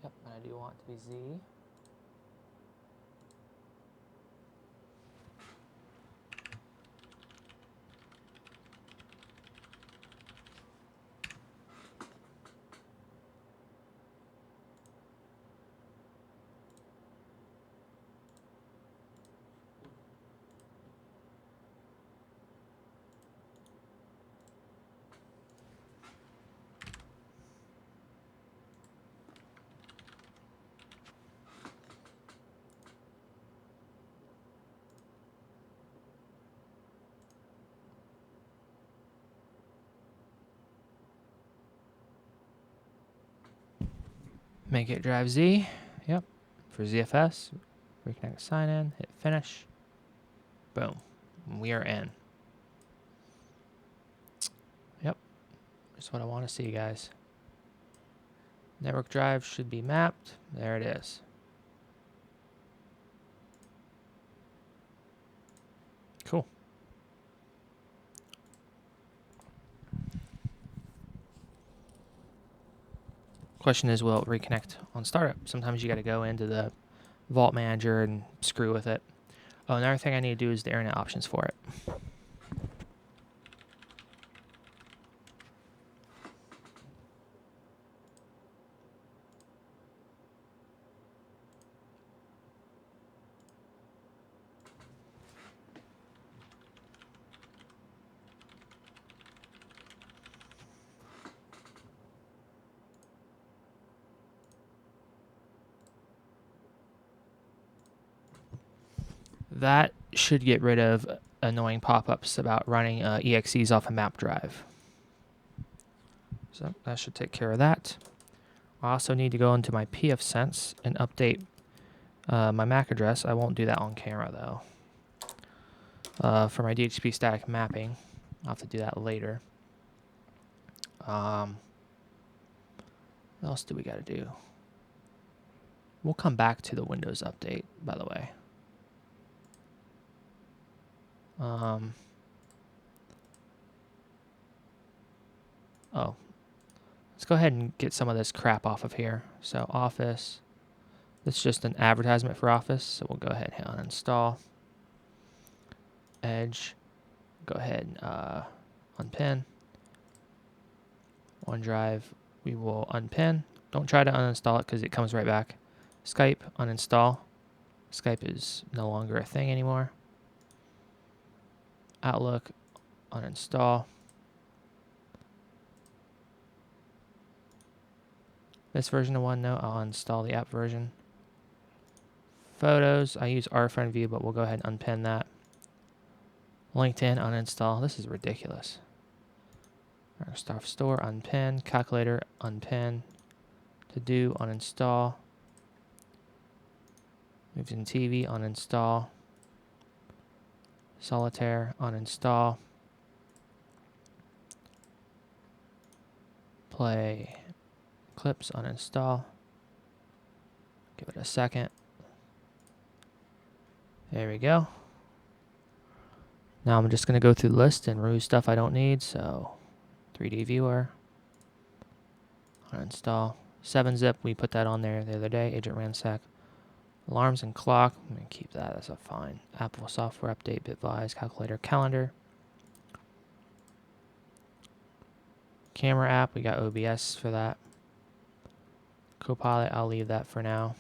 Yep, and I do want it to be Z. Make it drive Z. Yep. For ZFS, reconnect sign in, hit finish. Boom. We are in. Yep. That's what I want to see, guys. Network drive should be mapped. There it is. Cool. Question is, will it reconnect on startup? Sometimes you got to go into the Vault Manager and screw with it. Oh, another thing I need to do is the internet options for it. That should get rid of annoying pop-ups about running EXEs off a map drive. So that should take care of that. I also need to go into my pfSense and update my MAC address. I won't do that on camera though. For my DHCP static mapping, I'll have to do that later. What else do we got to do? We'll come back to the Windows update, by the way. Oh, let's go ahead and get some of this crap off of here. So Office, that's just an advertisement for Office, so we'll go ahead and hit uninstall. Edge. Go ahead and unpin. OneDrive, we will unpin. Don't try to uninstall it because it comes right back. Skype, uninstall. Skype is no longer a thing anymore. Outlook, uninstall. This version of OneNote, I'll install the app version. Photos, I use our friend view, but we'll go ahead and unpin that. LinkedIn, uninstall. This is ridiculous. Microsoft Store, unpin. Calculator, unpin. To do, uninstall. Moving TV, uninstall. Solitaire, uninstall. Play clips, uninstall. Give it a second. There we go. Now I'm just going to go through the list and remove stuff I don't need. So 3D viewer, uninstall. 7-zip, we put that on there the other day. Agent Ransack. Alarms and clock, I'm going to keep that as a fine. Apple software update, Bitwise, calculator, calendar. Camera app, we got OBS for that. Copilot, I'll leave that for now.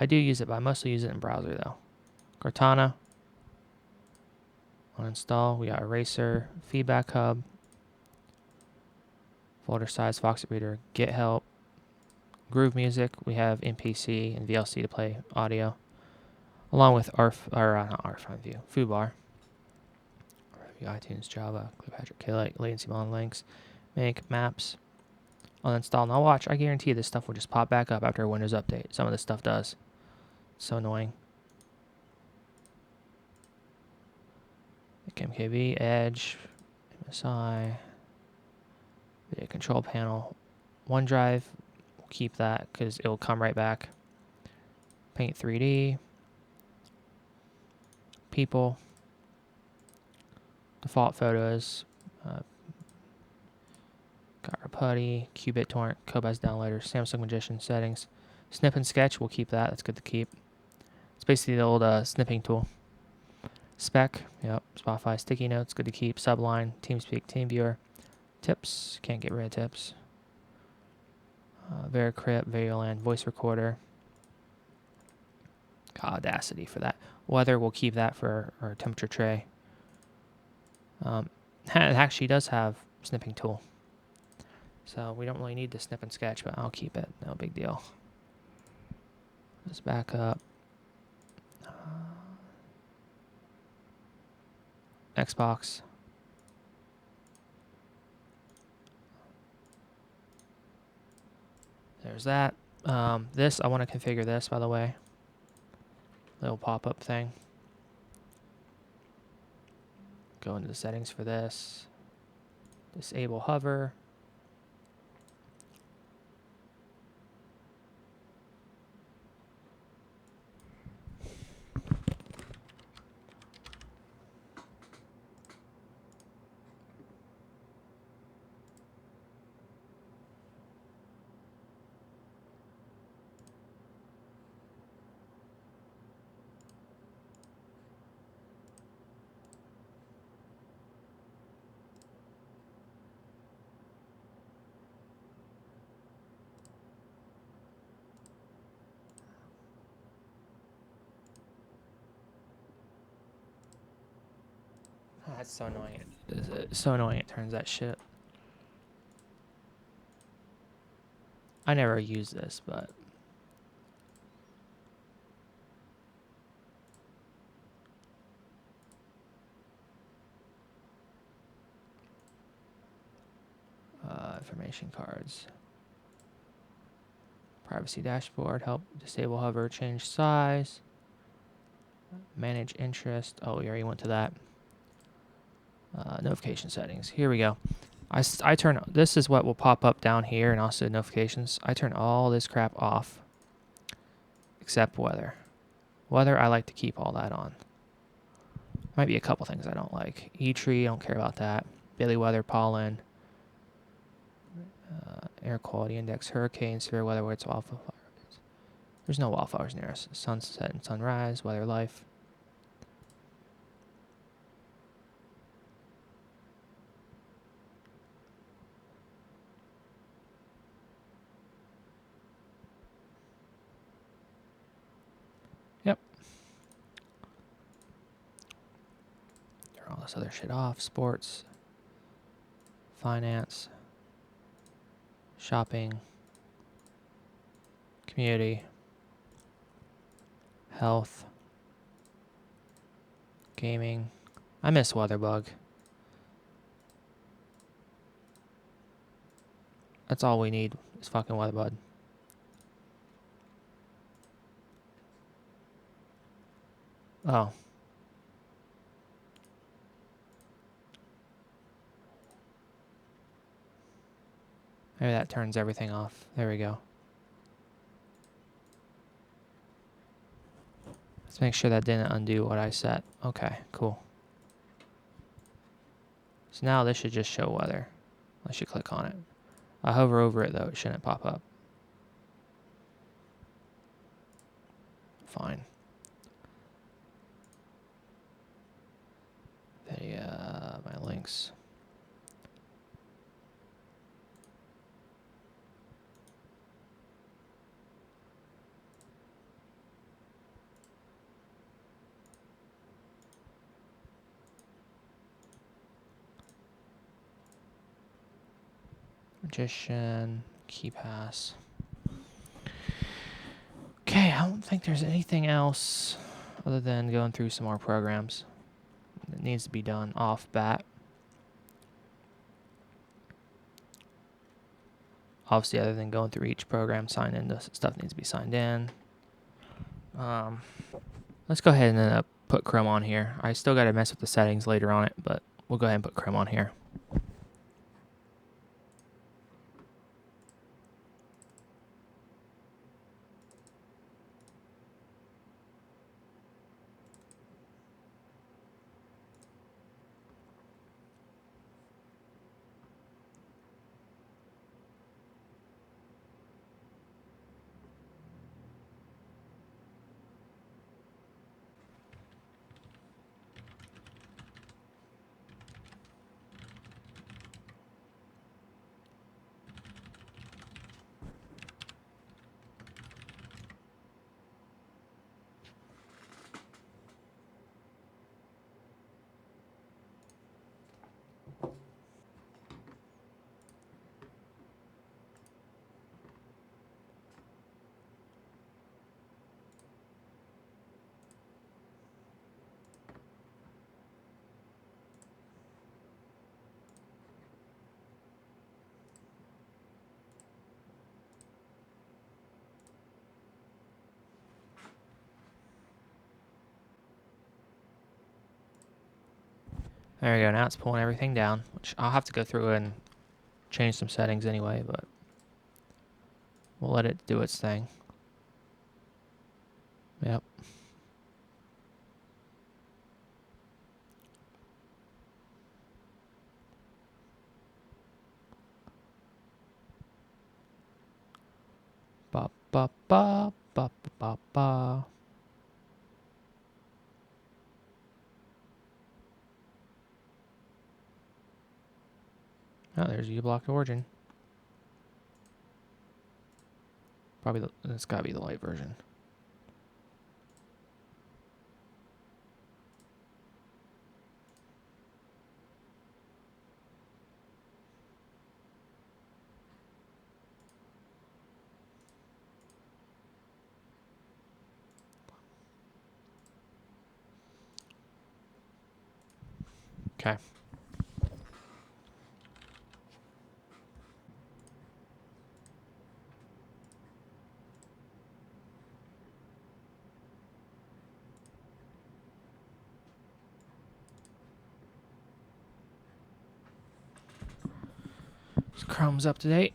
I do use it, but I mostly use it in browser though. Cortana, uninstall. We got Eraser, Feedback Hub, folder size, Foxit Reader, Get Help, Groove Music. We have MPC and VLC to play audio, along with not View, Foobar, iTunes, Java, Cleopatra, K-Lite, Latency Bond, Lynx, Make, Maps. Uninstall. Now watch, I guarantee this stuff will just pop back up after a Windows update. Some of this stuff does. So annoying. MKV, Edge, MSI, Video Control Panel, OneDrive. We'll keep that because it'll come right back. Paint 3D, People, Default Photos, got our Putty, Qubit Torrent, Cobas Downloader, Samsung Magician Settings, Snip and Sketch. We'll keep that. That's good to keep. It's basically the old snipping tool. Spec, yep. Spotify, Sticky Notes, good to keep. Subline, TeamSpeak, TeamViewer. Tips, can't get rid of tips. Vericrypt, Varioland, Voice Recorder. Got Audacity for that. Weather, we'll keep that for our temperature tray. It actually does have snipping tool. So we don't really need to snip and sketch, but I'll keep it. No big deal. Let's back up. Xbox. There's that. This, I want to configure this, by the way. Little pop-up thing. Go into the settings for this. Disable hover. That's so annoying. It's so annoying it turns that shit. I never use this, but information cards. Privacy dashboard, help disable hover, change size. Manage interest. Oh, we already went to that. Notification settings. Here we go. I turn, this is what will pop up down here and also notifications. I turn all this crap off except weather. Weather, I like to keep all that on. Might be a couple things I don't like. E-tree, don't care about that. Daily weather, pollen, air quality index, hurricane, severe weather, where it's wildfire. There's no wildfires near us. Sunset and sunrise, weather life. this other shit off. Sports, finance, shopping, community, health, gaming. I miss WeatherBug. That's all we need is fucking WeatherBug. Oh. Maybe that turns everything off. There we go. Let's make sure that didn't undo what I set. Okay, cool. So now this should just show weather. Unless you click on it. I hover over it though, it shouldn't pop up. Fine. My links. Magician, key pass. Okay, I don't think there's anything else other than going through some more programs that needs to be done off bat. Obviously, other than going through each program, sign in, the stuff needs to be signed in. Let's go ahead and put Chrome on here. I still got to mess with the settings later on it, but we'll go ahead and put Chrome on here. There we go. Now it's pulling everything down, which I'll have to go through and change some settings anyway, but we'll let it do its thing. Yep. Ba ba ba ba ba ba. Oh, there's U-block origin. Probably it's gotta be the light version. Okay. So Chrome's up to date.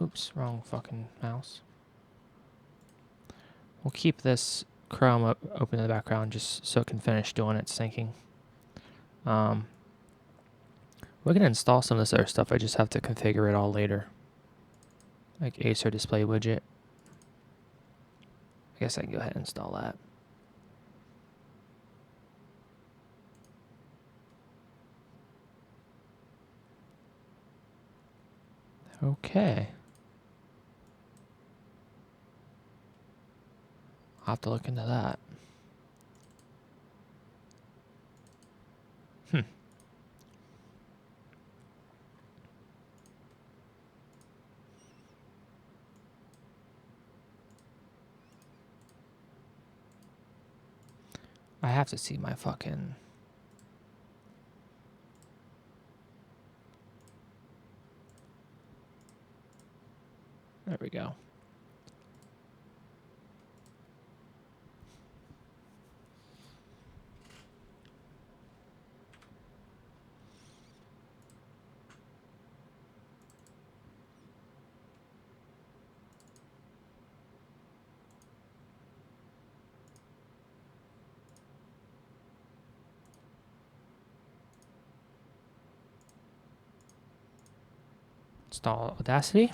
Oops, wrong fucking mouse. We'll keep this Chrome open in the background just so it can finish doing its syncing. We're going to install some of this other stuff. I just have to configure it all later. Like Acer display widget. I guess I can go ahead and install that. Okay. I'll have to look into that. I have to see my fucking... There we go. Install Audacity.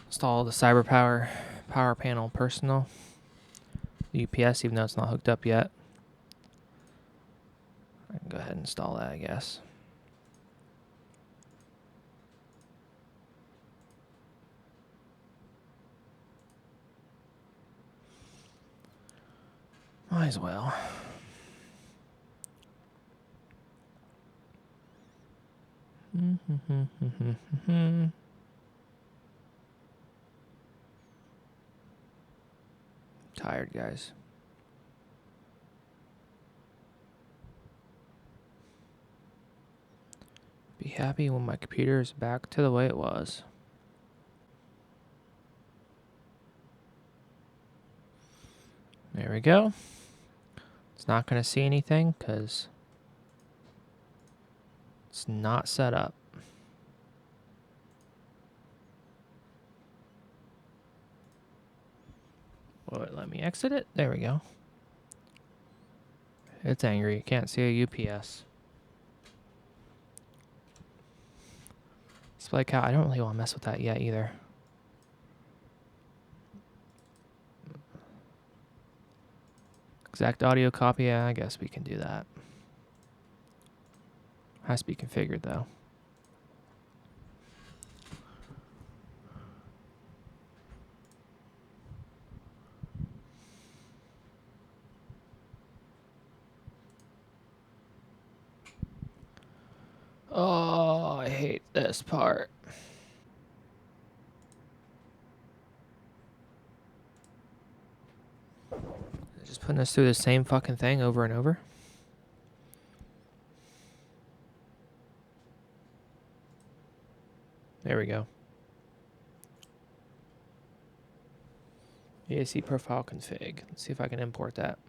Install the CyberPower power panel personal. The UPS, even though it's not hooked up yet. I can go ahead and install that, I guess. Might as well. Tired, guys. Be happy when my computer is back to the way it was. There we go. It's not going to see anything because it's not set up. Will it let me exit it? There we go. It's angry. You can't see a UPS. Display count. I don't really want to mess with that yet either. Exact audio copy. Yeah, I guess we can do that. Has to be configured though. Oh, I hate this part. Just putting us through the same fucking thing over and over. There we go. EAC profile config. Let's see if I can import that.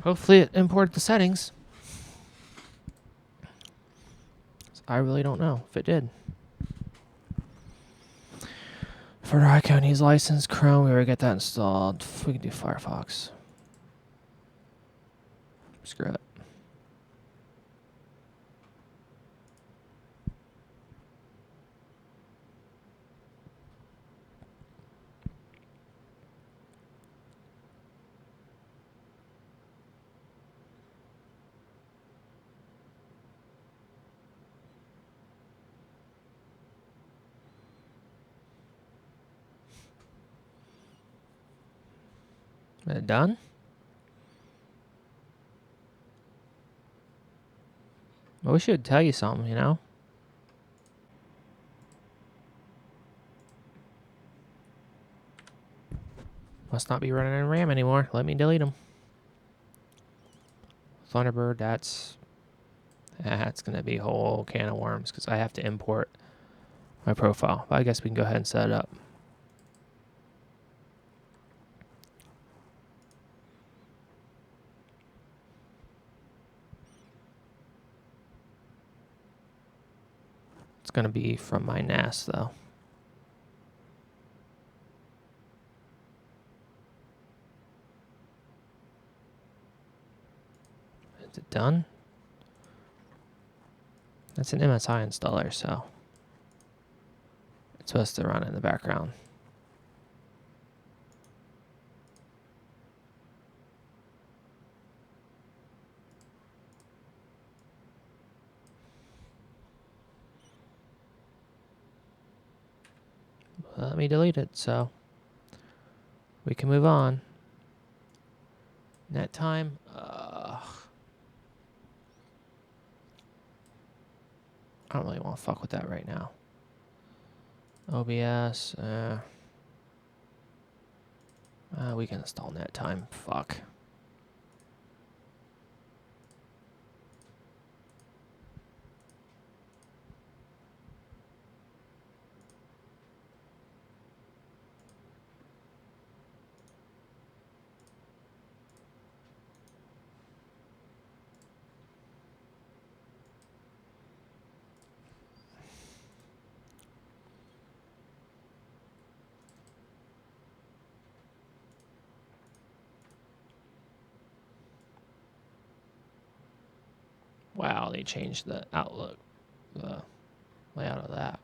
Hopefully it imported the settings. I really don't know if it did. For our county's license, Chrome, we already got that installed. We can do Firefox. Screw it. Is it done? Well, we should tell you something, you know? Must not be running in RAM anymore. Let me delete them. Thunderbird, that's going to be a whole can of worms because I have to import my profile. But I guess we can go ahead and set it up. It's going to be from my NAS, though. Is it done? That's an MSI installer, so it's supposed to run in the background. Let me delete it so we can move on. Net time. I don't really want to fuck with that right now. OBS. We can install net time. Fuck. Wow, they changed the outlook, the layout of that.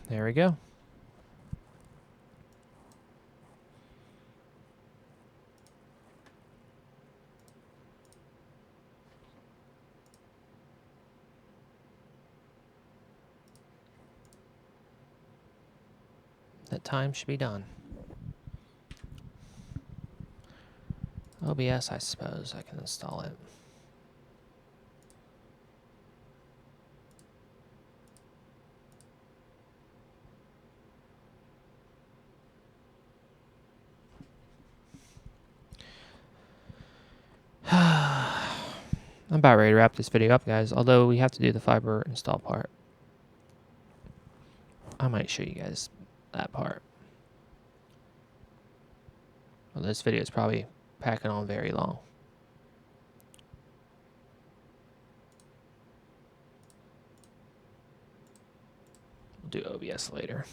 There we go. That time should be done. OBS, I suppose I can install it. I'm about ready to wrap this video up, guys, although we have to do the fiber install part. I might show you guys that part. Well, this video is probably packing on very long. We'll do OBS later.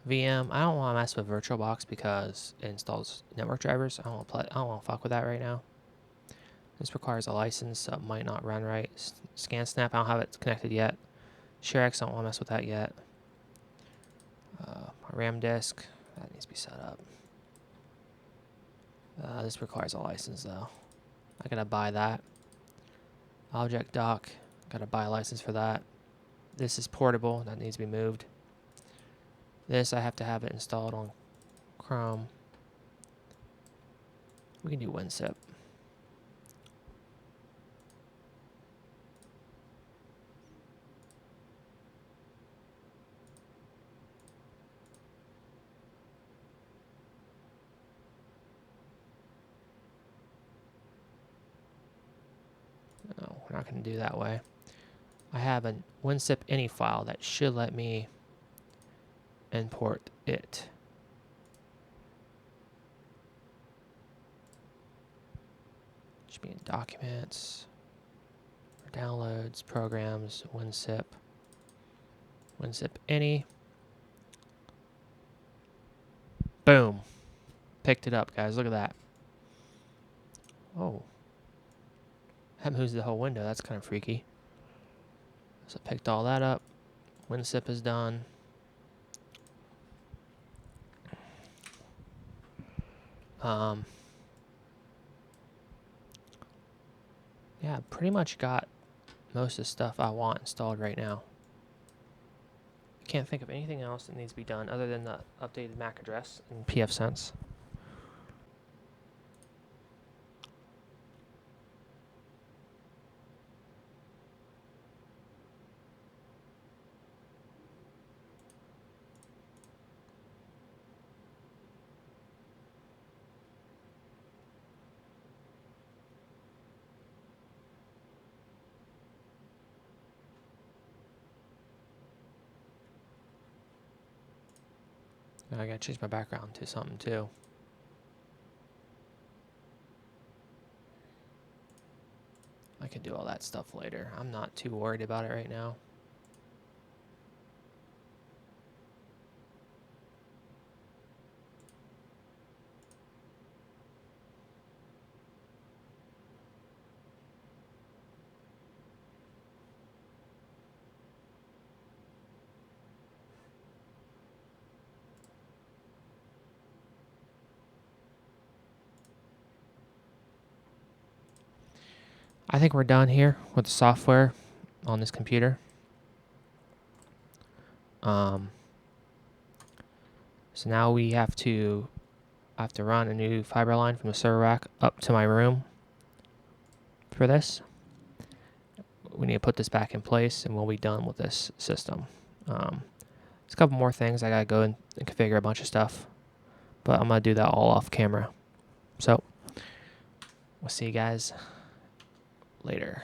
VM, I don't want to mess with VirtualBox because it installs network drivers. I don't want to fuck with that right now. This requires a license, so it might not run right. ScanSnap, I don't have it connected yet. ShareX, I don't want to mess with that yet. My RAM disk, that needs to be set up. This requires a license though. I gotta buy that. Object dock, gotta buy a license for that. This is portable, that needs to be moved. This, I have to have it installed on Chrome. We can do WinZip. No, we're not going to do that way. I have a WinZip any file that should let me import it. Should be in documents, or downloads, programs, WinZip any. Boom. Picked it up, guys. Look at that. Oh. That moves the whole window. That's kind of freaky. So I picked all that up. WinZip is done. Yeah, pretty much got most of the stuff I want installed right now. I can't think of anything else that needs to be done other than the updated MAC address in pfSense. I gotta change my background to something too. I can do all that stuff later. I'm not too worried about it right now. I think we're done here with the software on this computer. So now we have to run a new fiber line from the server rack up to my room for this. We need to put this back in place and we'll be done with this system. There's a couple more things. I gotta go and configure a bunch of stuff, but I'm gonna do that all off camera. So we'll see you guys later.